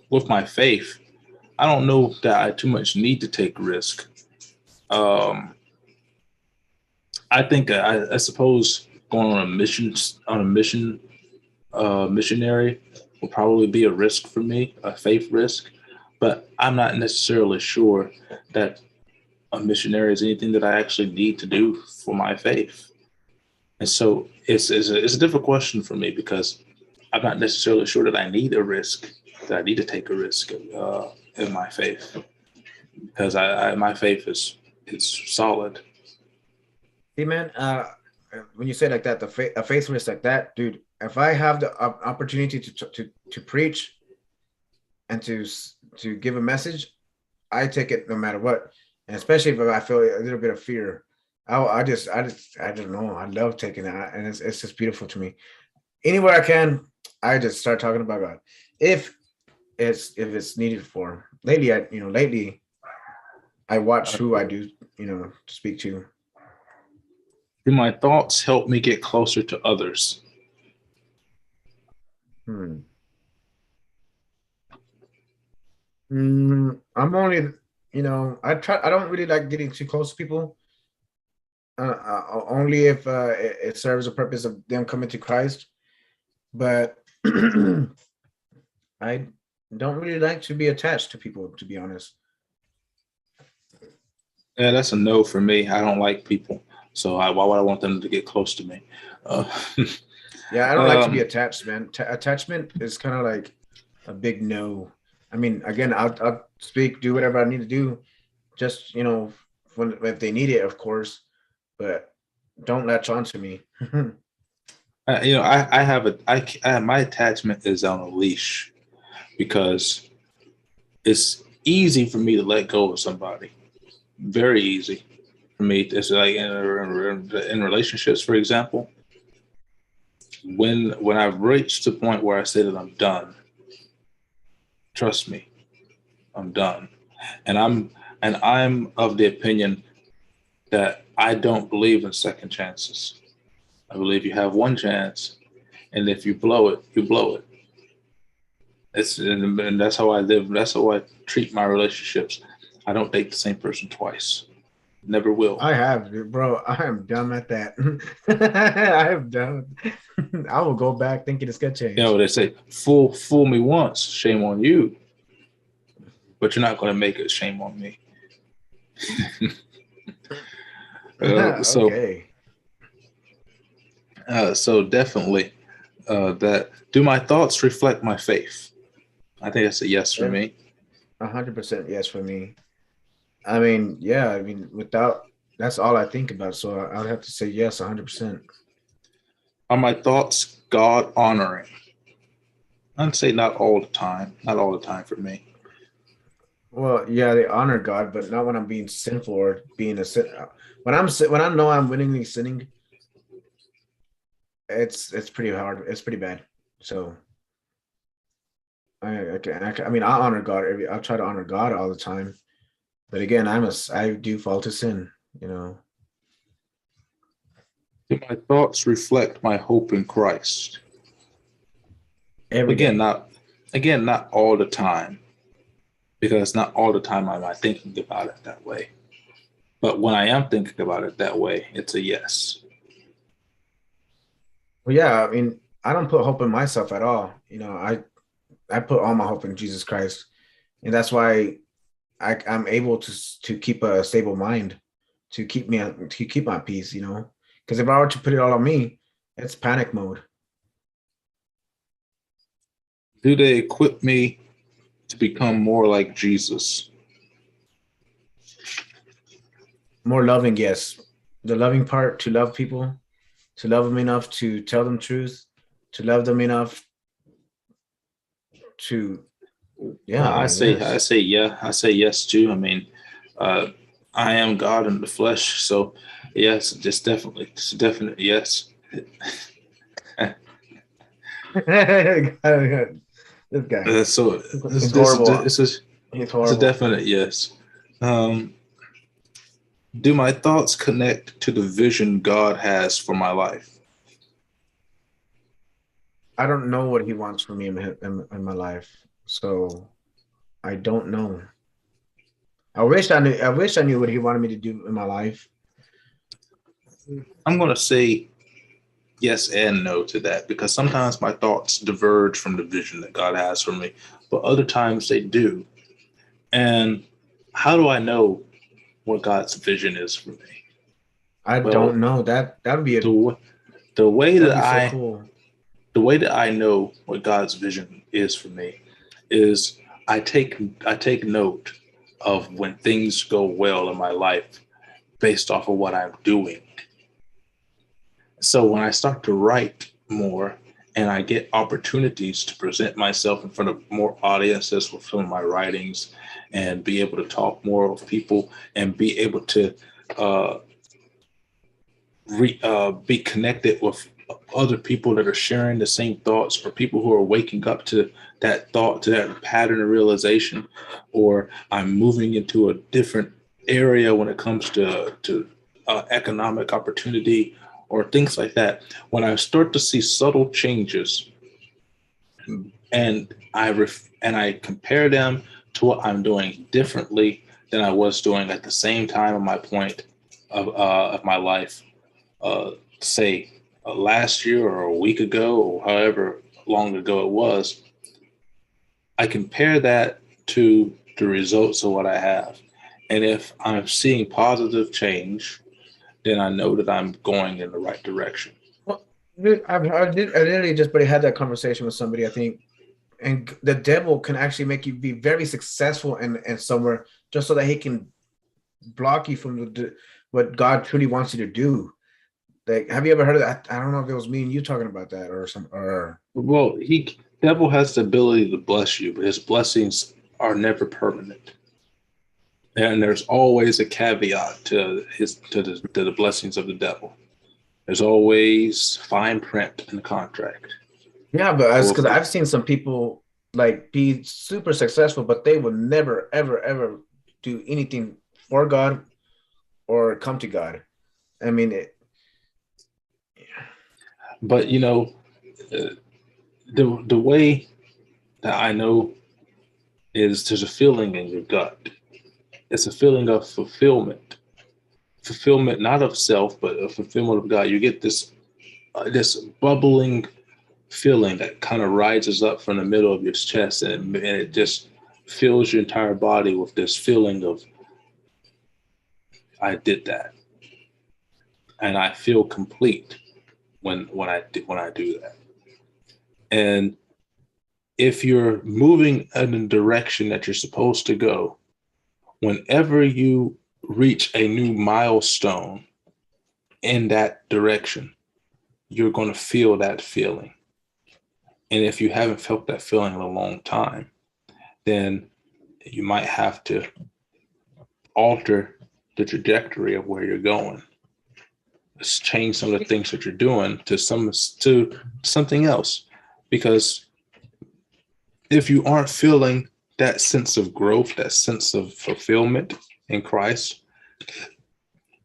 Speaker 4: with my faith, I don't know that I too much need to take risk. Um, I think I suppose going on a missionary will probably be a risk for me, a faith risk. But I'm not necessarily sure that a missionary is anything that I actually need to do for my faith. And so it's a difficult question for me because I'm not necessarily sure that I need a risk, that I need to take a risk in my faith because my faith is it's solid.
Speaker 2: See, man. When you say like that, a faith risk like that, dude. If I have the opportunity to preach and to give a message, I take it no matter what, and especially if I feel a little bit of fear. I don't know. I love taking that, and it's just beautiful to me. Anywhere I can, I just start talking about God. If it's needed for. Lately I watch who I do speak to.
Speaker 4: Do my thoughts help me get closer to others?
Speaker 2: Hmm. I'm only, I don't really like getting too close to people. Only if it serves the purpose of them coming to Christ. But I don't really like to be attached to people, to be honest.
Speaker 4: Yeah, that's a no for me. I don't like people, so why would I want them to get close to me? Uh,
Speaker 2: Yeah, I don't like to be
Speaker 4: um,
Speaker 2: attached, man. Attachment is kind of like a big no. I mean, again, I'll speak, do whatever I need to do, just if they need it, of course, but don't latch on to me.
Speaker 4: I have my attachment is on a leash because it's easy for me to let go of somebody. Very easy for me. It's like in relationships, for example, when I've reached the point where I say that I'm done, trust me, I'm done. And I'm of the opinion that I don't believe in second chances. I believe you have one chance, and if you blow it, you blow it. And that's how I live. That's how I treat my relationships. I don't date the same person twice. Never will.
Speaker 2: I have, bro. I am dumb at that. I am dumb. I will go back thinking it's gonna change.
Speaker 4: They say fool me once, shame on you. But you're not going to make it. Shame on me. So
Speaker 2: Okay.
Speaker 4: So definitely, that do my thoughts reflect my faith? I think that's a yes for
Speaker 2: Yeah,
Speaker 4: me.
Speaker 2: 100% yes for me. I mean, yeah, I mean, without that's all I think about. So I would have to say yes, 100%.
Speaker 4: Are my thoughts God honoring? I'd say not all the time. Not all the time for me.
Speaker 2: Well, yeah, they honor God, but not when I'm being sinful or being a sin. When I know I'm willingly sinning, it's pretty hard. It's pretty bad. So I mean, I honor God. I try to honor God all the time. But again, I do fall to sin. You know,
Speaker 4: Do my thoughts reflect my hope in Christ?
Speaker 2: every
Speaker 4: Again,
Speaker 2: day.
Speaker 4: not not all the time, because not all the time am I thinking about it that way. But when I am thinking about it that way, it's a yes.
Speaker 2: Well, yeah, I mean, I don't put hope in myself at all. You know, I put all my hope in Jesus Christ, and that's why I'm able to keep a stable mind, to keep my peace. You know, because if I were to put it all on me, it's panic mode.
Speaker 4: Do they equip me to become more like Jesus?
Speaker 2: More loving, yes. The loving part, to love people, to love them enough to tell them truth, to love them enough to, yeah,
Speaker 4: I
Speaker 2: man,
Speaker 4: say
Speaker 2: yes.
Speaker 4: I say yes too. I mean, uh, I am God in the flesh, so yes, just definitely, it's a definite yes.
Speaker 2: This guy,
Speaker 4: So
Speaker 2: he's horrible.
Speaker 4: this is
Speaker 2: He's
Speaker 4: it's a
Speaker 2: horrible.
Speaker 4: definite yes. Um, do my thoughts connect to the vision God has for my life?
Speaker 2: I don't know what he wants from me in my life, so I don't know. I wish I knew. I wish I knew what he wanted me to do in my life.
Speaker 4: I'm going to say yes and no to that, because sometimes my thoughts diverge from the vision that God has for me, but other times they do. And how do I know what God's vision is for me?
Speaker 2: I don't
Speaker 4: Well,
Speaker 2: know. That'd be a
Speaker 4: the the way
Speaker 2: that'd
Speaker 4: that
Speaker 2: be so
Speaker 4: I
Speaker 2: cool.
Speaker 4: the way that I know what God's vision is for me is I take note of when things go well in my life based off of what I'm doing. So when I start to write more and I get opportunities to present myself in front of more audiences with some of my writings and be able to talk more with people and be able to uh, be connected with other people that are sharing the same thoughts, or people who are waking up to that thought, to that pattern of realization, or I'm moving into a different area when it comes to economic opportunity or things like that. When I start to see subtle changes and I compare them to what I'm doing differently than I was doing at the same time of my point of my life, uh, say last year or a week ago or however long ago it was, I compare that to the results of what I have. And if I'm seeing positive change, then I know that I'm going in the right direction.
Speaker 2: Well, dude, I literally just but had that conversation with somebody. I think, and the devil can actually make you be very successful in somewhere just so that he can block you from what God truly wants you to do. Like, have you ever heard of that? I don't know if it was me and you talking about that or some or
Speaker 4: Well, he devil has the ability to bless you, but his blessings are never permanent. And there's always a caveat to the blessings of the devil. There's always fine print in the contract.
Speaker 2: yeah, but it's
Speaker 4: Or
Speaker 2: because
Speaker 4: if
Speaker 2: I've seen some people like be super successful, but they will never, ever, ever do anything for God or come to God. I mean,
Speaker 4: but you know, uh, the way that I know is there's a feeling in your gut. It's a feeling of fulfillment not of self, but a fulfillment of God. You get this bubbling feeling that kind of rises up from the middle of your chest, and it just fills your entire body with this feeling of I did that, and I feel complete when I do that. And if you're moving in the direction that you're supposed to go, whenever you reach a new milestone in that direction, you're going to feel that feeling. And if you haven't felt that feeling in a long time, then you might have to alter the trajectory of where you're going. Let's change some of the things that you're doing to something else. Because if you aren't feeling that sense of growth, that sense of fulfillment in Christ,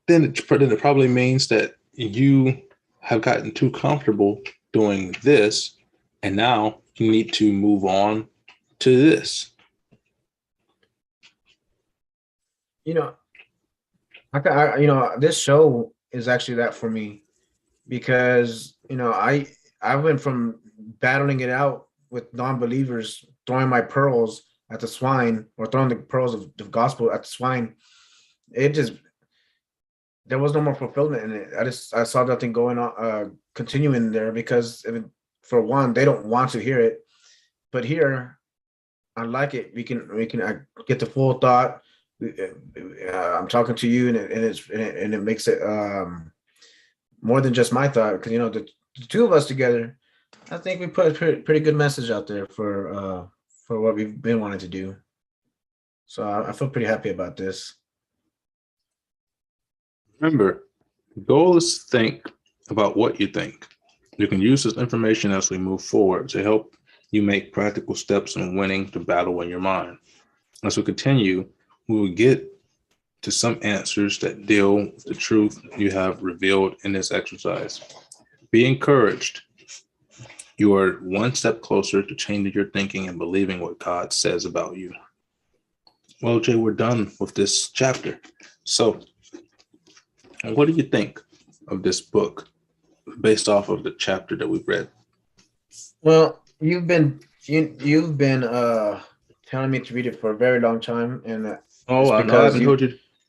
Speaker 4: then it probably means that you have gotten too comfortable doing this, and now you need to move on to this.
Speaker 2: You know, this show is actually that for me, because I went from battling it out with non-believers, throwing my pearls at the swine, or throwing the pearls of the gospel at the swine. It just, there was no more fulfillment in it. I saw nothing going on, continuing there, because for one, they don't want to hear it. But here, I like it. I get the full thought. I'm talking to you, and it makes it more than just my thought, because the two of us together, I think we put a pretty good message out there for what we've been wanting to do. So I feel pretty happy about this.
Speaker 4: Remember, the goal is to think about what you think. You can use this information as we move forward to help you make practical steps in winning the battle in your mind. As we continue, we will get to some answers that deal with the truth you have revealed in this exercise. Be encouraged. You are one step closer to changing your thinking and believing what God says about you. Well, Jay, we're done with this chapter. So, what do you think of this book based off of the chapter that we've read?
Speaker 2: Well, you've been telling me to read it for a very long time, and
Speaker 4: I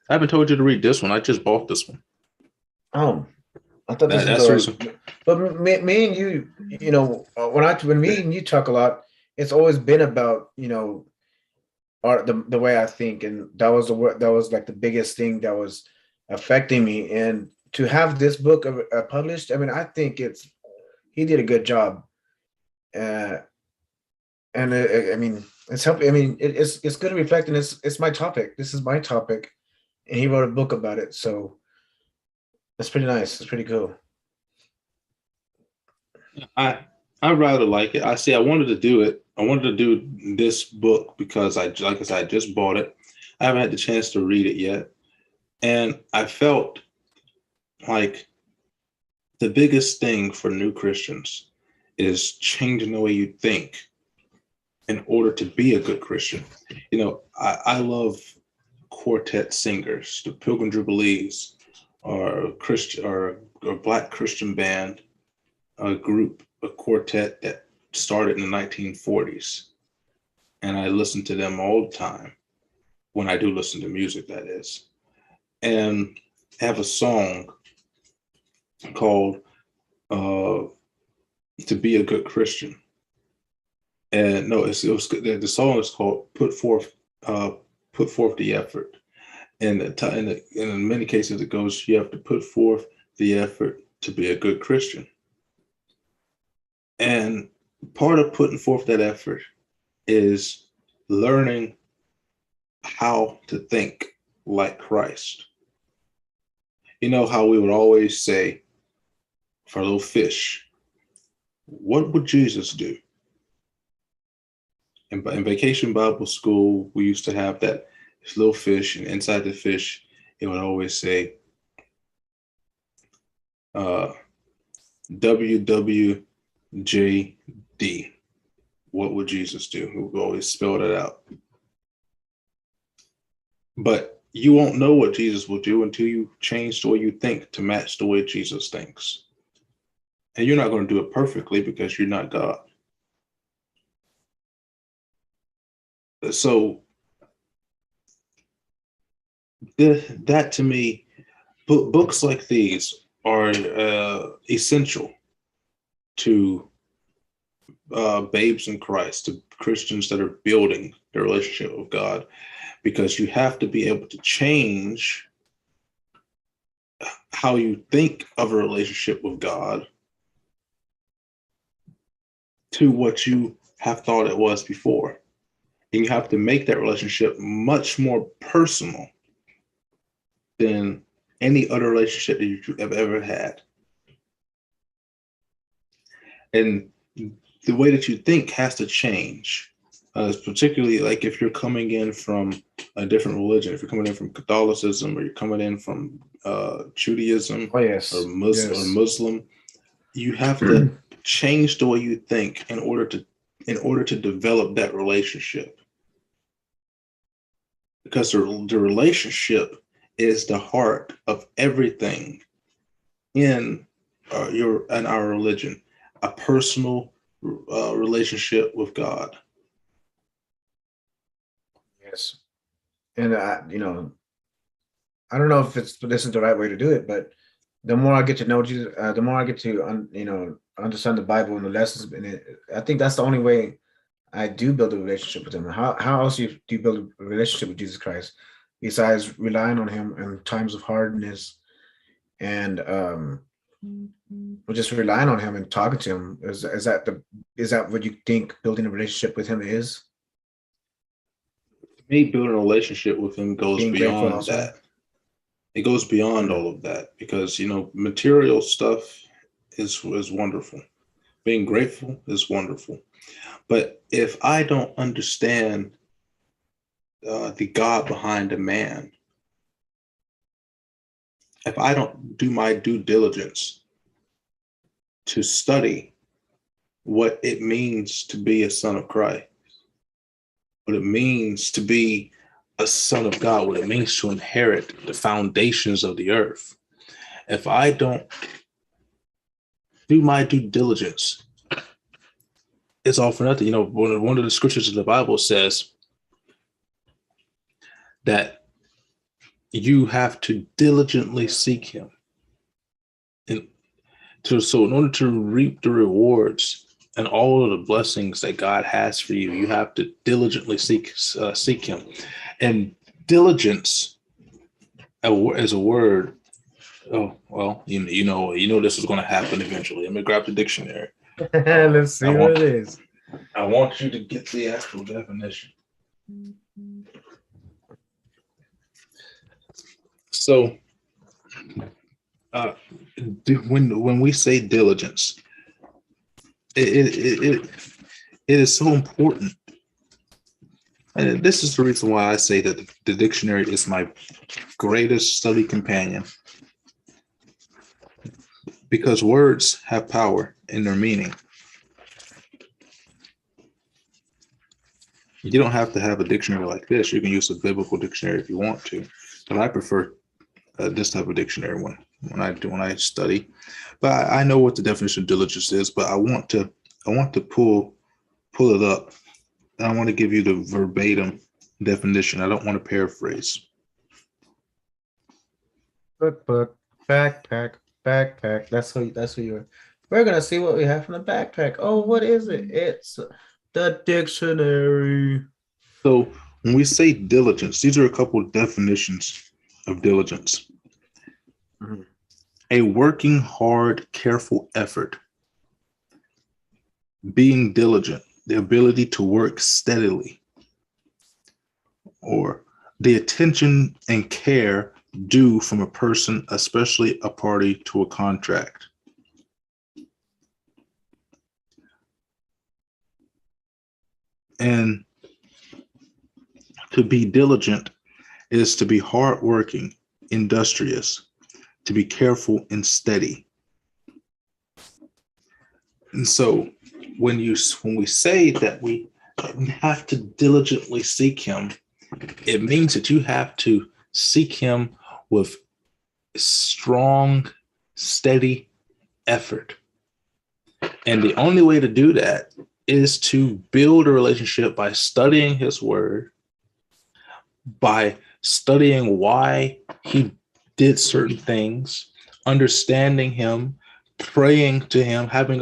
Speaker 4: haven't told you to read this one. I just bought this one.
Speaker 2: Oh, I thought this was but me and you, when me and you talk a lot, it's always been about art, the way I think, and that was like the biggest thing that was affecting me. And to have this book published, I mean, I think he did a good job, and I mean, it's helping. I mean, it's good to reflect, and it's my topic. This is my topic, and he wrote a book about it, so it's pretty nice. It's pretty cool.
Speaker 4: I rather like it. I wanted to do it. I wanted to do this book because I just bought it. I haven't had the chance to read it yet. And I felt like the biggest thing for new Christians is changing the way you think in order to be a good Christian. I love quartet singers, the Pilgrim Jubilees, or a Black Christian band, a quartet that started in the 1940s. And I listen to them all the time, when I do listen to music, that is. And have a song called "To Be a Good Christian." And no, the song is called "Put Forth the Effort." And in many cases, it goes, you have to put forth the effort to be a good Christian. And part of putting forth that effort is learning how to think like Christ. You know how we would always say, for a little fish, what would Jesus do? In Vacation Bible School, we used to have this little fish, and inside the fish, it would always say, WWJD. What would Jesus do? We would always spell that out. But you won't know what Jesus will do until you change the way you think to match the way Jesus thinks. And you're not going to do it perfectly because you're not God. So that to me, books like these are essential
Speaker 1: to babes in Christ, to Christians that are building their relationship with God, because you have to be able to change how you think of a relationship with God to what you have thought it was before. And you have to make that relationship much more personal than any other relationship that you have ever had. And the way that you think has to change, particularly like if you're coming in from a different religion, if you're coming in from Catholicism, or you're coming in from Judaism, or Muslim, you have to change the way you think in order to develop that relationship. Because the relationship is the heart of everything in our religion, a personal relationship with God.
Speaker 2: Yes, and I don't know if this is the right way to do it, but the more I get to know Jesus, the more I get to understand the Bible and the lessons in it. I think that's the only way I do build a relationship with Him. How else do you build a relationship with Jesus Christ besides relying on Him in times of hardness and just relying on Him and talking to Him? Is that what you think building a relationship with Him is?
Speaker 1: Me, building a relationship with Him goes beyond that. It goes beyond all of that, because material stuff is wonderful. Being grateful is wonderful. But if I don't understand the God behind a man, if I don't do my due diligence to study what it means to be a son of Christ, what it means to be a son of God, what it means to inherit the foundations of the earth, if I don't do my due diligence, it's all for nothing. One of the scriptures of the Bible says that you have to diligently seek Him. So in order to reap the rewards and all of the blessings that God has for you, you have to diligently seek Him. And diligence as a word. Oh, well, you know this is going to happen eventually. Let me grab the dictionary.
Speaker 2: Let's see what it is.
Speaker 1: I want you to get the actual definition. So, when we say diligence, it is so important. And this is the reason why I say that the dictionary is my greatest study companion. Because words have power in their meaning. You don't have to have a dictionary like this. You can use a biblical dictionary if you want to, but I prefer this type of dictionary when I study. But I know what the definition of diligence is, but I want to pull it up, and I want to give you the verbatim definition. I don't want to paraphrase.
Speaker 2: Book, backpack. That's who you are. We're gonna see what we have from the backpack. Oh, what is it? It's the dictionary.
Speaker 1: So when we say diligence, these are a couple of definitions of diligence. Mm-hmm. A working hard, careful effort. Being diligent, the ability to work steadily, or the attention and care due from a person, especially a party to a contract. And to be diligent is to be hardworking, industrious, to be careful and steady. And so when we say that we have to diligently seek Him, it means that you have to seek Him with strong, steady effort. And the only way to do that is to build a relationship by studying His word, by studying why He did certain things, understanding Him,
Speaker 4: praying to him, having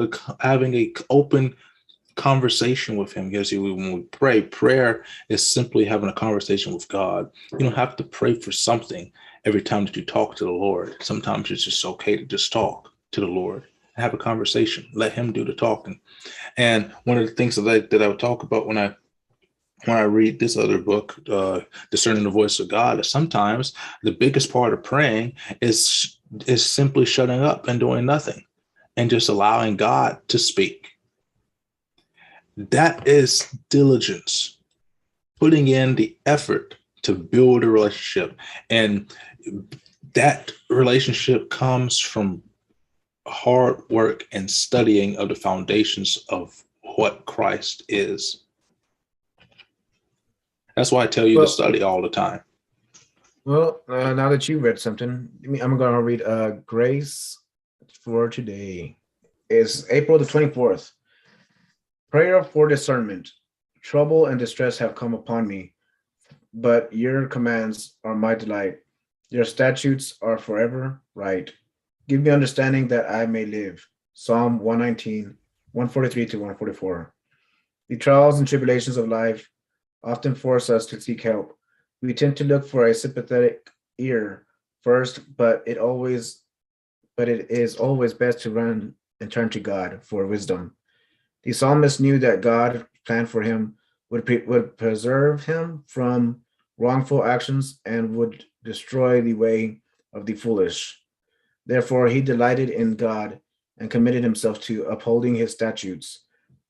Speaker 4: a open conversation with him. Because when we pray, prayer is simply having a conversation with God. You don't have to pray for something every time that you talk to the Lord. Sometimes it's just okay to just talk to the Lord and have a conversation. Let him do the talking. And one of the things that I would talk about when I read this other book, Discerning the Voice of God, is sometimes the biggest part of praying is simply shutting up and doing nothing and just allowing God to speak. That is diligence, putting in the effort to build a relationship. And that relationship comes from hard work and studying of the foundations of what Christ is. That's why I tell you to study all the time.
Speaker 2: Well, now that you read something, I'm going to read Grace for today. It's April the 24th. Prayer for discernment. Trouble and distress have come upon me, but your commands are my delight. Your statutes are forever right. Give me understanding that I may live. Psalm 119, 143 to 144. The trials and tribulations of life often force us to seek help. We tend to look for a sympathetic ear first, but it is always best to run and turn to God for wisdom. The psalmist knew that God's plan for him would preserve him from wrongful actions and would destroy the way of the foolish. Therefore, he delighted in God and committed himself to upholding his statutes.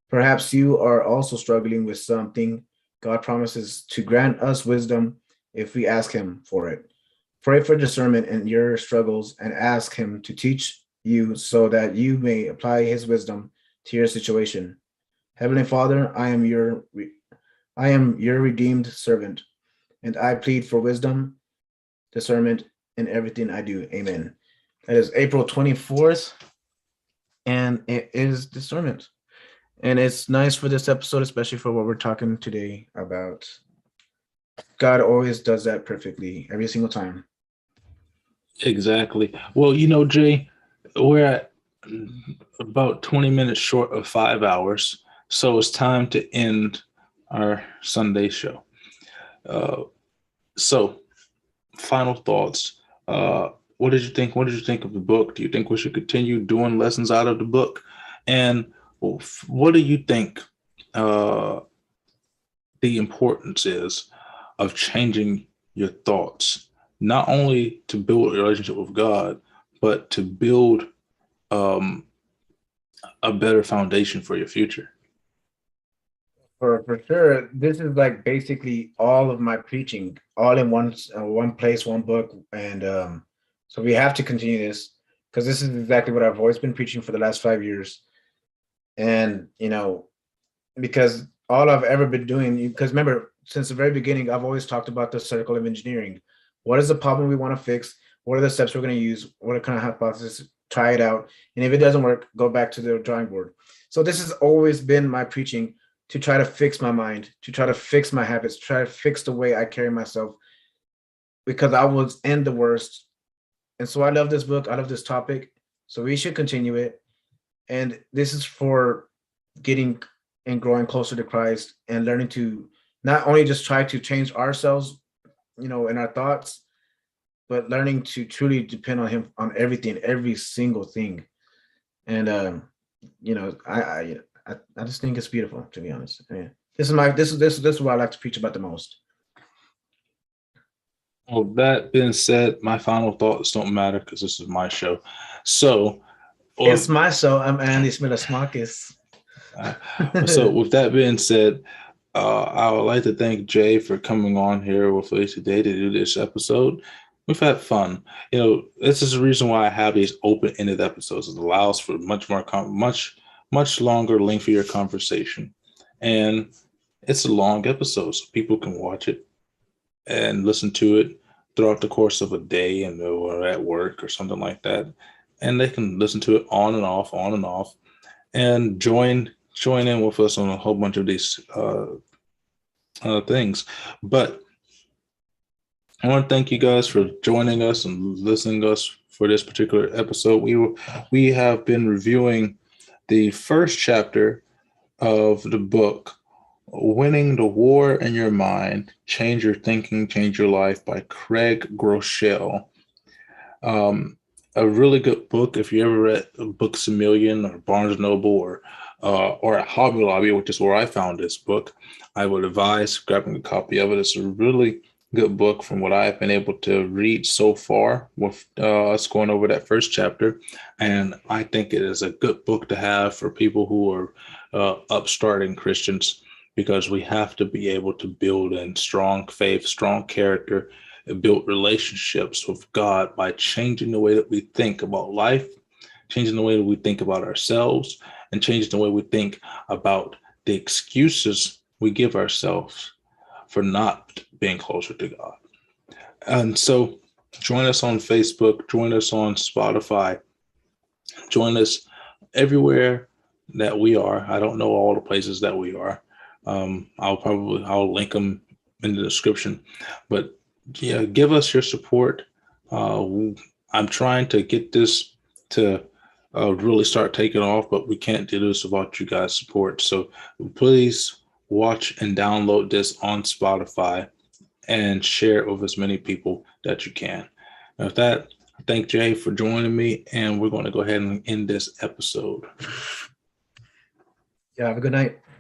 Speaker 2: Perhaps you are also struggling with something. God promises to grant us wisdom if we ask him for it. Pray for discernment in your struggles and ask him to teach you so that you may apply his wisdom to your situation. Heavenly Father, I am your redeemed servant, and I plead for wisdom, discernment in everything I do. Amen. That is April 24th, and it is discernment. And it's nice for this episode, especially for what we're talking today about. God always does that perfectly every single time.
Speaker 4: Exactly. Well, Jay, we're at about 20 minutes short of 5 hours. So it's time to end our Sunday show. So final thoughts. What did you think? What did you think of the book? Do you think we should continue doing lessons out of the book? And what do you think the importance is of changing your thoughts, not only to build a relationship with God, but to build a better foundation for your future?
Speaker 2: For sure, this is like basically all of my preaching, all in one place, one book, and so we have to continue this because this is exactly what I've always been preaching for the last 5 years, and because all I've ever been doing, because remember, since the very beginning, I've always talked about the circle of engineering. What is the problem we want to fix? What are the steps we're going to use? What are kind of hypotheses? Try it out, and if it doesn't work, go back to the drawing board. So this has always been my preaching, to try to fix my mind, to try to fix my habits, try to fix the way I carry myself, because I was in the worst. And so I love this book. I love this topic. So we should continue it. And this is for getting and growing closer to Christ and learning to not only just try to change ourselves, in our thoughts, but learning to truly depend on him on everything, every single thing. And, I just think it's beautiful, to be honest. I mean, this is what I like to preach about the most.
Speaker 4: Well, that being said, my final thoughts don't matter because this is my show. So
Speaker 2: it's my show. I'm Andy Smilasmakis.
Speaker 4: So with that being said, I would like to thank Jay for coming on here with us today to do this episode. We've had fun. This is the reason why I have these open-ended episodes. It allows for much longer, lengthier conversation. And it's a long episode, so people can watch it and listen to it throughout the course of a day and or at work or something like that. And they can listen to it on and off, and join in with us on a whole bunch of these things. But I want to thank you guys for joining us and listening to us for this particular episode. We have been reviewing the first chapter of the book, Winning the War in Your Mind, Change Your Thinking, Change Your Life by Craig Groeschel. A really good book. If you ever read Books A Million or Barnes Noble or at Hobby Lobby, which is where I found this book, I would advise grabbing a copy of it. It's a really good book from what I've been able to read so far with us going over that first chapter. And I think it is a good book to have for people who are upstarting Christians, because we have to be able to build in strong faith, strong character, and build relationships with God by changing the way that we think about life, changing the way that we think about ourselves, and changing the way we think about the excuses we give ourselves for not being closer to God. And so join us on Facebook, join us on Spotify, join us everywhere that we are. I don't know all the places that we are. I'll link them in the description, but yeah, give us your support. I'm trying to get this to really start taking off, but we can't do this without you guys' support. So please watch and download this on Spotify and share it with as many people that you can. And with that, I thank Jay for joining me, and we're going to go ahead and end this episode.
Speaker 2: Yeah, have a good night.